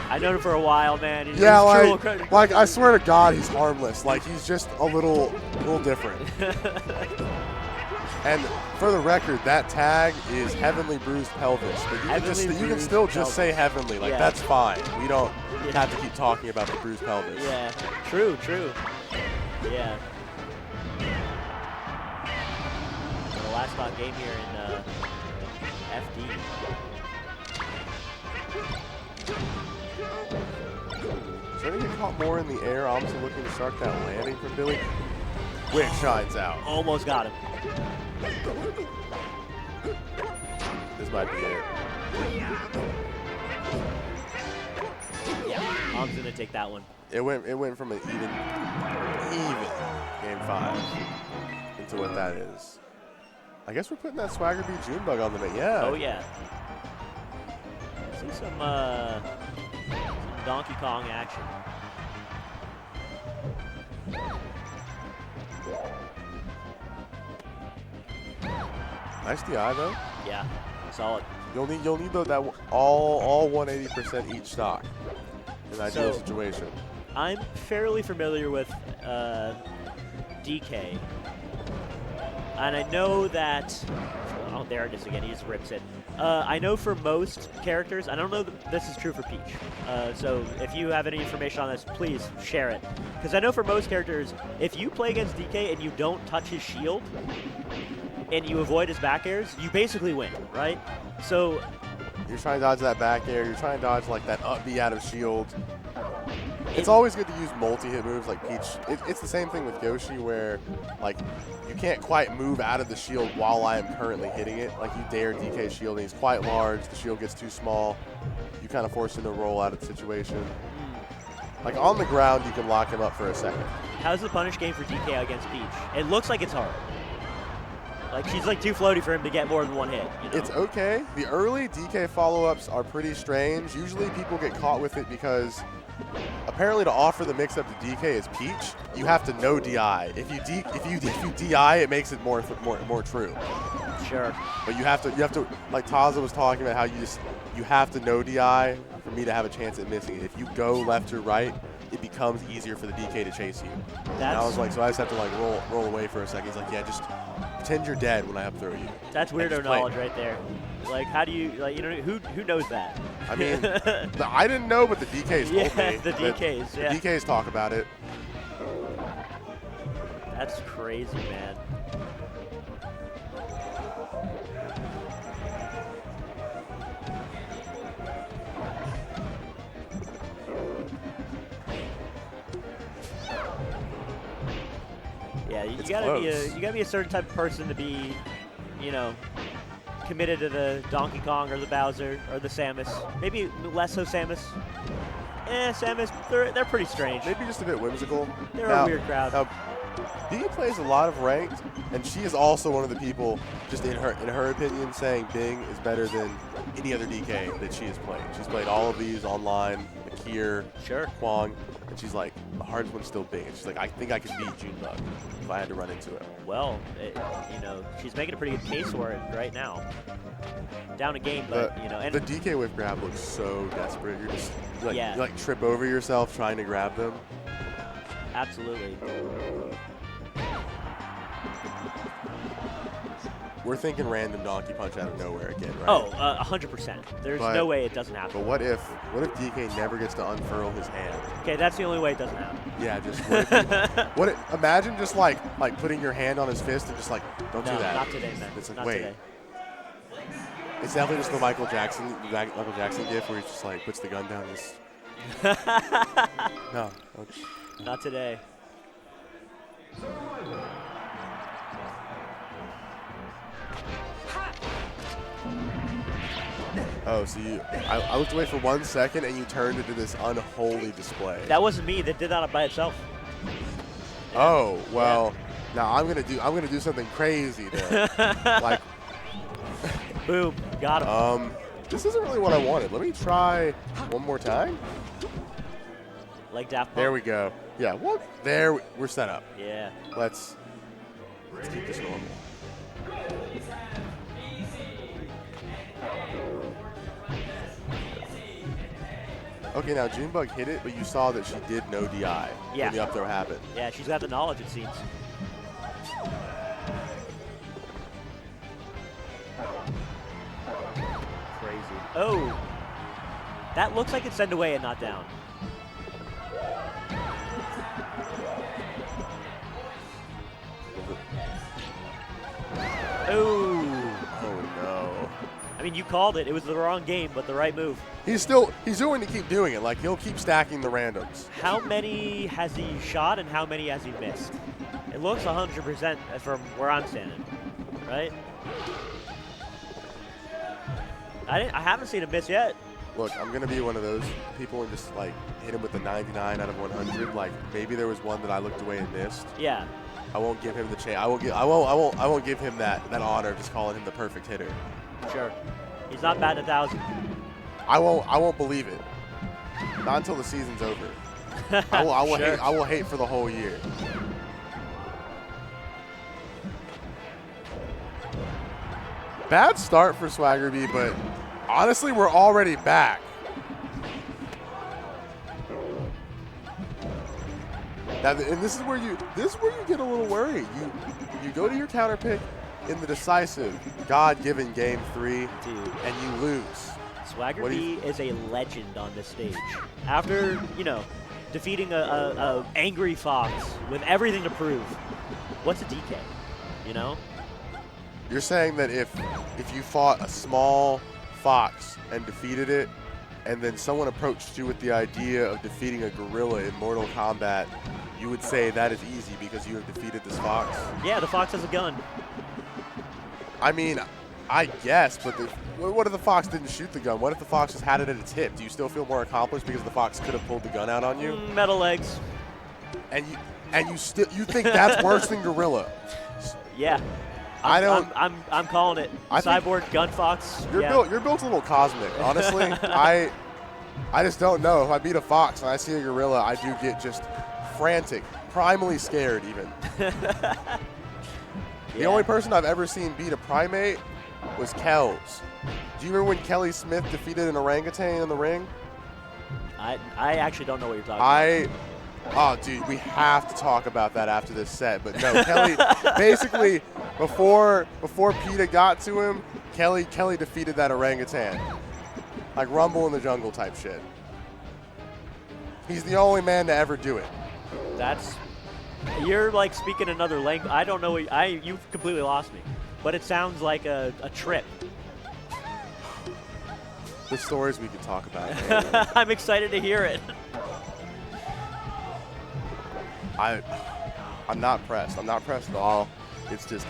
I known him for a while, man. He's Yeah, like I swear to God, he's harmless. Like he's just a little different. And for the record, that tag is Heavenly Bruised Pelvis. But you can still just say Heavenly. Like, that's fine. We don't have to keep talking about the bruised pelvis. Yeah, true. Yeah. The last stock game here in FD. Starting to get caught more in the air. Obviously looking to start that landing from Billy. Wick shines out. Almost got him. This might be it. Yeah, Mom's gonna take that one. It went from an even game 5 into what that is. I guess we're putting that Swagger B Junebug on the map. Yeah. Oh yeah. See some Donkey Kong action. Nice DI though. Yeah, solid. You'll need that all 180% each stock in an ideal situation. I'm fairly familiar with DK, and I know that. Oh, there it is again. He just rips it. I know for most characters, I don't know that this is true for Peach. So if you have any information on this, please share it. Because I know for most characters, if you play against DK and you don't touch his shield, and you avoid his back airs, you basically win, right? So you're trying to dodge that back air. You're trying to dodge like that up B out of shield. It's always good to use multi-hit moves like Peach. It's the same thing with Yoshi where like you can't quite move out of the shield while I am currently hitting it. Like you dare DK shield and he's quite large. The shield gets too small. You kind of force him to roll out of the situation. Like on the ground, you can lock him up for a second. How's the punish game for DK against Peach? It looks like it's hard. Like, she's like too floaty for him to get more than one hit. You know? It's okay. The early DK follow-ups are pretty strange. Usually people get caught with it because apparently to offer the mix-up to DK as Peach, you have to know DI. If you DI, it makes it more true. Sure. But you have to like Taza was talking about how you have to know DI for me to have a chance at missing it. If you go left or right, it becomes easier for the DK to chase you. And I was like, so I just have to like roll away for a second. He's like, yeah, just pretend you're dead when I up throw you. That's weirdo knowledge right there. Like, how do you, like, you know, who knows that? I mean, I didn't know, but the DKs told me. The DKs, The DKs talk about it. That's crazy, man. Yeah, you gotta be a certain type of person to be, you know, committed to the Donkey Kong or the Bowser or the Samus. Maybe less so Samus. Samus, they're pretty strange. Maybe just a bit whimsical. They're a weird crowd. Now, Bee plays a lot of ranked, and she is also one of the people, just in her opinion, saying Bing is better than any other DK that she has played. She's played all of these online, Akir, Kwong, and she's like, the hardest one's still Bing. And she's like, I think I could beat Junebug if I had to run into it. Well, you know, she's making a pretty good case for it right now. Down a game, but you know, and the DK whip grab looks so desperate. You're just like, you like trip over yourself trying to grab them. Absolutely. We're thinking random donkey punch out of nowhere again, right? Oh, 100%. There's no way it doesn't happen. But what if DK never gets to unfurl his hand? Okay, that's the only way it doesn't happen. Yeah, just imagine just like putting your hand on his fist and just like, don't do that. Not today, man. It's like, not wait. Today. It's definitely just the Michael Jackson gif where he just like puts the gun down and just No. Okay. Not today. Oh, so I looked away for 1 second and you turned into this unholy display. That wasn't me. That did that by itself. Oh, well, now I'm gonna do something crazy then. Like, boom, got him. This isn't really what I wanted. Let me try one more time. Like Daft Punk. There we go. Yeah, well, we're set up. Yeah. Let's keep this normal. Okay, now Junebug hit it, but you saw that she did no DI when the up throw happened. Yeah, she's got the knowledge, it seems. Oh. That looks like it's send away and not down. Oh. Oh no. I mean, you called it. It was the wrong game, but the right move. He's going to keep doing it. Like, he'll keep stacking the randoms. How many has he shot and how many has he missed? It looks 100% from where I'm standing, right? I haven't seen him miss yet. Look, I'm gonna be one of those people and just like hit him with the 99 out of 100. Like maybe there was one that I looked away and missed. Yeah. I won't give him the chance. I won't give him that honor of just calling him the perfect hitter. Sure. He's not batting 1,000. I won't believe it. Not until the season's over. I will hate for the whole year. Bad start for Swaggerby, but honestly, we're already back. Now, and this is where you get a little worried. You go to your counter pick in the decisive, God-given Game 3, Dude. and you lose. Swaggerby is a legend on this stage. After, defeating a angry Fox with everything to prove, what's a DK, You're saying that if you fought a small Fox and defeated it, and then someone approached you with the idea of defeating a gorilla in Mortal Kombat, you would say that is easy because you have defeated this Fox? Yeah, the Fox has a gun. I mean, I guess, but what if the Fox didn't shoot the gun? What if the Fox just had it at its hip? Do you still feel more accomplished because the Fox could have pulled the gun out on you? Metal legs. And you think that's worse than gorilla? Yeah. I'm calling it. Cyborg gun Fox. You're built a little cosmic, honestly. I just don't know. If I beat a Fox and I see a gorilla, I do get just frantic, primally scared even. The only person I've ever seen beat a primate was Kells. Do you remember when Kelly Smith defeated an orangutan in the ring? I actually don't know what you're talking about. Oh, dude, we have to talk about that after this set. But no, Kelly, basically, before PETA got to him, Kelly defeated that orangutan. Like Rumble in the Jungle type shit. He's the only man to ever do it. You're like speaking another language. I don't know. You've completely lost me. But it sounds like a trip. The stories we could talk about. Man. I'm excited to hear it. I'm not pressed. I'm not pressed at all. It's just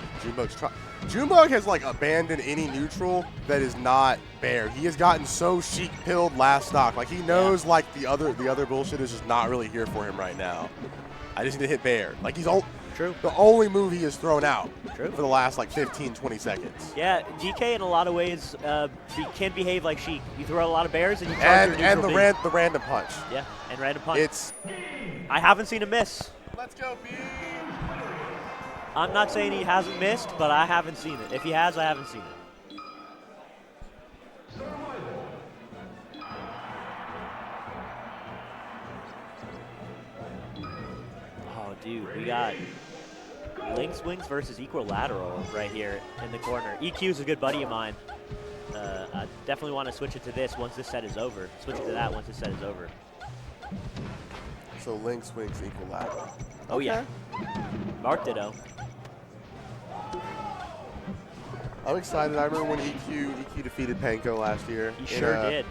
Junebug has like abandoned any neutral that is not Bear. He has gotten so Sheik pilled last stock. Like he knows like the other bullshit is just not really here for him right now. I just need to hit Bear. Like he's the only move he has thrown out for the last like 15, 20 seconds. Yeah, DK in a lot of ways can behave like Sheik. You throw a lot of bears and you charge your neutral the random punch. Yeah, and random punch. I haven't seen him miss. Let's go, B. I'm not saying he hasn't missed, but I haven't seen it. If he has, I haven't seen it. Oh, dude, we got Link's Wings versus Equilateral right here in the corner. EQ is a good buddy of mine. I definitely want to switch it to this once this set is over. Switch it to that once this set is over. So Link swings Equilateral. Oh, yeah. Mark Ditto. I'm excited. I remember when EQ defeated Panko last year. He sure did.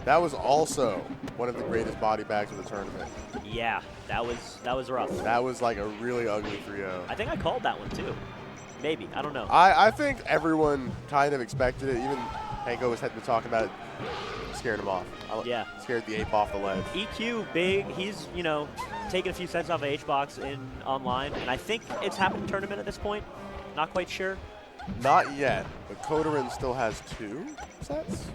That was also one of the greatest body bags of the tournament. Yeah, that was rough. That was like a really ugly 3-0. I think I called that one too. Maybe. I don't know. I think everyone kind of expected it. Even Panko was talking about it. Scared him off. Yeah. Scared the ape off the ledge. EQ, big. He's, taking a few sets off of HBox in online. And I think it's happened in tournament at this point. Not quite sure. Not yet, but Kodorin still has 2 sets.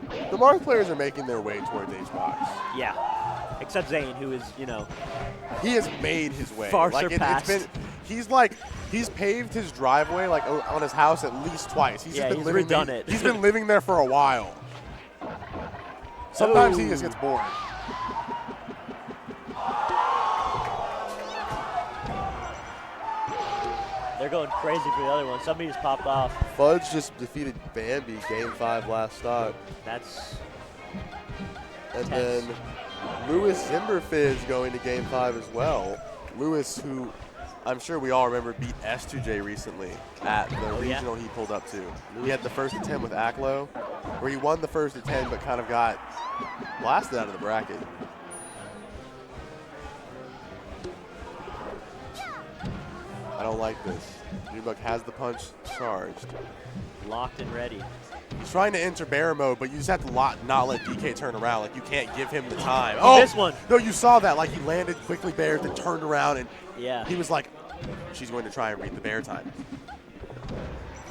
The Marth players are making their way towards HBox. Yeah. Except Zane, who is, He has made his way. Far surpassed. He's paved his driveway like on his house at least twice. He's he's redone it. He's been living there for a while. Sometimes he just gets bored. They're going crazy for the other one. Somebody just popped off. Fudge just defeated Bambi game 5 last stock. That's And tense. then Lewis Zimberfizz going to game 5 as well. Lewis, who I'm sure we all remember, beat S2J recently at the yeah. regional he pulled up to. He had the first of 10 with Aklo, where he won the first of 10 but kind of got blasted out of the bracket. I don't like this. Newbuck has the punch charged. Locked and ready. He's trying to enter bear mode, but you just have to not let DK turn around. Like, you can't give him the time. This one. No, you saw that. Like, he landed quickly bear, then turned around, and Yeah. he was like, she's going to try and read the bear time.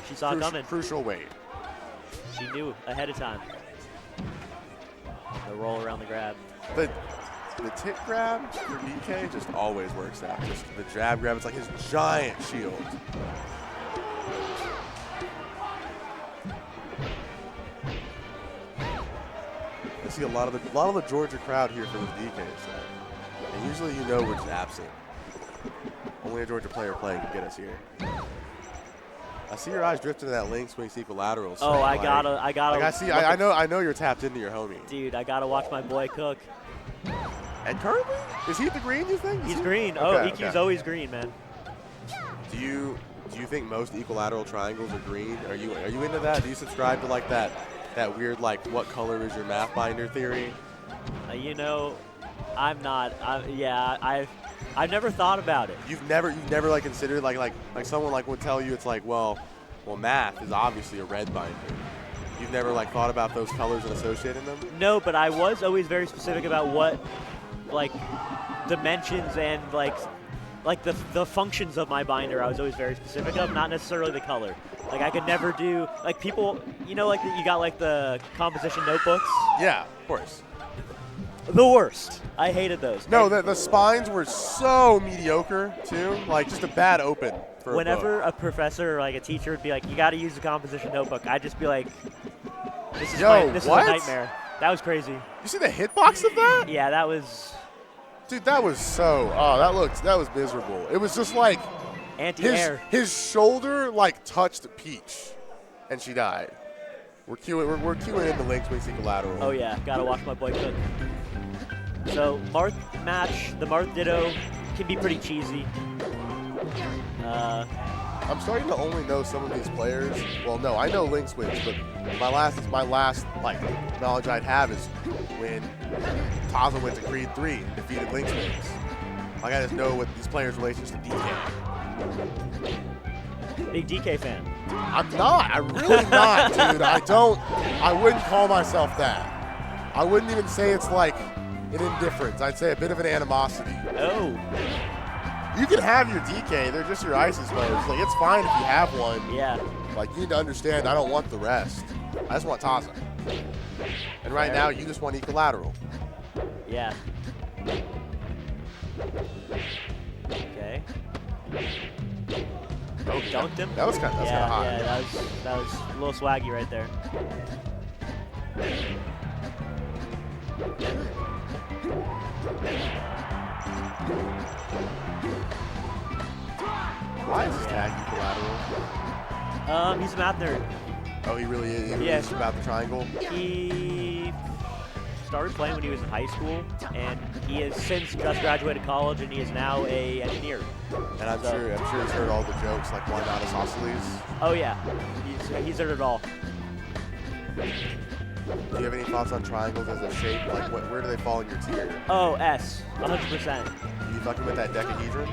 She saw it coming. Crucial wait. She knew ahead of time. The roll around the grab. The tip grab for DK just always works out. Just the jab grab, it's like his giant shield. I see a lot of the Georgia crowd here for this DK set. And usually you know we're just absent. Only a Georgia player playing can get us here. I see your eyes drifting to that link swing equilateral. So Oh, I like, gotta. Like I know you're tapped into your homie. Dude, I gotta watch my boy cook. And currently, is he the green? You think? He's green. Oh, EQ's always green, man. Do you think most equilateral triangles are green? Are you into that? Do you subscribe to like that weird like what color is your math binder theory? You know, I'm not. I've never thought about it. You've never like considered like someone like would tell you it's like well math is obviously a red binder. You've never like thought about those colors and associating them? No, but I was always very specific about what like dimensions and like the functions of my binder. I was always very specific of, not necessarily the color. Like I could never do like people, you know, like you got like the composition notebooks. Yeah, of course. The worst. I hated those. No, the spines were so mediocre too. Like just a bad open. For Whenever a professor or like a teacher would be like, "You got to use the composition notebook," I'd just be like, "This is this is a nightmare." That was crazy. You see the hitbox of that? Yeah, that was. Dude, that was so. Oh, that was miserable. It was just like anti-air. His shoulder like touched Peach, and she died. We're queuing in the links with equilateral. Oh yeah, gotta watch my boy cook. So Marth match, the Marth Ditto can be pretty cheesy. I'm starting to only know some of these players. Well, no, I know Lynx wins, but my last like knowledge I'd have is when Taza went to Creed 3 and defeated Lynx wins. Like I just know what these players' relations to DK. Big DK fan. I'm not. I'm really not, dude. I wouldn't call myself that. I wouldn't even say it's like an indifference. I'd say a bit of an animosity. Oh. You can have your DK. They're just your ISIS players. Like, it's fine if you have one. Yeah. Like, you need to understand, I don't want the rest. I just want Taza. And right now, you just want equilateral. Yeah. Okay. Oh, dunked him. That was kind of hot. Yeah, that was a little swaggy right there. Why is this tag equilateral? He's a math nerd. Oh, he really is? He really is about the triangle? He started playing when he was in high school, and he has since just graduated college, and he is now a engineer. And I'm sure he's heard all the jokes, like one out of Isosceles. Oh yeah, he's heard it all. Do you have any thoughts on triangles as a shape? Like, where do they fall in your tier? Oh, S, 100%. Are you fucking with that dodecahedron?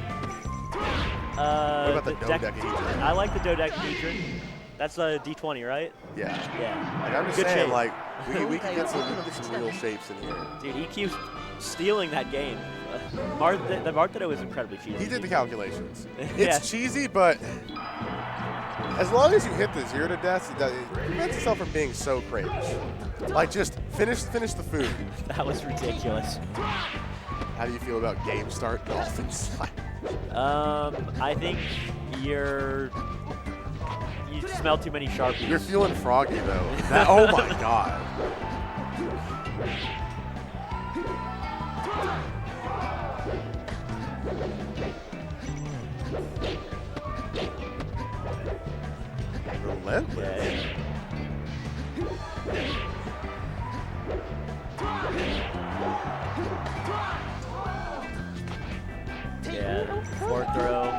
What about the dodecahedron? I like the dodecahedron. That's a D20, right? Yeah. Yeah. Like, I'm just Good saying, shape. like, we can get some real shapes in here. Dude, he keeps stealing that game. The Marketo is incredibly cheesy. He did the calculations. Yeah. It's cheesy, but as long as you hit the 0 to death, it prevents itself from being so cringe. Like, just finish the food. That was ridiculous. How do you feel about game start Dolphins? I think you smell too many Sharpies. You're feeling froggy, though. Oh, my God. relentless. Yeah, forward throw.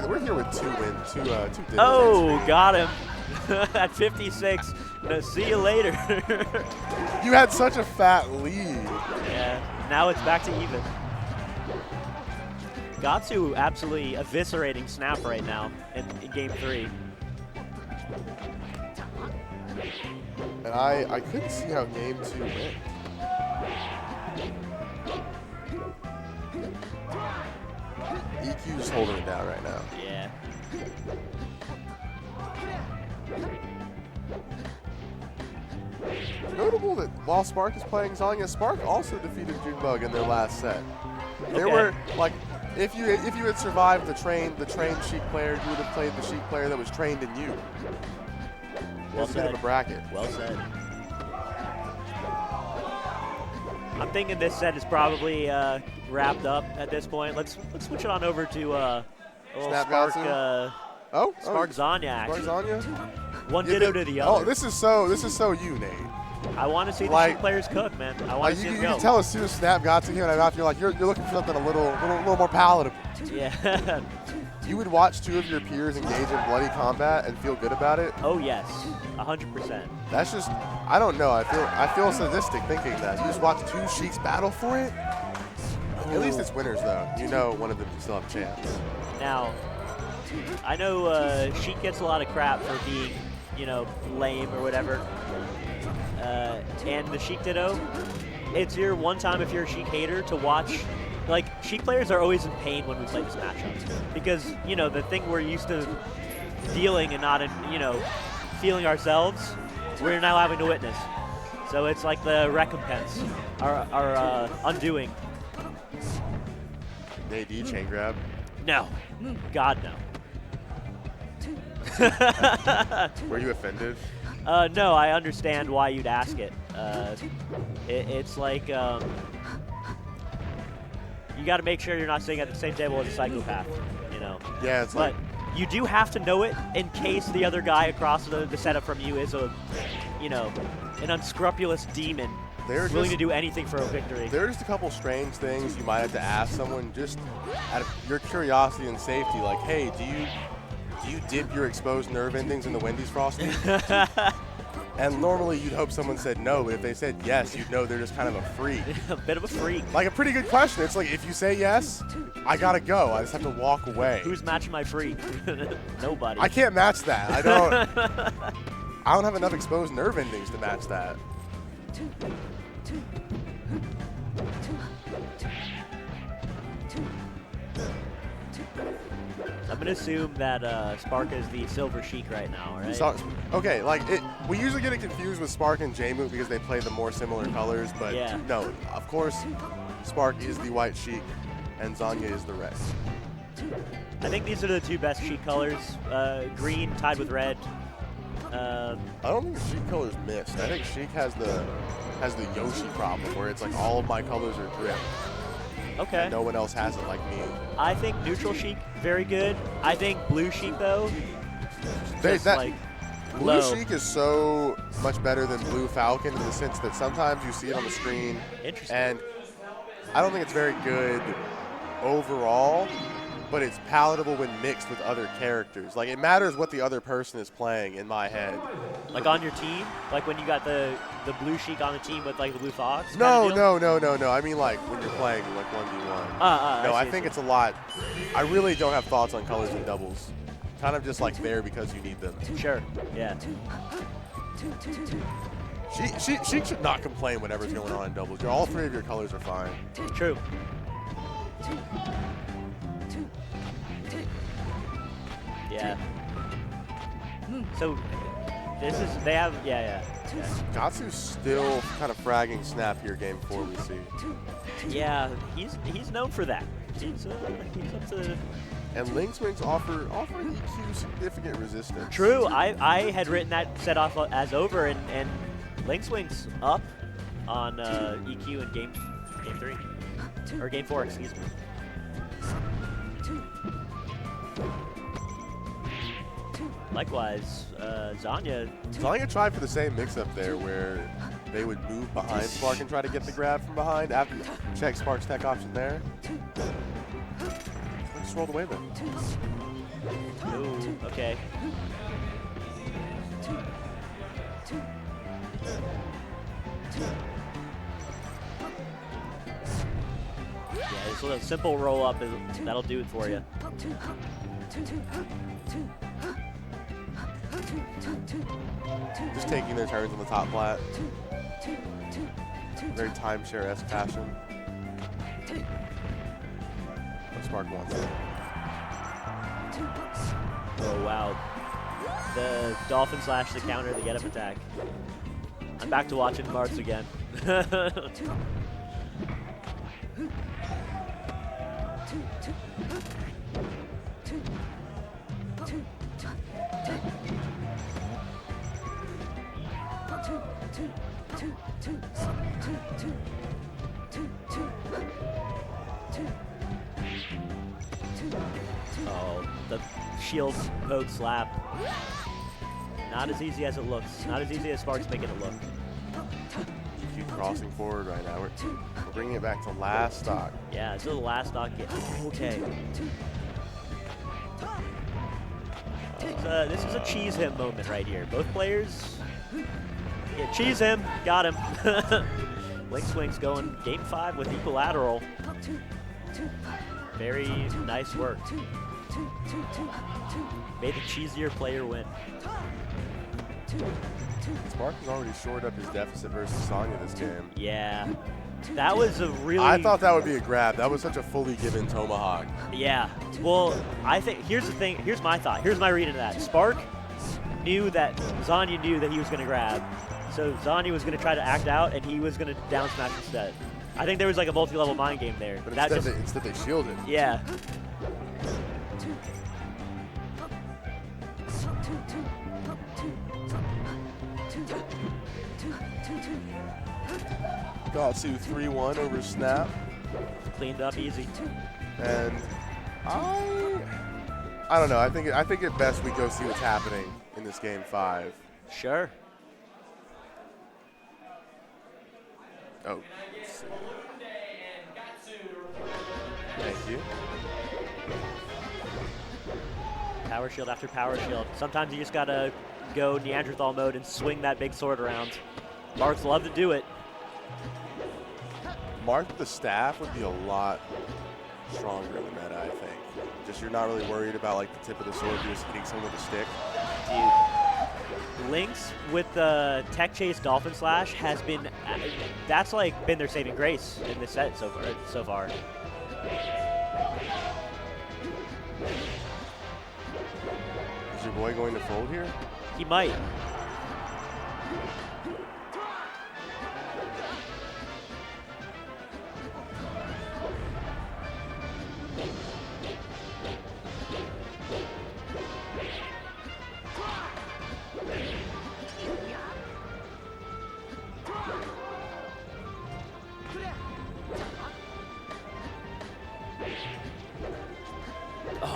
We're here with two wins, two dittos. Oh, got him at 56. No, see you later. You had such a fat lead. Yeah, now it's back to even. Gatsu absolutely eviscerating Snap right now in game 3. And I couldn't see how game 2 went. EQ's holding it down right now. Yeah. Notable that while Spark is playing Zanya, Spark also defeated Junebug in their last set. There Okay. were like, if you had survived the trained Sheik player, you would have played the Sheik player that was trained in you. Well There's a bit of said. a bracket. Well said. I'm thinking this set is probably wrapped up at this point. Let's switch it on over to a little Snap Spark Gatsu? Spark Zanya Spark action. Zanya? One Yeah, ditto to the other. Oh, this is so you, Nate. I want to see the like- Sheik players cook, man. I want Like to see you them can go. tell as soon as Snap got to him, and you're like you're looking for something a little more palatable. Yeah. You would watch two of your peers engage in bloody combat and feel good about it. Oh yes, 100%. That's just, I don't know. I feel sadistic thinking that. You just watch two Sheiks battle for it. At least it's winners though. You know one of them can still have a chance. Now, I know Sheik gets a lot of crap for being, lame or whatever. And the Sheik Ditto, it's your one time if you're a Sheik hater to watch. Like, Sheik players are always in pain when we play this matchup. Because, the thing we're used to dealing and not, feeling ourselves, we're now having to witness. So it's like the recompense, our undoing. AD chain grab. No. God, no. Were you offended? No, I understand why you'd ask it. It's like you got to make sure you're not sitting at the same table as a psychopath, Yeah, it's But like you do have to know it in case the other guy across the setup from you is an unscrupulous demon they're willing just, to do anything for a victory. there are just a couple strange things you might have to ask someone just out of your curiosity and safety. Like, hey, do you dip your exposed nerve endings in the Wendy's Frosty? And normally you'd hope someone said no, but if they said yes, you'd know they're just kind of a freak. A bit of a freak. Like a pretty good question. It's like, if you say yes, I gotta go. I just have to walk away. Who's matching my freak? Nobody. I can't match that. I don't have enough exposed nerve endings to match that. I'm gonna assume that Spark is the Silver Sheik right now, right? So, okay, we usually get it confused with Spark and J-Moot because they play the more similar colors, but Yeah. no, of course, Spark is the white Sheik and Zanya is the red. I think these are the two best Sheik colors. Green tied with red. I don't think Sheik colors missed. I think Sheik has the Yoshi problem where it's like all of my colors are drip. Okay. No one else has it like me. I think neutral Sheik very good. I think blue Sheik though. Just like Blue low. Sheik is so much better than Blue Falcon in the sense that sometimes you see it on the screen, Interesting. and I don't think it's very good overall, but it's palatable when mixed with other characters. Like, it matters what the other person is playing in my head. Like on your team, like when you got the blue Sheik on the team with like the blue fox. No, kinda deal? no. I mean, like, when you're playing, like, 1v1. No, I I see, think I it's a lot. I really don't have thoughts on colors and doubles. Kind of just, like, there because you need them. see. Sure. Yeah. She should not complain whatever's going on in doubles. All three of your colors are fine. True. Yeah. So this is yeah. Gatsu's still kind of fragging Snap here, game 4 we see. Yeah, he's known for that. He's up to. And Link's Wings offering EQ significant resistance. True. I had written that set off as over, and Link Swing's up on EQ in game 3 or game 4, excuse me. Likewise, Zanya. Zanya tried for the same mix-up there where they would move behind Spark and try to get the grab from behind. After check Spark's tech option there. Just rolled away then. Ooh, okay. Yeah, this little simple roll up, that'll do it for you. Just taking their turns on the top flat. Very timeshare-esque fashion. But Spark wants it. Oh, wow. The Dolphin slash the counter, the get-up attack. I'm back to watching Marks again. Oh, the shield poke slap. Not as easy as it looks. Not as easy as Spark's making it look. Keep crossing forward right now. We're bringing it back to last stock. Yeah, so the last stock. Okay. This is a cheese him moment right here. Both players. Yeah, cheese him. Got him. Link Swing's going game 5 with equilateral. Very nice work. Made the cheesier player win. Spark has already shored up his deficit versus Sonya this game. Yeah. That was a really... I thought that would be a grab. That was such a fully given tomahawk. Yeah. Well, I think, here's the thing. Here's my thought. Here's my read of that. Spark knew that Zanya knew that he was going to grab. So Zanya was going to try to act out, and he was going to down smash instead. I think there was like a multi-level mind game there. But that instead they shielded. Yeah. Gatsu 3-1 over snap. Cleaned up easy. And I don't know. I think at best we go see what's happening in this game 5. Sure. Oh. Let's see. Thank you. Power shield after power shield. Sometimes you just gotta go Neanderthal mode and swing that big sword around. Marks love to do it. Mark with the staff would be a lot stronger in the meta, I think. Just you're not really worried about like the tip of the sword, you're just hitting someone with a stick. Dude, Lynx with the tech chase dolphin slash has been, that's like been their saving grace in this set so far. Is your boy going to fold here? He might.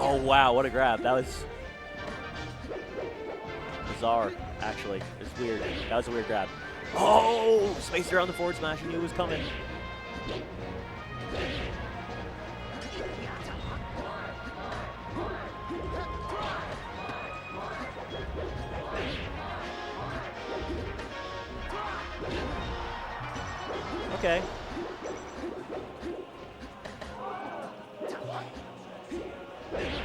Oh, wow, what a grab. That was bizarre, actually. It's weird. That was a weird grab. Oh, spaced around the forward smash. He knew it was coming. Okay.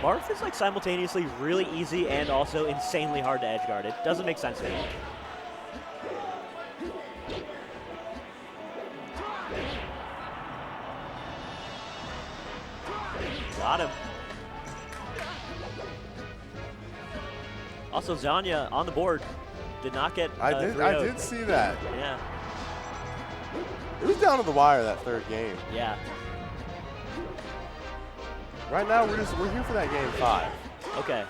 Marth is like simultaneously really easy and also insanely hard to edge guard. It doesn't make sense to me. Got him. Also, Zanya on the board did not get. I did see that. Yeah. It was down to the wire that third game. Yeah. Right now we're here for that game 5. Okay.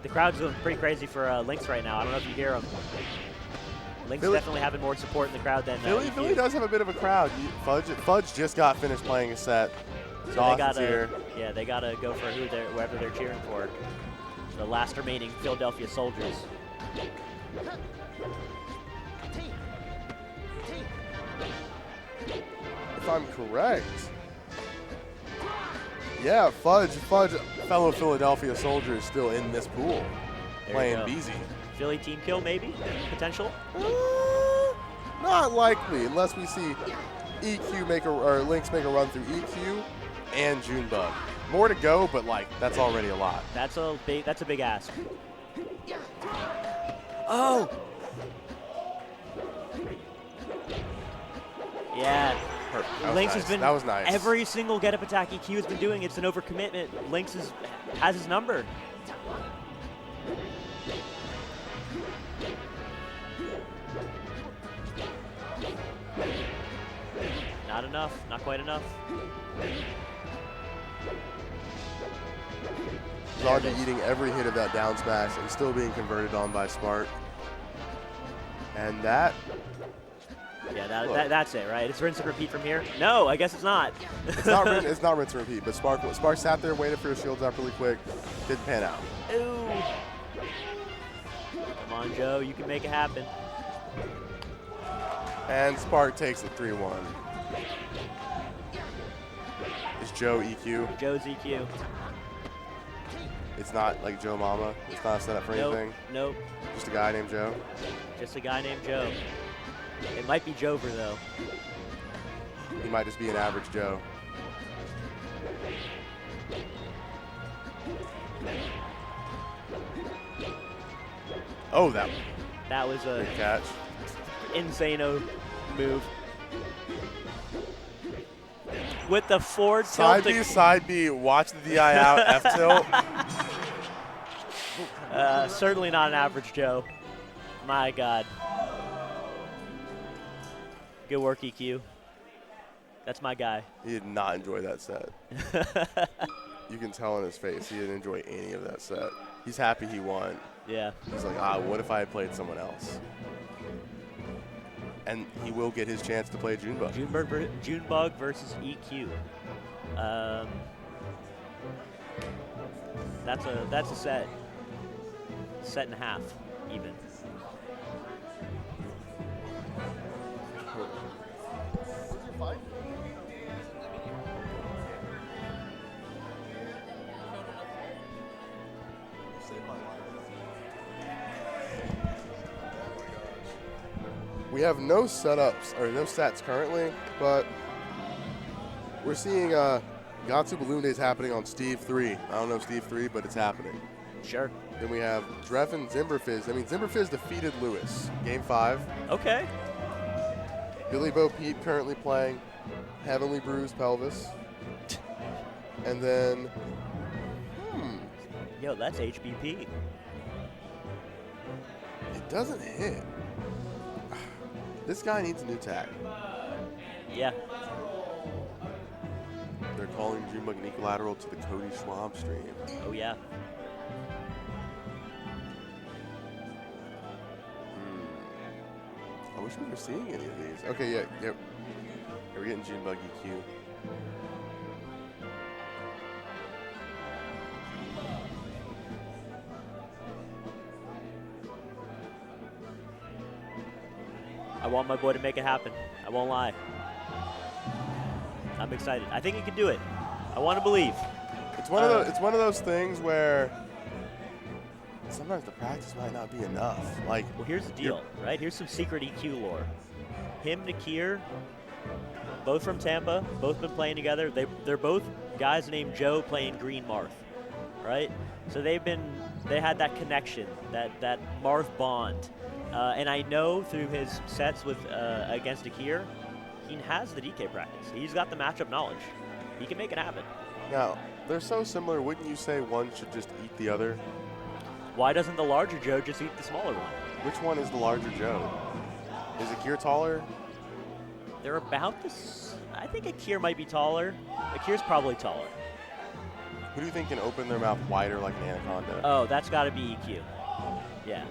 The crowd's going pretty crazy for Lynx right now. I don't know if you hear them. Lynx definitely having more support in the crowd than Philly does have a bit of a crowd. Fudge just got finished playing a set. So Dawson's they gotta, here. yeah, they gotta go for whoever they're cheering for. The last remaining Philadelphia Soldiers. If I'm correct. Yeah, Fudge, fellow Philadelphia Soldier is still in this pool, There playing you go. Beezy. Philly team kill, maybe? Potential? Not likely, unless we see EQ or Lynx make a run through EQ and Junebug. More to go, but like that's already a lot. That's a big ask. Oh! Yeah. Lynx has been That was nice. every single get up attack EQ has been doing. It's an overcommitment. Lynx has his number. Not enough. Not quite enough. He's already eating every hit of that down smash and still being converted on by Smart. And that. Yeah, that's it, right? It's rinse and repeat from here. No, I guess it's not. It's not rinse and repeat, but Spark sat there, waited for his shields up really quick, didn't pan out. Ooh. Come on, Joe, you can make it happen. And Spark takes it 3-1. Is Joe EQ? Joe's EQ. It's not like Joe Mama. It's not set up for anything. Nope. Just a guy named Joe. Just a guy named Joe. It might be Jover though. He might just be an average Joe. Oh, that was a good catch. insane-o move. With the forward Side tilt. B, side B. Watch the DI out. F tilt. Certainly not an average Joe. My God. Good work, EQ. That's my guy. He did not enjoy that set. You can tell in his face he didn't enjoy any of that set. He's happy he won. Yeah. He's like, what if I had played someone else? And he will get his chance to play Junebug. Junebug versus EQ. That's a set. Set and a half, even. We have no setups or no sets currently, but we're seeing Gatsu Balloon Days happening on Steve 3. I don't know Steve 3, but it's happening. Sure. Then we have Dreffen Zimberfizz. I mean, Zimberfizz defeated Lewis. Game 5. Okay. Billy Bo Peep currently playing Heavenly Bruised Pelvis. And then, Yo, that's HBP. it doesn't hit. This guy needs a new tag. Yeah. They're calling Junebug an equilateral to the Cody Schwab stream. Oh, yeah. I wish we were seeing any of these. Okay, yeah. We're getting Junebug EQ. I want my boy to make it happen. I won't lie. I'm excited. I think he can do it. I want to believe. It's one of those things where sometimes the practice might not be enough. Like, Well, here's the deal, right? Here's some secret EQ lore. Him, Nakir, both from Tampa, both been playing together. They're both guys named Joe playing Green Marth, right? So they had that connection, that Marth bond. And I know through his sets with against Nakir, he has the DK practice. He's got the matchup knowledge. He can make it happen. now, they're so similar. Wouldn't you say one should just eat the other? Why doesn't the larger Joe just eat the smaller one? Which one is the larger Joe? Is Akir taller? They're about this. I think Akir might be taller. Akir's probably taller. Who do you think can open their mouth wider like an anaconda? Oh, that's got to be EQ. Yeah.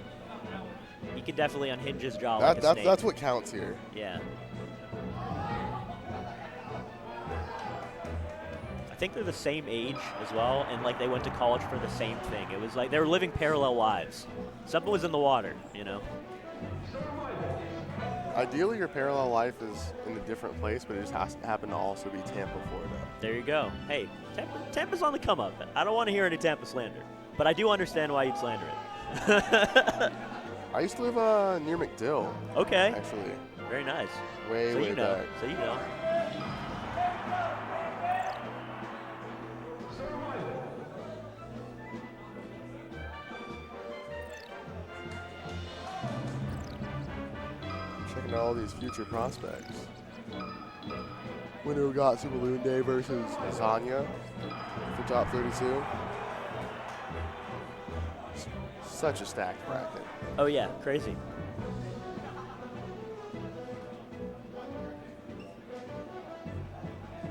He could definitely unhinge his jaw like a snake. That's what counts here. Yeah. think they're the same age as well, and like they went to college for the same thing. It was like they were living parallel lives. Something was in the water, you know. Ideally, your parallel life is in a different place, but it just has to happen to also be Tampa, Florida. There you go. Hey, Tampa's on the come up. I don't want to hear any Tampa slander, but I do understand why you'd slander it. I used to live near McDill. Okay. Actually. Very nice. Way, so way you know. back. So you know. Checking out all these future prospects. Winner got to Balloon Day versus Zanya for top 32. Such a stacked bracket. Oh yeah, crazy.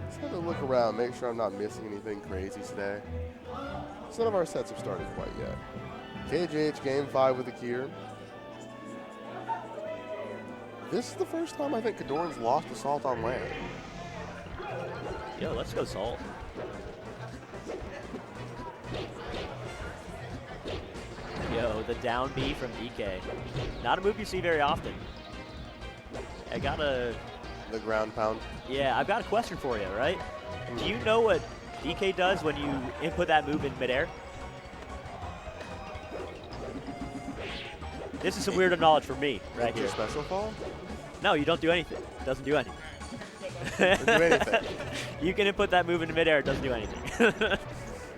Just had to look around, make sure I'm not missing anything crazy today. None of our sets have started quite yet. KJH Game 5 with Akir. This is the first time I think Kadorn's lost Assault on land. Yo, let's go Salt. Yo, the down B from DK. Not a move you see very often. I got a... The ground pound. Yeah, I've got a question for you, right? Do you know what DK does when you input that move in midair? This is some weird knowledge for me, right here. Special fall? No, you don't do anything. It doesn't do anything. Doesn't do anything. You can input that move into midair, it doesn't do anything.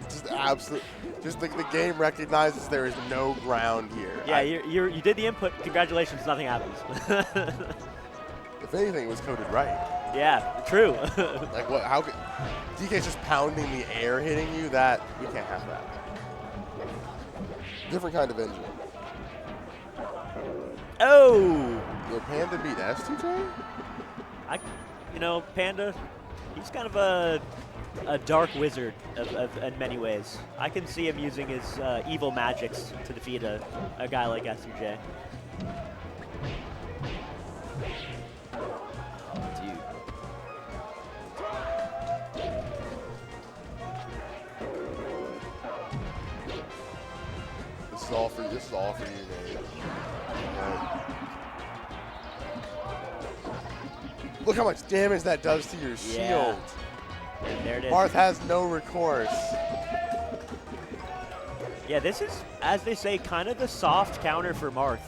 Just absolute. Just the game recognizes there is no ground here. Yeah, you did the input. Congratulations, nothing happens. If anything, it was coded right. Yeah, true. Like what? How could DK's just pounding the air, hitting you? That we can't have that. Different kind of engine. Oh! Your Panda beat S2J? You know, Panda, he's kind of a dark wizard in many ways. I can see him using his evil magics to defeat a guy like S2J. Dude. This is all for you, man. Look how much damage that does to your shield. And there it is. Marth has no recourse. Yeah, this is, as they say, kind of the soft counter for Marth.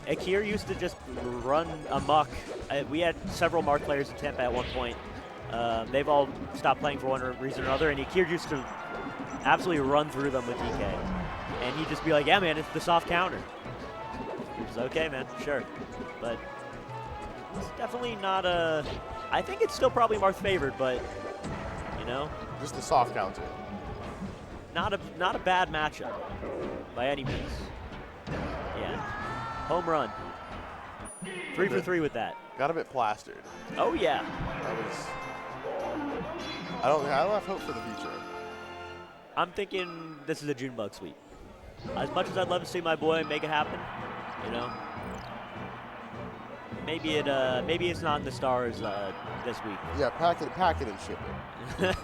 Akir used to just run amok. We had several Marth players in Tampa at one point. They've all stopped playing for one reason or another, and Akir used to absolutely run through them with DK. And he'd just be like, yeah, man, it's the soft counter. Which is okay, man, sure. But it's definitely not a... I think it's still probably Marth favored, but, you know. Just the soft counter. Not a bad matchup by any means. Yeah. Home run. 3 for 3 with that. Got a bit plastered. Oh yeah. That was. I don't have hope for the future. I'm thinking this is a Junebug sweep. As much as I'd love to see my boy make it happen, you know. Maybe it's not in the stars this week. Yeah, pack it and ship it.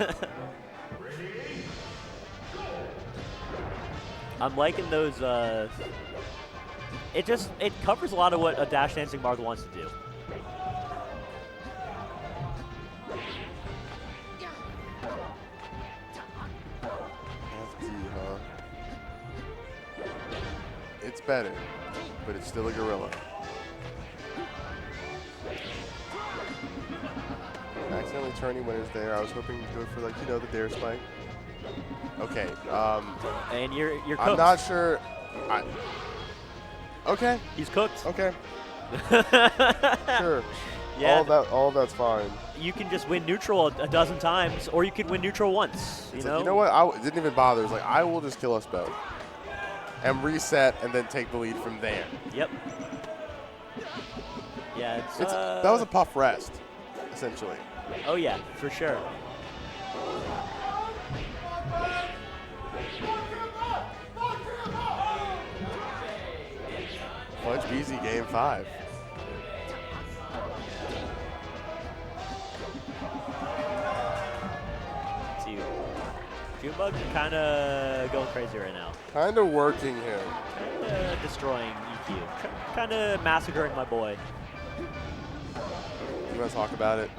I'm liking those. It covers a lot of what a Dash Dancing Marth wants to do. FD, huh? It's better, but it's still a gorilla. Accidentally turning when it's there. I was hoping to go for, like, you know, the dare spike. Okay. And you're cooked. I'm not sure. Okay. He's cooked. Okay. Sure. Yeah. All of that's fine. You can just win neutral a dozen times, or you can win neutral once. It's You like, know. you know what? I didn't even bother. It's like, I will just kill us both and reset and then take the lead from there. Yep. Yeah. That was a puff rest, essentially. Oh yeah, for sure. Fudge BZ game 5. Junebug kind of going crazy right now. Kind of working him. Kind of destroying EQ. Kind of massacring my boy. You want to talk about it?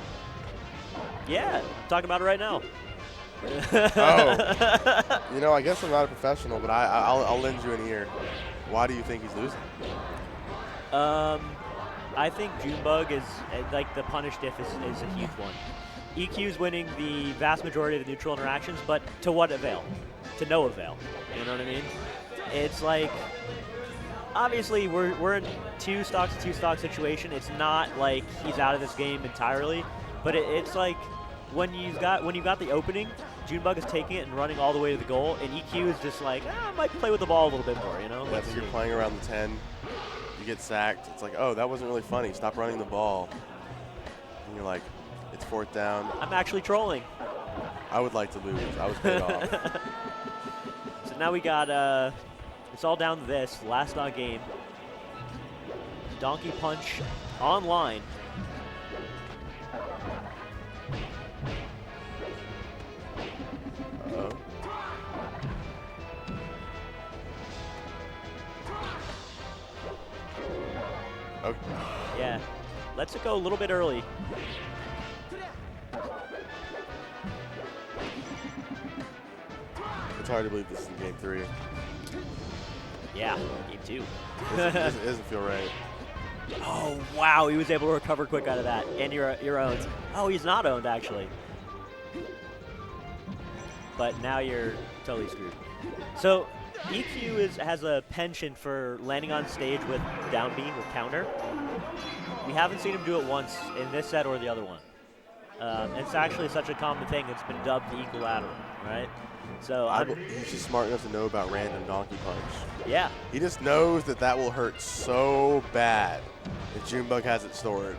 Yeah, I'm talking about it right now. Oh. You know, I guess I'm not a professional, but I'll lend you an ear. Why do you think he's losing? I think Junebug is, like, the punish diff is a huge one. EQ's winning the vast majority of the neutral interactions, but to what avail? To no avail. You know what I mean? It's like, obviously we're in two stock situation. It's not like he's out of this game entirely, but it's like when you've got the opening, Junebug is taking it and running all the way to the goal, and EQ is just like, I might play with the ball a little bit more, you know? Yeah, if you're playing around the 10, you get sacked. It's like, oh, that wasn't really funny. Stop running the ball. And you're like, it's 4th down. I'm actually trolling. I would like to lose. I was paid off. So now we got, it's all down to this. Last game. Donkey Punch online. Uh-oh. Okay. Yeah. Let's go a little bit early. It's hard to believe this is in game 3. Yeah, game 2. It doesn't feel right. Oh, wow, he was able to recover quick out of that. And you're owned. Oh, he's not owned, actually. But now you're totally screwed. So, EQ has a penchant for landing on stage with down beam, with counter. We haven't seen him do it once in this set or the other one. It's actually such a common thing. It's been dubbed the equilateral, right? So he's just smart enough to know about random donkey punch. Yeah. He just knows that will hurt so bad if Junebug has it stored.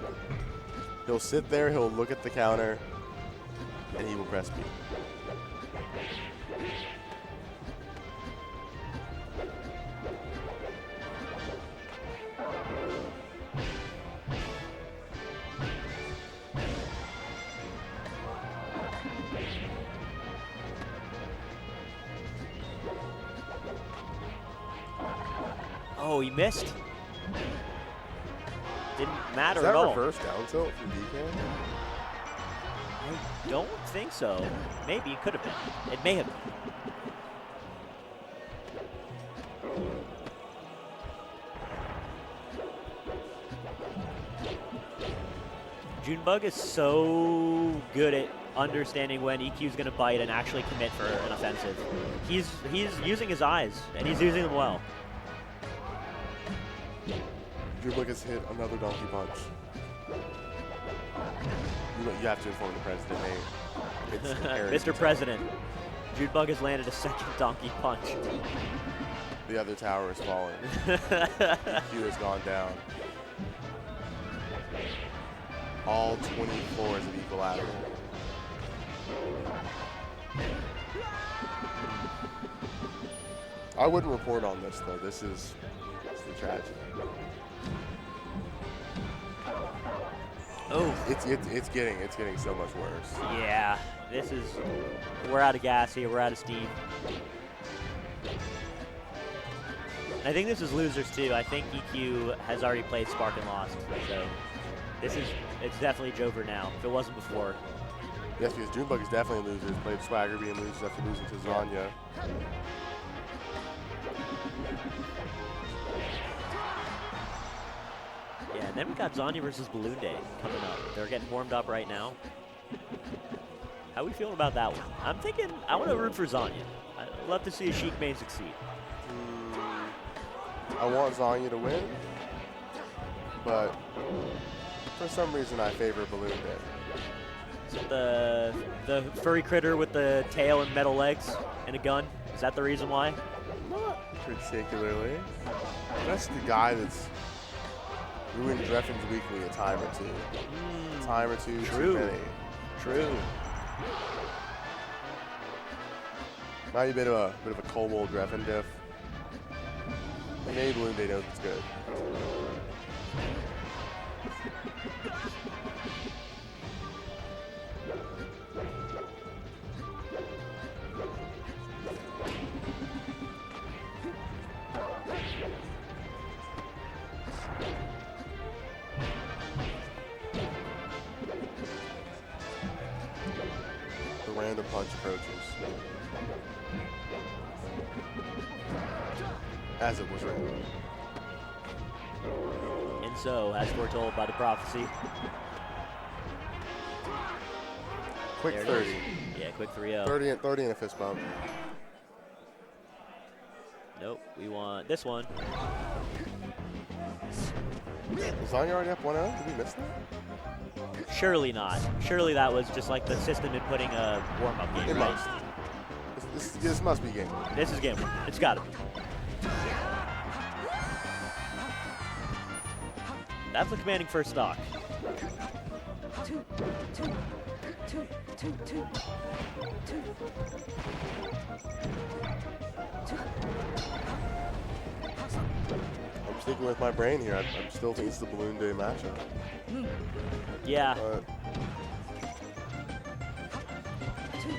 He'll sit there, he'll look at the counter, and he will press B. Oh, he missed. Didn't matter Is at that all. reverse down tilt from D-Can? I don't think so. Maybe it could have been. It may have been. Junebug is so good at understanding when EQ is going to bite and actually commit for an offensive. He's using his eyes, and he's using them well. Junebug has hit another donkey punch. You have to inform the president, hey. It's inherent. Mr. President, Junebug has landed a second donkey punch. The other tower is falling. EQ has gone down. All 20 floors of equilateral. I wouldn't report on this though. This is the tragedy. Oh, it's getting so much worse. yeah. We're out of gas here. We're out of steam. I think this is losers too. I think EQ has already played Spark and lost. So it's definitely Jover now. If it wasn't before. Yes, because Junebug is definitely a loser. Played Swagger being losers after losing to Zanya. Yeah, and then we got Zanya versus Balloon Day coming up. They're getting warmed up right now. How are we feeling about that one? I'm thinking I want to root for Zanya. I'd love to see a Sheik main succeed. I want Zanya to win, but for some reason I favor Balloon Day. Is it the furry critter with the tail and metal legs and a gun? Is that the reason why? Not particularly. That's the guy that's ruined Dreffin's Weekly a time or two. A time or two True. too many. True. Might be a bit of a Kobold Dreffin diff. Maybe Balloon Day knows it's good. random punch approaches. As it was random. And so, as foretold by the prophecy. Quick There it 30. is. Yeah, quick 3-0. 30 and a fist bump. Nope, we want this one. Was Zanya already up 1-0? Did we miss that? Surely not. Surely that was just like the system inputting a warm-up game, It right? must. This must be game 1. This is game 1. It's got to be. That's the commanding first stock. I'm sticking with my brain here. I still think it's the Balloon Day matchup. Yeah. But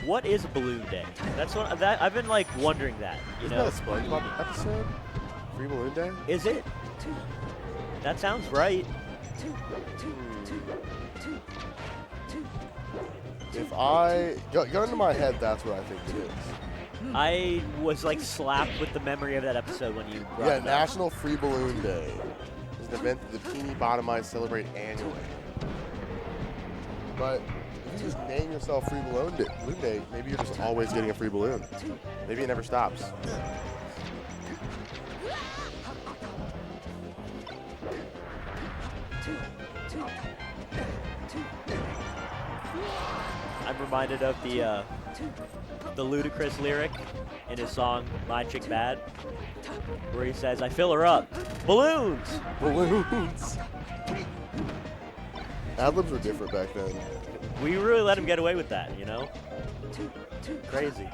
What is Balloon Day? That's what that I've been like wondering that. You isn't know, that a SpongeBob episode? Free Balloon Day? is it? That sounds right. If I go into my head, that's what I think it is. I was like slapped with the memory of that episode when you brought Yeah, it up. National Free Balloon Day is an event that the Bikini Bottom Eyes celebrate annually. But if you just name yourself Free Balloon Day, maybe you're just always getting a free balloon. Maybe it never stops. I'm reminded of the ludicrous lyric in his song "My Chick Bad," where he says, "I fill her up, balloons." Balloons. Ad-libs were different back then. We really let him get away with that, you know? Crazy.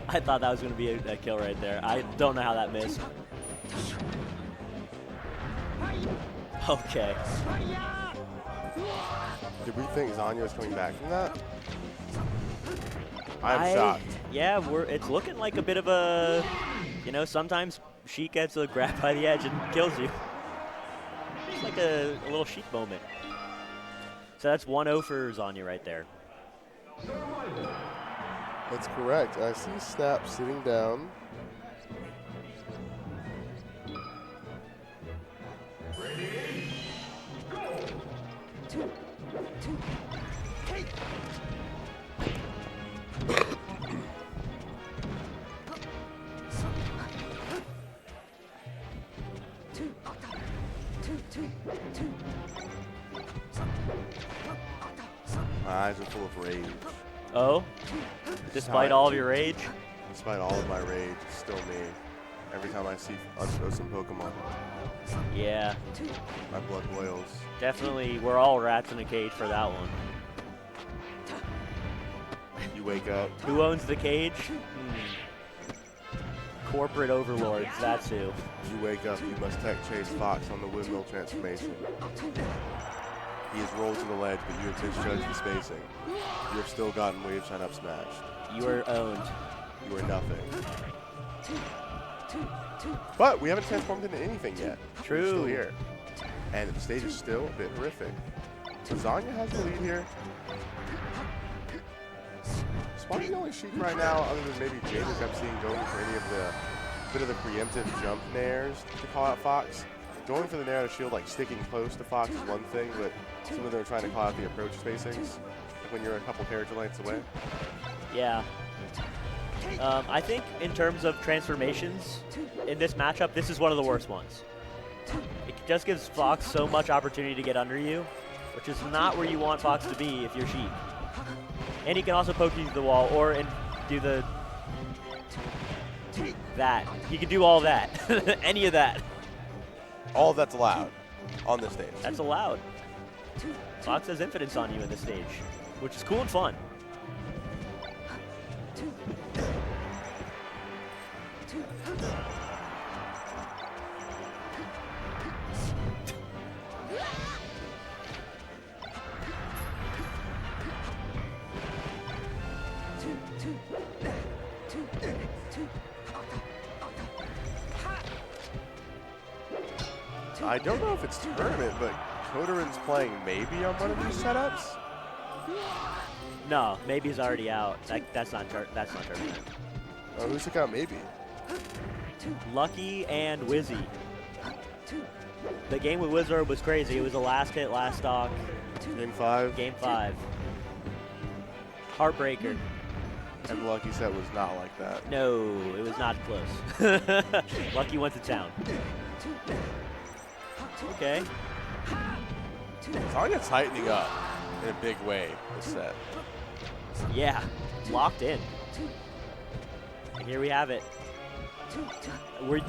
I thought that was going to be a kill right there. I don't know how that missed. Okay. Did we think Zanya was coming back from that? I'm shocked. Yeah, it's looking like a bit of a, you know, sometimes Sheik gets a grab by the edge and kills you. It's like a little Sheik moment. So that's 1-0 for Zanya right there. That's correct. I see Snap sitting down. My eyes are full of rage. Oh? Despite all of your rage? Despite all of my rage, it's still me. Every time I see unchosen Pokemon, Yeah, my blood boils. definitely. We're all rats in a cage for that one. You wake up. Who owns the cage? Corporate overlords, that's who. You wake up. You must tech chase Fox on the windmill transformation. He has rolled to the ledge, but you have misjudged the spacing. You have still gotten Wave Shine up smashed. You are owned. You are nothing. But we haven't transformed into anything yet. True. We're still here. And the stage is still a bit horrific. So Zanya has the lead here. Spawning the only Sheik right now, other than maybe James I'm seeing going for any of the bit of the preemptive jump nairs to call out Fox. Going for the nair to shield, like sticking close to Fox is one thing, but some of them are trying to call out the approach spacings, like when you're a couple character lengths away. Yeah. I think in terms of transformations in this matchup, this is one of the worst ones. It just gives Fox so much opportunity to get under you, which is not where you want Fox to be if you're Sheik. And he can also poke you through the wall or do that. He can do all that. Any of that. All of that's allowed on this stage. That's allowed. Fox has infinite on you in this stage, which is cool and fun. I don't know if it's tournament, but Kodorin's playing maybe on one of these setups. No, maybe's already out. That's not tournament. Oh, who's took out maybe? Lucky and Wizzy. The game with Wizard was crazy. It was a last hit, last stock. Game 5. Game 5. Heartbreaker. And the Lucky set was not like that. No, it was not close. Lucky went to town. Okay. Tanya tightening up in a big way this set. Yeah, locked in. And here we have it.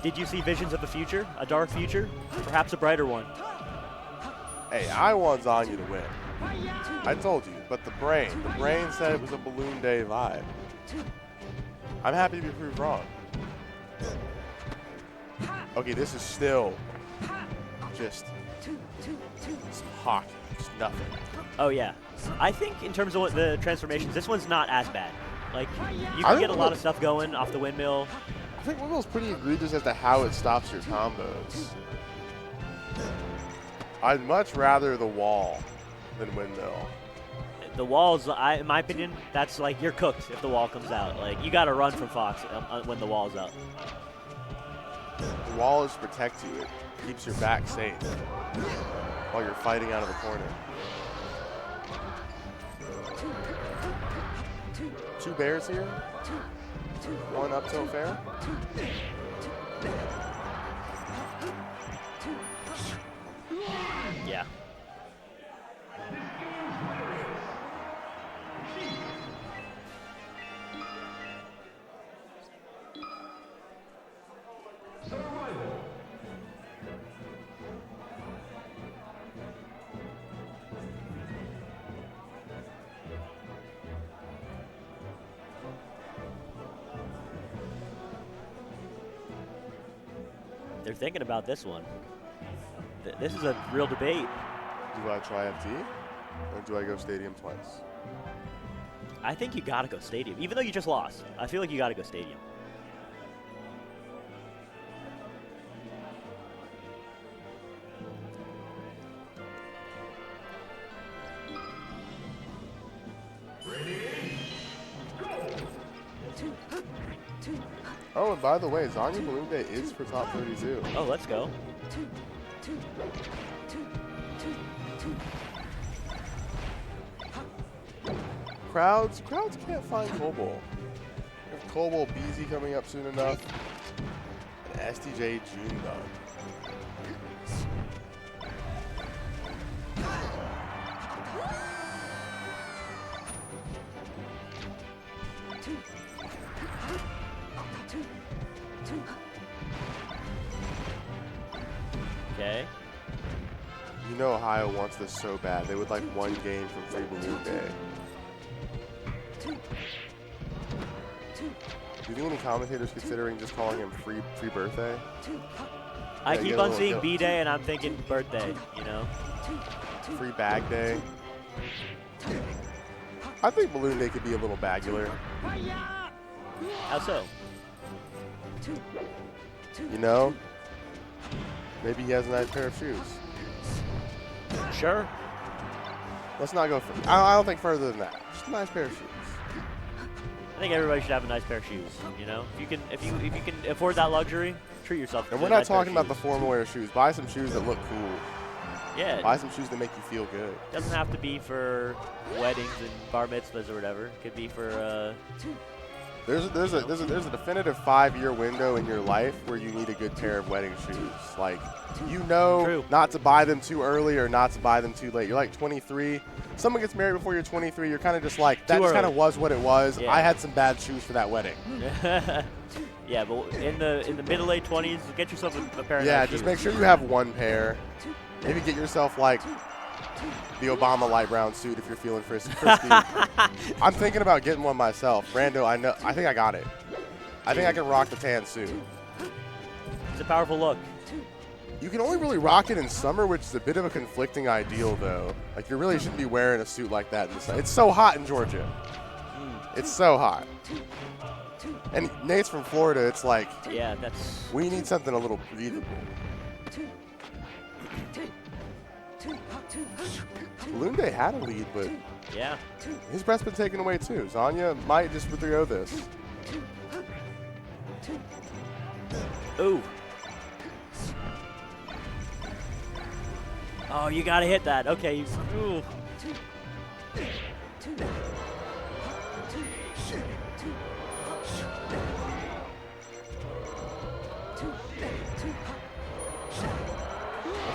Did you see visions of the future? A dark future? Perhaps a brighter one. Hey, I want Zanya to win. I told you, but the brain said it was a Balloon Day vibe. I'm happy to be proved wrong. Okay, this is still just some hockey, just nothing. Oh yeah. I think in terms of what the transformations, this one's not as bad. Like, you can get a lot of stuff going off the windmill. I think Windmill's pretty egregious as to how it stops your combos. I'd much rather the wall than windmill. The walls, in my opinion, that's like you're cooked if the wall comes out. Like, you got to run from Fox when the wall's up. The wall is to protect you. It keeps your back safe while you're fighting out of the corner. Two bears here. One up tilt fair. Yeah. They're thinking about this one. This is a real debate. Do I try FT or do I go stadium twice? I think you gotta go stadium, even though you just lost. I feel like you gotta go stadium. Oh, and by the way, Zanya Balloon Day is for top 32. Oh, let's go. Crowds can't find Cobalt. If Cobalt BZ coming up soon enough, and STJ June Bug. Okay. You know Ohio wants this so bad. They would like one game from Free Balloon Day. Do you think any commentators considering just calling him Free Birthday? I Yeah, keep on seeing B-Day and I'm thinking birthday, you know? Free Bag Day. I think Balloon Day could be a little bagular. How so? You know? Maybe he has a nice pair of shoes. Sure. Let's not go further. I don't think further than that. Just a nice pair of shoes. I think everybody should have a nice pair of shoes, you know? If you can afford that luxury, treat yourself. And to we're a not nice pair of talking about the shoes. formal wear shoes. Buy some shoes that look cool. Yeah. Buy some shoes that make you feel good. Doesn't have to be for weddings and bar mitzvahs or whatever. It could be for There's a definitive 5-year window in your life where you need a good pair of wedding shoes. Like, you know, True. not to buy them too early or not to buy them too late. You're like 23. Someone gets married before you're 23. You're kind of just like, that Too just kind early. of was what it was. Yeah. I had some bad shoes for that wedding. Yeah, but in the mid to late 20s, get yourself a pair of Yeah, nice just shoes. make sure you have one pair. Maybe get yourself like the Obama light brown suit if you're feeling frisky. I'm thinking about getting one myself. Brando, I think I got it. I think I can rock the tan suit. It's a powerful look. You can only really rock it in summer, which is a bit of a conflicting ideal, though. Like, you really shouldn't be wearing a suit like that in the sun. It's so hot in Georgia. It's so hot. And Nate's from Florida. It's like, Yeah, that's. we need something a little breathable. Balloon Day had a lead, but Yeah. his breath's been taken away too. Zanya might just throw this. Ooh. Oh, you gotta hit that. Okay. Ooh.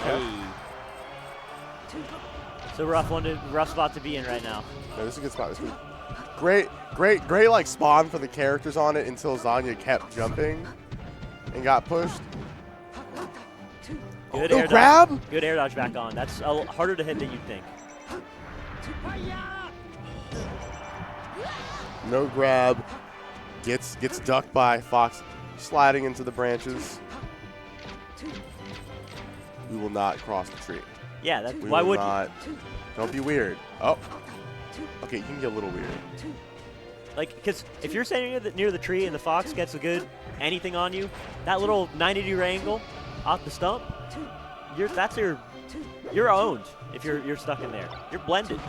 Hey. It's a rough spot to be in right now. No, this is a good spot. This is great like spawn for the characters on it until Zanya kept jumping and got pushed. Good No air grab? dodge. Good air dodge back on. That's harder to hit than you'd think. No grab. Gets ducked by Fox, sliding into the branches. We will not cross the tree. Yeah, that, We why will would not. Don't be weird. Oh. Okay, you can get a little weird. you? Like, because if you're standing near the tree and the fox gets a good anything on you, that little 90-degree angle off the stump, you're owned if you're stuck in there. You're blended.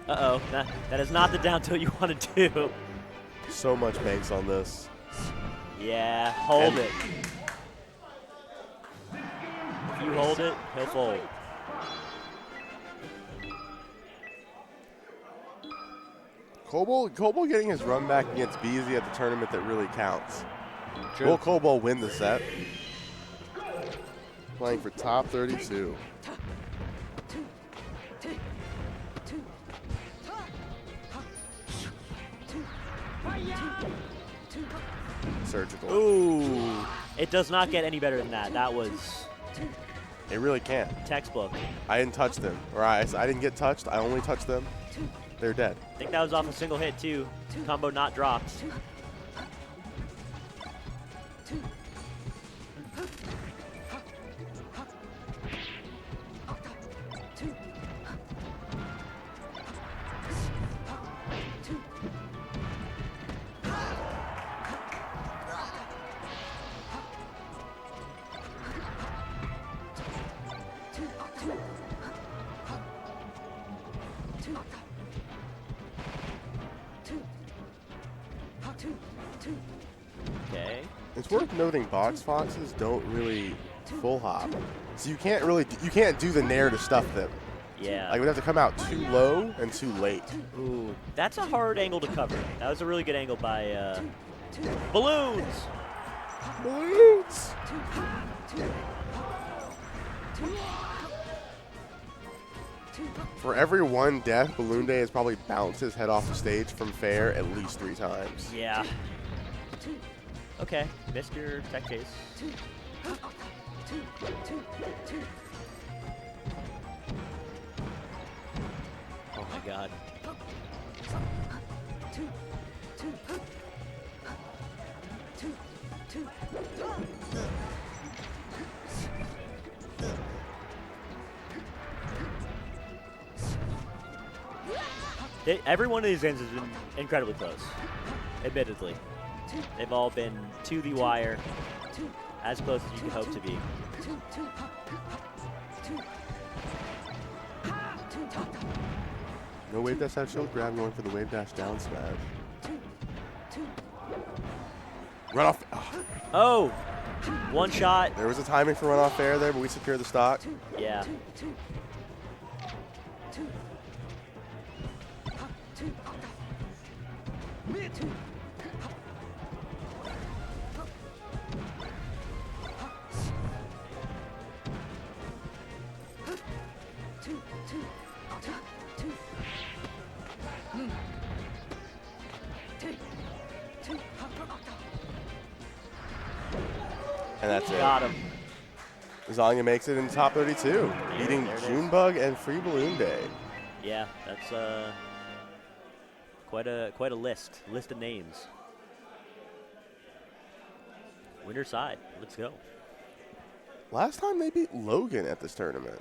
Uh-oh, that is not the down tilt you want to do. So much banks on this. Yeah, hold And- it. If you hold it, he'll fold. Kobo getting his run back against Beezy at the tournament that really counts. True. Will Kobo win the set? Playing for top 32. Surgical. Ooh, it does not get any better than that. That was It really can't. textbook. I didn't touch them. Or I didn't get touched. I only touched them. They're dead. I think that was off a single hit too. Combo not dropped. Okay. It's worth noting box foxes don't really full hop. So you can't do the nair to stuff them. Yeah. Like we'd have to come out too low and too late. Ooh, that's a hard angle to cover. That was a really good angle by Balloons. Balloons! For every one death, Balloon Day has probably bounced his head off the stage from fair at least 3 times. Yeah. Okay, missed your tech chase. Oh my god. Every one of these games has been incredibly close, admittedly. They've all been to the wire, as close as you could hope to be. No wave dash out shield grab, going for the wave dash down smash. Run off. Oh, one shot. There was a timing for run off fair there, but we secured the stock. Yeah. And that's it. Got him. Zanya makes it in the top 32, beating there it is. Junebug and Free Balloon Day. Yeah, that's quite a list of names. Winner side. Let's go. Last time they beat Logan at this tournament.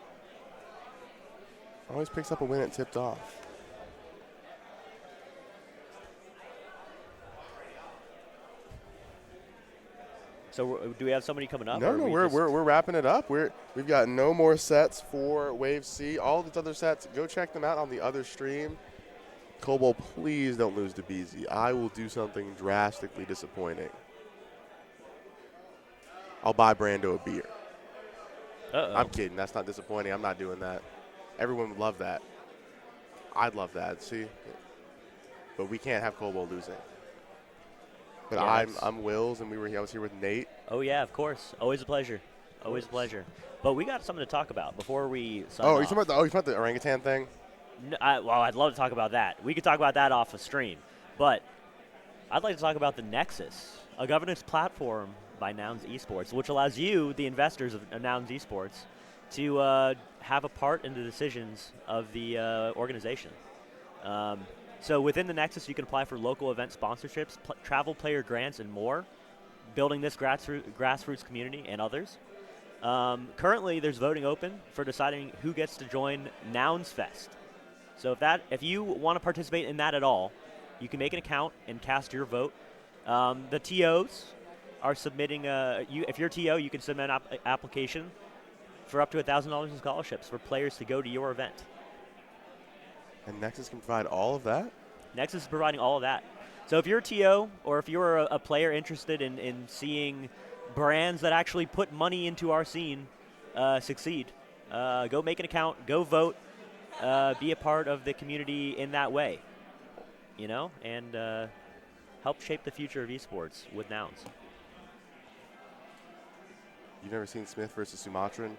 Always picks up a win at tipped off. So do we have somebody coming up? No, or no, we we're, just- we're wrapping it up. We've got no more sets for Wave C. All these other sets, go check them out on the other stream. Kobo, please don't lose to BZ. I will do something drastically disappointing. I'll buy Brando a beer. Uh-oh. I'm kidding. That's not disappointing. I'm not doing that. Everyone would love that. I'd love that. See, but we can't have Kobo losing. But Yeah, I'm Wills, and I was here with Nate. Oh, yeah, of course. Always a pleasure. Always a pleasure. But we got something to talk about before we sign Oh, off. you talking about the orangutan thing? No, well, I'd love to talk about that. We could talk about that off a stream. But I'd like to talk about the Nexus, a governance platform by Nouns Esports, which allows you, the investors of Nouns Esports, to have a part in the decisions of the organization. So within the Nexus, you can apply for local event sponsorships, travel player grants, and more, building this grassroots community and others. Currently, there's voting open for deciding who gets to join Nouns Fest. So if you want to participate in that at all, you can make an account and cast your vote. The TOs are submitting if you're a TO, you can submit an application for up to $1,000 in scholarships for players to go to your event. And Nexus can provide all of that? Nexus is providing all of that. So if you're a TO or if you're a player interested in seeing brands that actually put money into our scene succeed, go make an account, go vote, be a part of the community in that way, and help shape the future of esports with Nouns. You've never seen Smith versus Sumatran?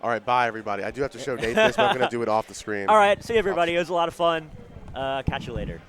All right, bye, everybody. I do have to show Nate this, but I'm going to do it off the screen. All right, see you, everybody. It was a lot of fun. Catch you later.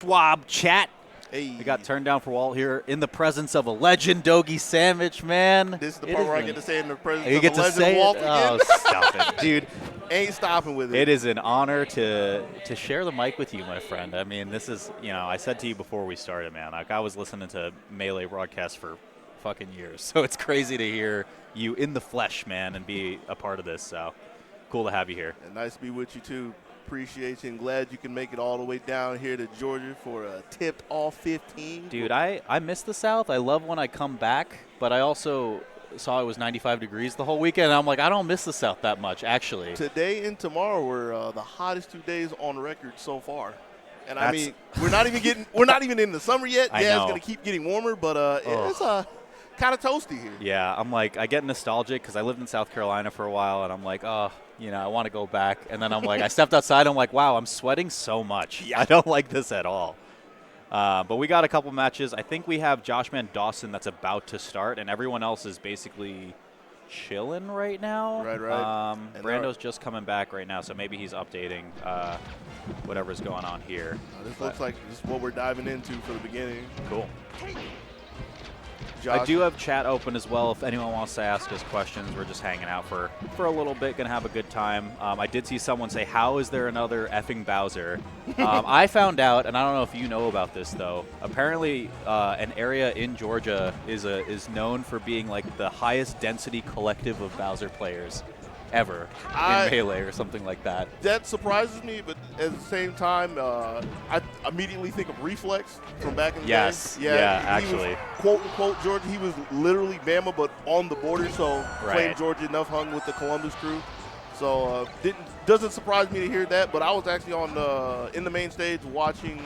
Swab chat. Hey. We got turned down for Walt here in the presence of a legend, Dogie Sandwich, man. This is the part where I get to say in the presence you of get a to legend say Walt it? again. Oh, stop it, dude. Ain't stopping with it. It is an honor to share the mic with you, my friend. I mean, this is, I said to you before we started, man, like I was listening to Melee broadcasts for fucking years. So it's crazy to hear you in the flesh, man, and be a part of this. So cool to have you here. And nice to be with you, too. Appreciate you and glad you can make it all the way down here to Georgia for a tipped off 15. Dude, I miss the South. I love when I come back, but I also saw it was 95 degrees the whole weekend. And I'm like, I don't miss the South that much, actually. Today and tomorrow were the hottest 2 days on record so far. And I mean, we're not even in the summer yet. I Yeah, know. it's going to keep getting warmer, but it's kind of toasty here. Yeah, I'm like, I get nostalgic because I lived in South Carolina for a while, and I'm like, oh, I want to go back. And then I'm like, I stepped outside, I'm like, wow, I'm sweating so much. Yeah. I don't like this at all. But we got a couple matches. I think we have Joshman Dawson that's about to start, and everyone else is basically chilling right now. Right. Brando's just coming back right now, so maybe he's updating whatever's going on here. This looks like this is what we're diving into for the beginning. Cool. Josh. I do have chat open as well if anyone wants to ask us questions. We're just hanging out for a little bit, going to have a good time. I did see someone say, how is there another effing Bowser? I found out, and I don't know if you know about this, though. Apparently, an area in Georgia is known for being like the highest density collective of Bowser players ever in Melee or something like that. That surprises me, but at the same time, I immediately think of Reflex from back in the day. Yeah, actually. Was, quote unquote Georgia. He was literally Bama, but on the border, so claimed Georgia enough, hung with the Columbus crew. So doesn't surprise me to hear that. But I was actually on in the main stage watching.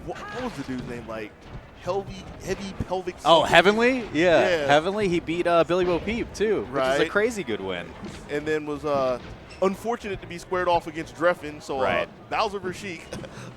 What was the dude's name? Like heavy pelvic. Oh, Heavenly? Yeah. Heavenly. He beat Billy Bo Peep too, which is a crazy good win. And then was unfortunate to be squared off against Dreffin. So Bowser vs. Sheik.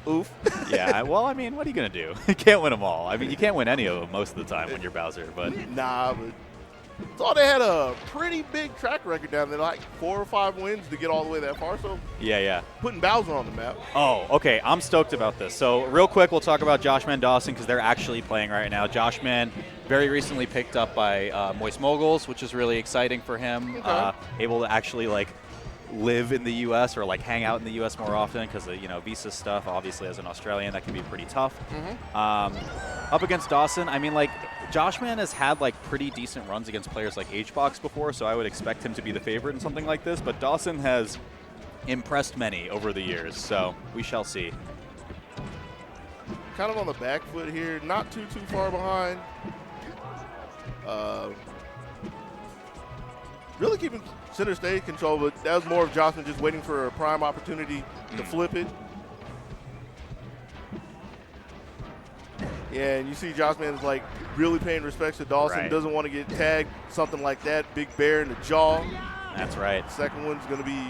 Oof. Yeah. Well, I mean, what are you gonna do? You can't win them all. I mean, you can't win any of them most of the time when you're Bowser. But but thought they had a pretty big track record down there, like 4 or 5 wins to get all the way that far. So yeah. Putting Bowser on the map. Oh, okay. I'm stoked about this. So real quick, we'll talk about Joshman Dawson because they're actually playing right now. Joshman very recently picked up by Moist Moguls, which is really exciting for him. Okay. Able to actually live in the U.S. or hang out in the U.S. more often because of visa stuff. Obviously, as an Australian, that can be pretty tough. Up against Dawson, I mean, Joshman has had pretty decent runs against players like HBox before, so I would expect him to be the favorite in something like this. But Dawson has impressed many over the years, so we shall see. Kind of on the back foot here, not too far behind. Really keeping center stage control, but that was more of Joshman just waiting for a prime opportunity to flip it. Yeah, and you see Joshman is really paying respects to Dawson. Doesn't want to get tagged, something like that. Big bear in the jaw. That's right. Second one's going to be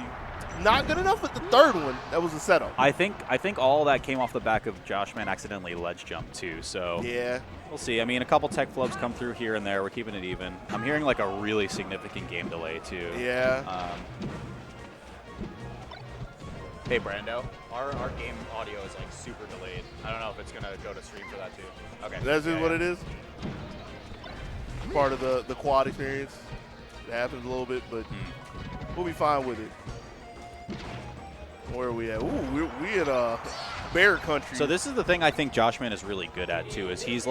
not good enough, but the third one, that was a setup. I think all that came off the back of Joshman accidentally ledge jump too. So yeah, we'll see. I mean, a couple tech flubs come through here and there. We're keeping it even. I'm hearing a really significant game delay too. Yeah. Hey Brando, our game audio is super delayed. I don't know if it's gonna go to stream for that too. Okay. That's just what it is. Part of the quad experience. It happens a little bit, but we'll be fine with it. Where are we at? Ooh, we at bear country. So this is the thing I think Joshman is really good at too, is he's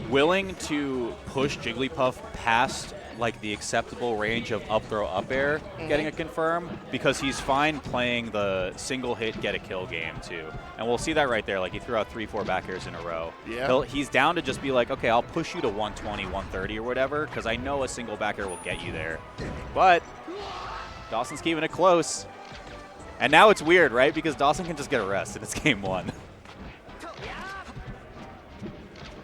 willing to push Jigglypuff past the acceptable range of up throw up air getting a confirm, because he's fine playing the single hit get a kill game too. And we'll see that right there. He threw out 3-4 back airs in a row. Yeah. He's down to just be okay, I'll push you to 120, 130 or whatever, because I know a single back air will get you there. But Dawson's keeping it close. And now it's weird, right? Because Dawson can just get a rest and it's game 1.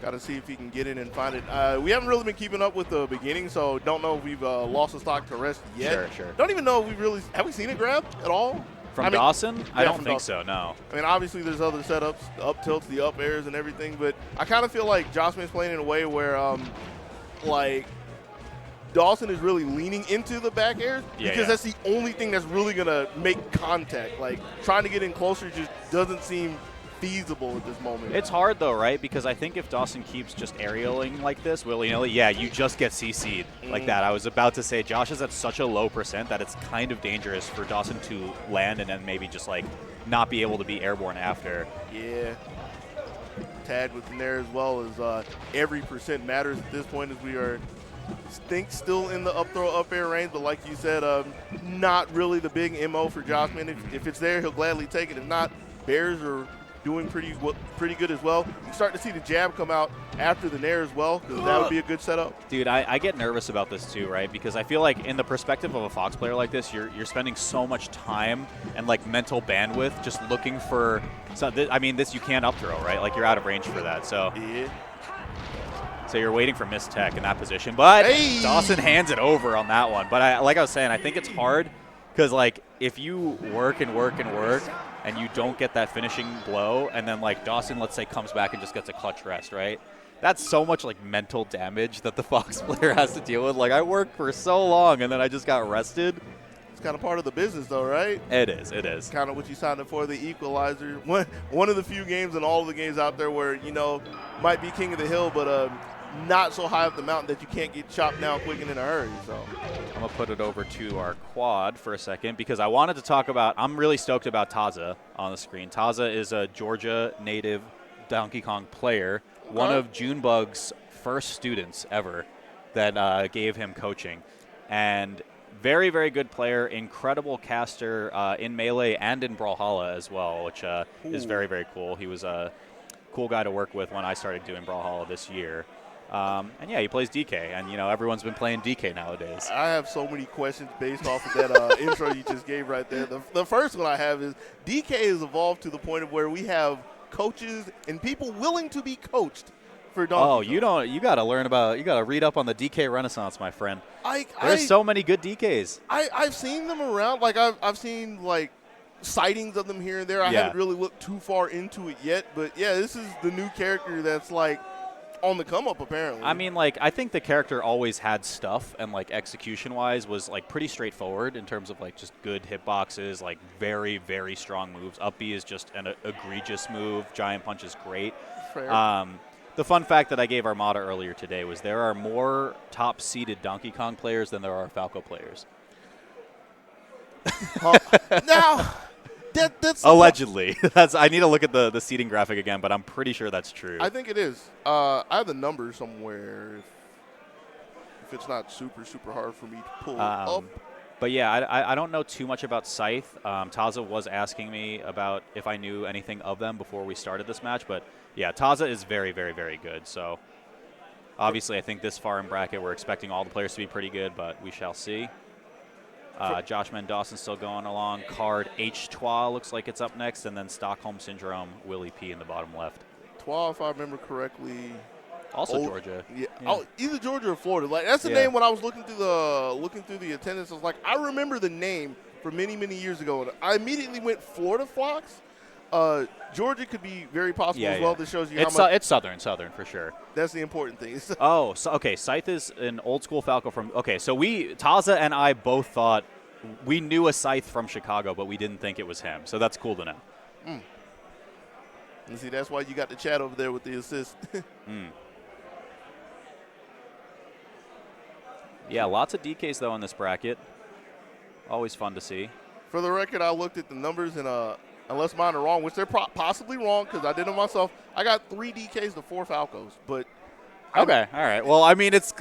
Got to see if he can get in and find it. We haven't really been keeping up with the beginning, so don't know if we've lost the stock to rest yet. Sure. Don't even know if have we seen it grab at all? From Dawson? I don't think Dawson. so, no. I mean, obviously there's other setups, the up tilts, the up airs and everything, but I kind of feel like Joshman's playing in a way where, Dawson is really leaning into the back airs because that's the only thing that's really going to make contact. Trying to get in closer just doesn't seem feasible at this moment. It's hard though, right? Because I think if Dawson keeps just aerialing like this, willy-nilly, yeah, you just get CC'd like that. I was about to say Josh is at such a low percent that it's kind of dangerous for Dawson to land and then maybe just like not be able to be airborne after. Yeah. Tagged with Nair as well as every percent matters at this point as we are still in the up throw up air range, but like you said, not really the big MO for Joshman. If it's there, he'll gladly take it. If not, Bears are doing pretty good as well. You start to see the jab come out after the Nair as well, because that would be a good setup. Dude, I get nervous about this too, right? Because I feel like in the perspective of a Fox player like this, you're spending so much time and like mental bandwidth just looking for. I mean, this you can't up throw, right? Like you're out of range for that. So. Yeah. So you're waiting for missed tech in that position, but Dawson hands it over on that one. But like I was saying, I think it's hard because like if you work and work and work and you don't get that finishing blow, and then like Dawson, let's say, comes back and just gets a clutch rest, right? That's so much like mental damage that the Fox player has to deal with. Like I worked for so long and then I just got rested. It's kind of part of the business, though, right? It is. It is. Kind of what you signed up for, the equalizer. One of the few games in all of the games out there where, you know, might be king of the hill, but not so high up the mountain that you can't get chopped down quick and in a hurry. So I'm going to put it over to our quad for a second because I wanted to talk about – I'm really stoked about Taza on the screen. Taza is a Georgia native Donkey Kong player, one of Junebug's first students ever that gave him coaching. And – very, very good player, incredible caster in Melee and in Brawlhalla as well, which is very, very cool. He was a cool guy to work with when I started doing Brawlhalla this year. And yeah, he plays DK, and you know everyone's been playing DK nowadays. I have so many questions based off of that intro you just gave right there. The first one I have is DK has evolved to the point of where we have coaches and people willing to be coached for Donkey Kong. You got to learn about, you got to read up on the DK renaissance, my friend. There's so many good DKs. I've seen them around. Like I've seen like sightings of them here and there. I haven't really looked too far into it yet, but yeah, this is the new character that's like on the come up apparently. I mean, like I think the character always had stuff, and like execution wise was like pretty straightforward in terms of like just good hitboxes, like very, very strong moves. Up B is just an egregious move. Giant Punch is great. Fair. The fun fact that I gave Armada earlier today was there are more top-seeded Donkey Kong players than there are Falco players. Now, that's allegedly. I need to look at the seeding graphic again, but I'm pretty sure that's true. I think it is. I have the numbers somewhere. If it's not super, super hard for me to pull up. But yeah, I don't know too much about Scythe. Taza was asking me about if I knew anything of them before we started this match, but yeah, Taza is very, very, very good. So obviously I think this far in bracket we're expecting all the players to be pretty good, but we shall see. Josh Dawson still going along. Card H-Twa looks like it's up next, and then Stockholm Syndrome, Willie P in the bottom left. Twa, if I remember correctly. Also Georgia. Yeah. Oh, either Georgia or Florida. Like that's the name when I was looking through the attendance. I was like, I remember the name from many, many years ago. And I immediately went Florida Fox. Georgia could be very possible as well. This shows you how much. It's Southern for sure. That's the important thing. Okay. Scythe is an old school Falco from. Okay, so Taza and I both thought we knew a Scythe from Chicago, but we didn't think it was him. So that's cool to know. And see, that's why you got the chat over there with the assist. Yeah, lots of DKs, though, in this bracket. Always fun to see. For the record, I looked at the numbers, and unless mine are wrong, which they're possibly wrong because I did it myself, I got 3 DKs to 4 Falcos. But okay, all right. Well, I mean, it's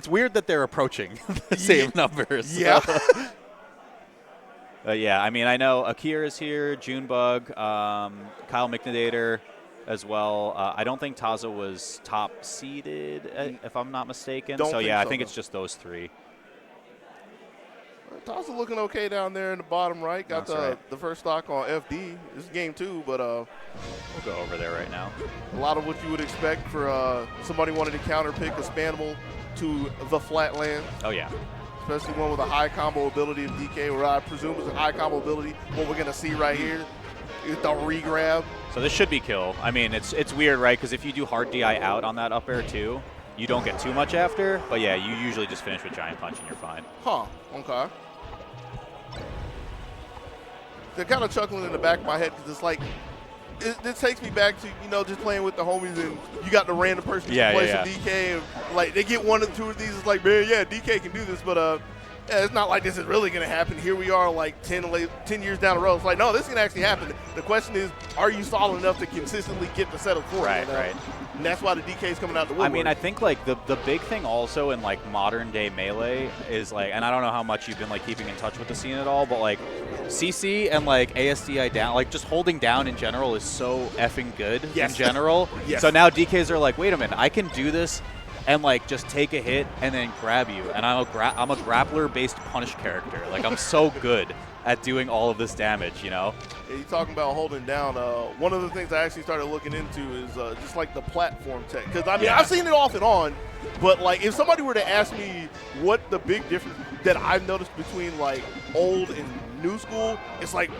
weird that they're approaching the same numbers. Yeah. Yeah, I mean, I know Akir is here, Junebug, Kyle McNadator as well. I don't think Taza was top seeded, if I'm not mistaken. I think it's just those 3. Taza looking okay down there in the bottom right. Got the first stock on FD. This is game 2, but we'll go over there right now. A lot of what you would expect for somebody wanting to counter pick a Spanimal to the Flatland. Oh yeah. Especially one with a high combo ability of DK, or I presume is a high combo ability. What we're gonna see right here is the regrab. So this should be kill. I mean, it's weird, right? Because if you do hard DI out on that up air too, you don't get too much after. But yeah, you usually just finish with Giant Punch and you're fine. Huh. Okay. They're kind of chuckling in the back of my head because it's like this takes me back to, just playing with the homies and you got the random person who Yeah, plays yeah, some DK. And, like, they get one or two of these. It's like, man, yeah, DK can do this. But yeah, it's not like this is really going to happen. Here we are like 10 years down the road. It's like, no, this can actually happen. The question is, are you solid enough to consistently get the setup for it? Right. And that's why the DK is coming out the woodwork. I mean, I think like the big thing also in like modern day Melee is like, and I don't know how much you've been like keeping in touch with the scene at all, but like CC and like ASDI down, like just holding down in general is so effing good in general. Yes. So now DKs are like, wait a minute, I can do this and like just take a hit and then grab you, and I'm a grappler-based punish character. Like I'm so good at doing all of this damage, Yeah, you're talking about holding down. One of the things I actually started looking into is just like the platform tech. Because, I mean, I've seen it off and on, but like if somebody were to ask me what the big difference that I've noticed between like old and new school, it's like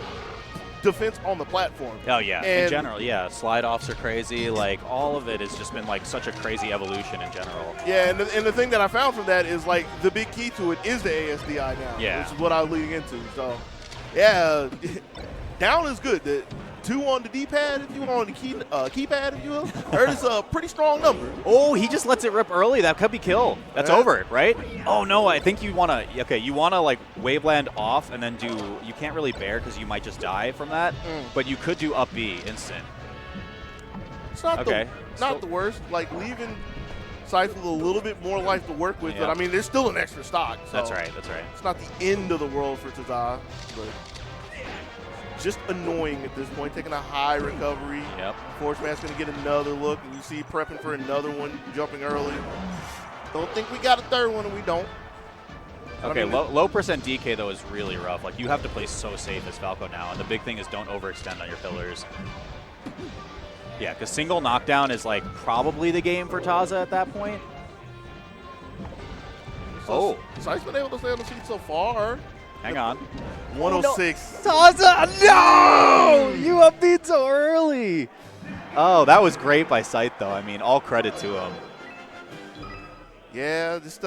defense on the platform. Oh, yeah. And in general, yeah. Slide offs are crazy. Like, all of it has just been, like, such a crazy evolution in general. Yeah, and the thing that I found from that is, like, the big key to it is the ASDI now. Yeah. Which is what I was leading into. So, yeah, down is good. The 2 on the D-pad, if you want, on the keypad, if you will, or it's a pretty strong number. Oh, he just lets it rip early. That could be kill. That's over, right? Oh, no, I think you want to, you want to, like, waveland off and then do, you can't really bear because you might just die from that, but you could do up B instant. It's not, not the worst. Like, leaving Scythe with a little bit more life to work with, but, I mean, there's still an extra stock. So That's right. It's not the end of the world for Tazah, but just annoying at this point, taking a high recovery. Yep. Force Mask's going to get another look, and you see prepping for another one, jumping early. Don't think we got a third one, and we don't. Okay, I mean, low percent DK, though, is really rough. Like, you have to play so safe as Falco now, and the big thing is don't overextend on your pillars. Yeah, because single knockdown is, like, probably the game for Taza at that point. So Scythe's been able to stay on the seat so far. Hang on. 106. Taza, no! You upbeat so early. Oh, that was great by Scythe, though. I mean, all credit to him. Yeah, just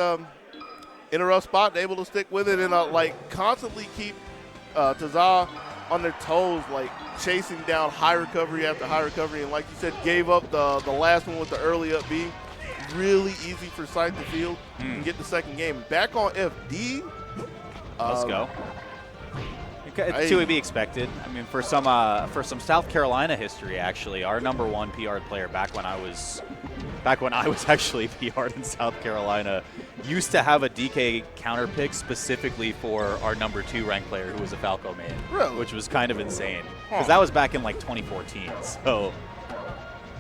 in a rough spot, able to stick with it and like constantly keep Tazah on their toes, like chasing down high recovery after high recovery, and like you said, gave up the last one with the early up B. Really easy for Scythe to field and get the second game. Back on FD. Let's go. It's to be expected. I mean, for some South Carolina history, actually, our #1 PR player back when I was actually PR'd in South Carolina used to have a DK counter pick specifically for our #2 ranked player who was a Falco main, which was kind of insane because that was back in like 2014. So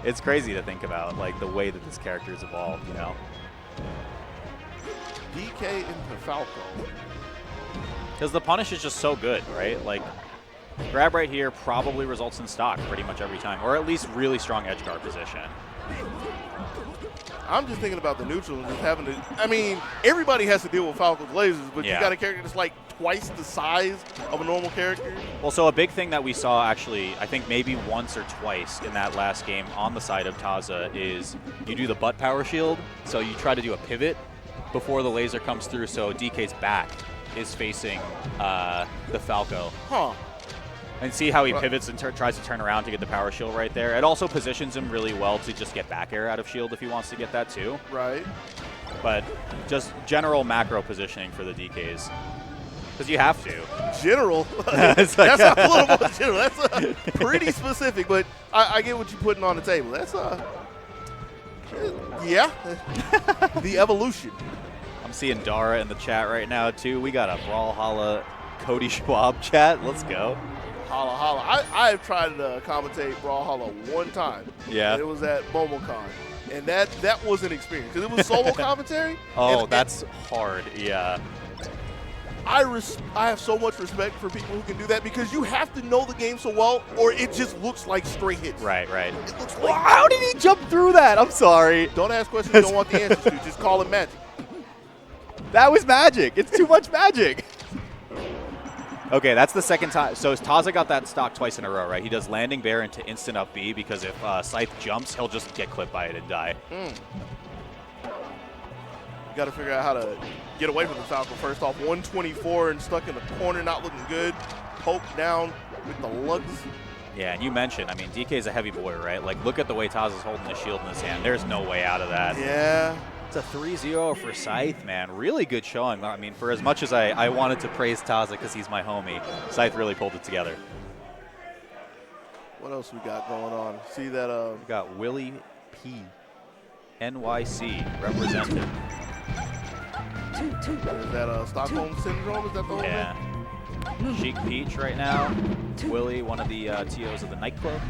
it's crazy to think about like the way that this character's evolved, DK into Falco. Because the punish is just so good, right? Like, grab right here probably results in stock pretty much every time, or at least really strong edge guard position. I'm just thinking about the neutral and just having to. I mean, everybody has to deal with Falco's lasers, but you got a character that's like twice the size of a normal character. Well, so a big thing that we saw actually, I think maybe once or twice in that last game on the side of Taza is you do the butt power shield. So you try to do a pivot before the laser comes through, so DK's back is facing the Falco. And see how he pivots and tries to turn around to get the power shield right there. It also positions him really well to just get back air out of shield if he wants to get that too. Right. But just general macro positioning for the DKs. Because you have to. General? That's a little more general. That's pretty specific, but I get what you're putting on the table. That's, yeah, the evolution. I'm seeing Dara in the chat right now, too. We got a Brawlhalla Cody Schwab chat. Let's go. Holla, holla. I have tried to commentate Brawlhalla one time. Yeah. And it was at MomoCon. And that was an experience because it was solo commentary. That's hard. Yeah. I have so much respect for people who can do that because you have to know the game so well or it just looks like straight hits. Right. It looks like how did he jump through that? I'm sorry. Don't ask questions you don't want the answers to. Just call it magic. That was magic. It's too much magic. Okay, that's the second time. So Taza got that stock twice in a row, right? He does landing bear into instant up B because if Scythe jumps, he'll just get clipped by it and die. You got to figure out how to get away from the Falco. First off, 124 and stuck in the corner, not looking good. Poke down with the lugs. Yeah, and you mentioned, I mean, DK's a heavy boy, right? Like, look at the way Taz is holding the shield in his hand. There's no way out of that. Yeah. It's a 3-0 for Scythe, man. Really good showing. I mean, for as much as I wanted to praise Taza because he's my homie, Scythe really pulled it together. What else we got going on? See that? We got Willie P. NYC represented. Is that Stockholm Syndrome? Is that the whole Yeah. Chic Peach right now. Willie, one of the TOs of the nightclub.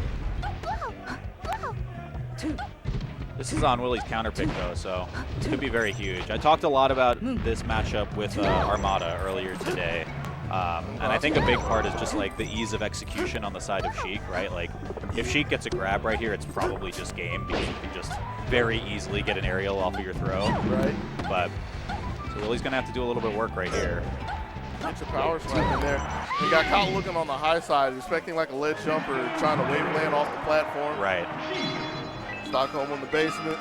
This is on Willie's counter pick, though, so it could be very huge. I talked a lot about this matchup with Armada earlier today. And I think a big part is just like the ease of execution on the side of Sheik, right? Like if Sheik gets a grab right here, it's probably just game because you can just very easily get an aerial off of your throw. Right. But so Willie's gonna have to do a little bit of work right here. It's a power slam in there. He got caught looking on the high side, expecting like a ledge jumper, trying to wave land off the platform. Right. Stockholm in the basement.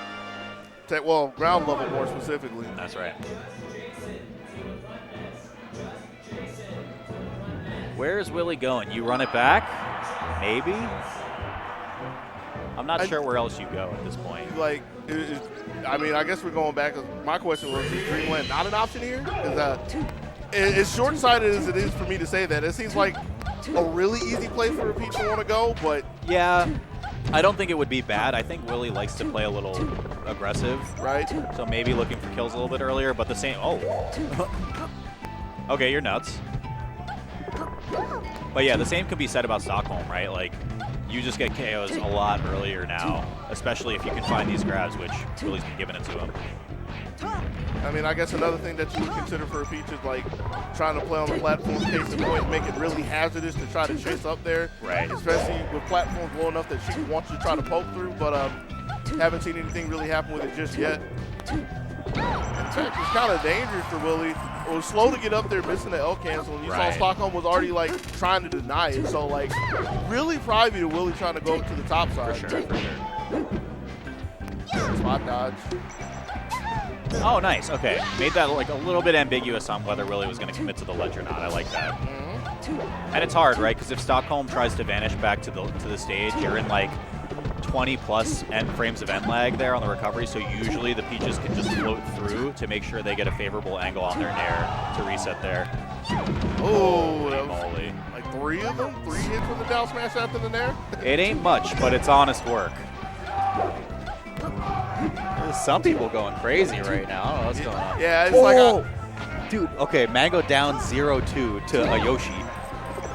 Well, ground level more specifically. That's right. Where's Willie going? You run it back? Maybe? I'm not sure where else you go at this point. Like, I mean, I guess we're going back. My question was, is Dreamland not an option here? As short-sighted as it is for me to say that, it seems like a really easy play for a Peach to want to go, but... Yeah, I don't think it would be bad. I think Willie likes to play a little aggressive. Right. So maybe looking for kills a little bit earlier, but the same... Oh. Okay, you're nuts. But yeah, the same could be said about Stockholm, right? Like, you just get KOs a lot earlier now, especially if you can find these grabs, which Willie's been giving it to him. I mean, I guess another thing that you would consider for a Peach is like trying to play on the platform case in point, make it really hazardous to try to chase up there. Right. Especially with platforms low enough that she wants you to try to poke through, but haven't seen anything really happen with it just yet. In fact, it's kind of dangerous for Willie. It was slow to get up there, missing the L cancel, and you saw Stockholm was already like trying to deny it. So like, really private to Willie trying to go to the top side. For sure. Spot dodge. Oh, nice. Okay. Made that like a little bit ambiguous on whether Willie was going to commit to the ledge or not. I like that. And it's hard, right? Because if Stockholm tries to vanish back to the stage, you're in like 20+ frames of end lag there on the recovery, so usually the Peaches can just float through to make sure they get a favorable angle on their nair to reset there. Oh, that was like 3 of them? 3 hits with the down smash after the nair? It ain't much, but it's honest work. There's some people going crazy right now. I don't know what's going on. Yeah, it's like dude, okay, Mango down 0-2 to a Yoshi.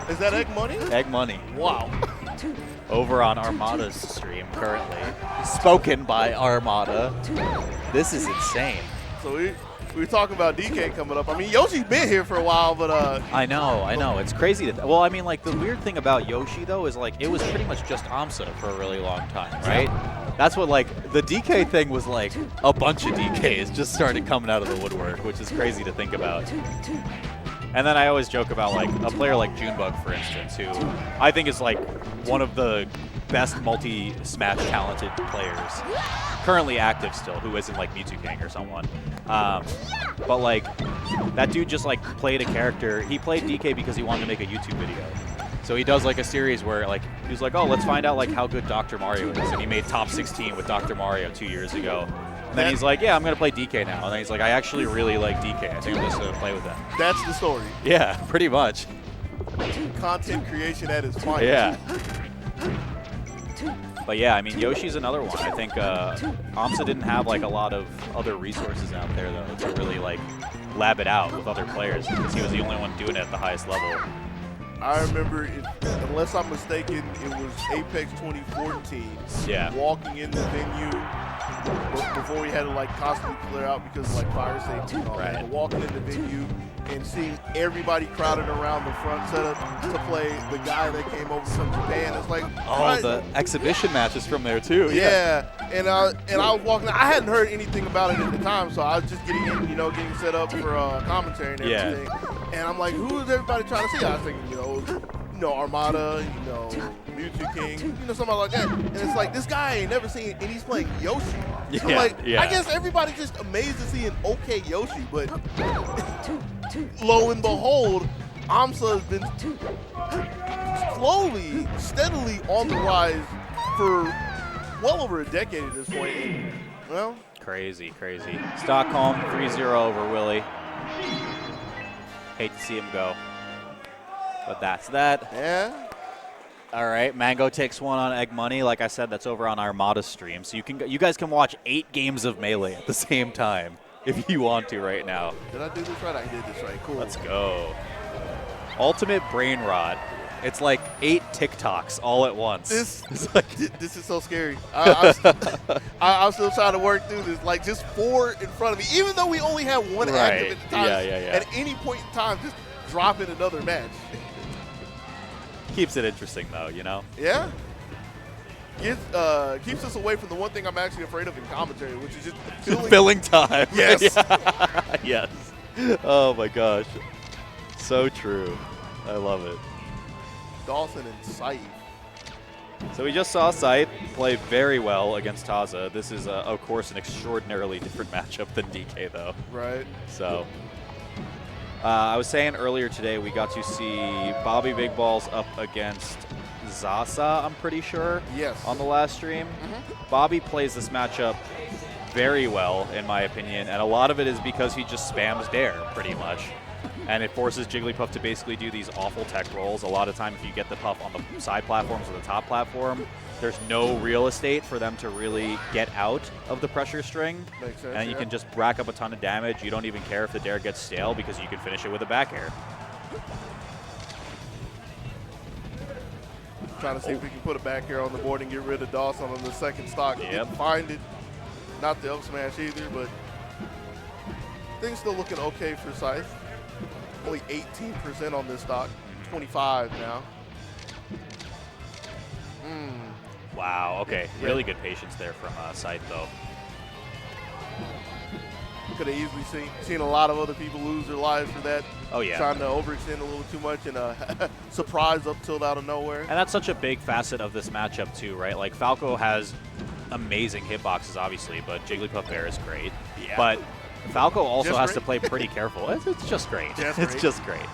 Is that egg money? Egg money. Wow. Over on Armada's stream currently. Spoken by Armada. This is insane. So we were talking about DK coming up. I mean, Yoshi's been here for a while, but I know. It's crazy. Well, I mean, like, the weird thing about Yoshi, though, is, like, it was pretty much just AMSA for a really long time, right? That's what, like, the DK thing was, like, a bunch of DKs just started coming out of the woodwork, which is crazy to think about. And then I always joke about, like, a player like Junebug, for instance, who I think is, like, one of the best multi-smash talented players, currently active still, who isn't, like, Mewtwo King or someone. But, like, that dude just, like, played a character. He played DK because he wanted to make a YouTube video. So he does, like, a series where, like, he was like, oh, let's find out, like, how good Dr. Mario is. And he made top 16 with Dr. Mario 2 years ago. And then he's like, yeah, I'm going to play DK now. And then he's like, I actually really like DK. I think I'm just going to play with him. That's the story. Yeah, pretty much. Content creation at its finest. Yeah. But yeah, I mean, Yoshi's another one. I think AMSA didn't have, like, a lot of other resources out there, though, to really, like, lab it out with other players because he was the only one doing it at the highest level. I remember, unless I'm mistaken, it was Apex 2014. Yeah. Walking in the venue before we had to, like, constantly clear out because of, like, fire safety and all that. But walking in the venue and seeing everybody crowded around the front setup to play the guy that came over from Japan. It's like, the exhibition matches from there too. Yeah. And I was walking. I hadn't heard anything about it at the time, so I was just getting in, getting set up for commentary and everything. And I'm like, who is everybody trying to see? I was thinking, Armada, Mewtwo King, somebody like that. And it's like, this guy I ain't never seen, and he's playing Yoshi. Yeah, I'm like, I guess everybody's just amazed to see an okay Yoshi, but lo and behold, AMSA has been slowly, steadily on the rise for well over a decade at this point. And, well, crazy, crazy. Stockholm 3-0 over Willie. Hate to see him go, but that's that. Yeah. All right, Mango takes one on Egg Money. Like I said, that's over on Armada stream, so you guys can watch 8 games of Melee at the same time if you want to right now. Did I do this right? I did this right. Cool. Let's go. Ultimate Brain Rot. It's like 8 TikToks all at once. This is so scary. I'm still trying to work through this. Like, just 4 in front of me, even though we only have one active at the time. Yeah. At any point in time, just drop in another match. Keeps it interesting, though, you know? Yeah. Keeps us away from the one thing I'm actually afraid of in commentary, which is just filling time. Yes. Yes. Oh, my gosh. So true. I love it. Dawson and Scythe. So we just saw Scythe play very well against Taza. This is, of course, an extraordinarily different matchup than DK, though. Right. So I was saying earlier today we got to see Bobby Big Balls up against Zasa, I'm pretty sure, yes, on the last stream. Bobby plays this matchup very well, in my opinion, and a lot of it is because he just spams Dare, pretty much. And it forces Jigglypuff to basically do these awful tech rolls. A lot of time, if you get the Puff on the side platforms or the top platform, there's no real estate for them to really get out of the pressure string. Makes sense, and you can just rack up a ton of damage. You don't even care if the Dare gets stale because you can finish it with a back air. Trying to see if we can put a back air on the board and get rid of Dawson on the second stock. Didn't find it. Not the up smash either, but things still looking okay for Scythe. Only 18% on this stock, 25 now. Wow, okay. Really good patience there from Scythe, though. Could have easily seen a lot of other people lose their lives for that. Oh, yeah. Trying to overextend a little too much and surprise up tilt out of nowhere. And that's such a big facet of this matchup, too, right? Like, Falco has amazing hitboxes, obviously, but Jigglypuff Bear is great. Yeah. But Falco also Just has great. to play pretty careful. It's just great. Just It's great. just great.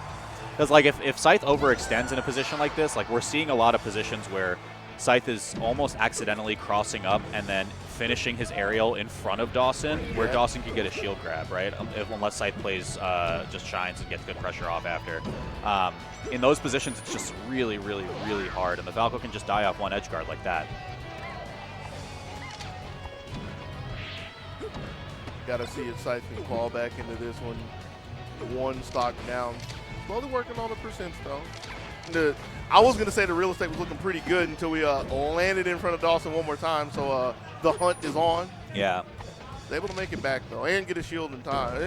Because, like, if Scythe overextends in a position like this, like, we're seeing a lot of positions where Scythe is almost accidentally crossing up and then finishing his aerial in front of Dawson, where Dawson can get a shield grab, right? Unless Scythe plays, just shines and gets good pressure off after. In those positions, it's just really, really, really hard, and the Falco can just die off one edge guard like that. Got to see if Scythe can claw back into this one. One stock down. Slowly working on the percents, though. I was going to say the real estate was looking pretty good until we landed in front of Dawson one more time, so the hunt is on. Yeah. Able to make it back, though, and get a shield in time.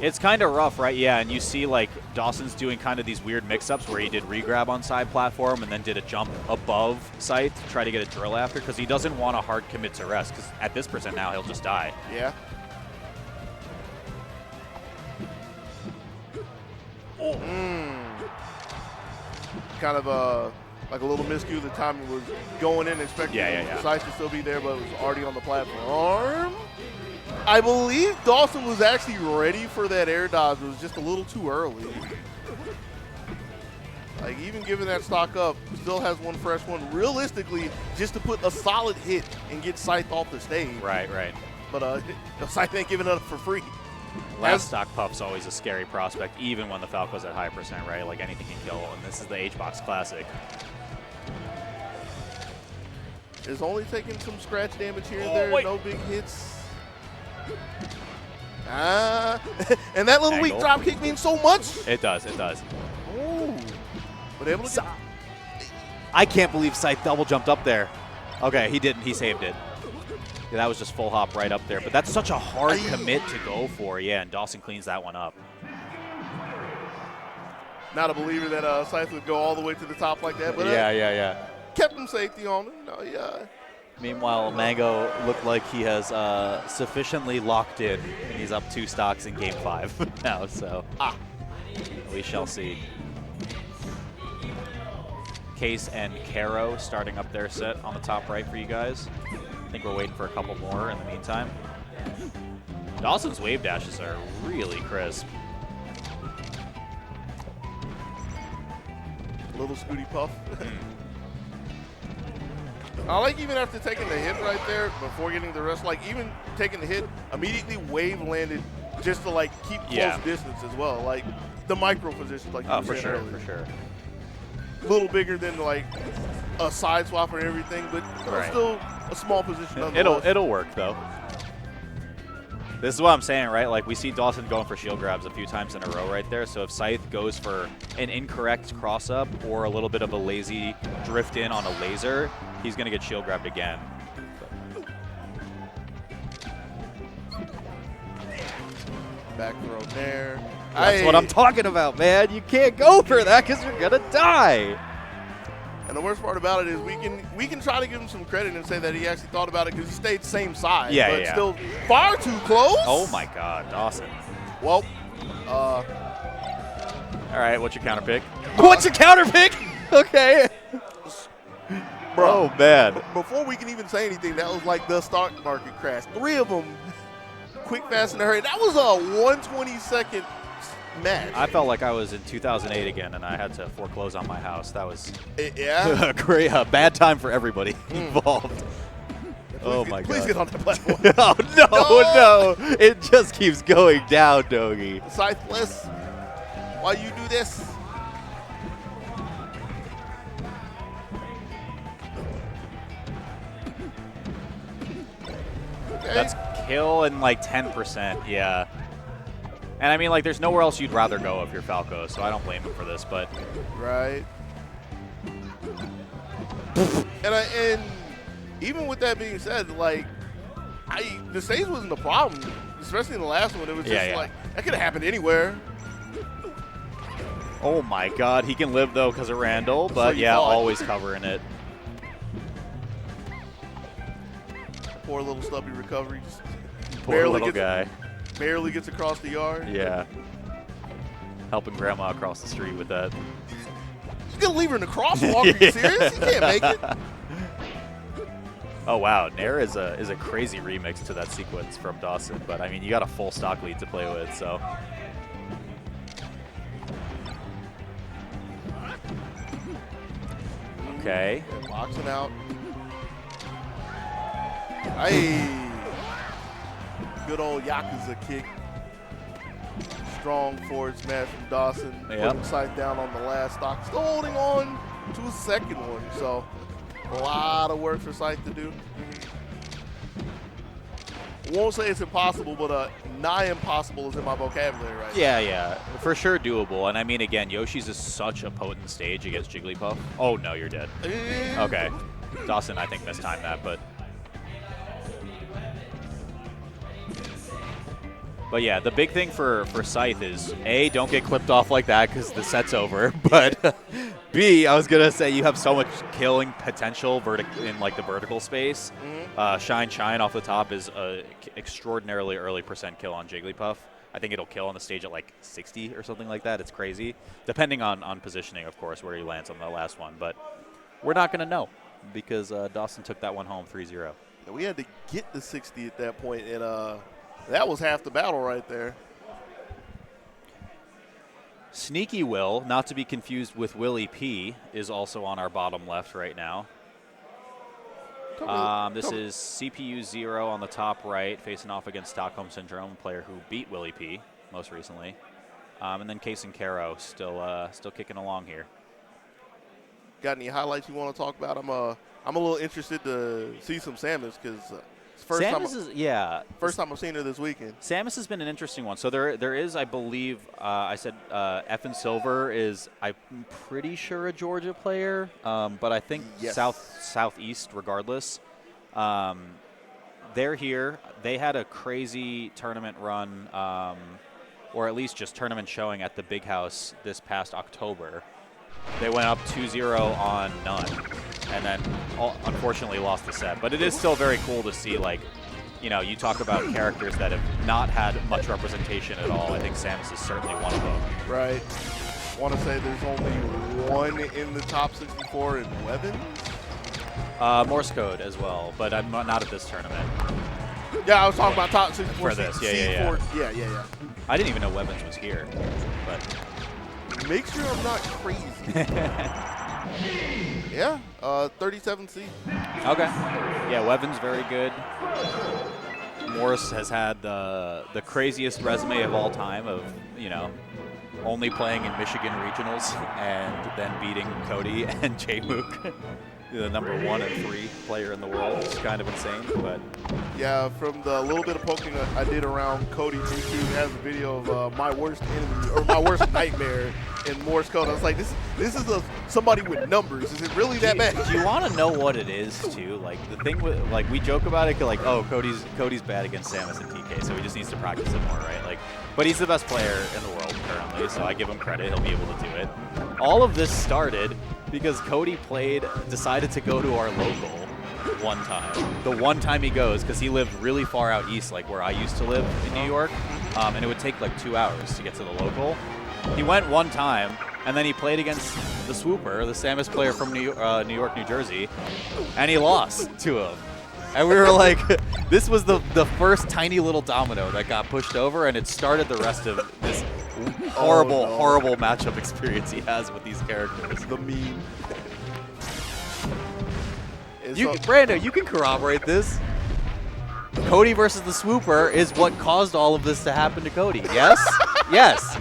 It's kind of rough, right? Yeah, and you see, like, Dawson's doing kind of these weird mix-ups where he did regrab on side platform and then did a jump above Scythe to try to get a drill after, because he doesn't want a hard commit to rest, because at this percent now, he'll just die. Yeah. Kind of like a little miscue. The timing was going in, expecting Scythe to still be there, but it was already on the platform. I believe Dawson was actually ready for that air dodge. It was just a little too early. Like, even giving that stock up, still has one fresh one. Realistically, just to put a solid hit and get Scythe off the stage. Right, right. But Scythe ain't giving it up for free. Last stock Puff's always a scary prospect, even when the Falco's at high percent, right? Like, anything can kill, and this is the H-Box Classic. Is only taking some scratch damage here and there, no big hits. And that little weak drop kick means so much. It does, it does. Ooh. But able to get I can't believe Scythe double jumped up there. Okay, he didn't. He saved it. Yeah, that was just full hop right up there. But that's such a hard commit to go for. Yeah, and Dawson cleans that one up. Not a believer that Scythe would go all the way to the top like that. But yeah. Kept him safety on him. No, yeah. Meanwhile, Mango looked like he has sufficiently locked in. He's up 2 stocks in Game 5 now, so we shall see. Case and Caro starting up their set on the top right for you guys. I think we're waiting for a couple more in the meantime. Dawson's wave dashes are really crisp. A Little Scooty Puff. I like even after taking the hit right there, before getting the rest, like even taking the hit, immediately wave landed just to like keep close distance as well. Like the micro positions, like you were saying earlier. For sure. A little bigger than like a side swap or everything, but still a small position nonetheless. It'll work though. This is what I'm saying, right? Like we see Dawson going for shield grabs a few times in a row right there. So if Scythe goes for an incorrect cross up or a little bit of a lazy drift in on a laser, he's gonna get shield grabbed again. Back throw there. That's what I'm talking about, man. You can't go for that because you're gonna die. And the worst part about it is we can try to give him some credit and say that he actually thought about it because he stayed same side. But still far too close. Oh my God, Dawson. Well, all right, what's your counter pick? What's your counter pick? Okay. Bro, oh man. Before we can even say anything, that was like the stock market crash. 3 of them, quick, fast, and hurry. That was a 1/22 match. I felt like I was in 2008 again, and I had to foreclose on my house. That was a bad time for everybody involved. Oh my God! Please get on the platform. Oh no! It just keeps going down, Doggy. Scythe bless. Why you do this? Okay. That's kill and like 10%. Yeah. And I mean, like, there's nowhere else you'd rather go if you're Falco, so I don't blame him for this, but. Right. And even with that being said, like, the stage wasn't the problem, especially in the last one. It was just like, that could have happened anywhere. Oh my God, he can live though because of Randall, but yeah, always covering it. Poor little stubby recovery. Poor little guy. Barely gets across the yard. Yeah. Helping Grandma across the street with that. He's going to leave her in the crosswalk. Are you serious? He can't make it. Oh, wow. Nair is a crazy remix to that sequence from Dawson. But, I mean, you got a full stock lead to play with, so. Okay. And boxing out. Hey. Good old Yakuza kick. Strong forward smash from Dawson. Putting Scythe down on the last stock. Still holding on to a second one. So a lot of work for Scythe to do. Won't say it's impossible, but nigh impossible is in my vocabulary right now. Yeah, for sure doable. And I mean, again, Yoshi's is such a potent stage against Jigglypuff. Oh, no, you're dead. Okay. Dawson, I think, mistimed that, but. But yeah, the big thing for Scythe is, A, don't get clipped off like that because the set's over. But B, I was going to say you have so much killing potential in like the vertical space. Shine off the top is a extraordinarily early % kill on Jigglypuff. I think it'll kill on the stage at like 60 or something like that. It's crazy. Depending on positioning, of course, where he lands on the last one. But we're not going to know because Dawson took that one home 3-0. We had to get the 60 at that point, and that was half the battle right there. Sneaky Will, not to be confused with Willie P, is also on our bottom left right now. This is CPU 0 on the top right, facing off against Stockholm Syndrome, a player who beat Willie P most recently. And then Case and Caro still kicking along here. Got any highlights you want to talk about? I'm a little interested to see some Samus because first time I've seen her this weekend. Samus has been an interesting one. So there is, I believe, I said Effin Silver is, I'm pretty sure, a Georgia player, but I think southeast regardless. They're here. They had a crazy tournament run, or at least just tournament showing at the Big House this past October. They went up 2-0 on None, and then unfortunately lost the set. But it is still very cool to see, like, you know, you talk about characters that have not had much representation at all. I think Samus is certainly one of them. Right. I want to say there's only one in the top 64 in Weapons. Morse Code as well, but I'm not at this tournament. Yeah, I was talking about top 64. For this, yeah. I didn't even know Weapons was here, but. make sure I'm not crazy. Yeah, 37C. Okay. Yeah, Weaven's very good. Morris has had the craziest resume of all time of, you know, only playing in Michigan regionals and then beating Cody and J-Mook, the number 1 and 3 player in the world. It's kind of insane, but yeah, from the little bit of poking I did around Cody's YouTube, it has a video of my worst enemy or my worst nightmare in Morse code. I was like, this is somebody with numbers. Is it really that bad? Do you want to know what it is too? Like the thing with like we joke about it, like oh Cody's bad against Samus and TK, so he just needs to practice it more, right? Like, but he's the best player in the world currently, so I give him credit. He'll be able to do it. All of this started because Cody decided to go to our local one time. The one time he goes, because he lived really far out east, like where I used to live in New York, and it would take like 2 hours to get to the local. He went one time, and then he played against the Swooper, the Samus player from New York, New Jersey, and he lost to him. And we were like, this was the first tiny little domino that got pushed over, and it started the rest of this horrible, horrible matchup experience he has with these characters. The meme. Brando, you can corroborate this. Cody versus the Swooper is what caused all of this to happen to Cody. Yes? Yes.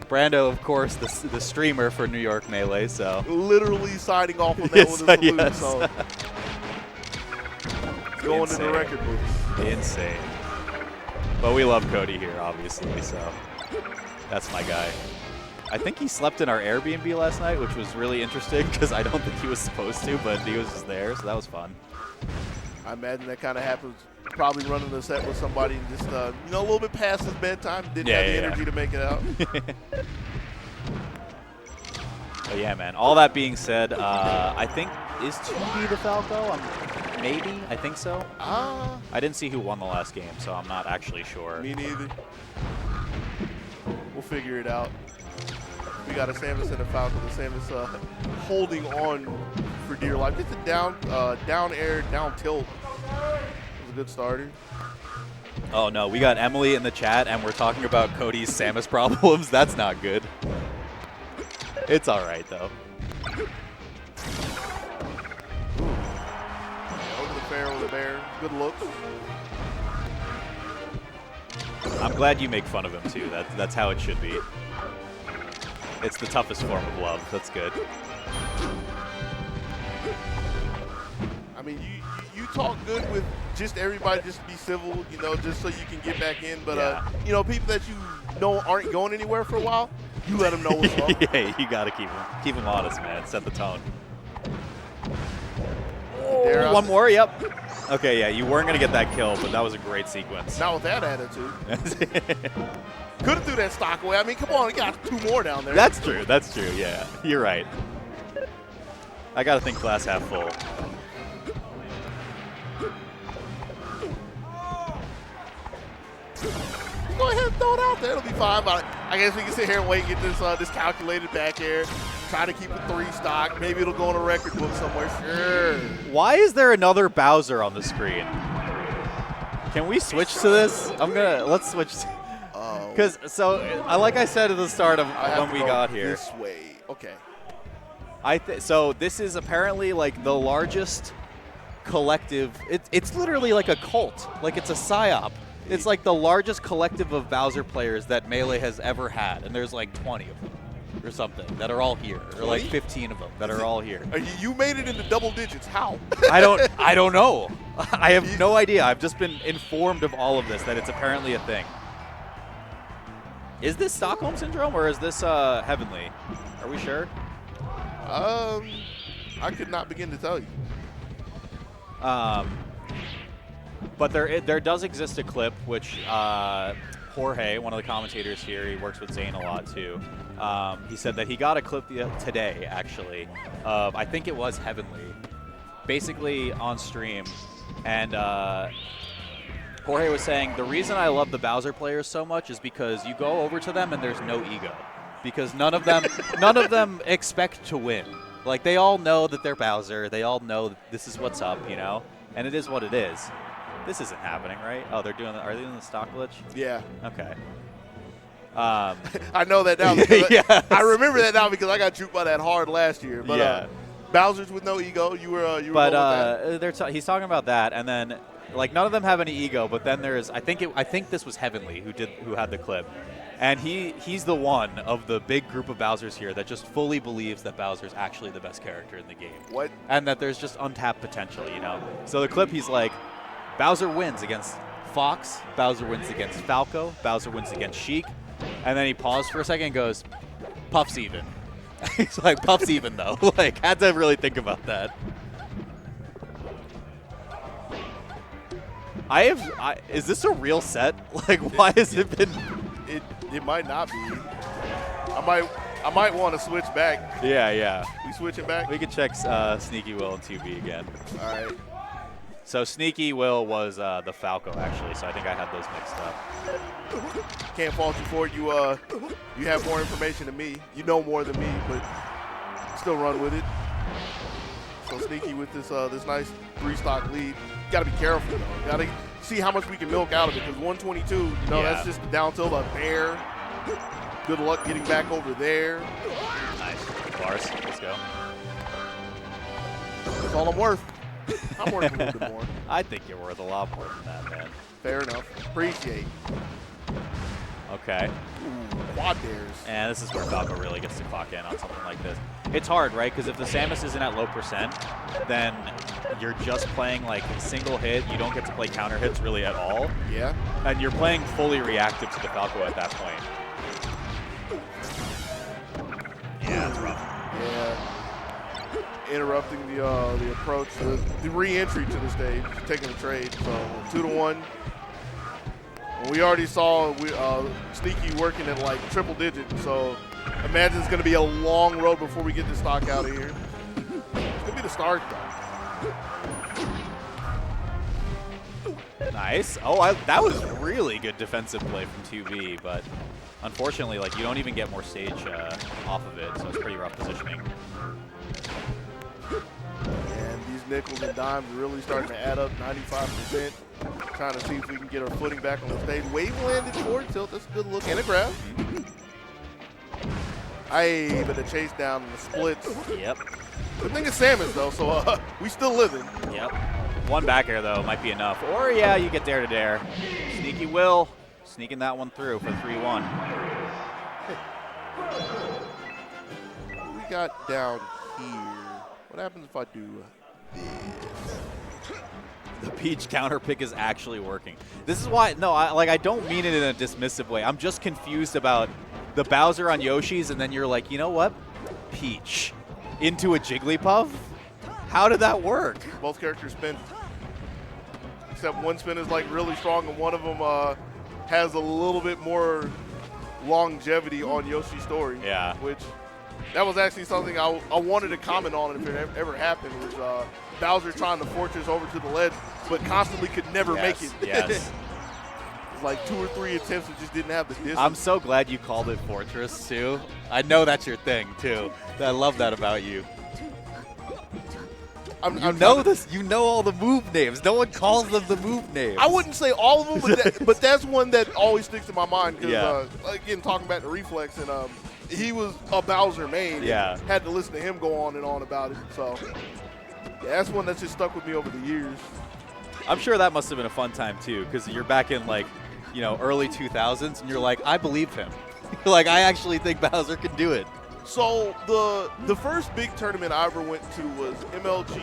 Brando, of course, the streamer for New York Melee, so. Literally signing off on that with a salute, yes. so. Going to the record books. Insane. But we love Cody here, obviously, so that's my guy. I think he slept in our Airbnb last night, which was really interesting because I don't think he was supposed to, but he was just there, so that was fun. I imagine that kind of happens. Probably running the set with somebody and just, a little bit past his bedtime. Didn't have the energy to make it out. But yeah, man. All that being said, I think is 2B the Falco? Maybe. I think so. I didn't see who won the last game, so I'm not actually sure. Me neither. We'll figure it out. We got a Samus and a Falco. The Samus holding on for dear life. It's a down air, down tilt. It was a good starter. Oh no, we got Emily in the chat, and we're talking about Cody's Samus problems. That's not good. It's all right though. Over the fair with the bear. Good looks. I'm glad you make fun of him too. That's how it should be. It's the toughest form of love. That's good. I mean, you talk good with just everybody, just to be civil, just so you can get back in. But people that you know aren't going anywhere for a while, you let them know what's up. Yeah, you gotta keep them honest, man. Set the tone. Oh, one more. Yep. Okay, yeah, you weren't gonna get that kill, but that was a great sequence. Not with that attitude. Could have threw that stock away. I mean, come on, we got 2 more down there. That's true. That's true. Yeah, you're right. I gotta think glass half full. Go ahead and throw it out there. It'll be fine. But I guess we can sit here and wait and get this calculated back air. Try to keep it 3 stock. Maybe it'll go in a record book somewhere. Sure. Why is there another Bowser on the screen? Can we switch to this? Let's switch. Because like I said at the start of when we got here. This way. Okay. So this is apparently like the largest collective. It's literally like a cult. Like it's a psyop. It's like the largest collective of Bowser players that Melee has ever had, and there's like 20 of them or something that are all here, or like 15 of them that are all here. You made it into double digits. How? I don't know. I have no idea. I've just been informed of all of this, that it's apparently a thing. Is this Stockholm Syndrome or is this Heavenly? Are we sure? I could not begin to tell you. But there does exist a clip which Jorge, one of the commentators here, he works with Zane a lot too. He said that he got a clip today, actually, of I think it was Heavenly, basically on stream, and Jorge was saying the reason I love the Bowser players so much is because you go over to them and there's no ego, because none of them expect to win. Like they all know that they're Bowser, they all know that this is what's up, and it is what it is. This isn't happening, right? Oh, are they doing the stock glitch? Yeah. Okay. I know that now. Because Yes. I remember that now because I got juked by that hard last year. But Yeah. Bowser's with no ego. You were. But going with that. he's talking about that, and then like none of them have any ego. But then there's I think this was Heavenly who had the clip, and he's the one of the big group of Bowsers here that just fully believes that Bowser's actually the best character in the game. What? And that there's just untapped potential, you know. So the clip, he's like, Bowser wins against Fox, Bowser wins against Falco, Bowser wins against Sheik, and then he paused for a second and goes, Puff's even. He's like, Puff's even though. Like, had to really think about that. Is this a real set? Like, why has it been? It might not be. I might want to switch back. Yeah. We switching back? We could check Sneaky Will and 2B again. All right. So Sneaky Will was the Falco, actually, so I think I had those mixed up. Can't fault you for it. You have more information than me. You know more than me, but still run with it. So Sneaky with this this nice 3-stock lead. Got to be careful, though. Got to see how much we can milk out of it, because 122, that's just down till the bear. Good luck getting back over there. Nice. Bars, let's go. That's all I'm worth. I'm worth a little bit more. I think you're worth a lot more than that, man. Fair enough. Appreciate. Okay. Ooh, quad dares. And this is where Falco really gets to clock in on something like this. It's hard, right? Because if the Samus isn't at low percent, then you're just playing like single hit. You don't get to play counter hits really at all. Yeah. And you're playing fully reactive to the Falco at that point. Yeah, that's rough. Yeah. Interrupting the approach, the re-entry to the stage, taking the trade. So 2-1. We already saw Sneaky working at like triple digit. So imagine it's going to be a long road before we get this stock out of here. It's going to be the start though. Nice. Oh, that was really good defensive play from 2B, but unfortunately, like you don't even get more stage off of it, so it's pretty rough positioning. And these nickels and dimes are really starting to add up, 95%. Trying to see if we can get our footing back on the stage. Wave landed forward tilt. That's a good look. And a grab. But the chase down and the splits. Yep. Good thing it's Samus, though, so we still living. Yep. One back air, though, might be enough. Or, yeah, you get dare to dare. Sneaky Will sneaking that one through for 3-1. What we got down here? What happens if I do this? The Peach counter pick is actually working. This is why, no, I don't mean it in a dismissive way. I'm just confused about the Bowser on Yoshi's, and then you're like, you know what? Peach into a Jigglypuff? How did that work? Both characters spin. Except one spin is like really strong, and one of them has a little bit more longevity on Yoshi's story. Yeah. Which, that was actually something I wanted to comment on if it ever happened, was Bowser trying to fortress over to the ledge, but constantly could never make it. Yes. Like 2 or 3 attempts and just didn't have the distance. I'm so glad you called it Fortress, too. I know that's your thing, too. I love that about you. You know all the move names. No one calls them the move names. I wouldn't say all of them, but that's one that always sticks in my mind. Because, again, talking about the reflex, and he was a Bowser main. Yeah. Had to listen to him go on and on about it. So, yeah, that's one that's just stuck with me over the years. I'm sure that must have been a fun time, too, because you're back in, like, early 2000s, and you're like, I believe him. Like, I actually think Bowser can do it. So the first big tournament I ever went to was MLG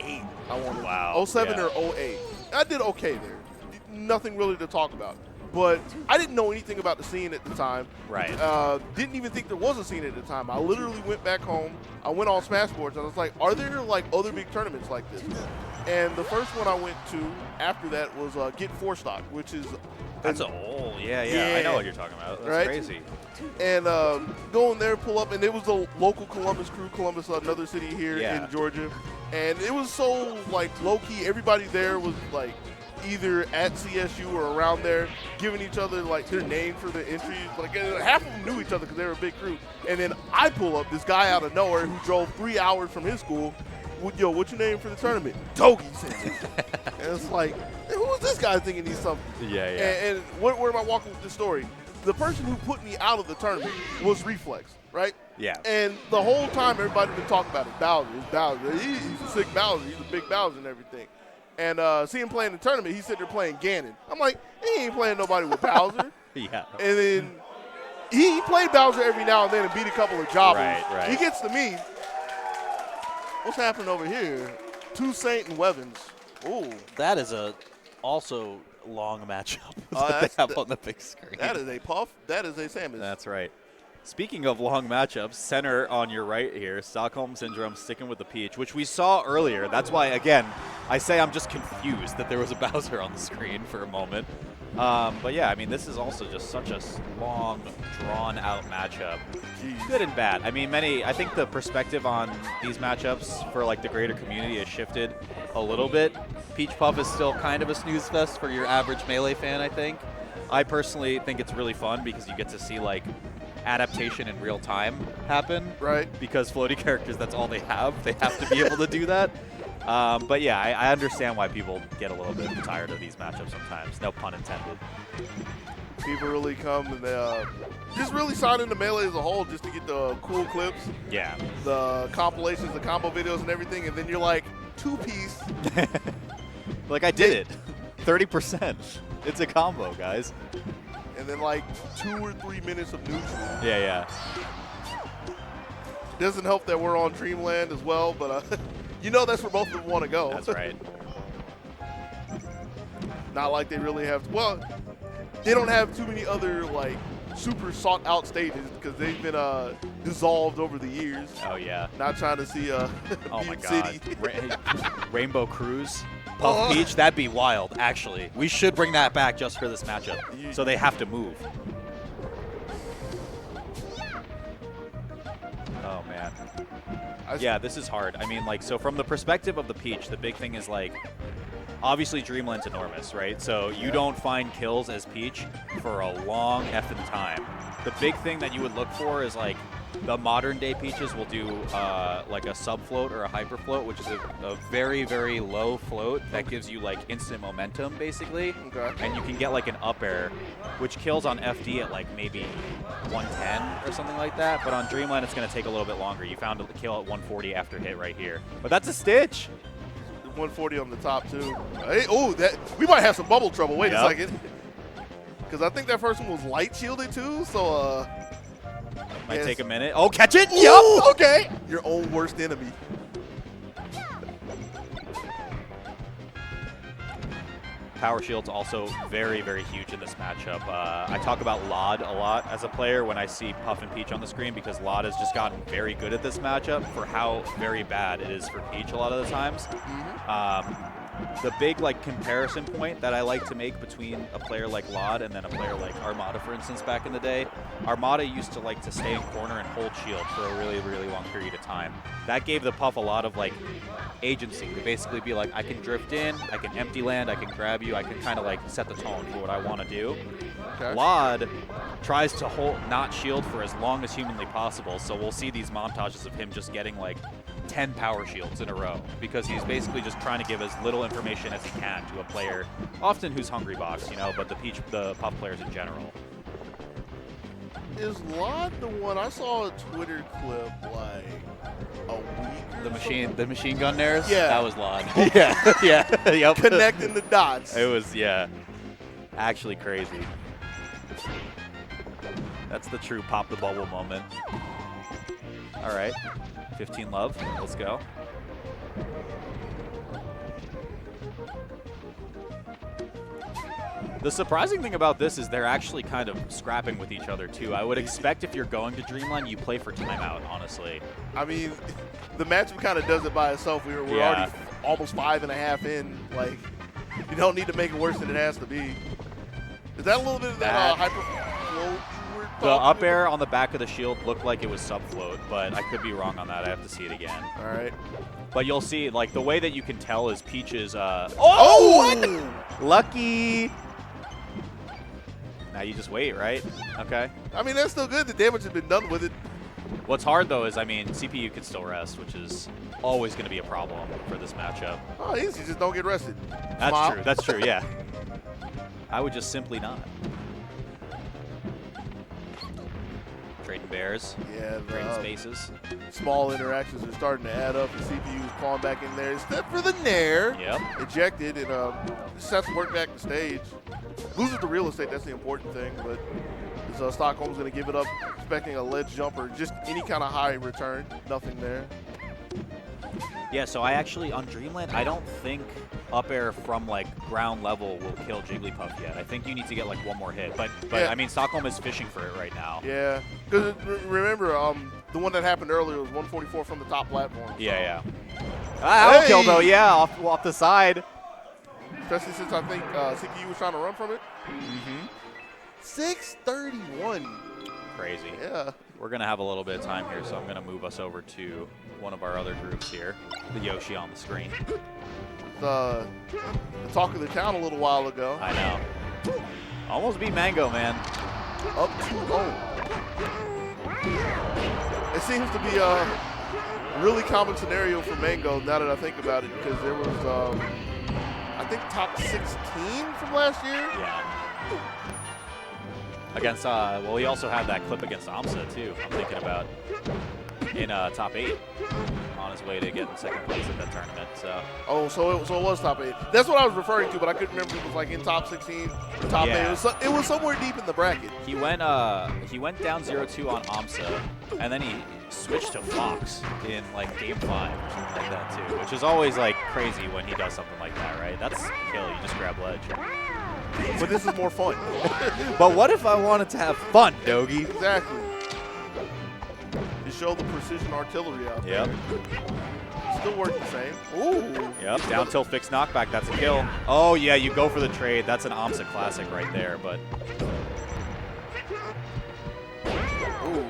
08. I wanted. Wow. 07 or 08. I did okay there. Nothing really to talk about. But I didn't know anything about the scene at the time. Right. Didn't even think there was a scene at the time. I literally went back home. I went on Smashboards, and I was like, are there like other big tournaments like this? And the first one I went to after that was Get 4 Stock, which is That's yeah. I know what you're talking about. That's right? crazy. And going there, pull up, and it was the local Columbus crew. Columbus, another city here in Georgia. And it was so, like, low-key. Everybody there was, like, either at CSU or around there, giving each other, like, their name for the entries. Like, half of them knew each other because they were a big crew. And then I pull up, this guy out of nowhere who drove 3 hours from his school. Yo, what's your name for the tournament? Togi said it. And it's like, who is this guy thinking he's something? Yeah. And where am I walking with this story? the person who put me out of the tournament was Reflex, right? Yeah. And the whole time everybody's been talking about it. Bowser, it's Bowser. He's a sick Bowser. He's a big Bowser and everything. And see him playing in the tournament, he's sitting there playing Ganon. I'm like, he ain't playing nobody with Bowser. Yeah. And then he played Bowser every now and then and beat a couple of jobbers. Right. He gets to me. What's happening over here? Two Saint and Wevins. Ooh. That is a also long matchup that they have on the big screen. That is a Puff. That is a Samus. That's right. Speaking of long matchups, center on your right here, Stockholm Syndrome sticking with the Peach, which we saw earlier. That's why, again, I say I'm just confused that there was a Bowser on the screen for a moment. But yeah, I mean, this is also just such a long, drawn-out matchup. Jeez. Good and bad. I mean, I think the perspective on these matchups for like the greater community has shifted a little bit. Peach Puff is still kind of a snooze fest for your average Melee fan, I think. I personally think it's really fun because you get to see like adaptation in real time happen. Right. Because floaty characters, that's all they have. They have to be able to do that. But yeah, I understand why people get a little bit tired of these matchups sometimes. No pun intended. People really come and they just really sign into Melee as a whole just to get the cool clips. Yeah. The compilations, the combo videos and everything, and then you're like, two-piece. Like, I did it. 30%. It's a combo, guys. And then like 2 or 3 minutes of neutral. Yeah. Doesn't help that we're on Dreamland as well, but you know that's where both of them want to go. That's right. Not like they really have. Well, they don't have too many other like super sought out stages because they've been dissolved over the years. Oh yeah. Not trying to see oh my Beat God. City. Rainbow Cruise, Puff Beach, that'd be wild. Actually, we should bring that back just for this matchup. So they have to move. Oh man. Yeah, this is hard. I mean, like, so from the perspective of the Peach, the big thing is like, obviously Dreamland's enormous, right? So you don't find kills as Peach for a long effing time. The big thing that you would look for is like the modern day Peaches will do like a sub float or a hyper float, which is a very, very low float that gives you like instant momentum basically. Okay. And you can get like an up air, which kills on FD at like maybe 110 or something like that. But on Dreamland, it's going to take a little bit longer. You found a kill at 140 after hit right here. But that's a Stitch. 140 on the top too. Hey, that we might have some bubble trouble. Wait a second, because I think that first one was light shielded too. So might take a minute. Oh, catch it! Ooh, Yup. Okay. Your own worst enemy. Power shield's also very, very huge in this matchup. I talk about Lod a lot as a player when I see Puff and Peach on the screen because Lod has just gotten very good at this matchup for how very bad it is for Peach a lot of the times. The big like comparison point that I like to make between a player like Lod and then a player like Armada, for instance, back in the day, Armada used to like to stay in corner and hold shield for a really, really long period of time. That gave the Puff a lot of like agency to basically be like, I can drift in, I can empty land, I can grab you, I can kind of like set the tone for what I want to do. Okay. Lod tries to hold not shield for as long as humanly possible, so we'll see these montages of him just getting like 10 power shields in a row because he's basically just trying to give as little information as he can to a player, often who's hungry box, you know, but the Puff players in general. Is Lod the one I saw a Twitter clip like a week? The machine gun nairs? Yeah. That was Lod. yeah. Yep. Connecting the dots. It was, yeah, actually crazy. That's the true pop the bubble moment. All right, 15 love, let's go. The surprising thing about this is they're actually kind of scrapping with each other too. I would expect if you're going to Dreamland, you play for timeout, honestly. I mean, the matchup kind of does it by itself. We're already almost 5.5 in. Like, you don't need to make it worse than it has to be. Is that a little bit of that hyper float? The up air on the back of the shield looked like it was sub float, but I could be wrong on that. I have to see it again. All right. But you'll see, like, the way that you can tell is Peach's. What? Lucky! Now you just wait, right? Okay. I mean, that's still good. The damage has been done with it. What's hard, though, is, I mean, CPU can still rest, which is always going to be a problem for this matchup. Oh, easy. Just don't get rested. That's true. That's true, yeah. I would just simply not. Trading bears. Yeah, Trading spaces. Small interactions are starting to add up. The CPU is calling back in there. Step for the nair. Yep. Ejected, and just has to work back the stage. Loses the real estate, that's the important thing, but Stockholm's going to give it up, expecting a ledge jumper, just any kind of high return. Nothing there. Yeah, so I actually, on Dreamland, I don't think up air from like ground level will kill Jigglypuff yet. I think you need to get like one more hit. But yeah. I mean, Stockholm is fishing for it right now. Yeah, because remember, the one that happened earlier was 144 from the top platform. So. Yeah. Auto kill though, yeah, off the side. Especially since I think CPU was trying to run from it. Mm-hmm. 631. Crazy. Yeah. We're going to have a little bit of time here, so I'm going to move us over to one of our other groups here, the Yoshi on the screen. The talk of the town a little while ago. I know. Almost beat Mango, man. Up 2-0. It seems to be a really common scenario for Mango now that I think about it, because there was, I think, top 16 from last year. Yeah. Against, well, he also had that clip against AMSA, too, I'm thinking about, in top 8 on his way to getting second place at that tournament. So. Oh, so it was top 8. That's what I was referring to, but I couldn't remember if it was like in top 16, top 8. It was somewhere deep in the bracket. He went down 0-2 on AMSA, and then he switched to Fox in like game 5 or something like that too, which is always like crazy when he does something like that, right? That's kill. You just grab ledge. But this is more fun. But what if I wanted to have fun, Dogie? Exactly. You show the precision artillery out there. Yep. Still works the same. Ooh. Yep. Down tilt fixed knockback. That's a kill. Oh yeah, you go for the trade. That's an AMSA classic right there. But. Ooh.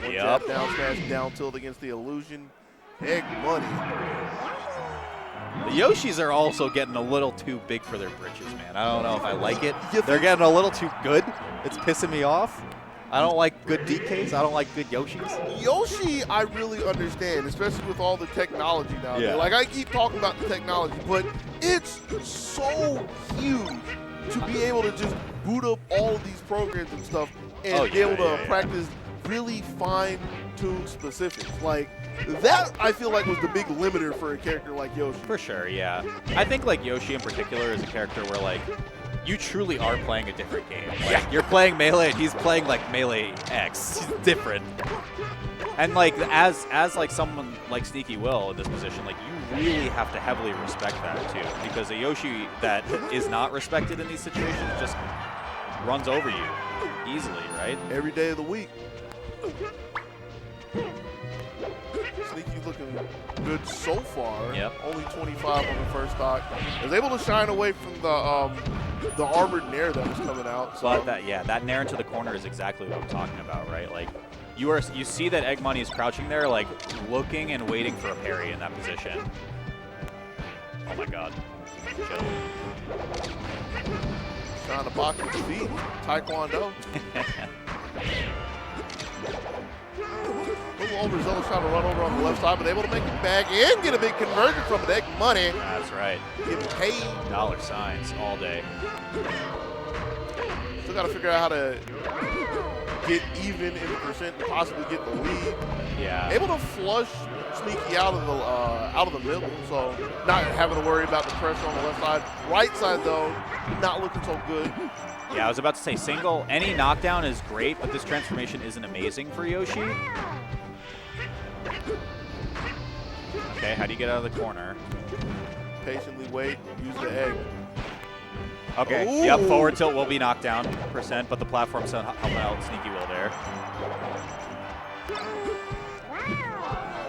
Yep. Down smash, down tilt against the illusion. Egg money. The Yoshis are also getting a little too big for their britches, man. I don't know if I like it. They're getting a little too good. It's pissing me off. I don't like good DKs. I don't like good Yoshis. Yoshi, I really understand, especially with all the technology now. Yeah. Like, I keep talking about the technology, but it's so huge to be able to just boot up all of these programs and stuff and be able to practice really fine-tuned specifics. Like, that, I feel like, was the big limiter for a character like Yoshi. For sure, yeah. I think, like, Yoshi in particular is a character where, like, you truly are playing a different game. Like, you're playing Melee, and he's playing, like, Melee X. It's different. And, like, as like, someone like Sneaky Will in this position, like, you really have to heavily respect that, too. Because a Yoshi that is not respected in these situations just runs over you easily, right? Every day of the week. Sneaky looking good so far. Yep. Only 25 on the first stock. Was able to shine away from the armored nair that was coming out. So. But that nair into the corner is exactly what I'm talking about, right? Like, you see that Egg Money is crouching there, like looking and waiting for a parry in that position. Oh my God. Chill. Trying to box with the feet. Taekwondo. Little overzealous trying to run over on the left side, but able to make it back and get a big conversion from it. Egg Money. That's right. Getting paid. Dollar signs all day. Still got to figure out how to get even in the percent and possibly get the lead. Yeah. Able to flush Sneaky out of the middle, so not having to worry about the pressure on the left side. Right side though, not looking so good. Yeah, I was about to say single. Any knockdown is great, but this transformation isn't amazing for Yoshi. Okay, how do you get out of the corner? Patiently wait, use the egg. Okay, Ooh. Yep, forward tilt will be knocked down %, but the platform's helping out Sneaky Will there.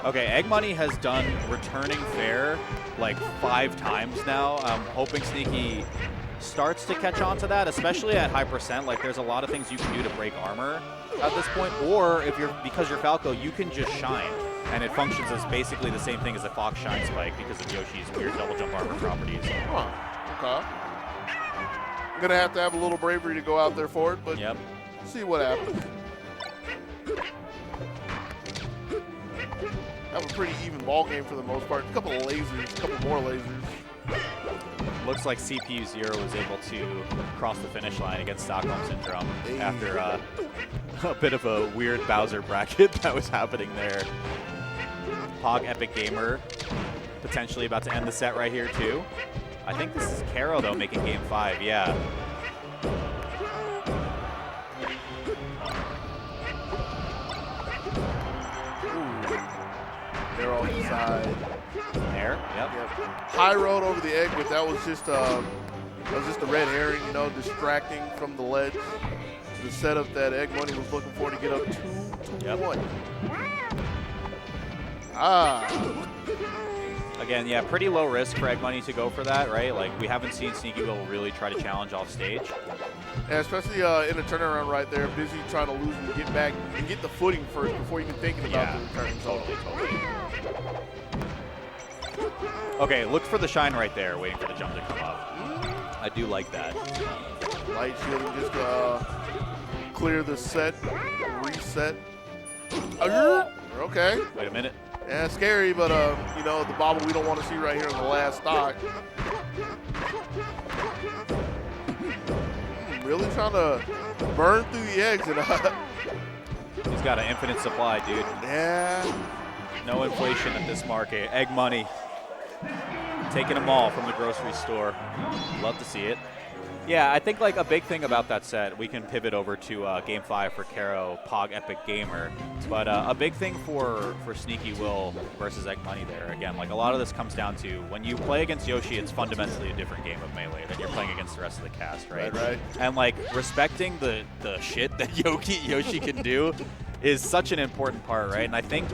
Okay, Egg Money has done returning fair like 5 times now. I'm hoping Sneaky starts to catch on to that, especially at high %. Like, there's a lot of things you can do to break armor at this point, or because you're Falco, you can just shine, and it functions as basically the same thing as a Fox Shine Spike because of Yoshi's weird double jump armor properties. Huh. Okay. I'm gonna have to have a little bravery to go out there for it, but see what happens. Have a pretty even ball game for the most part. A couple of lasers, a couple more lasers. Looks like CPU Zero was able to cross the finish line against Stockholm Syndrome after a bit of a weird Bowser bracket that was happening there. Pog Epic Gamer potentially about to end the set right here too. I think this is Caro though making game 5, yeah. They're on the side. There, yep. High road over the egg, but that was just a red herring, you know, distracting from the ledge. The setup that Egg Money was looking for to get up 2-1. Again, yeah, pretty low risk for Egg Money to go for that, right? Like, we haven't seen Sneaky Will really try to challenge off stage. Yeah, especially in a turnaround right there, busy trying to lose and get back and get the footing first before even thinking about the return. Totally. Okay, look for the shine right there, waiting for the jump to come up. I do like that. Light shielding just clear the set, reset. Okay. Wait a minute. Yeah, scary, but you know, the bobble we don't want to see right here in the last stock. Really trying to burn through the eggs. And, he's got an infinite supply, dude. Yeah. No inflation at this market. Egg Money. Taking them all from the grocery store. Love to see it. Yeah, I think like a big thing about that set, we can pivot over to Game 5 for Caro, Pog Epic Gamer. But a big thing for Sneaky Will versus Egg Money there, again, like a lot of this comes down to when you play against Yoshi, it's fundamentally a different game of Melee than you're playing against the rest of the cast, right? Right. And like respecting the shit that Yoshi can do is such an important part, right? And I think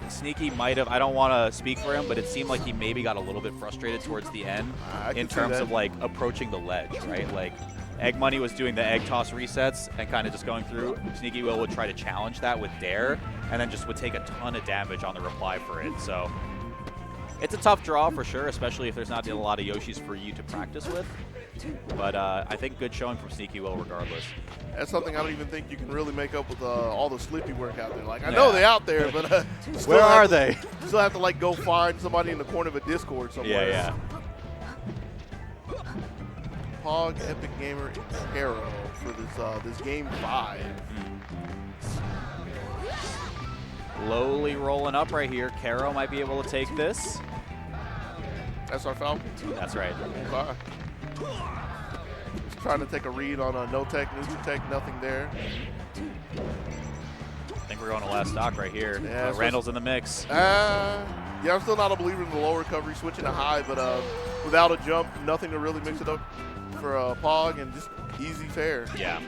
Sneaky might have, I don't want to speak for him, but it seemed like he maybe got a little bit frustrated towards the end in terms of like approaching the ledge, right? Like Egg Money was doing the egg toss resets and kind of just going through. Sneaky Will would try to challenge that with Dare and then just would take a ton of damage on the reply for it. So it's a tough draw for sure, especially if there's not a lot of Yoshis for you to practice with. But I think good showing from Sneaky Will regardless. That's something I don't even think you can really make up with all the Slippy work out there. Like, I know they're out there, but where are they? You still have to like go find somebody in the corner of a Discord somewhere. Yeah. Pog Epic Gamer and Caro for this game 5. Slowly rolling up right here. Caro might be able to take this. That's our foul? That's right. Okay. Just trying to take a read on a no tech, neutral tech, nothing there. I think we're going to last stock right here. Yeah, Randall's in the mix. Yeah, I'm still not a believer in the low recovery, switching to high, but without a jump, nothing to really mix it up for Pog, and just easy fare. Yeah.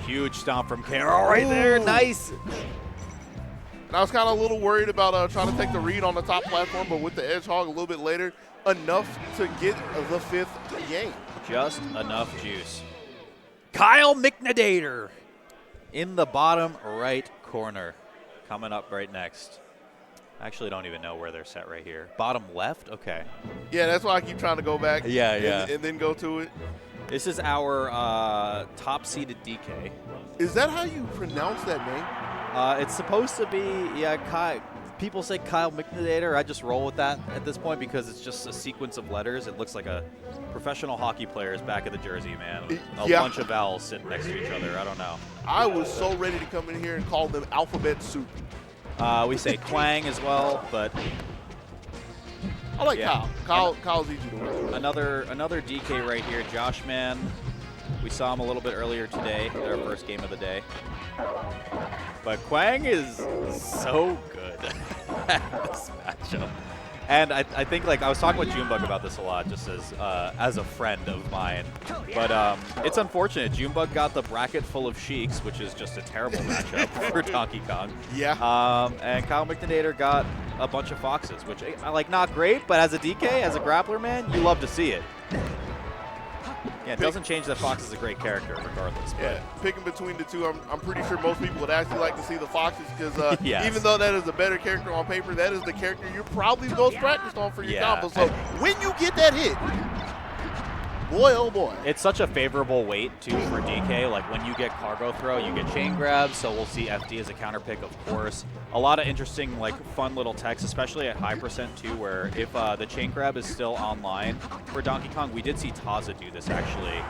Huge stomp from Caro right there. Nice. And I was kind of a little worried about trying to take the read on the top platform, but with the edge hog a little bit later, enough to get the 5th game. Just enough juice. Kyle McNadator in the bottom right corner. Coming up right next. I actually don't even know where they're set right here. Bottom left? Okay. Yeah, that's why I keep trying to go back. Yeah. And then go to it. This is our top-seeded DK. Is that how you pronounce that name? It's supposed to be, Kyle. People say Kyle McNadator. I just roll with that at this point because it's just a sequence of letters. It looks like a professional hockey player's back of the jersey, man. A bunch of vowels sitting next to each other. I don't know. I was so ready to come in here and call them alphabet soup. We say Quang as well, but I like Kyle. Kyle's easy to work with. Another DK right here, Josh Man. We saw him a little bit earlier today, our first game of the day. But Quang is so good at this matchup. And I think, like, I was talking with Junebug about this a lot, just as a friend of mine. But it's unfortunate. Junebug got the bracket full of Sheiks, which is just a terrible matchup for Donkey Kong. Yeah. And Kyle McNadator got a bunch of Foxes, which, like, not great, but as a DK, as a grappler, man, you love to see it. Yeah, it doesn't change that Fox is a great character regardless. But. Yeah, picking between the two, I'm pretty sure most people would actually like to see the Foxes because yes. Even though that is a better character on paper, that is the character you're probably the most practiced on for your combo. So when you get that hit, boy, oh boy. It's such a favorable weight, too, for DK. Like, when you get cargo throw, you get chain grab, so we'll see FD as a counter pick, of course. A lot of interesting, like, fun little techs, especially at high percent, too, where if the chain grab is still online for Donkey Kong, we did see Taza do this, actually.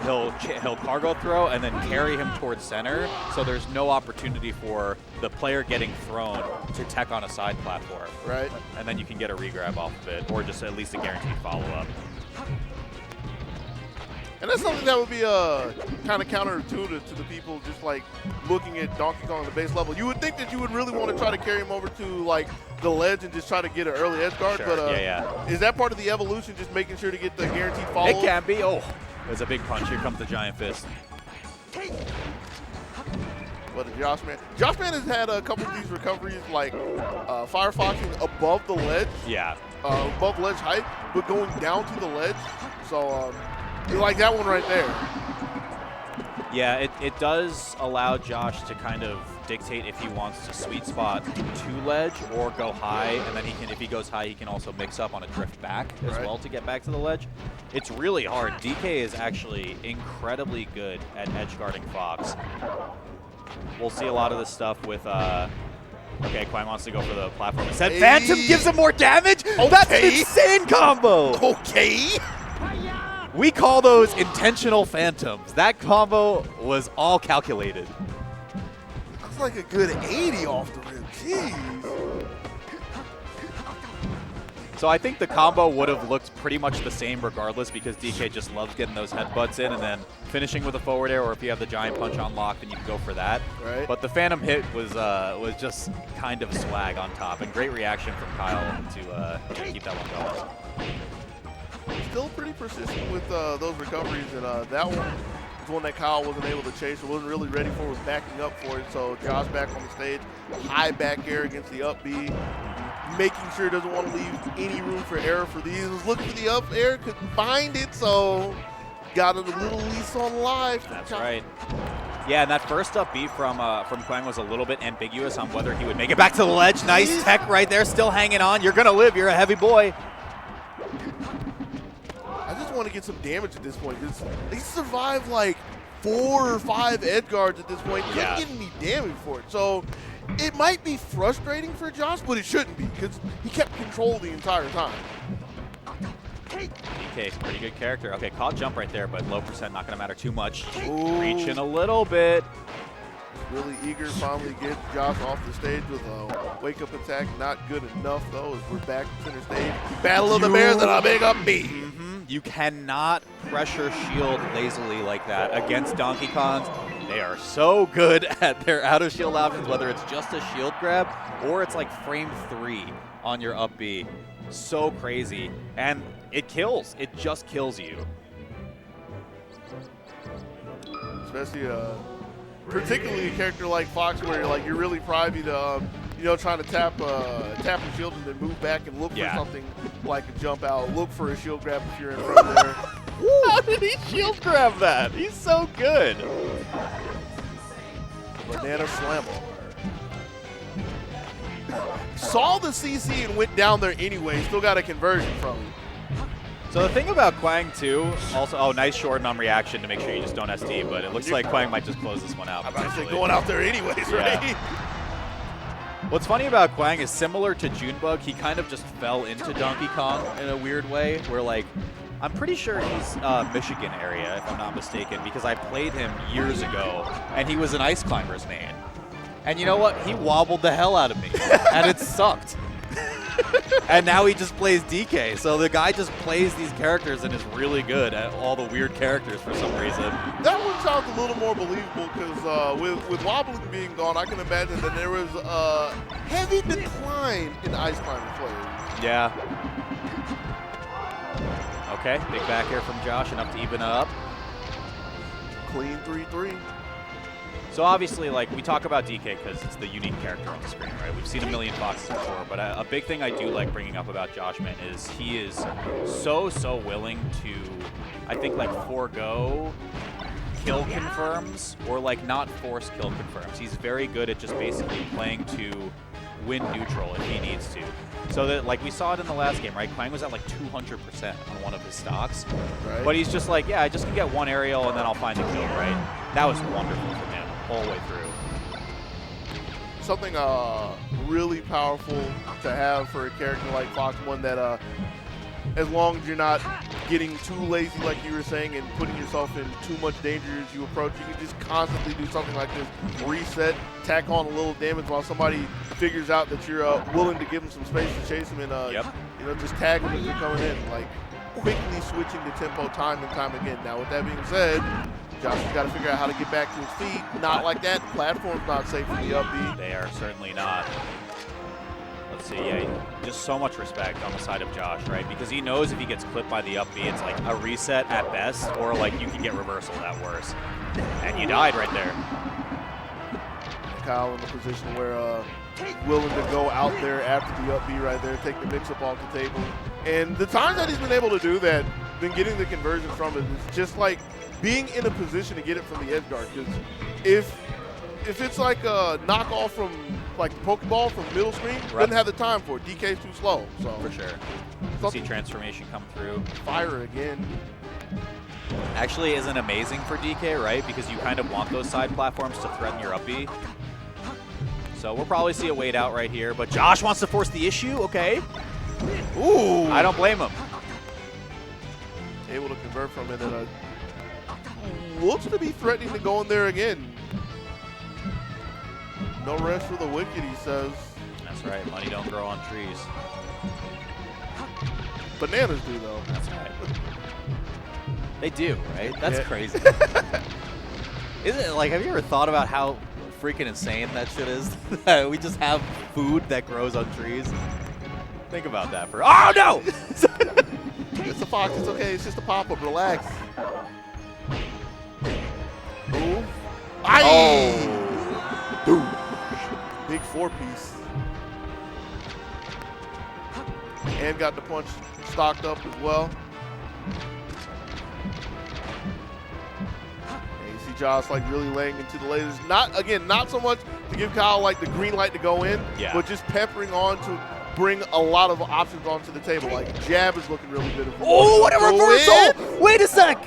He'll cargo throw and then carry him towards center, so there's no opportunity for the player getting thrown to tech on a side platform. Right. And then you can get a regrab off of it, or just at least a guaranteed follow-up. And that's something that would be kind of counterintuitive to the people just like looking at Donkey Kong on the base level. You would think that you would really want to try to carry him over to like the ledge and just try to get an early edge guard. Sure. But yeah. Is that part of the evolution, just making sure to get the guaranteed follow? It can be. Oh, there's a big punch. Here comes the giant fist. But Josh Man has had a couple of these recoveries, like firefoxing above the ledge. Yeah. Above ledge height, but going down to the ledge. So you like that one right there. Yeah, it does allow Josh to kind of dictate if he wants to sweet spot to ledge or go high, and then if he goes high, he can also mix up on a drift back as well to get back to the ledge. It's really hard. DK is actually incredibly good at edge guarding Fox. We'll see a lot of this stuff with okay, Quang wants to go for the platform. Instead, Phantom gives him more damage? Okay. That's an insane combo! Okay. We call those intentional phantoms. That combo was all calculated. That's like a good 80 off the rim. Jeez. So I think the combo would have looked pretty much the same regardless, because DK just loves getting those headbutts in and then finishing with a forward air, or if you have the giant punch on lock, then you can go for that. Right. But the phantom hit was just kind of swag on top, and great reaction from Kyle to keep that one going. Still pretty persistent with those recoveries, and that one was one that Kyle wasn't able to chase or wasn't really ready for, was backing up for it. So Josh back on the stage, high back air against the up B, making sure he doesn't want to leave any room for error for these. Was looking for the up air, couldn't find it, so got a little lease on live. That's right. Yeah, and that first up B from Quang was a little bit ambiguous on whether he would make it back to the ledge. Nice tech right there, still hanging on. You're going to live. You're a heavy boy. I just want to get some damage at this point. They survived like 4 or 5 edge guards at this point. He Yeah. didn't get any damage for it. So it might be frustrating for Josh, but it shouldn't be, because he kept control the entire time. DK, pretty good character. Okay, caught jump right there, but low percent, not going to matter too much. Ooh. Reaching a little bit. Really eager to finally get Josh off the stage with a wake-up attack. Not good enough, though, as we're back to center stage. Battle of the Bears and a big up B. You cannot pressure shield lazily like that against Donkey Kongs. They are so good at their out-of-shield options, whether it's just a shield grab or it's like frame 3 on your up B. So crazy. And it kills. It just kills you. Especially, particularly a character like Fox, where you're really privy to, trying to tap a shield and then move back and look for something like a jump out. Look for a shield grab if you're in front there. How did he shield grab that? He's so good. Banana slammer. Saw the CC and went down there anyway. Still got a conversion from him. So the thing about Quang too, also, nice short on reaction to make sure you just don't SD, but it looks like Quang might just close this one out. I'm about to say going out there anyways, right? What's funny about Quang is similar to Junebug, he kind of just fell into Donkey Kong in a weird way, where like, I'm pretty sure he's Michigan area, if I'm not mistaken, because I played him years ago, and he was an Ice Climbers main. And you know what? He wobbled the hell out of me, and it sucked. And now he just plays DK, so the guy just plays these characters and is really good at all the weird characters for some reason. That one sounds a little more believable, because with wobbling being gone, I can imagine that there was a heavy decline in Ice Climber players. Yeah. Okay, big back air from Josh, enough to even it up. Clean 3-3. So obviously, like, we talk about DK because it's the unique character on the screen, right? We've seen a million Foxes before, but a big thing I do like bringing up about Josh Man is he is so willing to, I think, like, forego kill confirms or, like, not force kill confirms. He's very good at just basically playing to win neutral if he needs to. So that, like we saw it in the last game, right? Quang was at like 200% on one of his stocks. Right. But he's just like, yeah, I just can get one aerial and then I'll find the kill, right? That was wonderful for him all the way through. Something really powerful to have for a character like Fox, one that as long as you're not getting too lazy like you were saying and putting yourself in too much danger as you approach, you can just constantly do something like this, reset, tack on a little damage while somebody figures out that you're willing to give them some space to chase them and you know, just tag them as you're coming in, like quickly switching the tempo time and time again. Now with that being said, Josh has got to figure out how to get back to his feet. Not like that. The platform's not safe for the up B. They are certainly not. Let's see, yeah, just so much respect on the side of Josh, right? Because he knows if he gets clipped by the up B, it's like a reset at best, or like you can get reversal at worst. And you died right there. Kyle in the position where willing to go out there after the up B right there, take the mix-up off the table. And the times that he's been able to do that, been getting the conversion from it, is just like being in a position to get it from the edge guard. Because if it's like a knockoff from like the Pokeball from middle screen, doesn't have the time for it. DK's too slow. So for sure. You see transformation come through. Fire again. Actually isn't amazing for DK, right? Because you kind of want those side platforms to threaten your up B. So we'll probably see a wait out right here, but Josh wants to force the issue. Okay. Ooh. I don't blame him. Able to convert from it, and looks to be threatening to go in there again. No rest for the wicked, he says. That's right. Money don't grow on trees. Bananas do, though. That's right. They do, right? That's crazy. Isn't it like, have you ever thought about how freaking insane that shit is? We just have food that grows on trees. Think about that for. Oh no! It's a fox. It's okay. It's just a pop-up. Relax. Ooh. Oh. Dude. Big four-piece. And got the punch stocked up as well. And you see Josh like really laying into the lasers. Not so much to give Kyle like the green light to go in, but just peppering on to bring a lot of options onto the table. Like jab is looking really good. Oh, what a reversal! Wait a sec!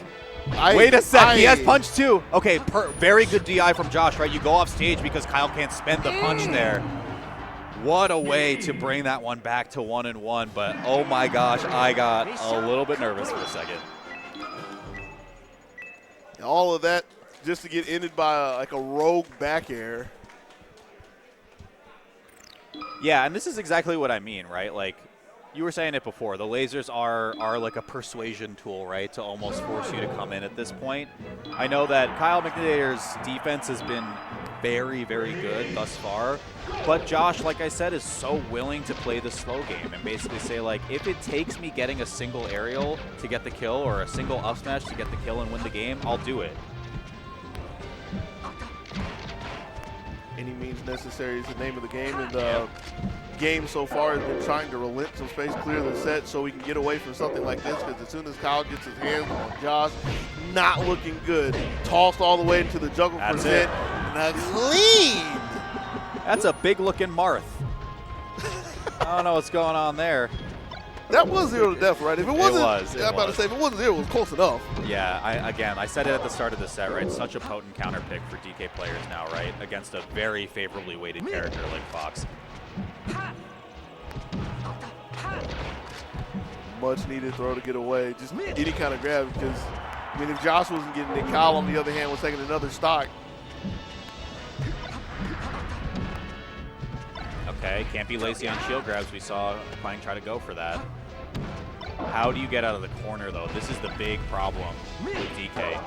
Wait a sec, he has punch too. Okay, very good DI from Josh, right? You go off stage because Kyle can't spend the punch there. What a way to bring that one back to 1-1, but oh my gosh, I got a little bit nervous for a second. All of that just to get ended by like a rogue back air. Yeah, and this is exactly what I mean, right? Like, you were saying it before. The lasers are like a persuasion tool, right, to almost force you to come in at this point. I know that Kyle McNader's defense has been very, very good thus far, but Josh, like I said, is so willing to play the slow game and basically say, like, if it takes me getting a single aerial to get the kill or a single up smash to get the kill and win the game, I'll do it. Any means necessary is the name of the game, and the game so far has been trying to relent some space, clear the set so we can get away from something like this, because as soon as Kyle gets his hands on Josh, not looking good. Tossed all the way into the juggle present, and a clean. That's a big looking Marth. I don't know what's going on there. That was 0 to death, right? If it wasn't, I'm about to say, if it wasn't 0, it was close enough. Yeah, I said it at the start of the set, right? Such a potent counter pick for DK players now, right? Against a very favorably weighted character like Fox. Much needed throw to get away. Just any kind of grab, because, I mean, if Josh wasn't getting it, Kyle, on the other hand, was taking another stock. Okay, can't be lazy on shield grabs. We saw Quang try to go for that. How do you get out of the corner, though? This is the big problem with DK.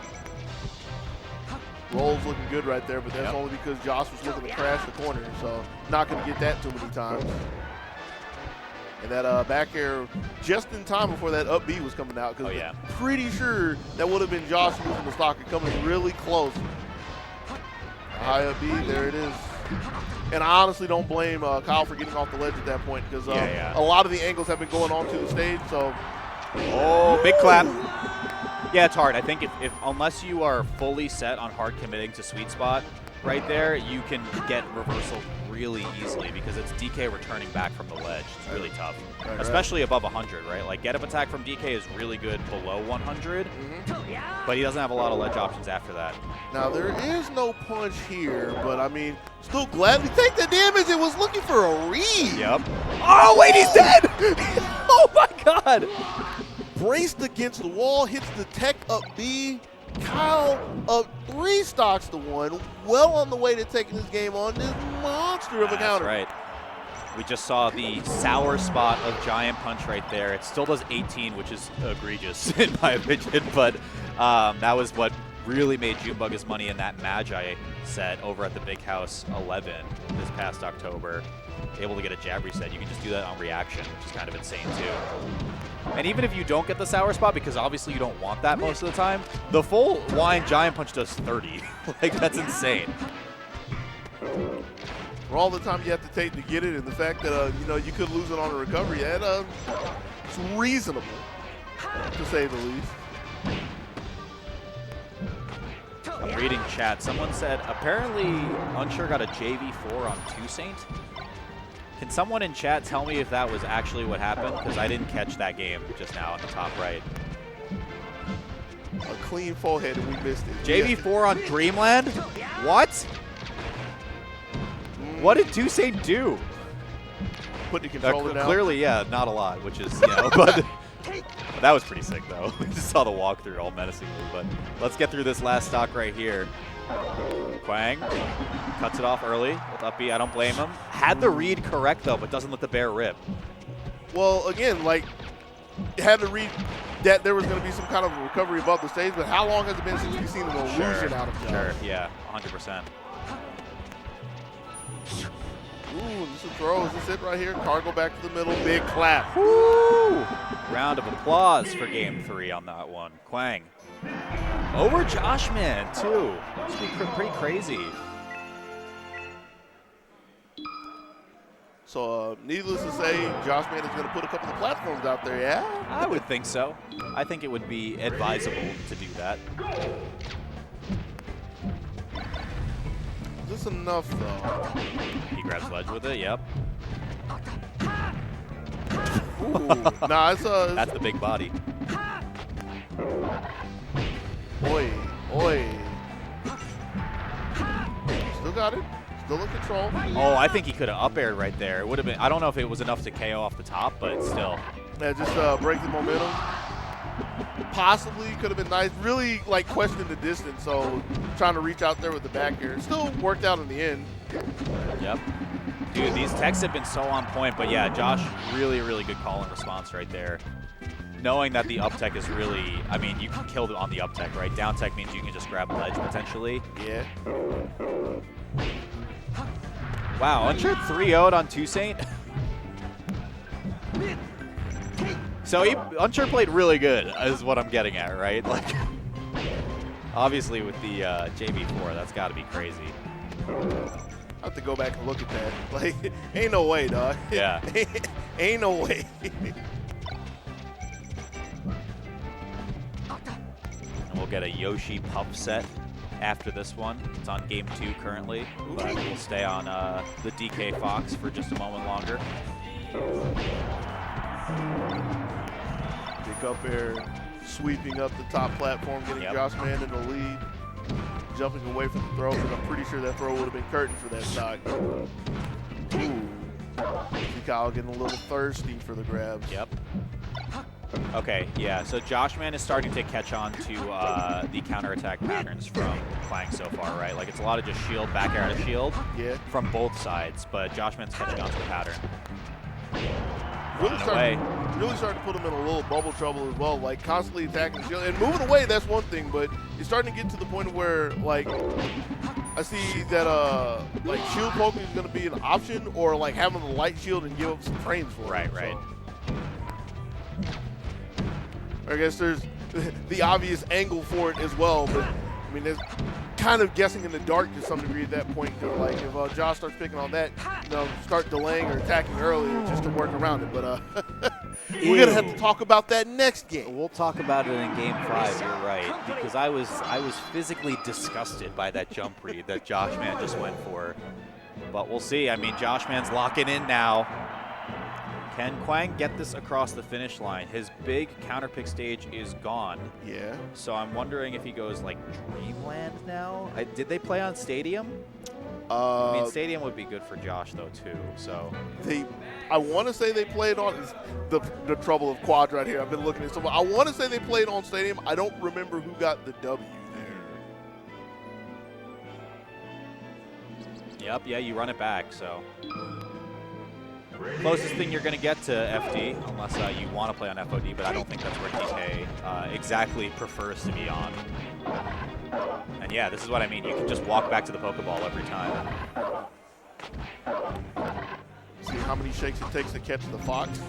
Roll's looking good right there, but that's only because Josh was looking to crash the corner, so not going to get that too many times. And that back air just in time before that up B was coming out, because pretty sure that would have been Josh losing the stock and coming really close. High up B, there it is. And I honestly don't blame Kyle for getting off the ledge at that point, because a lot of the angles have been going onto the stage. So, big clap. Yeah, it's hard. I think if unless you are fully set on hard committing to sweet spot right there, you can get reversal really easily because it's DK returning back from the ledge. It's really tough, Right. especially above 100, right? Like get up attack from DK is really good below 100, but he doesn't have a lot of ledge options after that. Now, there is no punch here, but I mean, still gladly take the damage. It was looking for a read. Yep. Oh, wait, he's dead! Oh, my God! Braced against the wall, hits the tech up B. Kyle up 3 stocks to 1. Well on the way to taking this game on. This monster of a counter. That's right. We just saw the sour spot of Giant Punch right there. It still does 18, which is egregious in my opinion, but that was what really made Junebug his money in that Magi set over at the Big House 11 this past October. Able to get a jab reset. You can just do that on reaction, which is kind of insane too. And even if you don't get the sour spot, because obviously you don't want that most of the time, the full line Giant Punch does 30. Like, that's insane. For all the time you have to take to get it, and the fact that you know, you could lose it on a recovery, it's reasonable to say the least. I'm reading chat. Someone said apparently Unsure got a JV4 on 2 Saint. Can someone in chat tell me if that was actually what happened? Because I didn't catch that game just now on the top right. A clean forehead and we missed it. JV4 on Dreamland? What? What did 2 Saint do? Put the controller down. Clearly, yeah, not a lot, which is, you know, but that was pretty sick, though. We just saw the walkthrough all menacingly, but let's get through this last stock right here. Quang cuts it off early with up B. I don't blame him. Had the read correct, though, but doesn't let the bear rip. Well, again, like, had to read that there was going to be some kind of recovery above the stage, but how long has it been since we've seen an illusion out of Josh? Sure, yeah, 100%. Ooh, this is a throw. Is this it right here? Cargo back to the middle. Big clap. Woo! Round of applause for game 3 on that one. Quang. Over Joshman, too. Must be pretty crazy. So, needless to say, Joshman is going to put a couple of platforms out there, yeah? I would think so. I think it would be advisable to do that. Is this enough, though? He grabs ledge with it, yep. Ooh, nah, it's that's the big body. Oi, oi. Still got it. Still in control. Oh, I think he could have up aired right there. It would have been. I don't know if it was enough to KO off the top, but still. Yeah, just break the momentum. Possibly could have been nice. Really, like, questioning the distance, so trying to reach out there with the back air. Still worked out in the end. Yep. Dude, these techs have been so on point, but yeah, Josh, really, really good call and response right there. Knowing that the up tech is really, I mean, you can kill it on the up tech, right? Down tech means you can just grab ledge potentially. Yeah. Wow, Unsure 3-0'd on 2 Saint. So Unsure played really good, is what I'm getting at, right? Like, obviously with the JV4, that's got to be crazy. I have to go back and look at that. Like, ain't no way, dog. Yeah. Ain't no way. And we'll get a Yoshi Puff set after this one. It's on game 2 currently, but we'll stay on the DK Fox for just a moment longer. Big up air, sweeping up the top platform, getting Joshman in the lead. Jumping away from the throw, but I'm pretty sure that throw would have been curtain for that stock. Ooh. See Kyle getting a little thirsty for the grabs. Yep. Okay, yeah, so Joshman is starting to catch on to the counterattack patterns from Quang so far, right? Like, it's a lot of just shield, back air out of shield from both sides, but Joshman's catching on to the pattern. Really starting to put him in a little bubble trouble as well, like constantly attacking the shield. And moving away, that's one thing, but it's starting to get to the point where, like, I see that, like, shield poking is going to be an option, or, like, having the light shield and give up some frames for it. Right. I guess there's the obvious angle for it as well, but I mean, there's kind of guessing in the dark to some degree at that point. Cause, like, if Josh starts picking on that, you know, start delaying or attacking earlier just to work around it. But we're gonna have to talk about that next game. We'll talk about it in game 5. You're right, because I was physically disgusted by that jump read that Joshman just went for. But we'll see. I mean, Josh Man's locking in now. Can Kwang get this across the finish line? His big counterpick stage is gone. Yeah. So I'm wondering if he goes like Dreamland now. Did they play on Stadium? I mean, Stadium would be good for Josh though too. So I want to say they played on the trouble of Quad right here. I've been looking at some. I want to say they played on Stadium. I don't remember who got the W there. Yep. Yeah, you run it back. So closest thing you're going to get to FD, unless you want to play on FOD, but I don't think that's where DK exactly prefers to be on. And yeah, this is what I mean. You can just walk back to the Pokeball every time. See how many shakes it takes to catch the fox.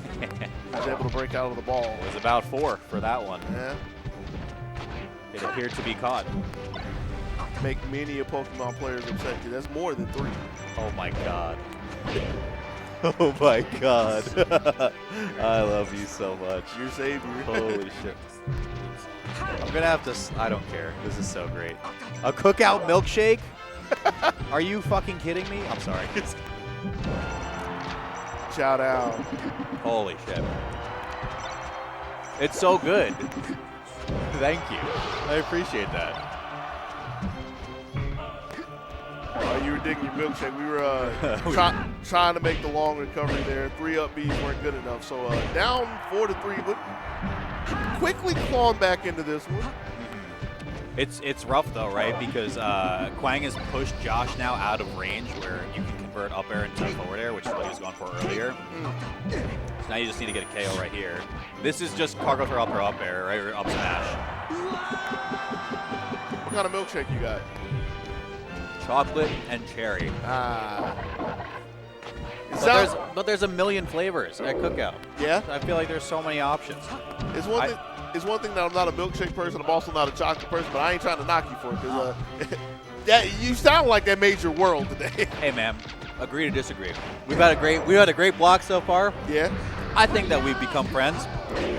He's able to break out of the ball. It was about 4 for that one. Yeah. It appeared to be caught. Make many a Pokemon players upset because that's more than 3. Oh my god. Oh my god. I love you so much. Your savior. Holy shit. I'm gonna have to, I don't care. This is so great. A cookout milkshake? Are you fucking kidding me? I'm sorry. Shout out. Holy shit. It's so good. Thank you. I appreciate that. You were digging your milkshake. We were trying to make the long recovery there. 3 up Bs weren't good enough. So down 4-3, but quickly clawing back into this one. It's rough though, right? Because Kwang has pushed Josh now out of range where you can convert up air into forward air, which is what he was going for earlier. So now you just need to get a KO right here. This is just cargo throw up air, right? Or up smash. What kind of milkshake you got? Chocolate and cherry. But there's a million flavors at Cookout. Yeah? I feel like there's so many options. It's one thing that I'm not a milkshake person. I'm also not a chocolate person, but I ain't trying to knock you for it because you sound like that made your world today. Hey, man, agree to disagree. We've had a great block so far. Yeah. I think that we've become friends.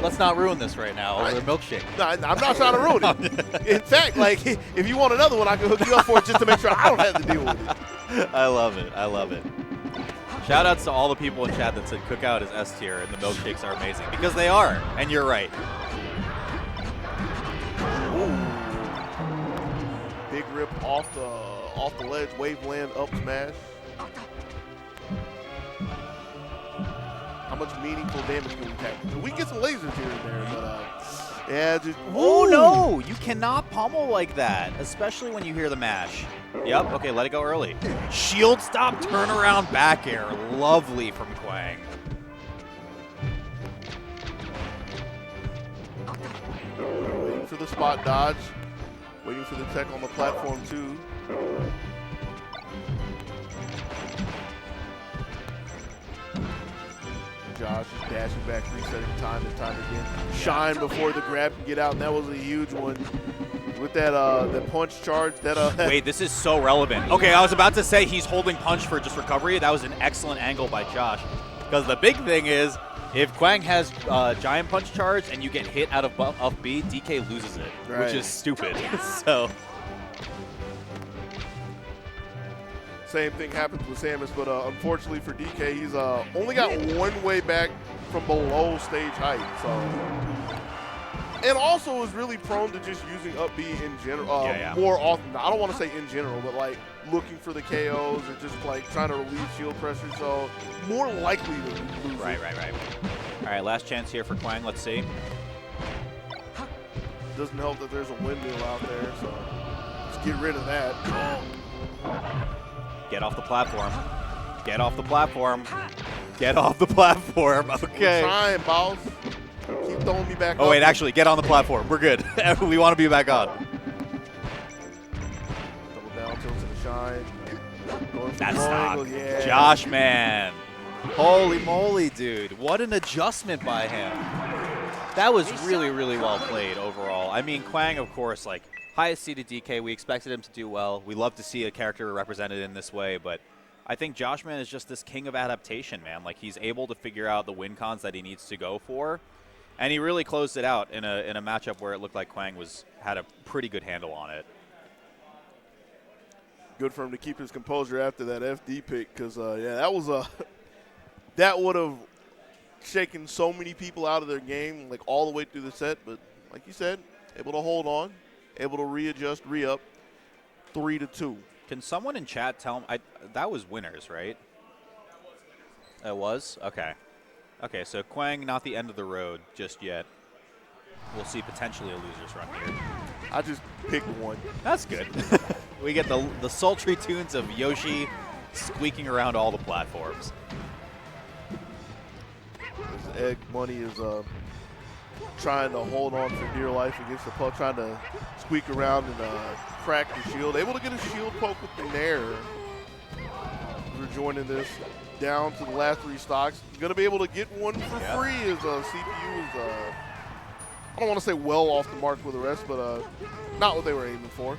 Let's not ruin this right now over a milkshake. No, I'm not trying to ruin it. In fact, like if you want another one, I can hook you up for it just to make sure I don't have to deal with it. I love it. I love it. Shout outs to all the people in chat that said Cookout is S tier and the milkshakes are amazing because they are, and you're right. Ooh. Big rip off the ledge, Waveland up smash. How much meaningful damage can we tackle? We get some lasers here and there, but yeah, just oh no! You cannot pummel like that, especially when you hear the mash. Yep. Okay, let it go early. Shield stop, turn around, back air, lovely from Kwang. Waiting for the spot dodge. Waiting for the tech on the platform too. Josh is dashing back, resetting time and time again. Shine before the grab can get out, and that was a huge one. With that that punch charge, Wait, this is so relevant. Okay, I was about to say he's holding punch for just recovery. That was an excellent angle by Josh. Because the big thing is, if Kwang has giant punch charge and you get hit out of B, DK loses it, right, which is stupid. So same thing happens with Samus, but unfortunately for DK, he's only got one way back from below stage height. So, and also is really prone to just using up B in general more often. I don't want to say in general, but like looking for the KOs or just like trying to relieve shield pressure. So more likely to lose. Right. All right, last chance here for Kwang. Let's see. Doesn't help that there's a windmill out there, so let's get rid of that. Get off the platform. Get off the platform. Get off the platform. Okay. We're trying, boss. Keep throwing me back up. Oh, wait, actually, get on the platform. We're good. We want to be back on. Double down tilt to the shine. Going for That's the stock. angle. Yeah. Josh, man. Holy moly, dude. What an adjustment by him. That was really, really well played overall. I mean, Kwang, of course, like, highest seeded DK. We expected him to do well. We love to see a character represented in this way, but I think Joshman is just this king of adaptation, man. Like, he's able to figure out the win cons that he needs to go for, and he really closed it out in a matchup where it looked like Kwang had a pretty good handle on it. Good for him to keep his composure after that FD pick because, yeah, that was that would have shaken so many people out of their game, like all the way through the set. But like you said, able to hold on, able to readjust, re-up, 3-2. Can someone in chat tell him that was winners, right? It was? Okay. Okay, so Kwang, not the end of the road just yet. We'll see potentially a loser's run here. I just picked one. That's good. We get the sultry tunes of Yoshi squeaking around all the platforms. Egg Money is trying to hold on for dear life against the puck, trying to squeak around and crack the shield. Able to get a shield poke with the Nair. We're joining this down to the last 3 stocks. Going to be able to get one for free as CPU is, I don't want to say well off the mark with the rest, but not what they were aiming for.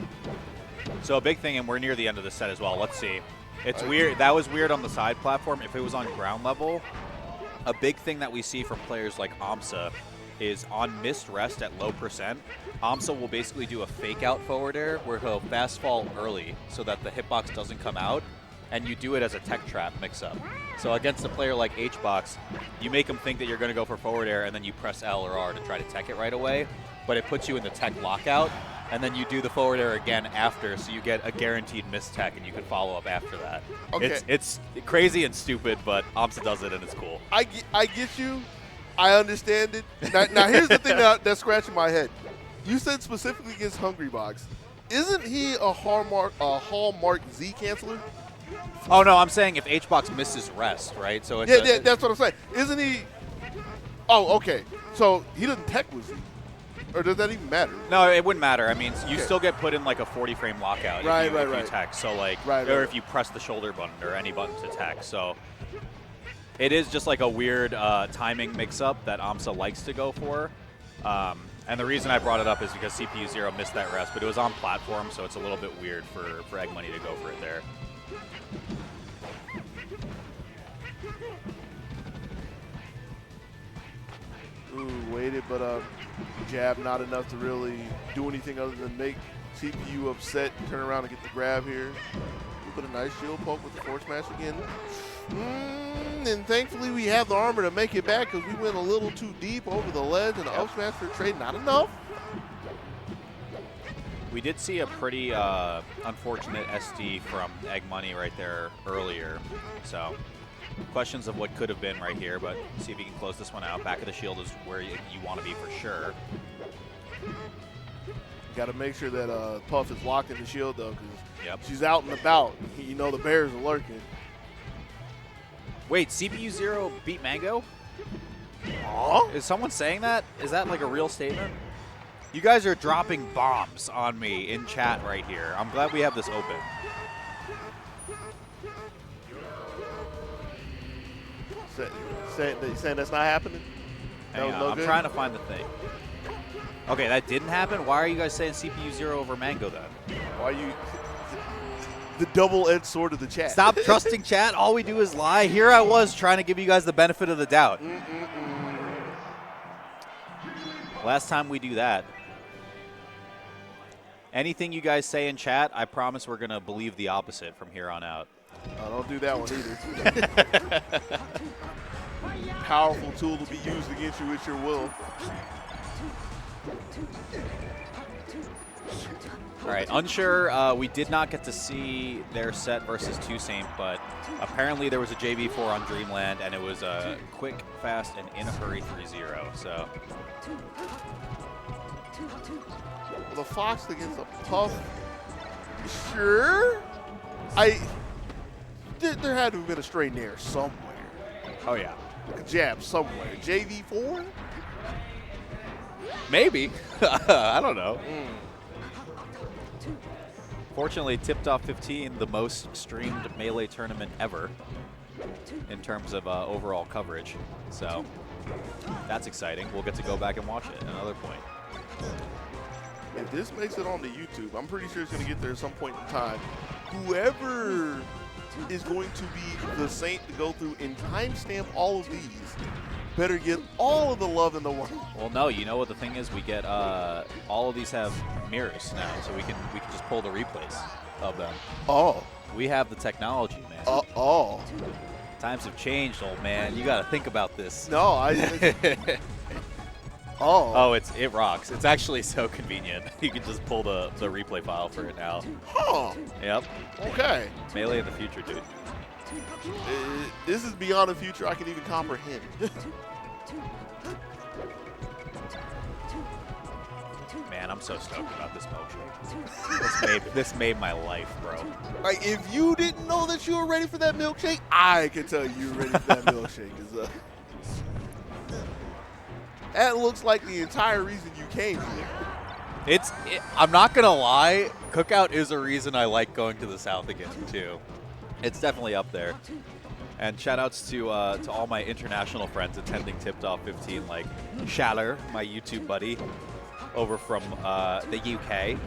So a big thing, and we're near the end of the set as well. Let's see. It's weird. That was weird on the side platform. If it was on ground level, a big thing that we see from players like Amsa is on missed rest at low percent, Amsa will basically do a fake out forward air where he'll fast fall early so that the hitbox doesn't come out, and you do it as a tech trap mix-up. So against a player like HBox, you make him think that you're going to go for forward air, and then you press L or R to try to tech it right away, but it puts you in the tech lockout, and then you do the forward air again after, so you get a guaranteed miss tech, and you can follow up after that. Okay. It's crazy and stupid, but Amsa does it, and it's cool. I get you. I understand it. Now here's the thing that's scratching my head. You said specifically against Hungrybox. Isn't he a hallmark Z canceller? Oh, no, I'm saying if HBox misses rest, right? So it's yeah, that's what I'm saying. Isn't he? Oh, okay. So he doesn't tech with Z. Or does that even matter? No, it wouldn't matter. I mean, you still get put in like a 40-frame lockout if you tech. So like, or if you press the shoulder button or any button to tech. So it is just like a weird timing mix-up that Amsa likes to go for. And the reason I brought it up is because CPU 0 missed that rest, but it was on platform, so it's a little bit weird for Egg Money to go for it there. Ooh, waited, but jab not enough to really do anything other than make CPU upset, turn around and get the grab here. Put a nice shield poke with the force smash again. And thankfully we have the armor to make it back because we went a little too deep over the ledge and the up smash for trade, not enough. We did see a pretty unfortunate SD from Egg Money right there earlier. So questions of what could have been right here, but see if he can close this one out. Back of the shield is where you want to be for sure. Got to make sure that Puff is locked in the shield, though, because she's out and about. You know the bears are lurking. Wait, CPU 0 beat Mango? Is someone saying that? Is that like a real statement? You guys are dropping bombs on me in chat right here. I'm glad we have this open. Saying that's not happening? Hang on, I'm trying to find the thing. Okay, that didn't happen? Why are you guys saying CPU 0 over Mango then? Why are you... The double-edged sword of the chat. Stop trusting chat. All we do is lie. Here I was trying to give you guys the benefit of the doubt. Last time we do that. Anything you guys say in chat, I promise we're going to believe the opposite from here on out. Don't do that one either. Powerful tool to be used against you at your will. All right, unsure. We did not get to see their set versus Toussaint, but apparently there was a JV4 on Dreamland, and it was a quick, fast, and in a hurry 3-0. So the Fox against a Puff. Sure. There had to have been a straight nair somewhere. Oh yeah. Like a jab somewhere. JV4? Maybe. I don't know. Fortunately, Tipped Off 15, the most streamed Melee tournament ever in terms of overall coverage. So that's exciting. We'll get to go back and watch it at another point. If this makes it onto YouTube, I'm pretty sure it's going to get there at some point in time. Whoever is going to be the Saint to go through and timestamp all of these better get all of the love in the world. Well, no, you know what the thing is? We get all of these have mirrors now, so we can just pull the replays. of them. Oh. We have the technology, man. Oh. Times have changed, old man. You got to think about this. No, Oh, it rocks. It's actually so convenient. You can just pull the replay file for it now. Huh. Yep. Okay. Melee in the future, dude. This is beyond the future I can even comprehend. Man, I'm so stoked about this milkshake. This made my life, bro. Like, if you didn't know that you were ready for that milkshake, I can tell you were ready for that milkshake. That looks like the entire reason you came here. I'm not gonna lie. Cookout is a reason I like going to the South again too. It's definitely up there. And shout outs to all my international friends attending Tipped Off 15, like Shaller, my YouTube buddy, over from the UK.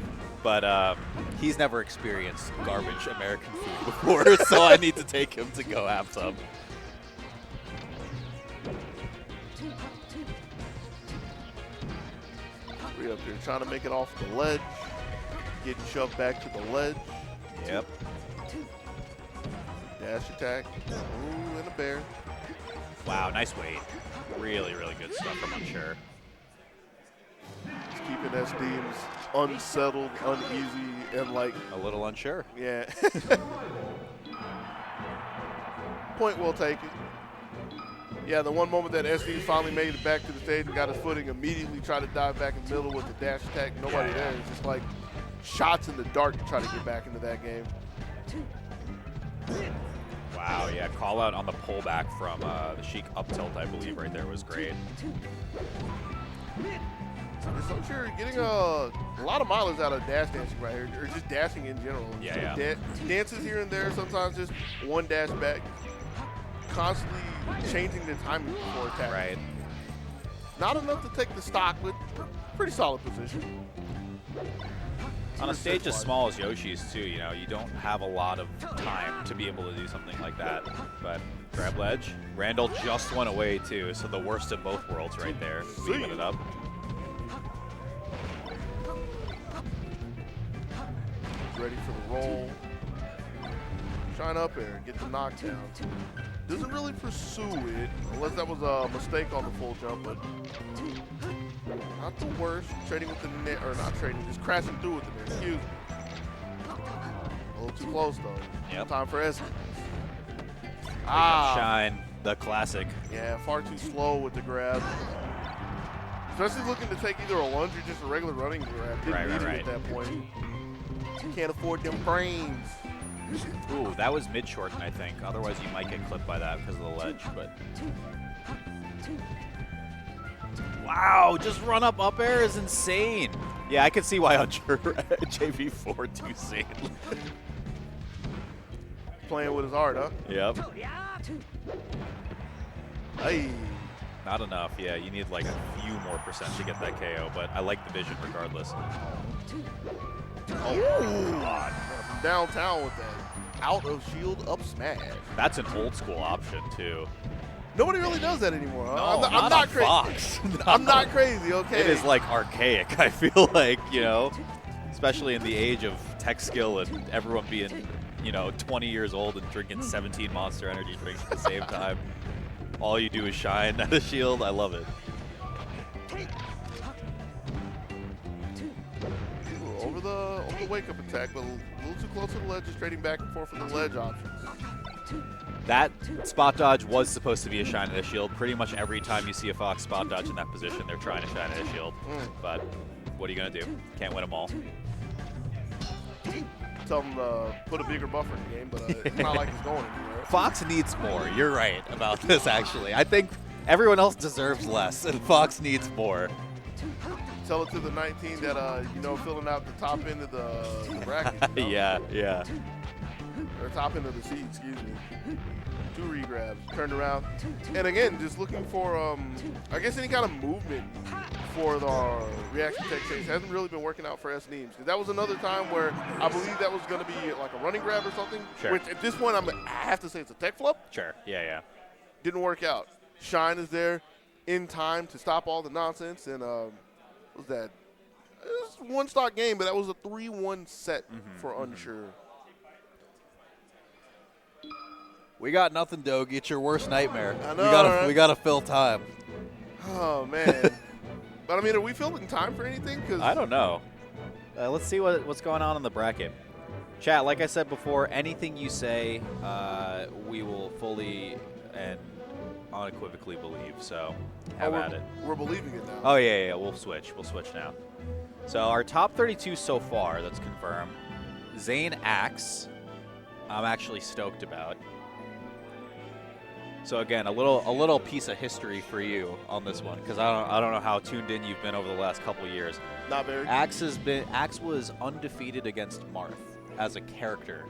But he's never experienced garbage American food before, so I need to take him to go have some. We're up here trying to make it off the ledge, getting shoved back to the ledge. Yep. Dash attack. Ooh, and a bear. Wow, nice weight. Really, really good stuff from Unsure. It's keeping SDMs unsettled, uneasy, and like a little unsure. Yeah. Point well taken. Yeah, the one moment that SD finally made it back to the stage and got his footing, immediately tried to dive back in the middle with the dash attack. Nobody there. It's just like shots in the dark to try to get back into that game. Wow, yeah, call out on the pullback from the Sheik up tilt, I believe, right there was great. So sure, getting a lot of mileage out of dash dancing right here, or just dashing in general. Yeah. Dances here and there, sometimes just one dash back, constantly changing the timing before attack. Right. Not enough to take the stock, but pretty solid position. On a stage as small as Yoshi's, too, you know, you don't have a lot of time to be able to do something like that. But grab ledge. Randall just went away, too, so the worst of both worlds right there. Leaving it up. Ready for the roll. Shine up air, get the knockdown. Doesn't really pursue it, unless that was a mistake on the full jump, but not the worst. Trading with the net, or not trading, just crashing through with the net. Excuse me. A little too close, though. Yep. Time for S. Shine, the classic. Yeah, far too slow with the grab. Especially looking to take either a lunge or just a regular running grab. Didn't need it at that point. Can't afford them brains. Ooh, that was mid-shorten, I think. Otherwise, you might get clipped by that because of the ledge, but... Wow, just run up air is insane. Yeah, I can see why on JV4 too soon. Playing with his heart, huh? Yep. Hey. Not enough, yeah. You need like a few more % to get that KO, but I like the vision regardless. Oh, God. From downtown with that out of shield up smash. That's an old school option, too. Nobody really does that anymore. No, I'm not crazy. Fox. No. I'm not crazy, okay? It is like archaic, I feel like, you know, especially in the age of tech skill and everyone being, you know, 20 years old and drinking 17 Monster Energy drinks at the same time. All you do is shine at a shield. I love it. Over the wake-up attack, but a little too close to the ledge, just trading back and forth from the ledge options. That spot dodge was supposed to be a shine at a shield. Pretty much every time you see a Fox spot dodge in that position, they're trying to shine at a shield. But what are you going to do? Can't win them all. Tell them to put a bigger buffer in the game, but it's not like it's going anywhere. Fox needs more. You're right about this, actually. I think everyone else deserves less, and Fox needs more. Tell it to the 19 that, you know, filling out the top end of the bracket. You know? Yeah. Or top end of the seed, excuse me. 2 regrabs, turned around. And again, just looking for, I guess, any kind of movement for the reaction tech chase. Hasn't really been working out for S-Neems. That was another time where I believe that was going to be like a running grab or something. Sure. Which at this point, I have to say it's a tech flip. Sure, yeah. Didn't work out. Shine is there in time to stop all the nonsense. And what was that? It was one stock game, but that was a 3-1 set for Unsure. We got nothing, Doge. It's your worst nightmare. I know, We gotta fill time. Oh, man. But, I mean, are we filling time for anything? 'Cause I don't know. Let's see what's going on in the bracket. Chat, like I said before, anything you say, we will fully and unequivocally believe. So have at it. We're believing it now. Oh, yeah. We'll switch. We'll switch now. So our top 32 so far, that's confirmed. Zane Axe, I'm actually stoked about. So again, a little piece of history for you on this one, because I don't know how tuned in you've been over the last couple of years. Not very. Axe was undefeated against Marth as a character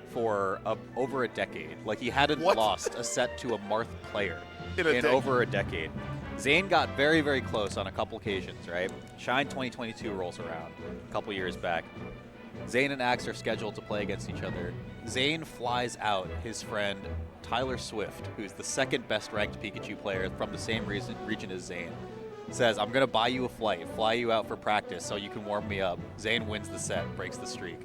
for over a decade. Like, he hadn't lost a set to a Marth player in over a decade. Zane got very, very close on a couple occasions, right? Shine 2022 rolls around a couple years back. Zane and Axe are scheduled to play against each other. Zane flies out his friend Tyler Swift, who's the second best ranked Pikachu player from the same region as Zane. Says, I'm going to buy you a flight, fly you out for practice so you can warm me up. Zane wins the set, breaks the streak.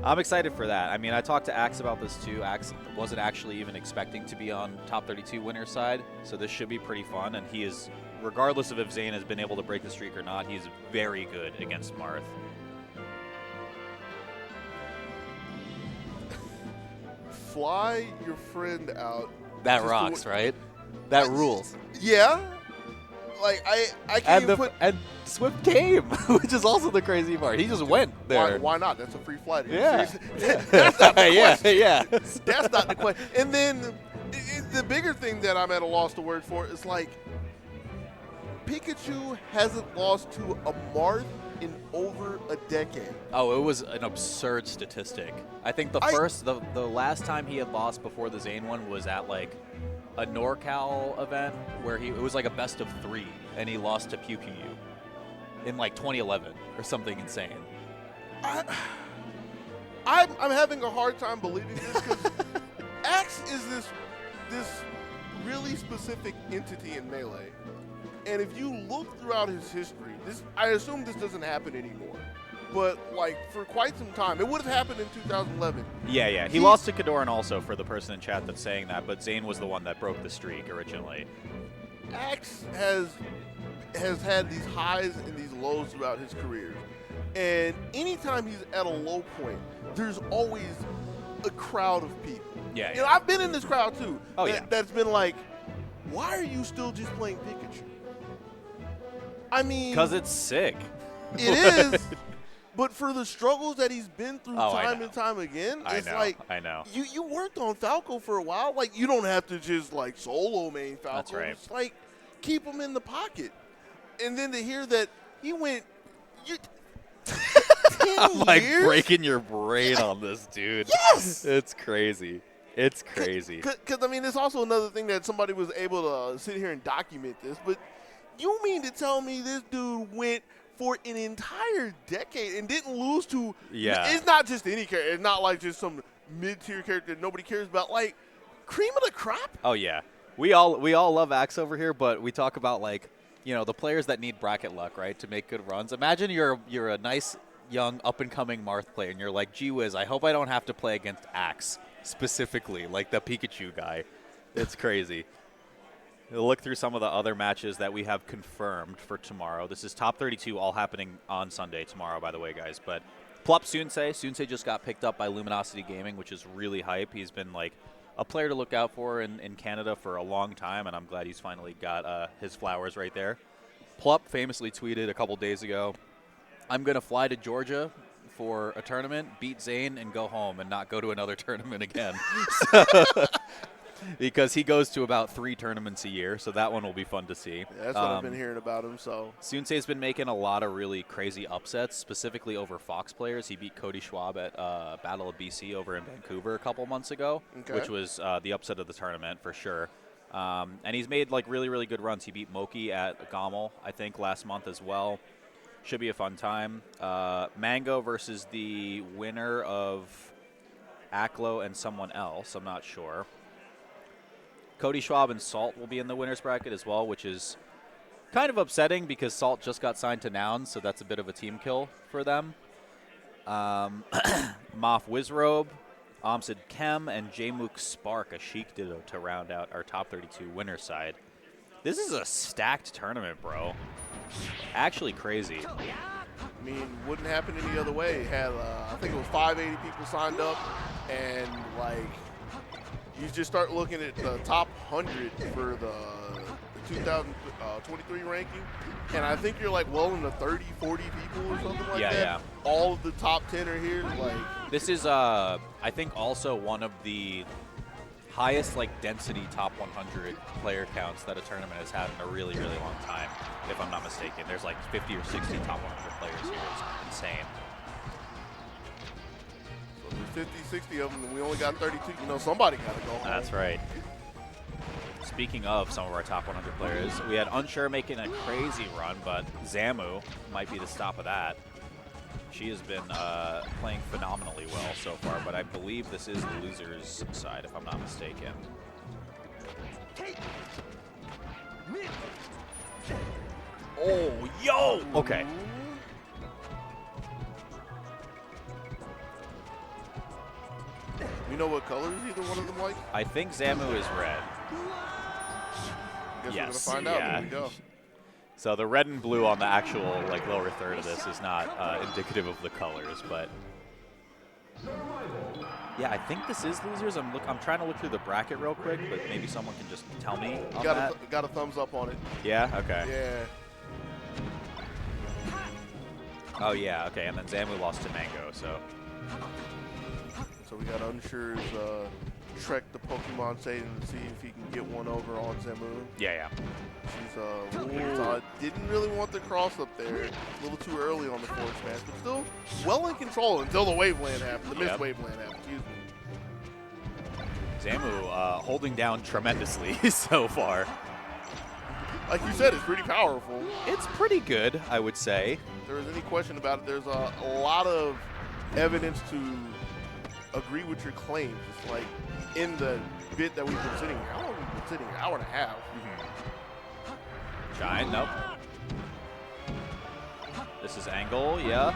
I'm excited for that. I mean, I talked to Axe about this too. Axe wasn't actually even expecting to be on top 32 winner's side, so this should be pretty fun. And he is, regardless of if Zane has been able to break the streak or not, he's very good against Marth. Fly your friend out. That rocks, right? That rules. Yeah. Like, I can't even put... And Swift came, which is also the crazy part. He just went there. Why not? That's a free flight. Yeah. That's not the question. Yeah. That's not the question. And then the bigger thing that I'm at a loss of words for is, like, Pikachu hasn't lost to a Marth in over a decade. Oh, it was an absurd statistic. I think the last time he had lost before the Zane one was at, like, a NorCal event where it was like a best of 3, and he lost to Pew Pew in like 2011 or something insane. I'm having a hard time believing this because Axe is this really specific entity in Melee, and if you look throughout his history, I assume this doesn't happen anymore. But, like, for quite some time, it would have happened in 2011. Yeah. He lost to Kadoran also, for the person in chat that's saying that, but Zane was the one that broke the streak originally. Axe has had these highs and these lows throughout his career. And anytime he's at a low point, there's always a crowd of people. Yeah. You know, I've been in this crowd, too. Oh, yeah. That's been like, why are you still just playing Pikachu? I mean... Because it's sick. It is. But for the struggles that he's been through time and time again, it's like you worked on Falco for a while. Like, you don't have to just like solo main Falco. That's right. It's like keep him in the pocket. And then to hear that he went 10 I'm like years? breaking your brain on this, dude. Yes! It's crazy. It's crazy. Because, I mean, it's also another thing that somebody was able to sit here and document this. But you mean to tell me this dude went for an entire decade and didn't lose to it's not just any character. It's not like just some mid-tier character that nobody cares about. Like, cream of the crop? Oh, yeah. We all love Axe over here, but we talk about, like, you know, the players that need bracket luck, right, to make good runs. Imagine you're a nice, young, up-and-coming Marth player, and you're like, gee whiz, I hope I don't have to play against Axe specifically, like the Pikachu guy. It's crazy. We'll look through some of the other matches that we have confirmed for tomorrow. This is top 32, all happening on Sunday tomorrow, by the way, guys. But Plup Sunsei. Sunsei just got picked up by Luminosity Gaming, which is really hype. He's been, like, a player to look out for in Canada for a long time, and I'm glad he's finally got his flowers right there. Plup famously tweeted a couple days ago, I'm going to fly to Georgia for a tournament, beat Zane, and go home and not go to another tournament again. Because he goes to about 3 tournaments a year, so that one will be fun to see. Yeah, that's what I've been hearing about him. So Sunsei's been making a lot of really crazy upsets, specifically over Fox players. He beat Cody Schwab at Battle of BC over in Vancouver a couple months ago, which was the upset of the tournament for sure. And he's made like really, really good runs. He beat Moki at Gommel, I think, last month as well. Should be a fun time. Mango versus the winner of Aklo and someone else. I'm not sure. Cody Schwab and Salt will be in the winner's bracket as well, which is kind of upsetting because Salt just got signed to Nouns, so that's a bit of a team kill for them. Moff Wizrobe, Omsid Kem and Jmook Spark, a Sheik Ditto to round out our top 32 winner side. This is a stacked tournament, bro. Actually crazy. I mean, wouldn't happen any other way. Had I think it was 580 people signed up, and like you just start looking at the top 100 for the 2023 ranking, and I think you're like well into 30, 40 people or something like that. Yeah. All of the top 10 are here. Like this is, I think, also one of the highest like density top 100 player counts that a tournament has had in a really, really long time, if I'm not mistaken. There's like 50 or 60 top 100 players here. It's insane. So there's 50, 60 of them, and we only got 32. You know, somebody got to go home. That's right. Speaking of some of our top 100 players, we had Unsure making a crazy run, but Zamu might be the stop of that. She has been playing phenomenally well so far, but I believe this is the loser's side, if I'm not mistaken. Oh, yo! Okay. You know what colors either one of them like? I think Zamu is red. Guess Yes, we're gonna find out. yeah. Here we go. So the red and blue on the actual like lower third of this is not indicative of the colors, but yeah, I think this is losers. I'm trying to look through the bracket real quick, but maybe someone can just tell me on that. Got a thumbs up on it. Yeah. Okay. Yeah. Oh yeah. Okay. And then Zamu lost to Mango. So we got Unsure's trek the Pokemon Stadium to see if he can get one over on Zamu. yeah. She's didn't really want the cross up there. A little too early on the forward smash, but still well in control until the Waveland happened. The missed Waveland happened. Excuse me. Zamu holding down tremendously so far. Like you said, it's pretty powerful. It's pretty good, I would say. If there was any question about it, there's a lot of evidence to agree with your claims. It's like in the bit that we've been sitting here. How long have we been sitting here? Hour and a half. Shine, nope. This is Angle, yeah.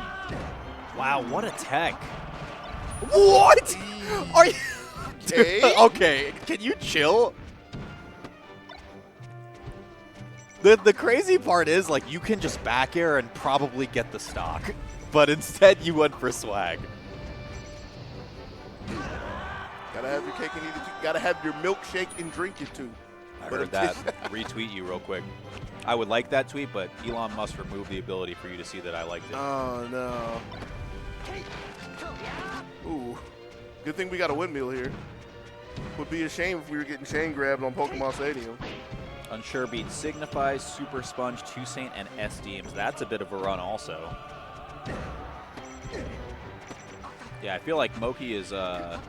Wow, what a tech. What? Are you... Okay, can you chill? The crazy part is, like, you can just back air and probably get the stock. But instead, you went for swag. Gotta have your cake and eat it too. Gotta have your milkshake and drink it too. I heard that. Retweet you real quick. I would like that tweet, but Elon must remove the ability for you to see that I liked it. Oh, no. Ooh. Good thing we got a windmill here. Would be a shame if we were getting chain grabbed on Pokemon Stadium. Unsure beats Signify, Super Sponge, Toussaint, and S-Deems. That's a bit of a run also. Yeah, I feel like Moki is, Zamu,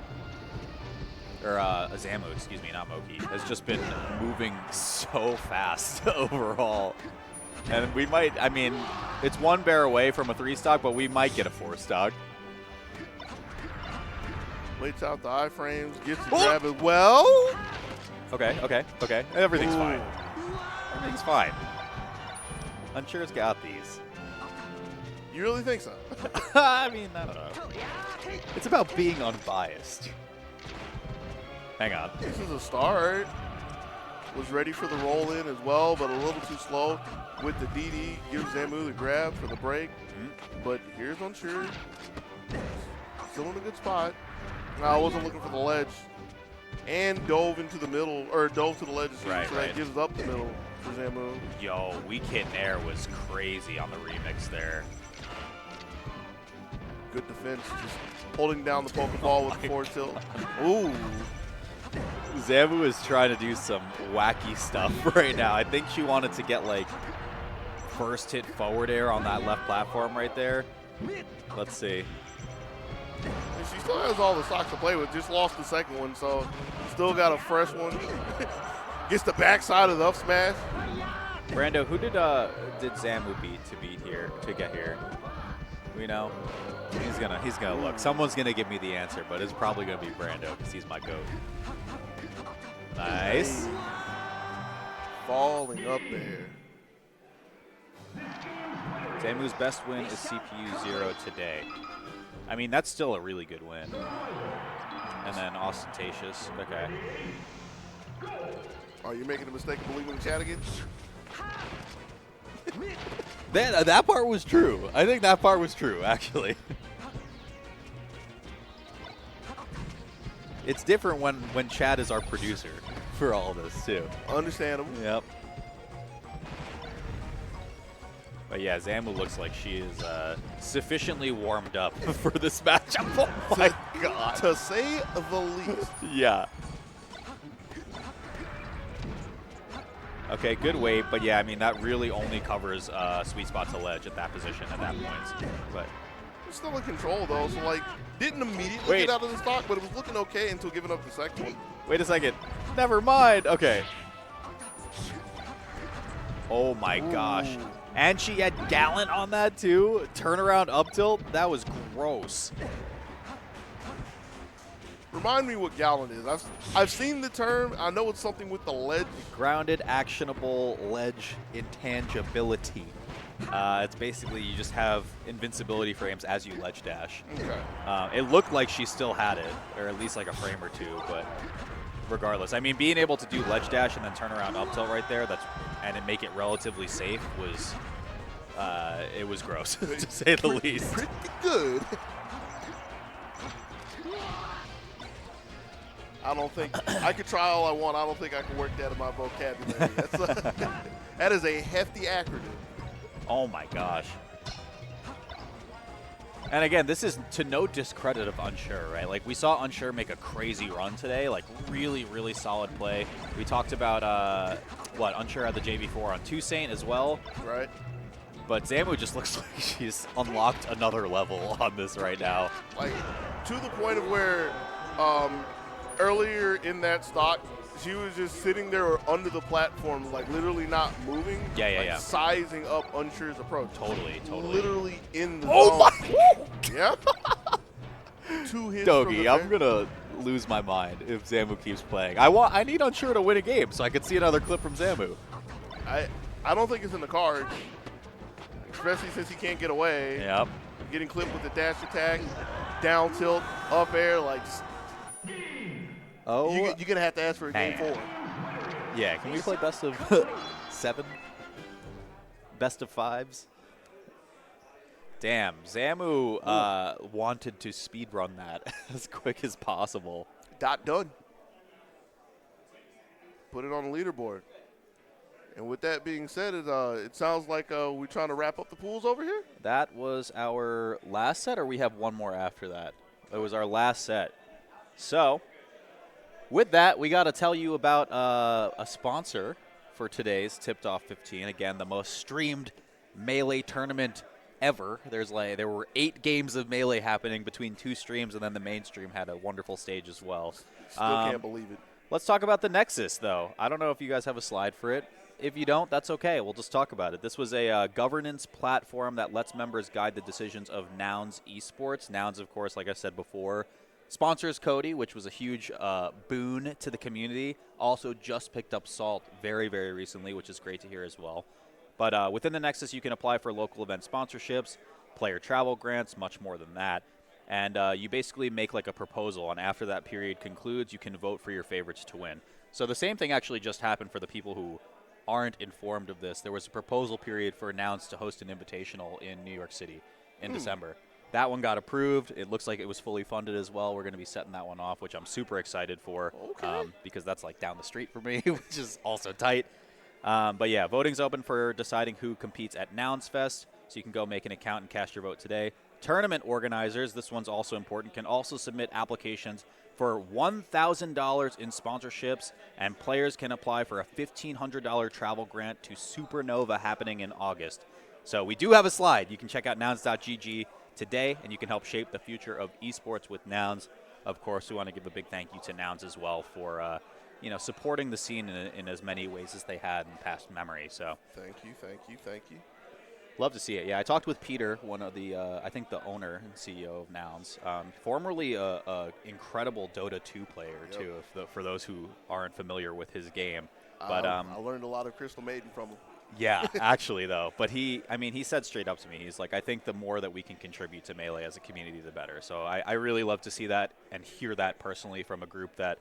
excuse me, not Moki, has just been moving so fast overall. And we might, I mean, it's one bear away from a 3-stock, but we might get a 4-stock. Waits out the iframes, gets the grab as well. Okay. Everything's fine. Everything's fine. Unsure's got these. You really think so? I mean, I don't know. It's about being unbiased. Hang on. This is a start. Was ready for the roll in as well, but a little too slow with the DD. Gives Zamu the grab for the break. But here's Unsure. Still in a good spot. No, I wasn't looking for the ledge. And dove into the middle, or dove to the ledge. So that gives up the middle for Zamu. Yo, Weak Hit Nair was crazy on the remix there. Good defense. Just holding down the Pokeball with the forward tilt. Ooh. Zamu is trying to do some wacky stuff right now. I think she wanted to get, like, first hit forward air on that left platform right there. Let's see. And she still has all the stocks to play with. Just lost the second one, so still got a fresh one. Gets the backside of the up smash. Brando, who did Zamu beat to get here? We know. He's gonna look. Someone's gonna give me the answer, but it's probably gonna be Brando because he's my goat. Nice. Hey. Falling up there. Zamu's best win is CPU 0 today. I mean, that's still a really good win. And then ostentatious. Okay. Are you making a mistake of believing the chat again? That part was true. I think that part was true, actually. It's different when Chad is our producer for all this, too. Understandable. Yep. But yeah, Zamu looks like she is sufficiently warmed up for this matchup. Oh my god. To say the least. Yeah. Okay, good weight, but yeah, I mean, that really only covers sweet spot to ledge at that position at that point. But Still in control, though, so, like, didn't immediately get out of the stock, but it was looking okay until giving up the second one. wait a second. Never mind. Okay. Oh my gosh. And she had Gallant on that, too. Turnaround up tilt. That was gross. Remind me what Gallant is. I've seen the term. I know it's something with the ledge. Grounded, actionable, ledge, intangibility. It's basically you just have invincibility frames as you ledge dash. Okay. It looked like she still had it, or at least like a frame or two, but regardless. I mean, being able to do ledge dash and then turn around up tilt right there, and it make it relatively safe was, it was gross, to say the least. Pretty good. I don't think I could try all I want. I don't think I can work that in my vocabulary. That is a hefty acronym. Oh my gosh. And again, this is to no discredit of Unsure, right? Like, we saw Unsure make a crazy run today, like really, really solid play. We talked about, Unsure had the JV4 on Toussaint as well. Right. But Zamu just looks like she's unlocked another level on this right now. Like, to the point of where earlier in that stock, she was just sitting there under the platform, like literally not moving. Yeah. Sizing up Unsure's approach. Totally. Literally in the Oh zone. my! Yeah. 2 hits. Dogi, I'm gonna lose my mind if Zamu keeps playing. I need Unsure to win a game so I can see another clip from Zamu. I don't think it's in the cards, especially since he can't get away. Yep. Getting clipped with the dash attack, down tilt, up air, like. Oh, you're gonna have to ask for a game 4. Yeah, can we play best of 7? Best of 5s? Damn, Zamu wanted to speedrun that as quick as possible. Done. Put it on the leaderboard. And with that being said, it sounds like we're trying to wrap up the pools over here. That was our last set, or we have one more after that? It was our last set. So, with that, we got to tell you about a sponsor for today's Tipped Off 15. Again, the most streamed Melee tournament ever. There were 8 games of Melee happening between 2 streams, and then the main stream had a wonderful stage as well. Still can't believe it. Let's talk about the Nexus, though. I don't know if you guys have a slide for it. If you don't, that's okay. We'll just talk about it. This was a governance platform that lets members guide the decisions of Nouns Esports. Nouns, of course, like I said before, sponsors Cody, which was a huge boon to the community. Also just picked up Salt very, very recently, which is great to hear as well. But within the Nexus, you can apply for local event sponsorships, player travel grants, much more than that. And you basically make like a proposal, and after that period concludes, you can vote for your favorites to win. So the same thing actually just happened for the people who aren't informed of this. There was a proposal period for Nouns to host an invitational in New York City in December. That one got approved. It looks like it was fully funded as well. We're going to be setting that one off, which I'm super excited for because that's like down the street for me, which is also tight. But yeah, voting's open for deciding who competes at Nouns Fest, so you can go make an account and cast your vote today. Tournament organizers, this one's also important, can also submit applications for $1,000 in sponsorships, and players can apply for a $1,500 travel grant to Supernova happening in August. So we do have a slide. You can check out nouns.gg today, and you can help shape the future of esports with Nouns. Of course, we want to give a big thank you to Nouns as well for supporting the scene in as many ways as they had in past memory. So thank you. Love to see it. Yeah, I talked with Peter, one of the, I think the owner and CEO of Nouns, formerly a incredible Dota 2 player, too, for those who aren't familiar with his game. But I learned a lot of Crystal Maiden from him. Yeah, actually, though. But he said straight up to me, he's like, I think the more that we can contribute to Melee as a community, the better. So I really love to see that and hear that personally from a group that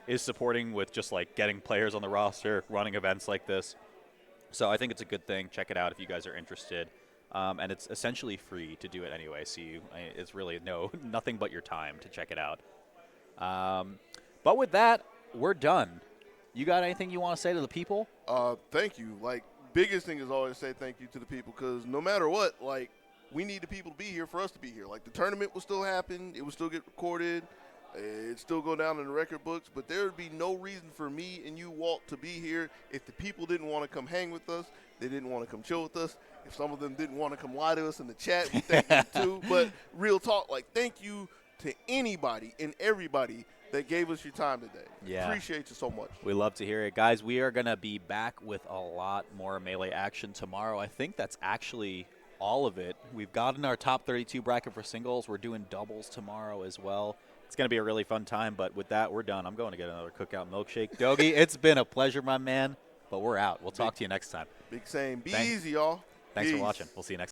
is supporting with just like getting players on the roster, running events like this. So I think it's a good thing. Check it out if you guys are interested. And it's essentially free to do it anyway. So it's really nothing but your time to check it out. But with that, we're done. You got anything you want to say to the people? Thank you. Like, biggest thing is always say thank you to the people, because no matter what, like, we need the people to be here for us to be here. Like, the tournament will still happen. It will still get recorded. It'd still go down in the record books. But there would be no reason for me and you, Walt, to be here if the people didn't want to come hang with us. They didn't want to come chill with us. If some of them didn't want to come lie to us in the chat, we thank them too. But real talk, like, thank you to anybody and everybody that gave us your time today. Yeah. Appreciate you so much. We love to hear it. Guys, we are going to be back with a lot more Melee action tomorrow. I think that's actually all of it. We've gotten our top 32 bracket for singles. We're doing doubles tomorrow as well. It's going to be a really fun time, but with that, we're done. I'm going to get another Cookout Milkshake. Dogie, it's been a pleasure, my man, but we're out. We'll talk to you next time. Big same. Be easy, y'all. Thanks Peace. for watching. We'll see you next time.